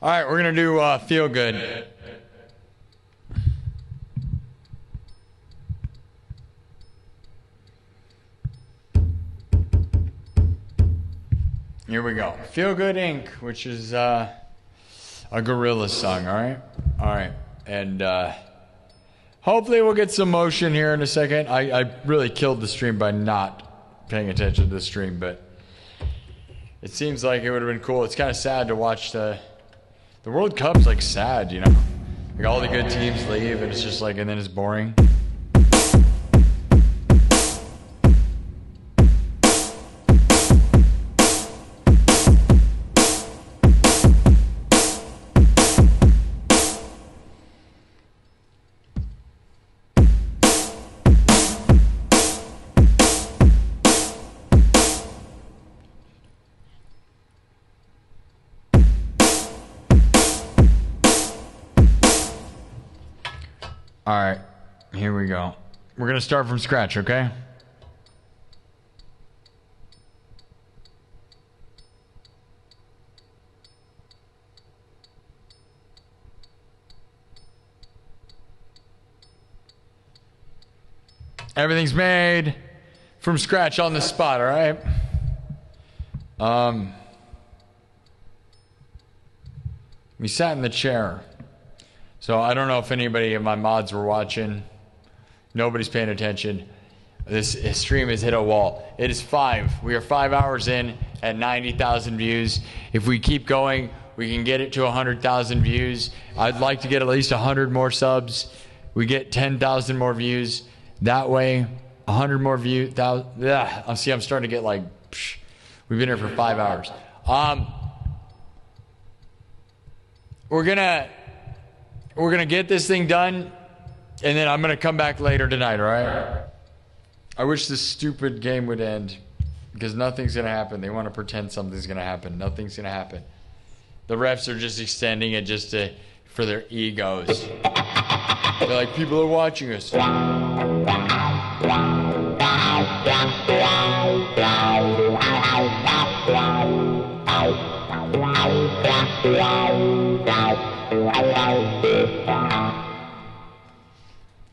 All right, we're going to do Feel Good. Here we go. Feel Good Inc., which is a Gorillaz song, all right? All right, and hopefully we'll get some motion here in a second. I really killed the stream by not paying attention to the stream, but it seems like it would have been cool. It's kind of sad to watch the World Cup's like sad, you know? Like all the good teams leave and it's just like, and then it's boring. All right, here we go. We're going to start from scratch, okay? Everything's made from scratch on the spot, all right? We sat in the chair. So I don't know if anybody of my mods were watching. Nobody's paying attention. This stream has hit a wall. It is 5. We are 5 hours in at 90,000 views. If we keep going, we can get it to 100,000 views. I'd like to get at least 100 more subs. We get 10,000 more views. That way, 100 more views. See, I'm starting to get like, we've been here for 5 hours. We're gonna get this thing done, and then I'm gonna come back later tonight, all right? I wish this stupid game would end, because nothing's gonna happen. They want to pretend something's gonna happen. Nothing's gonna happen. The refs are just extending it just for their egos. They're like, people are watching us.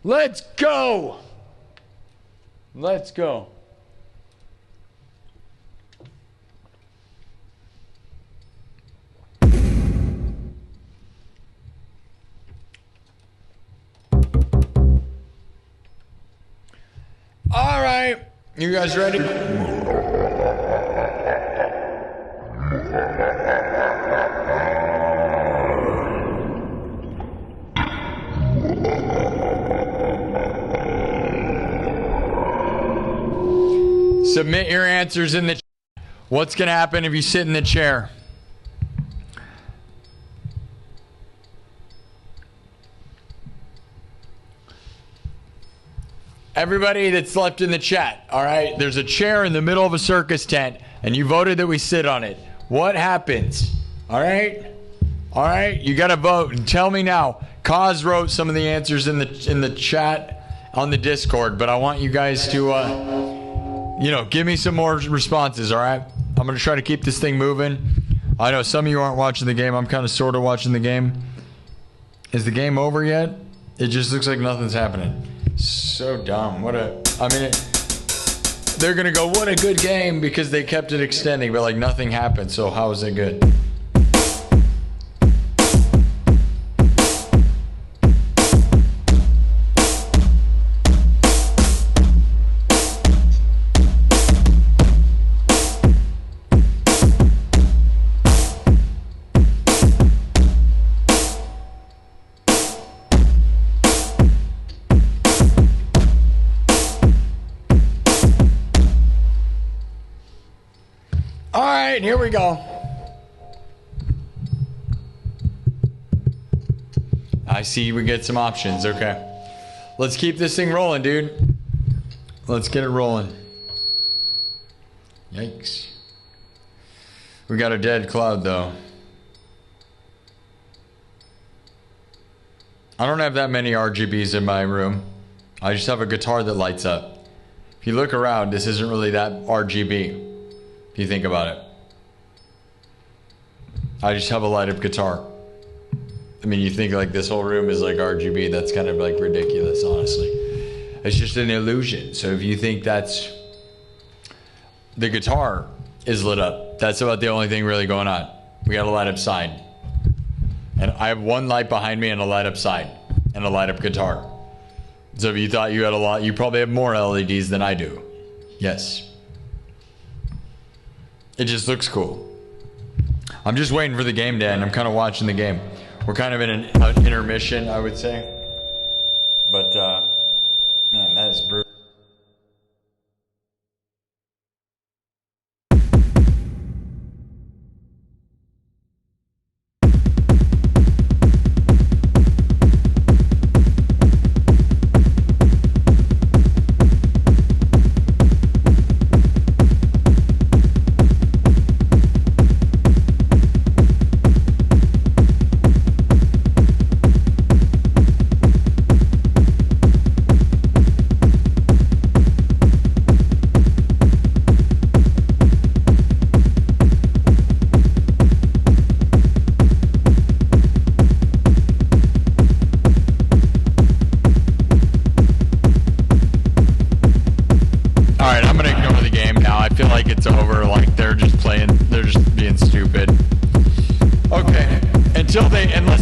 Let's go! Let's go. All right, you guys ready? Submit your answers in the chat. What's going to happen if you sit in the chair? Everybody that's left in the chat, all right? There's a chair in the middle of a circus tent, and you voted that we sit on it. What happens? All right? All right? You got to vote. And tell me now. Kaz wrote some of the answers in the chat on the Discord, but I want you guys to... give me some more responses, all right? I'm going to try to keep this thing moving. I know some of you aren't watching the game. I'm kind of sort of watching the game. Is the game over yet? It just looks like nothing's happening. So dumb. They're going to go, what a good game, because they kept it extending, but like nothing happened. So how is it good? Here we go. I see we get some options. Okay. Let's keep this thing rolling, dude. Let's get it rolling. Yikes. We got a dead cloud, though. I don't have that many RGBs in my room. I just have a guitar that lights up. If you look around, this isn't really that RGB. If you think about it. I just have a light up guitar. I mean, you think like this whole room is like RGB. That's kind of like ridiculous, honestly. It's just an illusion. So if you think that's... The guitar is lit up. That's about the only thing really going on. We got a light up side. And I have one light behind me and a light up side. And a light up guitar. So if you thought you had a lot, you probably have more LEDs than I do. Yes. It just looks cool. I'm just waiting for the game to end. I'm kind of watching the game. We're kind of in an intermission, I would say. But, man, that is brutal.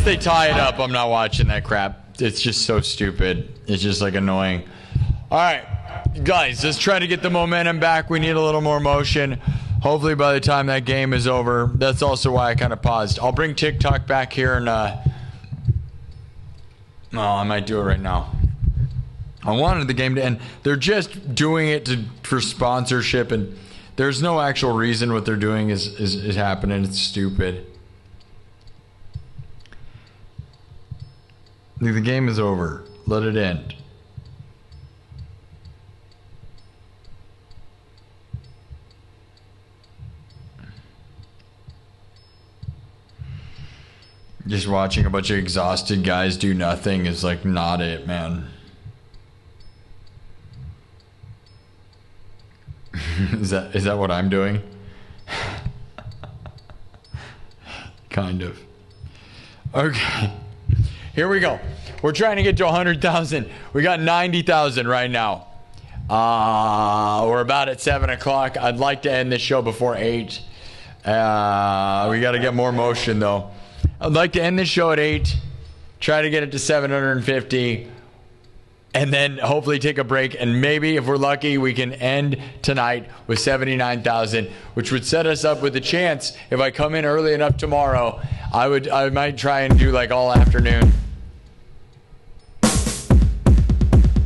They tie it up. I'm not watching that crap. It's just so stupid. It's just like annoying. All right, guys, let's try to get the momentum back. We need a little more motion. Hopefully by the time that game is over. That's also why I kind of paused. I'll bring TikTok back here and no, I might do it right now. I wanted the game to end. They're just doing it for sponsorship, and there's no actual reason what they're doing is happening. It's stupid. The game is over. Let it end. Just watching a bunch of exhausted guys do nothing is like not it, man. Is that what I'm doing? Kind of. Okay. Here we go. We're trying to get to 100,000. We got 90,000 right now. We're about at 7 o'clock. I'd like to end this show before 8. We got to get more motion, though. I'd like to end this show at 8. Try to get it to 750. And then hopefully take a break. And maybe, if we're lucky, we can end tonight with 79,000, which would set us up with a chance. If I come in early enough tomorrow, I might try and do like all afternoon.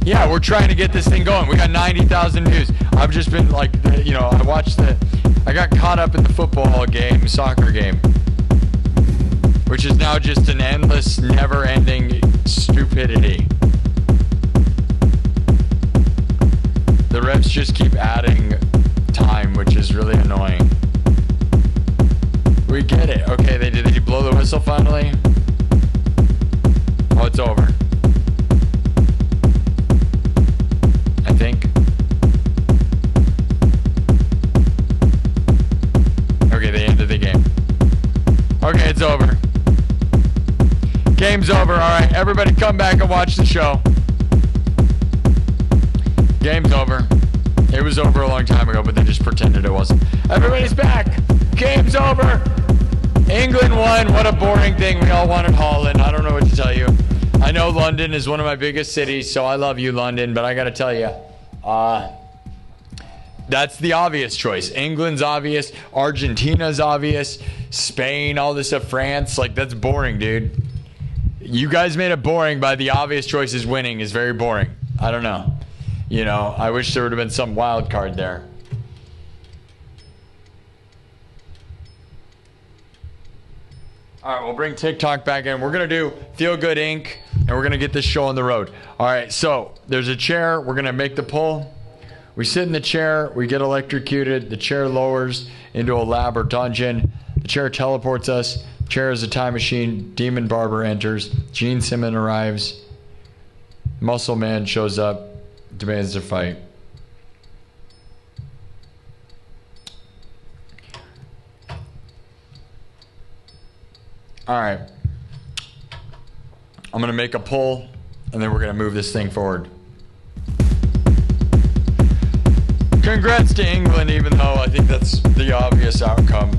Yeah, we're trying to get this thing going. We got 90,000 views. I've just been like, you know, I got caught up in the football game, soccer game, which is now just an endless, never-ending stupidity. The refs just keep adding time, which is really annoying. We get it. Okay, did they blow the whistle finally? Oh, it's over. I think. Okay, they ended the game. Okay, it's over. Game's over. All right, everybody come back and watch the show. Game's over. It was over a long time ago, but they just pretended it wasn't. Everybody's back. Game's over. England won. What a boring thing. We all wanted Holland. I don't know what to tell you. I know London is one of my biggest cities, so I love you, London. But I got to tell you, that's the obvious choice. England's obvious. Argentina's obvious. Spain, all this stuff. France, like that's boring, dude. You guys made it boring by the obvious choices winning is very boring. I don't know. You know, I wish there would have been some wild card there. All right, we'll bring TikTok back in. We're going to do Feel Good Inc., and we're going to get this show on the road. All right, so there's a chair. We're going to make the pull. We sit in the chair. We get electrocuted. The chair lowers into a lab or dungeon. The chair teleports us. The chair is a time machine. Demon Barber enters. Gene Simmons arrives. Muscle Man shows up. Demands to fight. All right. I'm going to make a pull, and then we're going to move this thing forward. Congrats to England, even though I think that's the obvious outcome.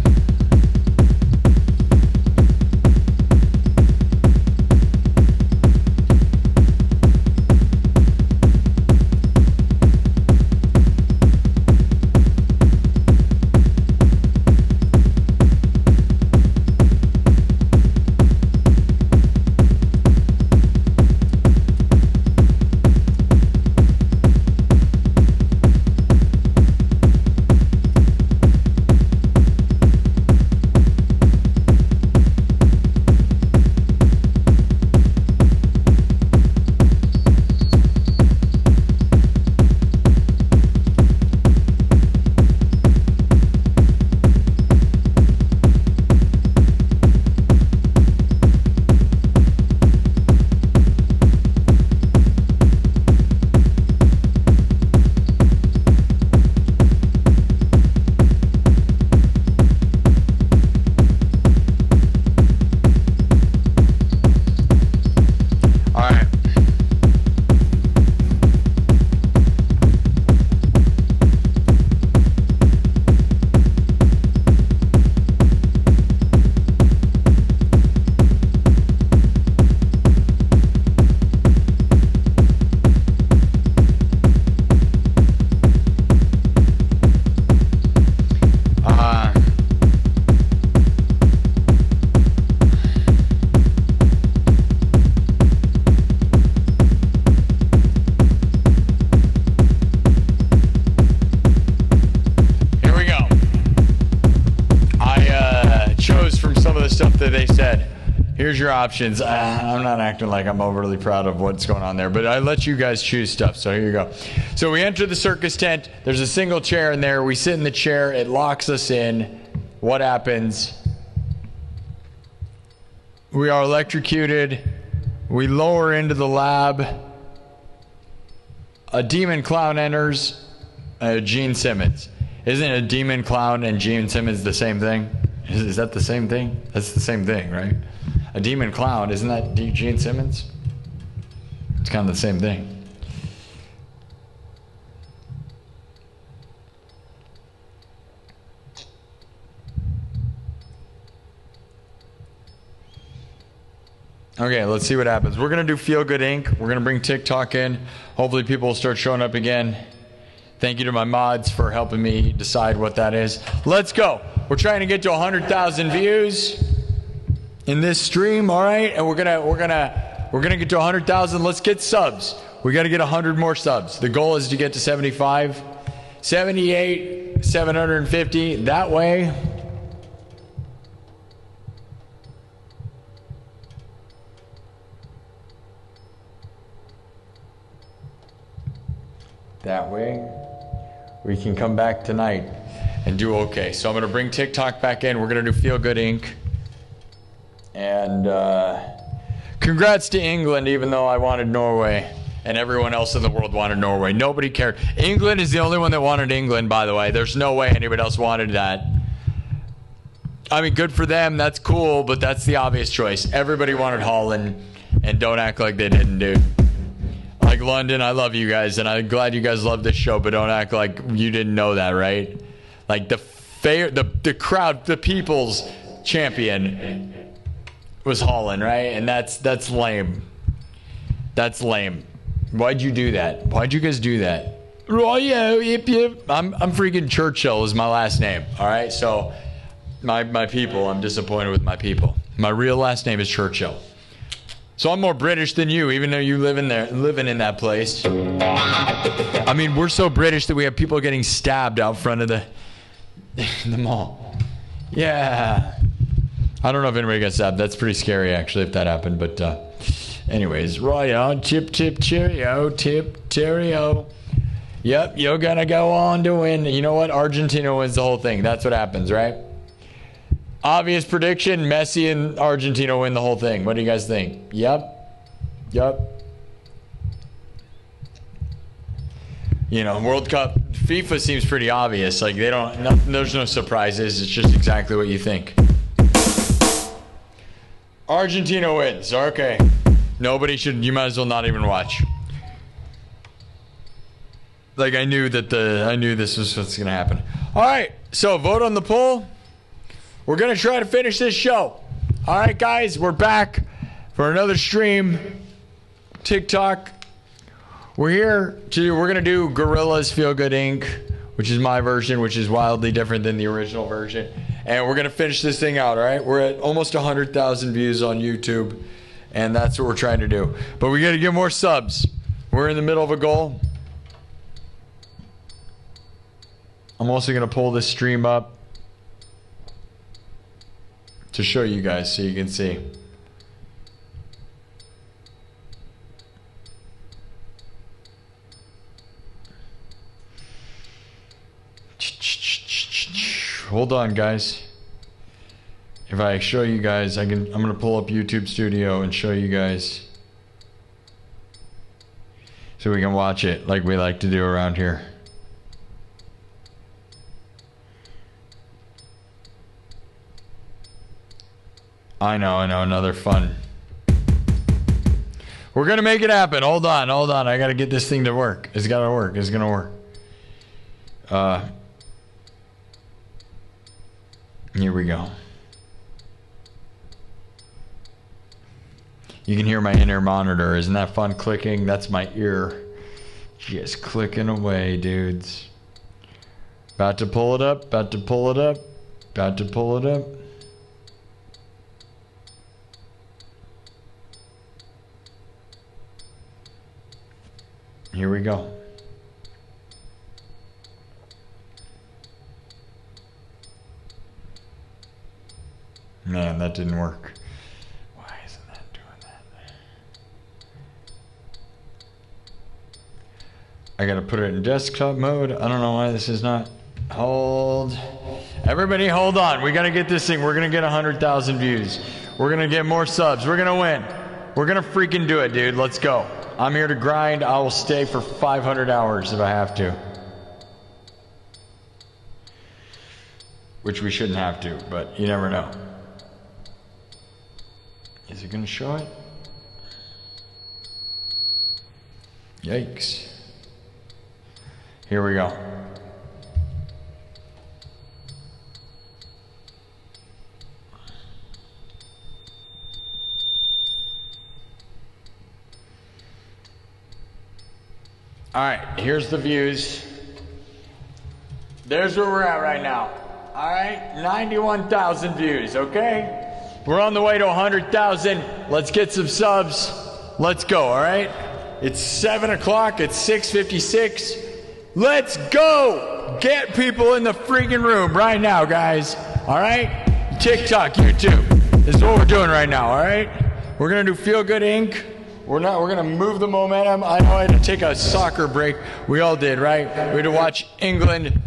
Here's your options. I'm not acting like I'm overly proud of what's going on there, but I let you guys choose stuff, so here you go. So we enter the circus tent. There's a single chair in there. We sit in the chair. It locks us in. What happens? We are electrocuted. We lower into the lab. A demon clown enters. Gene Simmons. Isn't a demon clown and Gene Simmons the same thing? Is that the same thing? That's the same thing, right? A demon clown, isn't that Gene Simmons? It's kind of the same thing. Okay, let's see what happens. We're going to do Feel Good Inc. We're going to bring TikTok in. Hopefully people will start showing up again. Thank you to my mods for helping me decide what that is. Let's go. We're trying to get to 100,000 views in this stream, all right? And we're gonna get to 100,000. Let's get subs. We got to get 100 more subs. The goal is to get to 75, 78, 750. That way, we can come back tonight and do okay. So I'm going to bring TikTok back in. We're going to do Feel Good Inc. And congrats to England, even though I wanted Norway and everyone else in the world wanted Norway. Nobody cared. England is the only one that wanted England, by the way. There's no way anybody else wanted that. I mean, good for them. That's cool, but that's the obvious choice. Everybody wanted Holland, and don't act like they didn't, dude. Like London, I love you guys, and I'm glad you guys love this show, but don't act like you didn't know that, right? Like the crowd, the people's champion was Holland, right? And that's lame. That's lame. Why'd you do that? Why'd you guys do that? Oh yeah, yip yip. I'm freaking Churchill is my last name. All right, so my people. I'm disappointed with my people. My real last name is Churchill. So I'm more British than you, even though you living in that place. I mean, we're so British that we have people getting stabbed out front of the mall. Yeah. I don't know if anybody got stabbed. That's pretty scary, actually, if that happened. But anyways, right on. Chip, cheerio, cheerio. Yep, you're going to go on to win. You know what? Argentina wins the whole thing. That's what happens, right? Obvious prediction, Messi and Argentina win the whole thing. What do you guys think? Yep. You know, World Cup, FIFA seems pretty obvious. Like, there's no surprises. It's just exactly what you think. Argentina wins. Okay. You might as well not even watch. Like, I knew this was what's going to happen. All right. So, vote on the poll. We're going to try to finish this show. All right, guys. We're back for another stream. TikTok. We're going to do Gorilla's Feel Good Inc., which is my version, which is wildly different than the original version. And we're going to finish this thing out, all right? We're at almost 100,000 views on YouTube, and that's what we're trying to do. But we got to get more subs. We're in the middle of a goal. I'm also going to pull this stream up to show you guys so you can see. Hold on, guys. If I show you guys, I'm gonna pull up YouTube Studio and show you guys so we can watch it like we like to do around here. I know, another fun. We're gonna make it happen. Hold on. I gotta get this thing to work. It's gotta work. It's gonna work. Here we go. You can hear my inner monitor. Isn't that fun clicking? That's my ear. Just clicking away, dudes. About to pull it up. Here we go. Man, that didn't work. Why isn't that doing that? I gotta put it in desktop mode. I don't know why this is not. Hold. Everybody hold on. We gotta get this thing. We're gonna get 100,000 views. We're gonna get more subs. We're gonna win. We're gonna freaking do it, dude. Let's go. I'm here to grind. I will stay for 500 hours if I have to. Which we shouldn't have to, but you never know. Is it going to show it? Yikes. Here we go. All right, here's the views. There's where we're at right now. All right, 91,000 views, okay? We're on the way to 100,000. Let's get some subs. Let's go, all right? It's 7 o'clock. It's 6:56. Let's go. Get people in the freaking room right now, guys. All right? TikTok, YouTube. This is what we're doing right now, all right? We're going to do Feel Good Inc. We're going to move the momentum. I know I had to take a soccer break. We all did, right? We had to watch England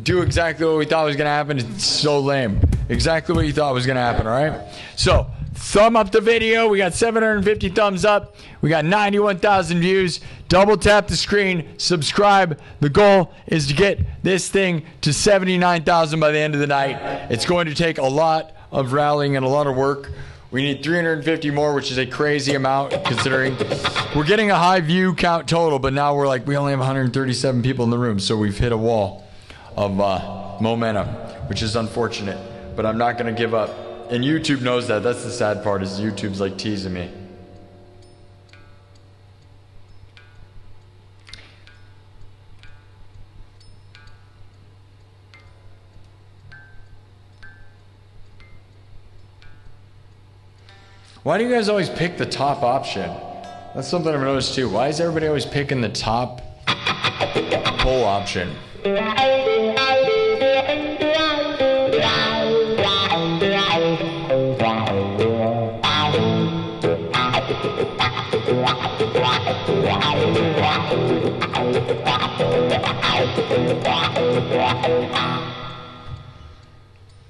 do exactly what we thought was going to happen. It's so lame. Exactly what you thought was going to happen, all right? So, thumb up the video. We got 750 thumbs up. We got 91,000 views. Double tap the screen. Subscribe. The goal is to get this thing to 79,000 by the end of the night. It's going to take a lot of rallying and a lot of work. We need 350 more, which is a crazy amount considering we're getting a high view count total, but now we're like, we only have 137 people in the room, so we've hit a wall of momentum, which is unfortunate, but I'm not going to give up. And YouTube knows that. That's the sad part, is YouTube's like teasing me. Why do you guys always pick the top option? That's something I've noticed too. Why is everybody always picking the top poll option?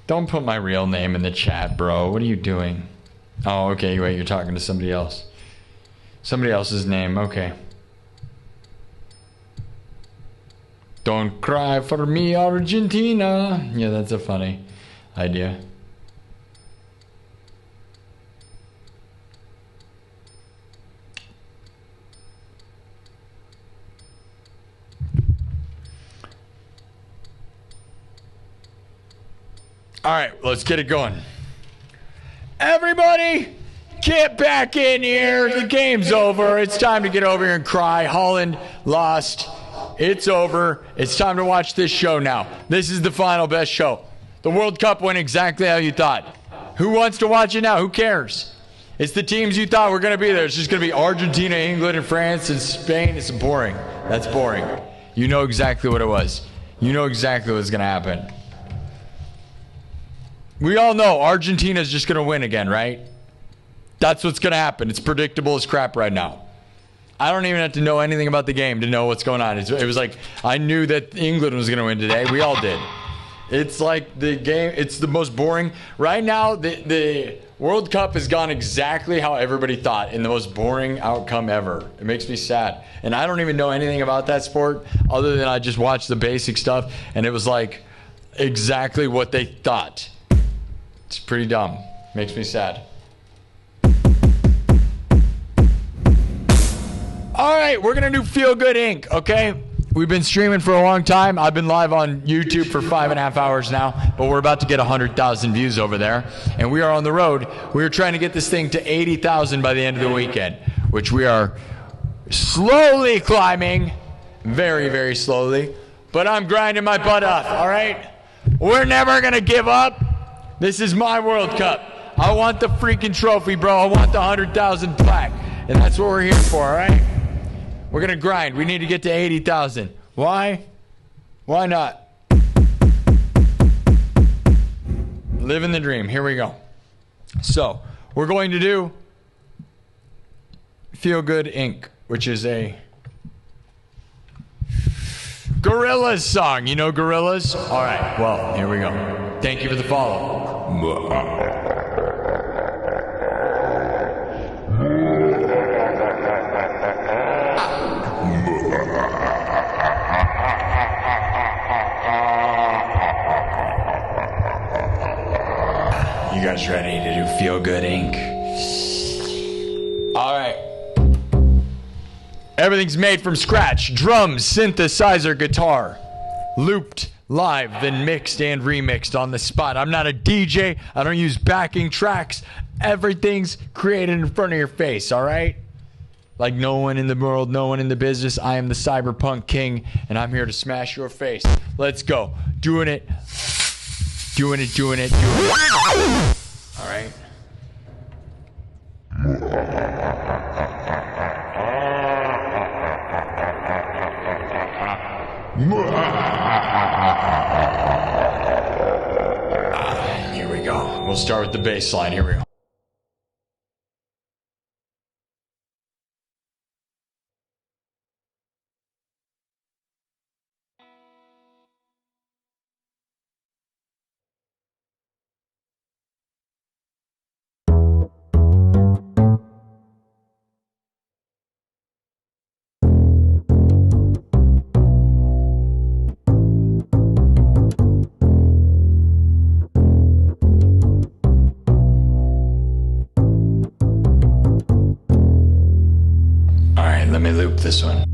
Don't put my real name in the chat, bro. What are you doing? Oh, okay. Wait, you're talking to somebody else. Somebody else's name. Okay. Don't cry for me, Argentina. Yeah, that's a funny idea. All right, let's get it going. Everybody, get back in here. The game's over. It's time to get over here and cry. Holland lost. It's over. It's time to watch this show now. This is the final best show. The World Cup went exactly how you thought. Who wants to watch it now? Who cares? It's the teams you thought were going to be there. It's just going to be Argentina, England, and France, and Spain. It's boring. That's boring. You know exactly what it was. You know exactly what's going to happen. We all know Argentina's just going to win again, right? That's what's going to happen. It's predictable as crap right now. I don't even have to know anything about the game to know what's going on. It was like I knew that England was going to win today. We all did. It's like the game. It's the most boring. Right now, the World Cup has gone exactly how everybody thought in the most boring outcome ever. It makes me sad. And I don't even know anything about that sport other than I just watched the basic stuff. And it was like exactly what they thought. It's pretty dumb. Makes me sad. All right, we're going to do Feel Good Inc., okay? We've been streaming for a long time. I've been live on YouTube for 5.5 hours now, but we're about to get 100,000 views over there. And we are on the road. We are trying to get this thing to 80,000 by the end of the weekend, which we are slowly climbing. Very, very slowly. But I'm grinding my butt off, all right? We're never going to give up. This is my World Cup. I want the freaking trophy, bro. I want the 100,000 plaque. And that's what we're here for, all right? We're going to grind. We need to get to 80,000. Why? Why not? Living the dream. Here we go. So, we're going to do Feel Good Inc., which is a Gorillaz song. You know Gorillaz? All right. Well, here we go. Thank you for the follow. You guys ready to do Feel Good Inc.? All right. Everything's made from scratch. Drums, synthesizer, guitar. Looped, live, then mixed and remixed on the spot. I'm not a DJ. I don't use backing tracks. Everything's created in front of your face, all right? Like no one in the world, no one in the business. I am the cyberpunk king, and I'm here to smash your face. Let's go. Doing it. Doing it, doing it, doing it. All right. Here we go. We'll start with the bass line. Here we go. Let me loop this one.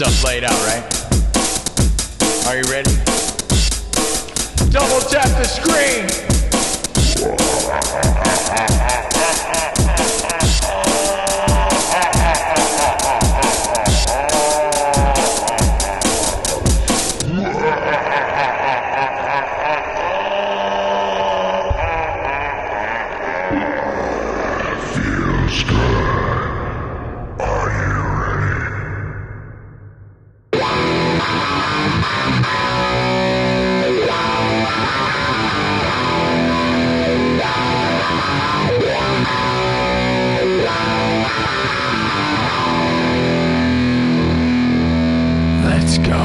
stuff laid out, right? Are you ready? Double tap the screen. Feels good. Are you ready? Let's go.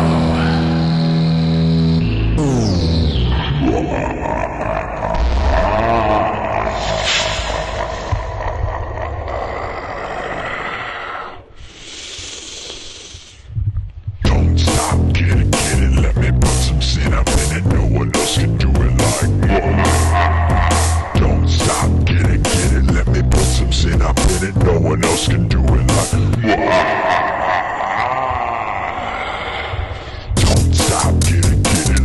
Don't stop, get it, let me put some sin up in it, no one else can do it like me. Don't stop, get it, let me put some sin up in it, no one else can do it like me. Don't stop, get it,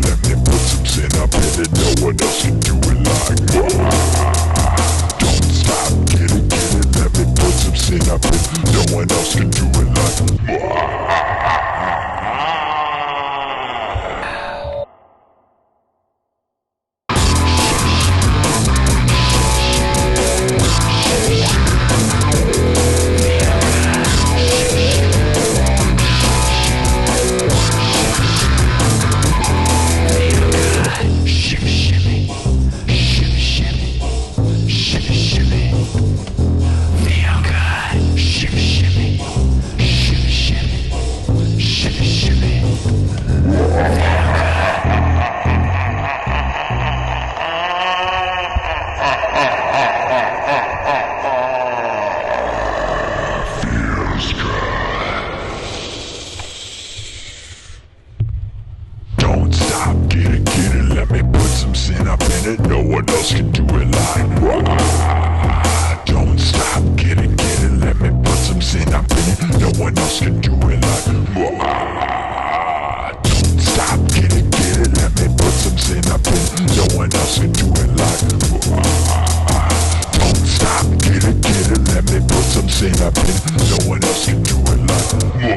let me put some sin up in it, no one else can do it like me. Don't stop, get it, let me put some sin up in it, no one else can do it like me. Don't stop, get it, let me put some sin up in it, no one else can do it like me. Don't stop, get it, let me put some sin up in it, no one else can do it like me. Don't stop, get it, let me put some sin up in it, no one else can do it like me. Don't stop, get it, let me put some sin up in it, no one else can do it like me.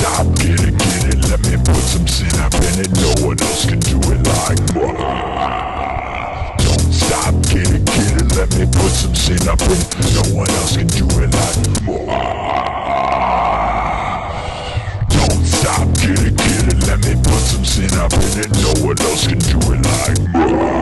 stop, get it, let me put some sin up in it. No one else can do it like me. Don't stop, get it, let me put some sin up in it. No one else can do it like me. Don't stop, get it, let me put some sin up in it. No one else can do it like me.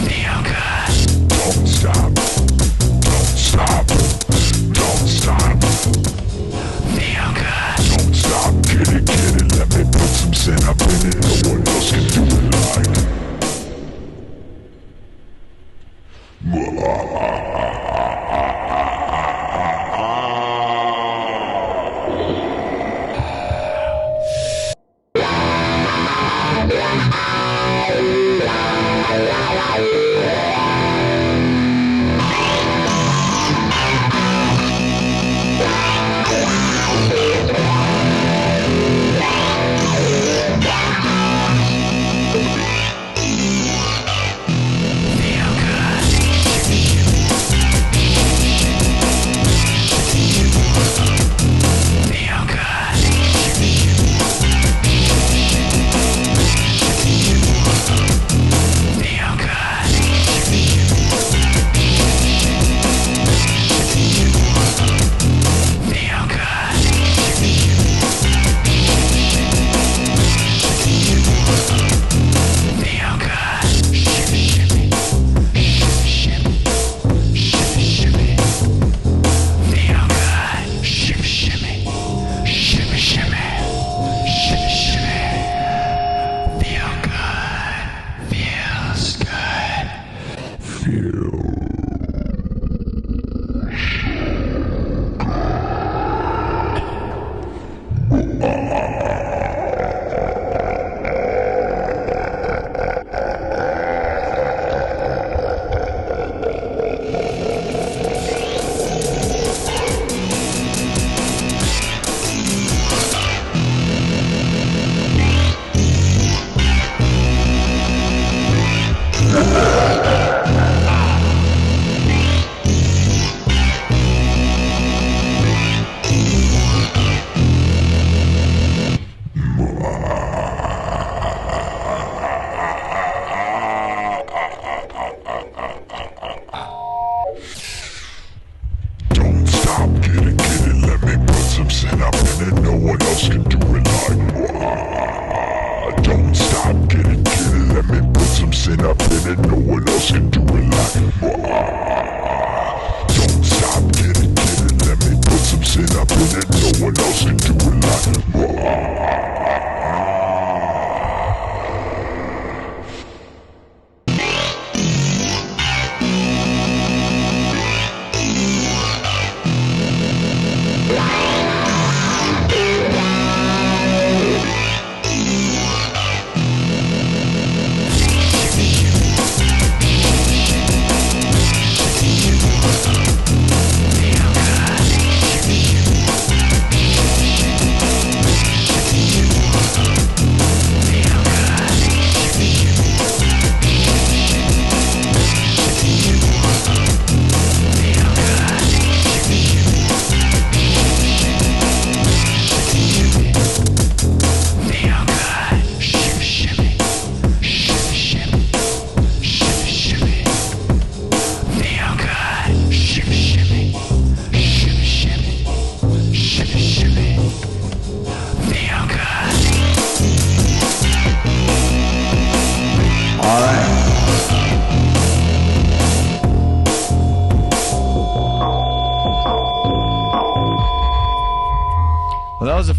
Feel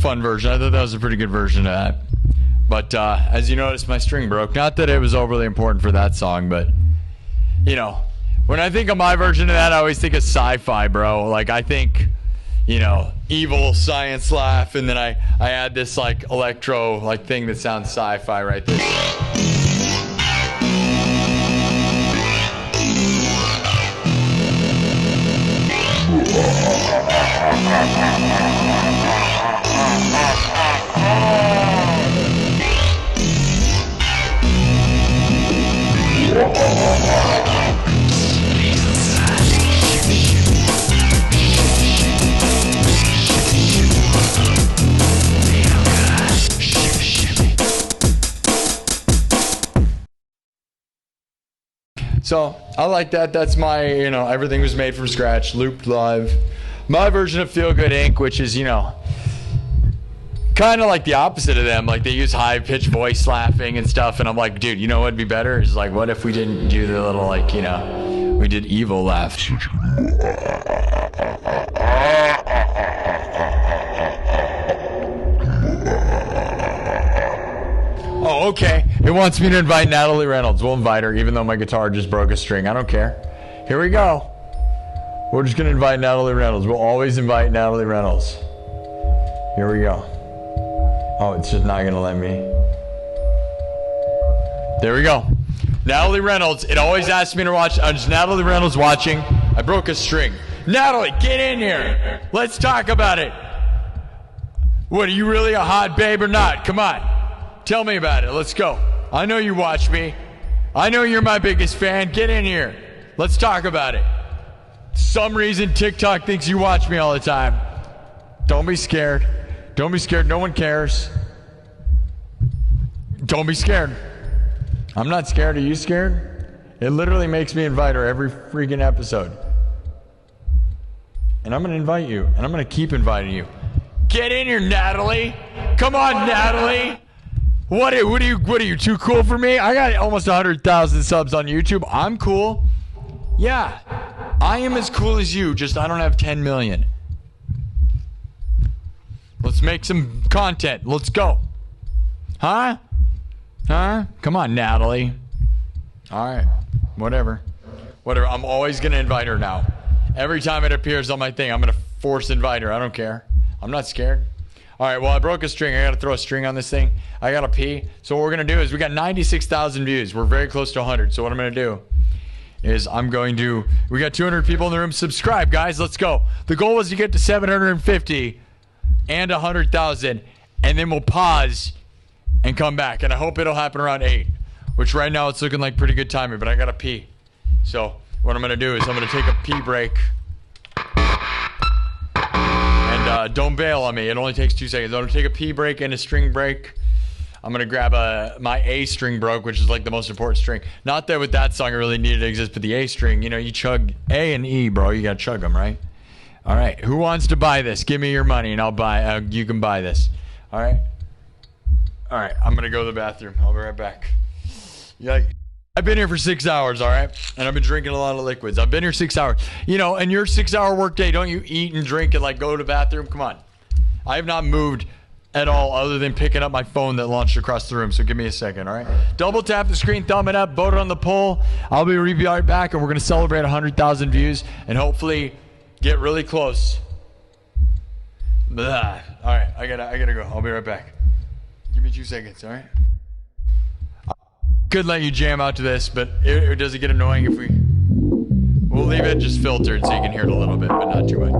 Fun version. I thought that was a pretty good version of that. But as you noticed, my string broke. Not that it was overly important for that song, but you know, when I think of my version of that, I always think of Scifi, bro. Like I think, you know, evil science laugh, and then I add this like electro like thing that sounds sci-fi right there. So I like that. That's my, you know, everything was made from scratch, looped live. My version of Feel Good Inc., which is, you know, kind of like the opposite of them. Like they use high-pitched voice laughing and stuff, and I'm like, dude, you know what'd be better? It's like, what if we didn't do the little, like, you know, we did evil laugh. Oh, okay. It wants me to invite Natalie Reynolds. We'll invite her, even though my guitar just broke a string. I don't care. Here we go. We're just going to invite Natalie Reynolds. We'll always invite Natalie Reynolds. Here we go. Oh, it's just not going to let me. There we go. Natalie Reynolds. It always asks me to watch. Is Natalie Reynolds watching? I broke a string. Natalie, get in here. Let's talk about it. What, are you really a hot babe or not? Come on. Tell me about it. Let's go. I know you watch me. I know you're my biggest fan. Get in here. Let's talk about it. Some reason TikTok thinks you watch me all the time. Don't be scared. Don't be scared. No one cares. Don't be scared. I'm not scared. Are you scared? It literally makes me invite her every freaking episode. And I'm going to invite you. And I'm going to keep inviting you. Get in here, Natalie. Come on, Natalie. What are you too cool for me? I got almost 100,000 subs on YouTube. I'm cool. Yeah. I am as cool as you, just I don't have 10 million. Let's make some content. Let's go. Huh? Huh? Come on, Natalie. All right. Whatever. Whatever. I'm always going to invite her now. Every time it appears on my thing, I'm going to force invite her. I don't care. I'm not scared. All right, well, I broke a string. I got to throw a string on this thing. I got to pee. So what we're going to do is we got 96,000 views. We're very close to 100. So what I'm going to do is we got 200 people in the room. Subscribe, guys. Let's go. The goal was to get to 750 and 100,000, and then we'll pause and come back. And I hope it'll happen around 8, which right now it's looking like pretty good timing, but I got to pee. So what I'm going to do is I'm going to take a pee break. And don't bail on me. It only takes 2 seconds. I'm going to take a pee break and a string break. I'm going to grab my A string broke, which is like the most important string. Not that with that song it really needed to exist, but the A string, you know, you chug A and E, bro. You got to chug them, right? All right. Who wants to buy this? Give me your money and I'll buy. You can buy this. All right. All right. I'm going to go to the bathroom. I'll be right back. Yeah. I've been here for 6 hours, all right? And I've been drinking a lot of liquids. I've been here 6 hours. You know, in your 6-hour workday, don't you eat and drink and, like, go to the bathroom? Come on. I have not moved at all other than picking up my phone that launched across the room. So give me a second, all right? Double tap the screen, thumb it up, vote on the poll. I'll be right back, and we're going to celebrate 100,000 views and hopefully get really close. Blah. All right, I gotta go. I'll be right back. Give me 2 seconds, all right? Could let you jam out to this, but does it get annoying if we'll leave it just filtered so you can hear it a little bit, but not too much.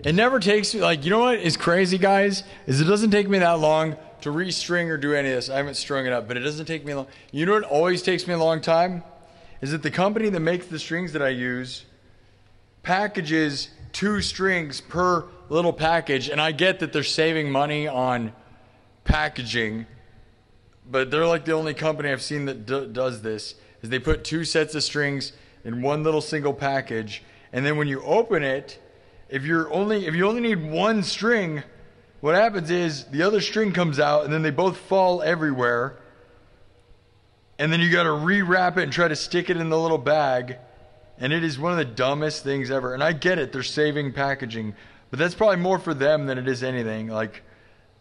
It never takes me, like, you know what is crazy, guys? Is it doesn't take me that long to restring or do any of this. I haven't strung it up, but it doesn't take me long. You know what always takes me a long time? Is that the company that makes the strings that I use packages 2 strings per little package, and I get that they're saving money on packaging, but they're like the only company I've seen that does this, is they put 2 sets of strings in one little single package, and then when you open it, if you only need 1 string, what happens is the other string comes out and then they both fall everywhere. And then you got to rewrap it and try to stick it in the little bag. And it is one of the dumbest things ever. And I get it, they're saving packaging, but that's probably more for them than it is anything. Like,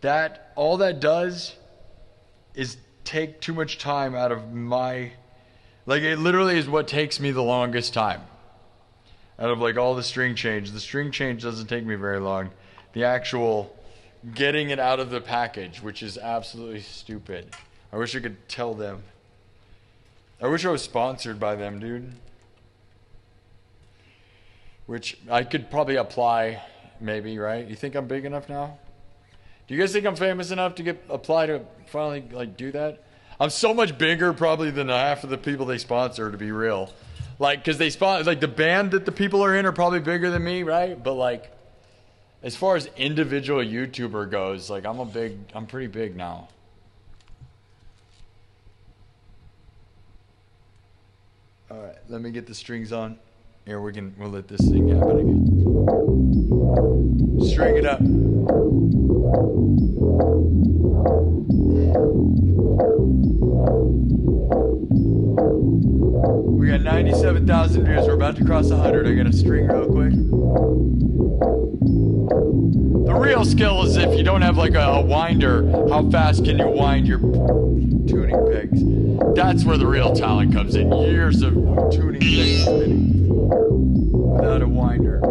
that all that does is take too much time out of my, like, it literally is what takes me the longest time out of like all the string change. The string change doesn't take me very long. The actual getting it out of the package, which is absolutely stupid. I wish I could tell them. I wish I was sponsored by them, dude. Which I could probably apply, maybe, right? You think I'm big enough now? Do you guys think I'm famous enough to apply to finally like do that? I'm so much bigger probably than half of the people they sponsor, to be real. Like, because they sponsor, like the band that the people are in are probably bigger than me, right? But like, as far as individual YouTuber goes, like I'm pretty big now. All right, let me get the strings on. Here, we'll let this thing happen again. String it up. We got 97,000 views. We're about to cross 100. I got to string real quick. The real skill is if you don't have like a winder, how fast can you wind your tuning pegs? That's where the real talent comes in. Years of tuning pegs spinning without a winder.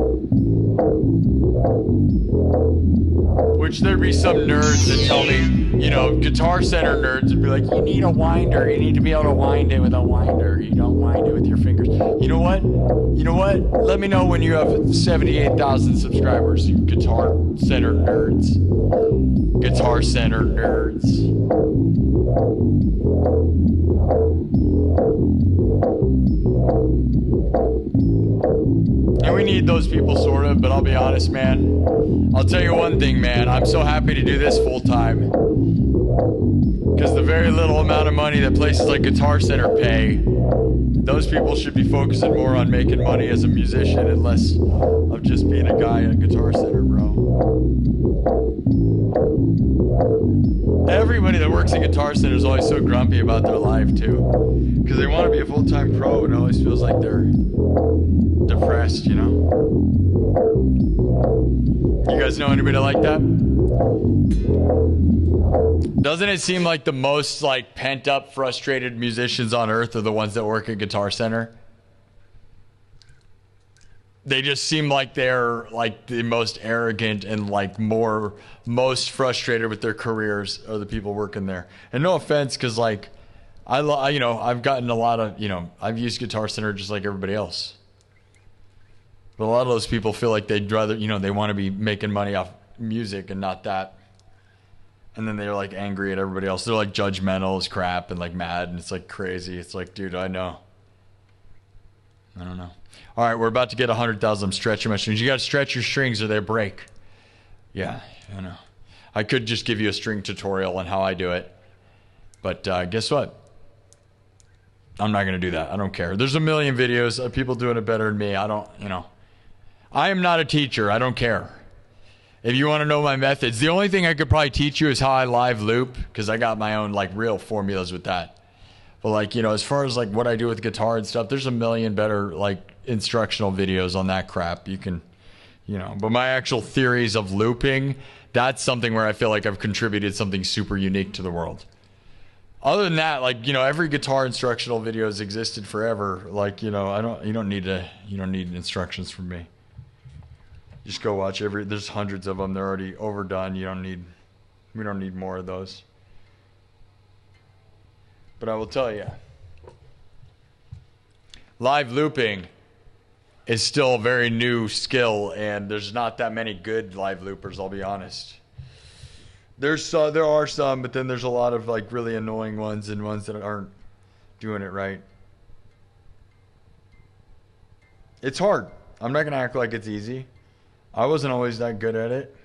Which there'd be some nerds that tell me, you know, Guitar Center nerds would be like, you need a winder. You need to be able to wind it with a winder. You don't wind it with your fingers. You know what? You know what? Let me know when you have 78,000 subscribers, you Guitar Center nerds. Guitar Center nerds. And we need those people sort of, but I'll be honest, man. I'll tell you one thing, man. I'm so happy to do this full time. Because the very little amount of money that places like Guitar Center pay, those people should be focusing more on making money as a musician and less of just being a guy at Guitar Center, bro. Everybody that works at Guitar Center is always so grumpy about their life, too. Because they want to be a full-time pro, and it always feels like they're depressed, you know? You guys know anybody like that? Doesn't it seem like the most like pent-up, frustrated musicians on earth are the ones that work at Guitar Center? They just seem like they're like the most arrogant and like most frustrated with their careers are the people working there. And no offense, because like you know, I've gotten a lot of, you know, I've used Guitar Center just like everybody else. But a lot of those people feel like they'd rather, you know, they want to be making money off music and not that. And then they're like angry at everybody else. They're like judgmental as crap and like mad, and it's like crazy. It's like, dude, I know. I don't know. All right, we're about to get 100,000. I'm stretching my strings. You got to stretch your strings or they break. Yeah, I know. I could just give you a string tutorial on how I do it. But guess what? I'm not going to do that. I don't care. There's a million videos of people doing it better than me. I don't, you know. I am not a teacher. I don't care. If you want to know my methods, the only thing I could probably teach you is how I live loop, because I got my own like real formulas with that. But like, you know, as far as like what I do with guitar and stuff, there's a million better like instructional videos on that crap. You can, you know, but my actual theories of looping, that's something where I feel like I've contributed something super unique to the world. Other than that, like, you know, every guitar instructional video has existed forever. Like, you know, you don't need instructions from me. Just go watch there's hundreds of them. They're already overdone. We don't need more of those. But I will tell you, live looping is still a very new skill, and there's not that many good live loopers, I'll be honest. There are some, but then there's a lot of like really annoying ones and ones that aren't doing it right. It's hard. I'm not going to act like it's easy. I wasn't always that good at it.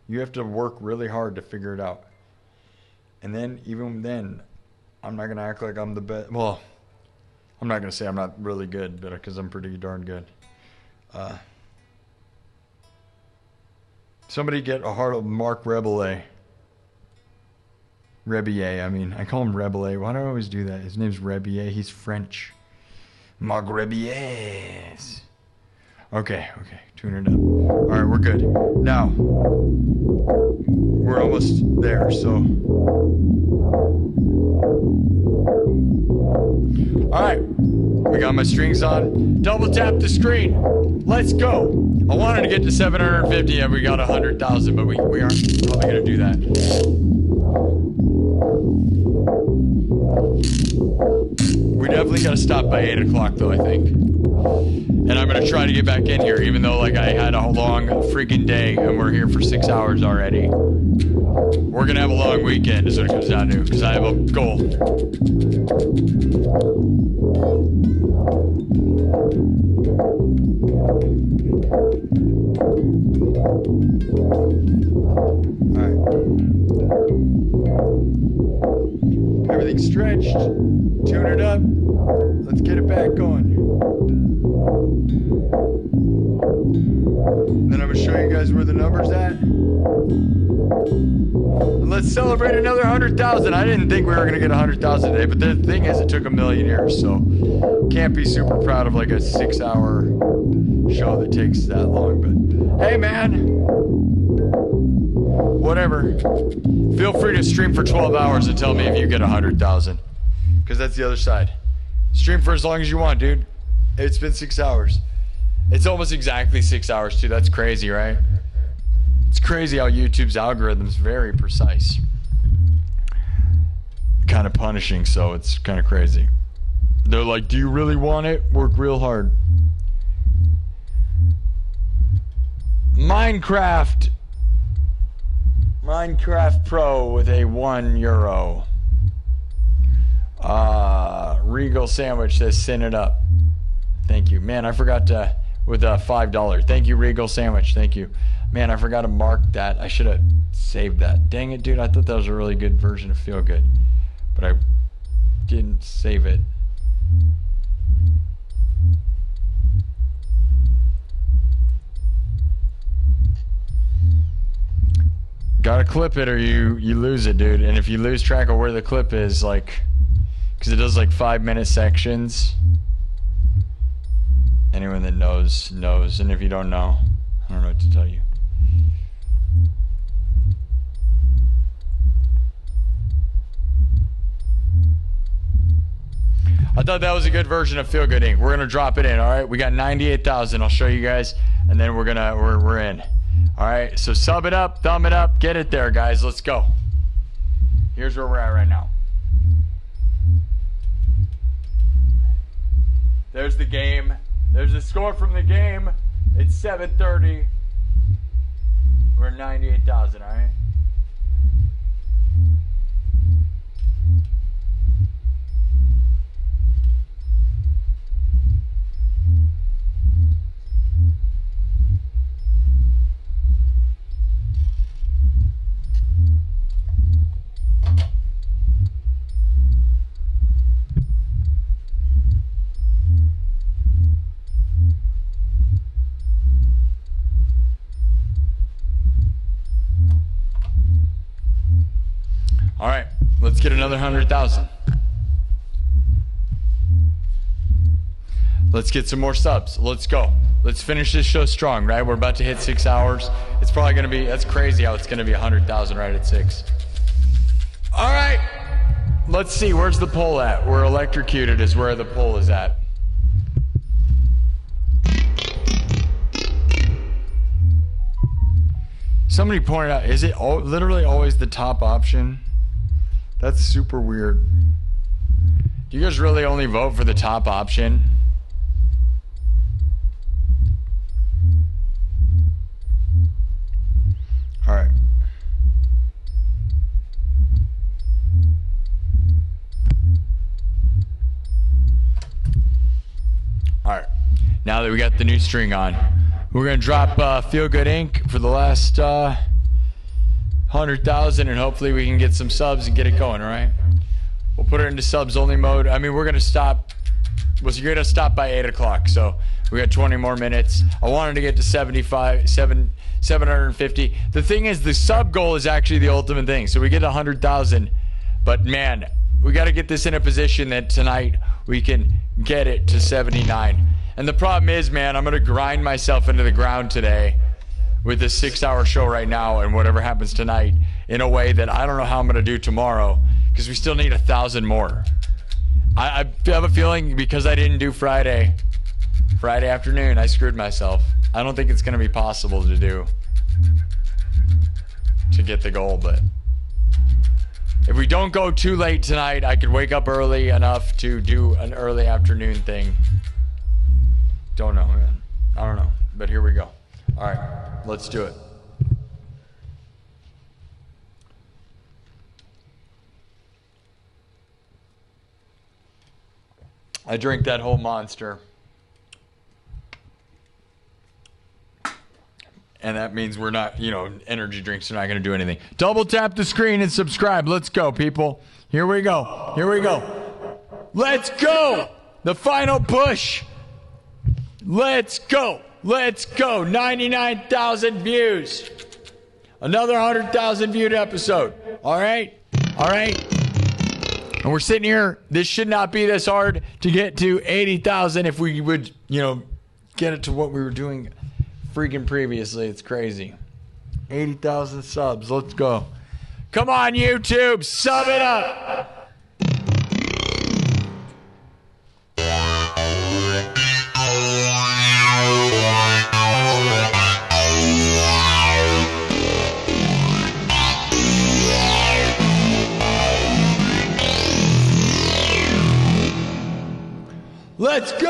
You have to work really hard to figure it out. And then, even then, I'm not going to act like I'm the best. Well, I'm not going to say I'm not really good, but because I'm pretty darn good. Somebody get a heart of Mark Rebillet. Rebillet, I mean. I call him Rebillet. Why do I always do that? His name's Rebillet. He's French. Mark Rebillet. Okay. Tune it up. All right, we're good. Now, we're almost there, so. All right, we got my strings on. Double tap the screen. Let's go. I wanted to get to 750 and we got 100,000, but we aren't probably gonna do that. We definitely gotta stop by 8 o'clock though, I think. And I'm gonna try to get back in here, even though like I had a long freaking day and we're here for 6 hours already. We're gonna have a long weekend is what it comes down to, because I have a goal. Alright. Everything's stretched. Tune it up. Let's get it back going. Then I'm gonna show you guys where the number's at. And let's celebrate another 100,000. I didn't think we were gonna get 100,000 today, but the thing is, it took a million years, so can't be super proud of like a 6-hour show that takes that long. But hey, man, whatever. Feel free to stream for 12 hours and tell me if you get 100,000, because that's the other side. Stream for as long as you want, dude. It's been 6 hours. It's almost exactly 6 hours, too. That's crazy, right? It's crazy how YouTube's algorithm's very precise. Kind of punishing, so it's kind of crazy. They're like, do you really want it? Work real hard. Minecraft Pro with a €1. Regal Sandwich says, send it up. Thank you. Man, I forgot to, with a $5. Thank you, Regal Sandwich. Thank you. Man, I forgot to mark that. I should have saved that. Dang it, dude. I thought that was a really good version of Feel Good, but I didn't save it. Gotta clip it or you lose it, dude. And if you lose track of where the clip is, like, because it does like 5-minute sections. Anyone that knows. And if you don't know, I don't know what to tell you. I thought that was a good version of Feel Good Inc. We're gonna drop it in, all right? We got 98,000. I'll show you guys, and then we're in. All right, so sub it up, thumb it up, get it there, guys. Let's go. Here's where we're at right now. There's the game. There's the score from the game. It's 7:30. We're at 98,000, all right? All right, let's get another 100,000. Let's get some more subs. Let's go. Let's finish this show strong, right? We're about to hit 6 hours. It's probably going to be, that's crazy how it's going to be 100,000 right at 6. All right, let's see. Where's the poll at? We're electrocuted is where the poll is at. Somebody pointed out, is it literally always the top option? That's super weird. Do you guys really only vote for the top option? All right. All right. Now that we got the new string on, we're gonna drop Feel Good Inc. for the last 100,000, and hopefully we can get some subs and get it going. All right. We'll put it into subs only mode. I mean, we're gonna stop. We're gonna stop by 8 o'clock, so we got 20 more minutes. I wanted to get to 750. The thing is, the sub goal is actually the ultimate thing. So we get 100,000, but man, we got to get this in a position that tonight we can get it to 79. And the problem is, man, I'm going to grind myself into the ground today with this 6-hour show right now and whatever happens tonight in a way that I don't know how I'm going to do tomorrow because we still need 1,000 more. I have a feeling because I didn't do Friday afternoon, I screwed myself. I don't think it's going to be possible to get the goal, but if we don't go too late tonight, I could wake up early enough to do an early afternoon thing. Don't know, man. I don't know, but here we go. All right, let's do it. I drank that whole monster. And that means we're not, energy drinks are not going to do anything. Double tap the screen and subscribe. Let's go, people. Here we go. Here we go. Let's go. The final push. Let's go. Let's go. 99,000 views. Another 100,000 viewed episode. All right. All right. And we're sitting here. This should not be this hard to get to 80,000 if we would, get it to what we were doing freaking previously. It's crazy. 80,000 subs. Let's go. Come on, YouTube. Sub it up. Let's go!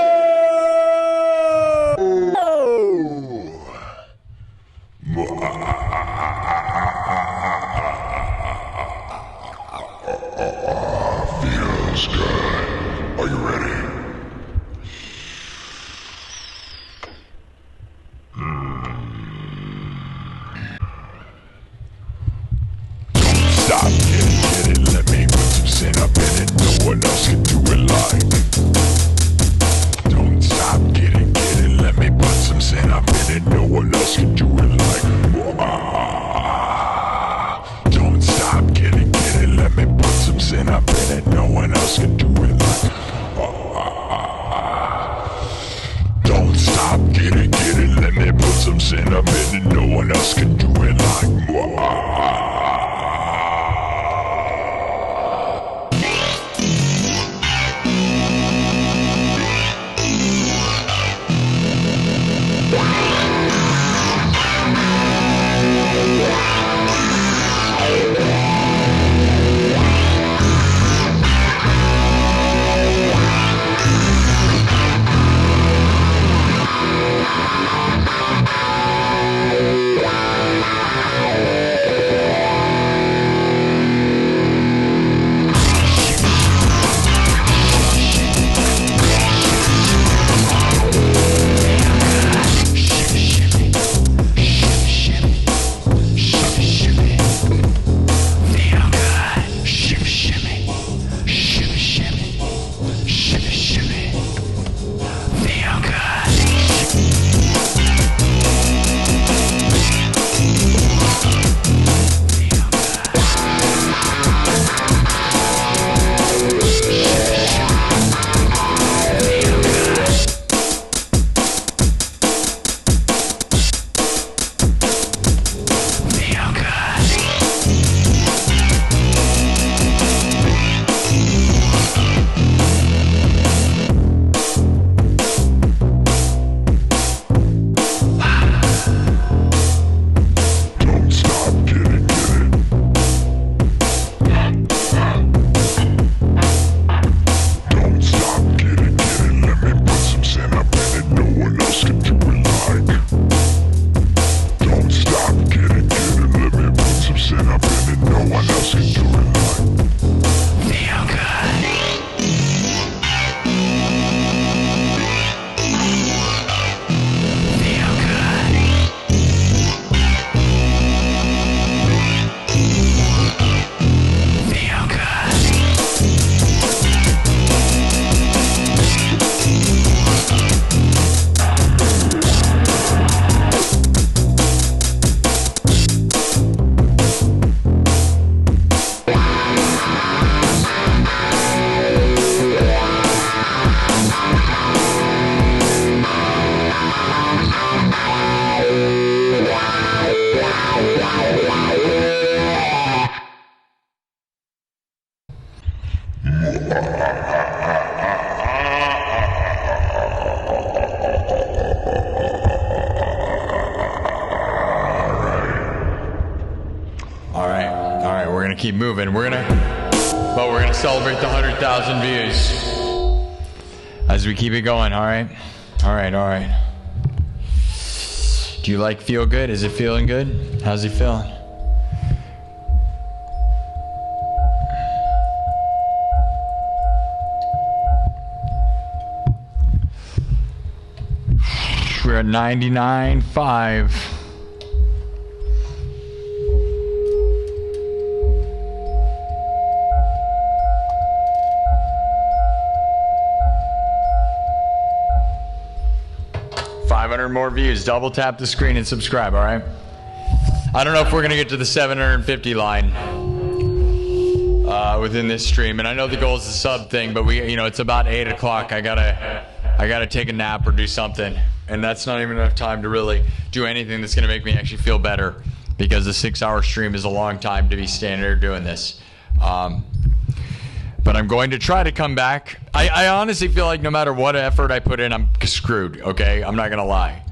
Feels good. Are you ready? Stop, get it, let me put some sin up in it. No one else can do it like. Don't stop, get it, let me put some sin up in it. No one else can do it like. Don't stop, get it, let me put some sin up in it. No one else can do it like. Don't stop, get it, let me put some sin up in it. No one else can do it like. keep moving. We're gonna celebrate the 100,000 views as we keep it going. All right. Do you like feel good? Is it feeling good? How's it feeling? We're at 99.5. More views. Double tap the screen and subscribe. All right. I don't know if we're gonna get to the 750 line within this stream, and I know the goal is the sub thing, but it's about 8 o'clock. I gotta take a nap or do something, and that's not even enough time to really do anything that's gonna make me actually feel better, because a 6-hour stream is a long time to be standing there doing this. But I'm going to try to come back. I honestly feel like no matter what effort I put in, I'm screwed, okay? I'm not going to lie.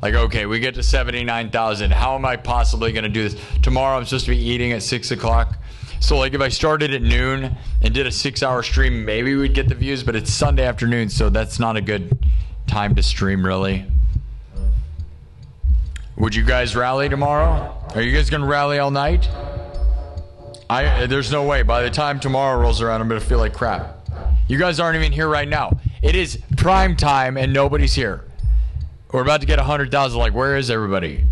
Like, okay, we get to 79,000. How am I possibly going to do this? Tomorrow I'm supposed to be eating at 6 o'clock. So, like, if I started at noon and did a 6-hour stream, maybe we'd get the views, but it's Sunday afternoon, so that's not a good time to stream, really. Would you guys rally tomorrow? Are you guys going to rally all night? There's no way. By the time tomorrow rolls around, I'm going to feel like crap. You guys aren't even here right now. It is prime time and nobody's here. We're about to get 100,000. Like, where is everybody?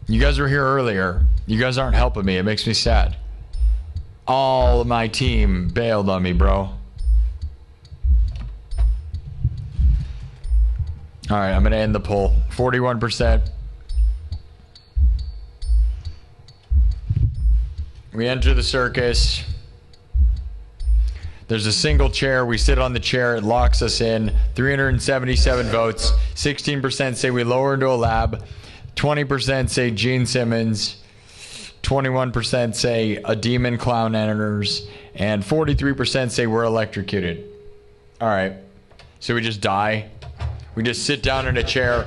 You guys were here earlier. You guys aren't helping me. It makes me sad. All of my team bailed on me, bro. All right, I'm going to end the poll. 41%. We enter the circus. There's a single chair. We sit on the chair. It locks us in. 377 votes. 16% say we lower into a lab. 20% say Gene Simmons. 21% say a demon clown enters. And 43% say we're electrocuted. All right. So we just die. We just sit down in a chair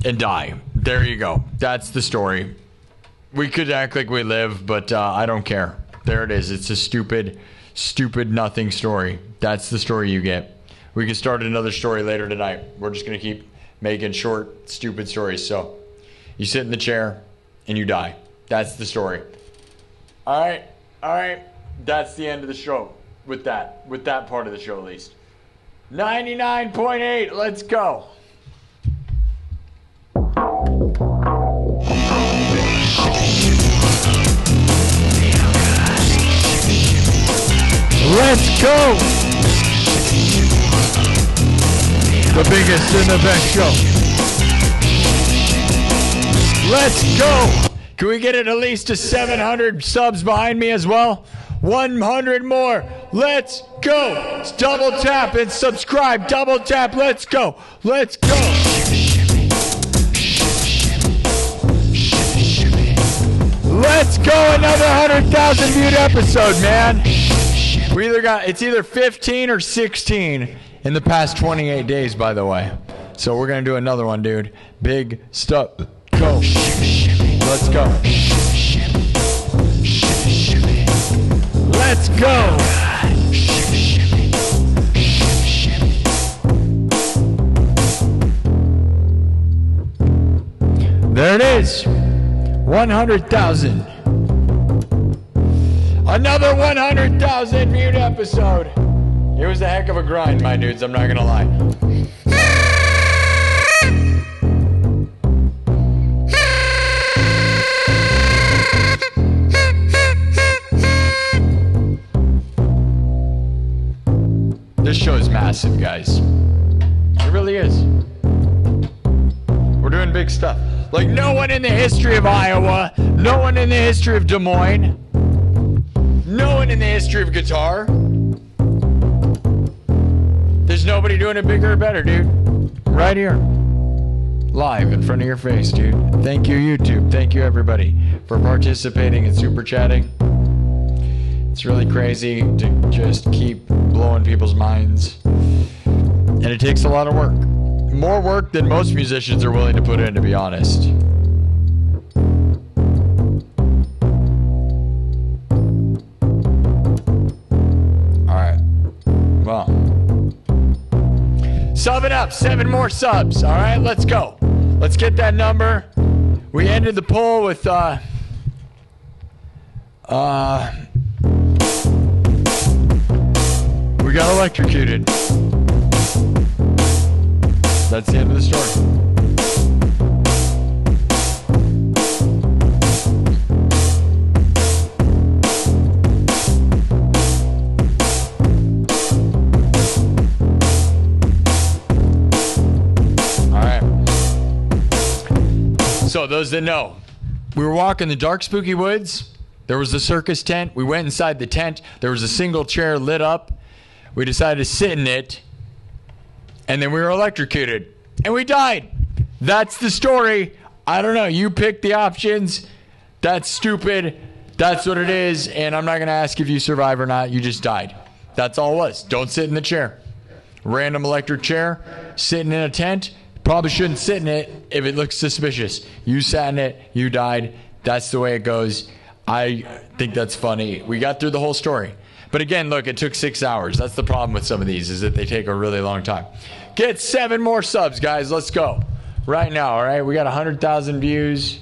and die. There you go. That's the story. We could act like we live, but I don't care. There it is. It's a stupid nothing story. That's the story you get. We can start another story later tonight. We're just going to keep making short, stupid stories. So you sit in the chair and you die. That's the story. All right. That's the end of the show with that part of the show at least. 99.8. Let's go. Let's go! The biggest and the best show. Let's go! Can we get it at least to 700 subs behind me as well? 100 more. Let's go! Double tap and subscribe. Double tap. Let's go. Let's go. Let's go. Another 100,000 viewed episode, man. It's either 15 or 16 in the past 28 days, by the way. So we're going to do another one, dude. Big stuff. Go. Let's go. Let's go. There it is. 100,000. Another 100,000 viewed episode. It was a heck of a grind, my dudes. I'm not gonna lie. This show is massive, guys. It really is. We're doing big stuff. Like no one in the history of Iowa, no one in the history of Des Moines, no one in the history of guitar. There's nobody doing it bigger or better, dude. Right here. Live in front of your face, dude. Thank you, YouTube. Thank you, everybody, for participating and super chatting. It's really crazy to just keep blowing people's minds. And it takes a lot of work. More work than most musicians are willing to put in, to be honest. up. 7 more subs. All right, let's go. Let's get that number. We ended the poll with we got electrocuted. That's the end of the story. So those that know, we were walking the dark spooky woods. There was a circus tent. We went inside the tent. There was a single chair lit up. We decided to sit in it. And then we were electrocuted. And we died. That's the story. I don't know. You pick the options. That's stupid. That's what it is. And I'm not going to ask if you survive or not. You just died. That's all it was. Don't sit in the chair. Random electric chair. Sitting in a tent. Probably shouldn't sit in it if it looks suspicious. You sat in it, you died. That's the way it goes. I think that's funny. We got through the whole story. But again, look, it took 6 hours. That's the problem with some of these, is that they take a really long time. Get 7 more subs, guys. Let's go. Right now, all right? We got 100,000 views.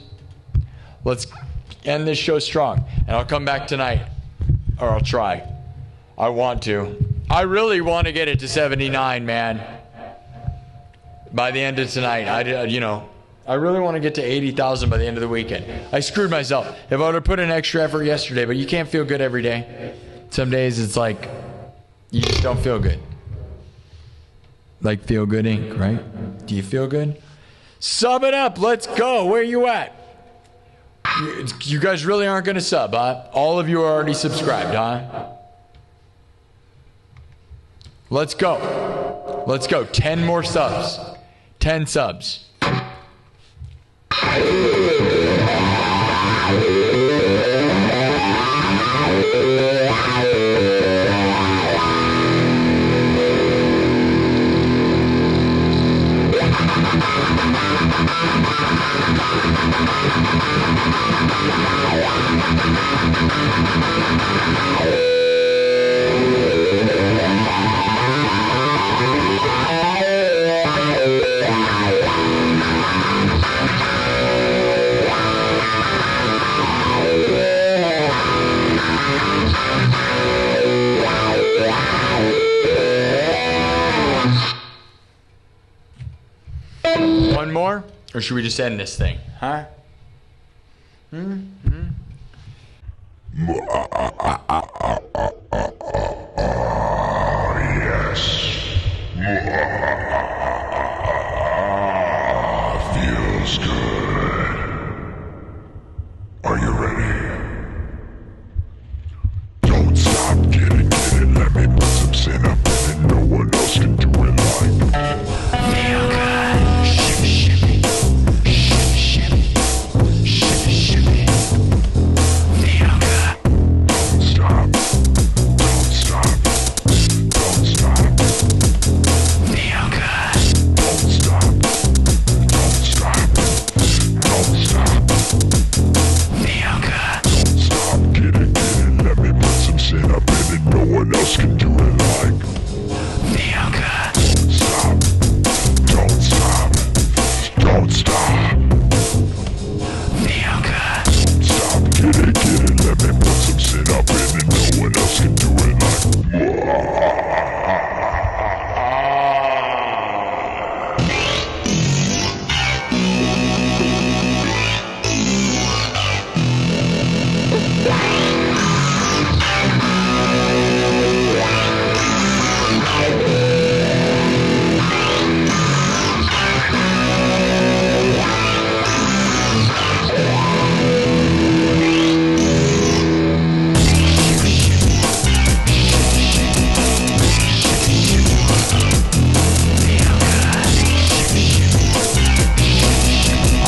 Let's end this show strong. And I'll come back tonight. Or I'll try. I want to. I really want to get it to 79, man. By the end of tonight, I really want to get to 80,000 by the end of the weekend. I screwed myself. If I would have put in extra effort yesterday, but you can't feel good every day. Some days it's like, you just don't feel good. Like Feel Good Inc., right? Do you feel good? Sub it up. Let's go. Where you at? You guys really aren't going to sub, huh? All of you are already subscribed, huh? Let's go. Let's go. 10 more subs. 10 subs. One more? Or should we just end this thing? Huh? Feels good. Are you ready? Don't stop, get it, let me put some sin up in it. No one else can do it like. Feel good. Shimmy, shimmy. Shimmy, shimmy. Shimmy, shimmy. Feel good. Don't stop. Don't stop. Don't stop. Feel good. Don't stop. Don't stop. Don't stop. Feel good. Don't stop, get it, let me put some sin up in it. No one else can do it like. Feel good. Don't stop. Don't stop. Don't stop. Feel good. Don't stop, get it, let me put some sin up in it. No one else can do it like.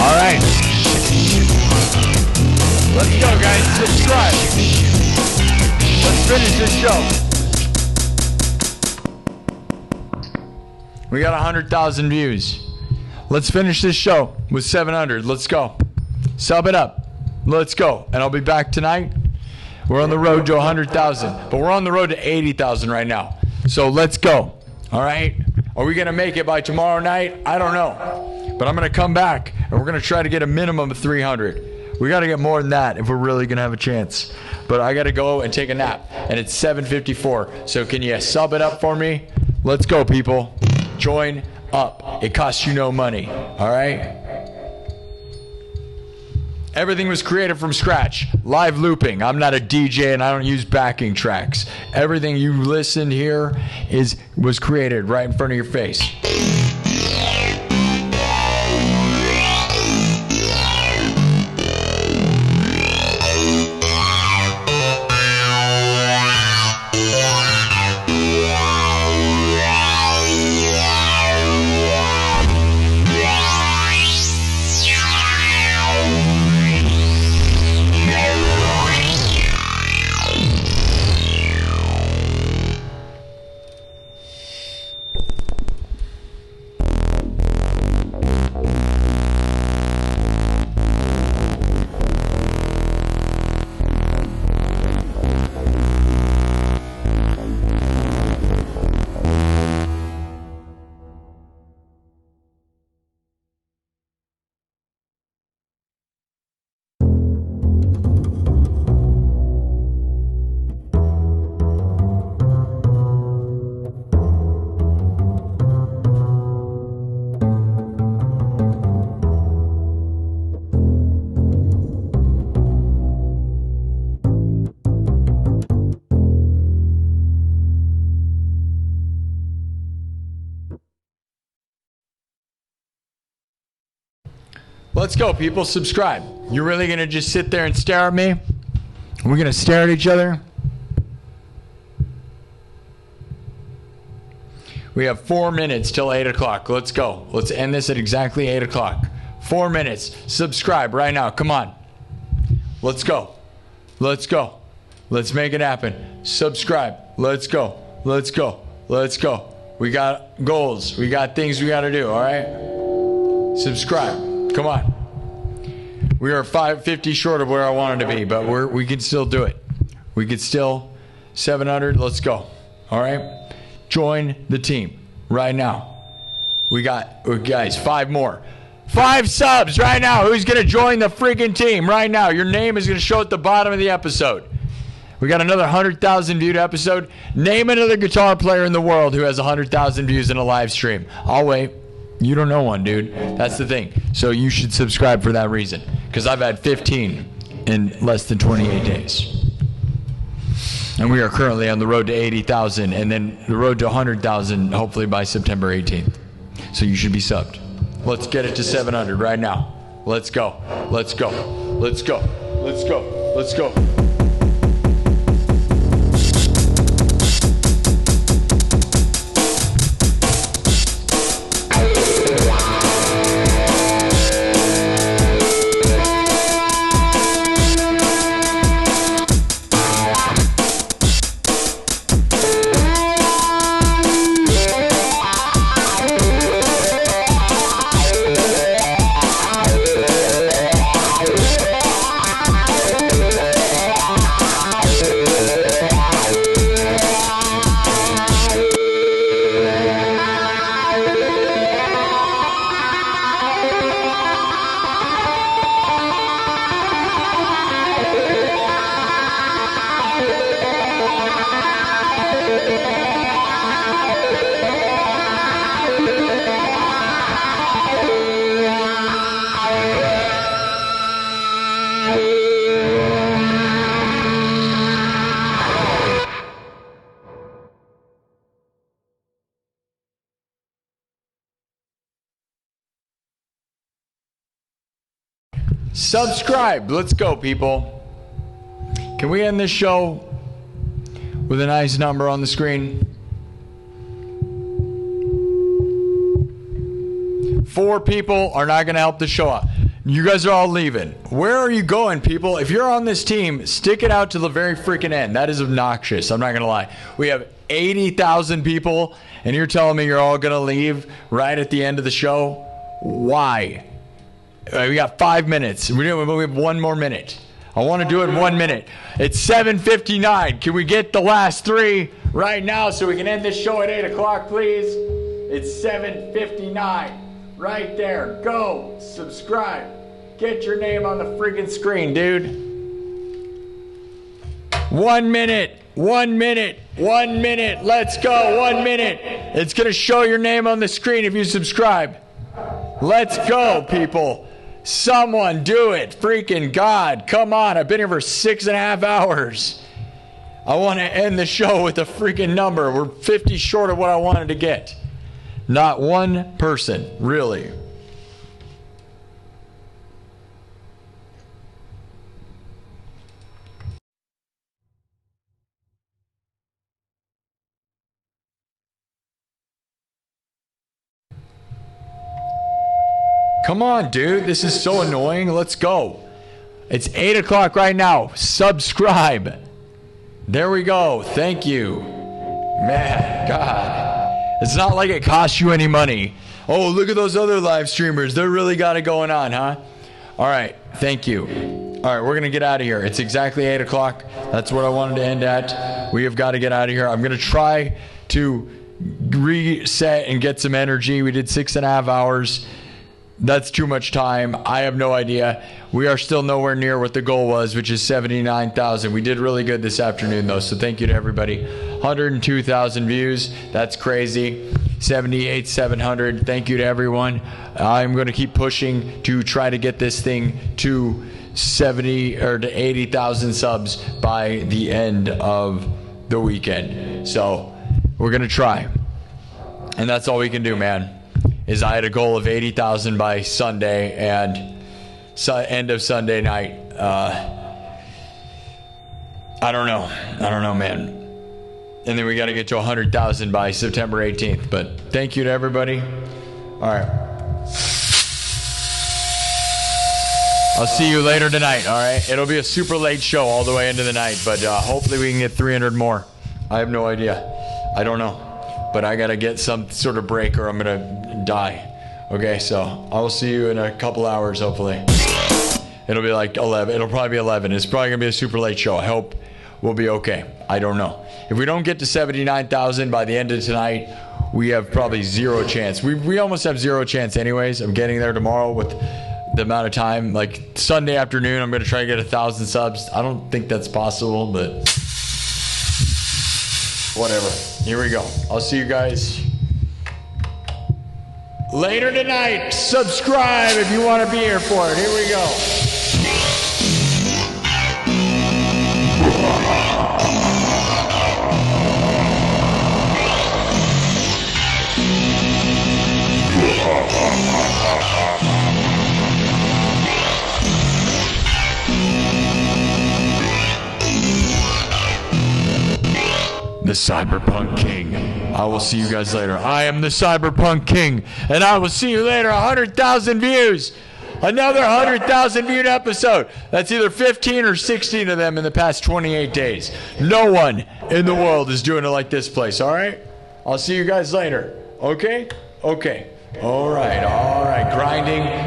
All right. Let's go, guys. Subscribe. Let's finish this show. We got 100,000 views. Let's finish this show with 700. Let's go. Sub it up. Let's go. And I'll be back tonight. We're on the road to 100,000. But we're on the road to 80,000 right now. So let's go. All right? Are we going to make it by tomorrow night? I don't know. But I'm going to come back, and we're going to try to get a minimum of 300. We got to get more than that if we're really going to have a chance. But I got to go and take a nap, and it's 7:54. So can you sub it up for me? Let's go, people. Join up. It costs you no money. All right? Everything was created from scratch. Live looping. I'm not a DJ and I don't use backing tracks. Everything you listen here was created right in front of your face. Let's go, people. Subscribe. You're really going to just sit there and stare at me? We're going to stare at each other? We have 4 minutes till 8 o'clock. Let's go. Let's end this at exactly 8 o'clock. 4 minutes. Subscribe right now. Come on. Let's go. Let's go. Let's make it happen. Subscribe. Let's go. Let's go. Let's go. We got goals. We got things we got to do, all right? Subscribe. Come on. We are 550 short of where I wanted to be, but we can still do it. We could still 700. Let's go. All right? Join the team right now. We got, guys, 5 more. 5 subs right now. Who's going to join the freaking team right now? Your name is going to show at the bottom of the episode. We got another 100,000 viewed episode. Name another guitar player in the world who has 100,000 views in a live stream. I'll wait. You don't know one, dude. That's the thing. So you should subscribe for that reason. Because I've had 15 in less than 28 days. And we are currently on the road to 80,000 and then the road to 100,000 hopefully by September 18th. So you should be subbed. Let's get it to 700 right now. Let's go. Let's go. Let's go. Let's go. Let's go. Subscribe. Let's go, people. Can we end this show with a nice number on the screen? 4 people are not going to help the show out. You guys are all leaving. Where are you going, people? If you're on this team, stick it out to the very freaking end. That is obnoxious. I'm not going to lie. We have 80,000 people, and you're telling me you're all going to leave right at the end of the show? Why? We got 5 minutes. We have 1 more minute. I want to do it in 1 minute. It's 7:59. Can we get the last 3 right now so we can end this show at 8 o'clock, please? It's 7:59. Right there. Go. Subscribe. Get your name on the freaking screen, dude. 1 minute. 1 minute. 1 minute. Let's go. 1 minute. It's going to show your name on the screen if you subscribe. Let's go, people. Someone do it. Freaking God. Come on. I've been here for 6.5 hours. I want to end the show with a freaking number. We're 50 short of what I wanted to get. Not one person, really. Come on, dude. This is so annoying. Let's go. It's 8 o'clock right now. Subscribe. There we go. Thank you. Man, God. It's not like it costs you any money. Oh, look at those other live streamers. They really got it going on, huh? All right. Thank you. All right. We're going to get out of here. It's exactly 8 o'clock. That's what I wanted to end at. We have got to get out of here. I'm going to try to reset and get some energy. We did 6.5 hours. That's too much time. I have no idea. We are still nowhere near what the goal was, which is 79,000. We did really good this afternoon, though, so thank you to everybody. 102,000 views. That's crazy. 78,700. Thank you to everyone. I'm going to keep pushing to try to get this thing to 70 or to 80,000 subs by the end of the weekend. So we're going to try. And that's all we can do, man. Is I had a goal of 80,000 by Sunday and end of Sunday night. I don't know, man. And then we got to get to 100,000 by September 18th. But thank you to everybody. All right. I'll see you later tonight, all right? It'll be a super late show all the way into the night, but hopefully we can get 300 more. I have no idea. I don't know. But I got to get some sort of break or I'm going to die. Okay, so I will see you in a couple hours, hopefully. It'll be like 11. It'll probably be 11. It's probably going to be a super late show. I hope we'll be okay. I don't know. If we don't get to 79,000 by the end of tonight, we have probably zero chance. We almost have zero chance anyways of getting there tomorrow with the amount of time. Like Sunday afternoon, I'm going to try to get 1,000 subs. I don't think that's possible, but whatever. Here we go. I'll see you guys later tonight. Subscribe if you want to be here for it. Here we go. The Cyberpunk King. I will see you guys later. I am the Cyberpunk King, and I will see you later. 100,000 views. Another 100,000 viewed episode. That's either 15 or 16 of them in the past 28 days. No one in the world is doing it like this place, all right? I'll see you guys later. Okay? Okay. All right.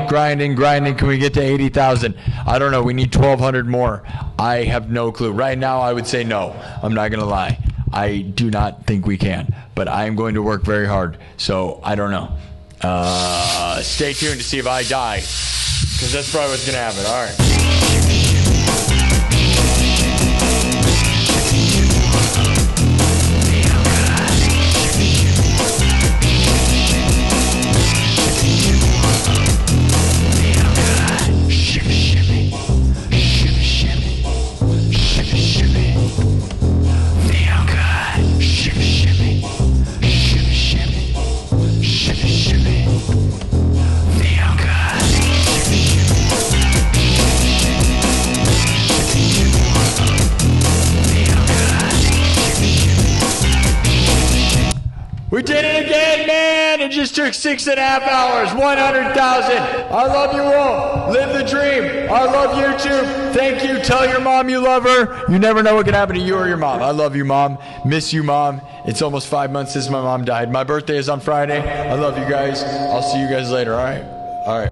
Grinding. Can we get to 80,000? I don't know. We need 1,200 more. I have no clue. Right now, I would say no. I'm not going to lie. I do not think we can, but I am going to work very hard. So I don't know. Stay tuned to see if I die, because that's probably what's going to happen. All right. We did it again, man! It just took 6.5 hours, 100,000. I love you all. Live the dream. I love YouTube. Thank you. Tell your mom you love her. You never know what can happen to you or your mom. I love you, Mom. Miss you, Mom. It's almost 5 months since my mom died. My birthday is on Friday. I love you guys. I'll see you guys later, all right? All right.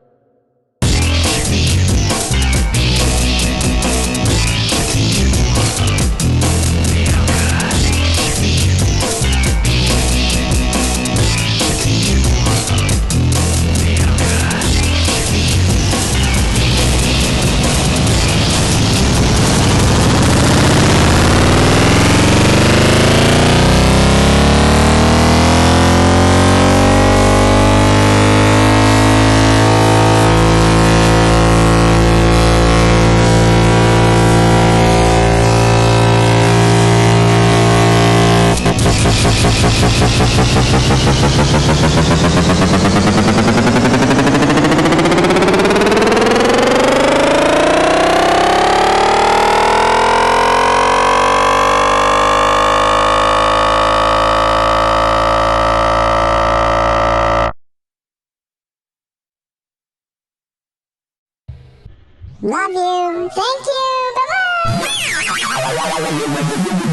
Love you. Thank you. Bye-bye.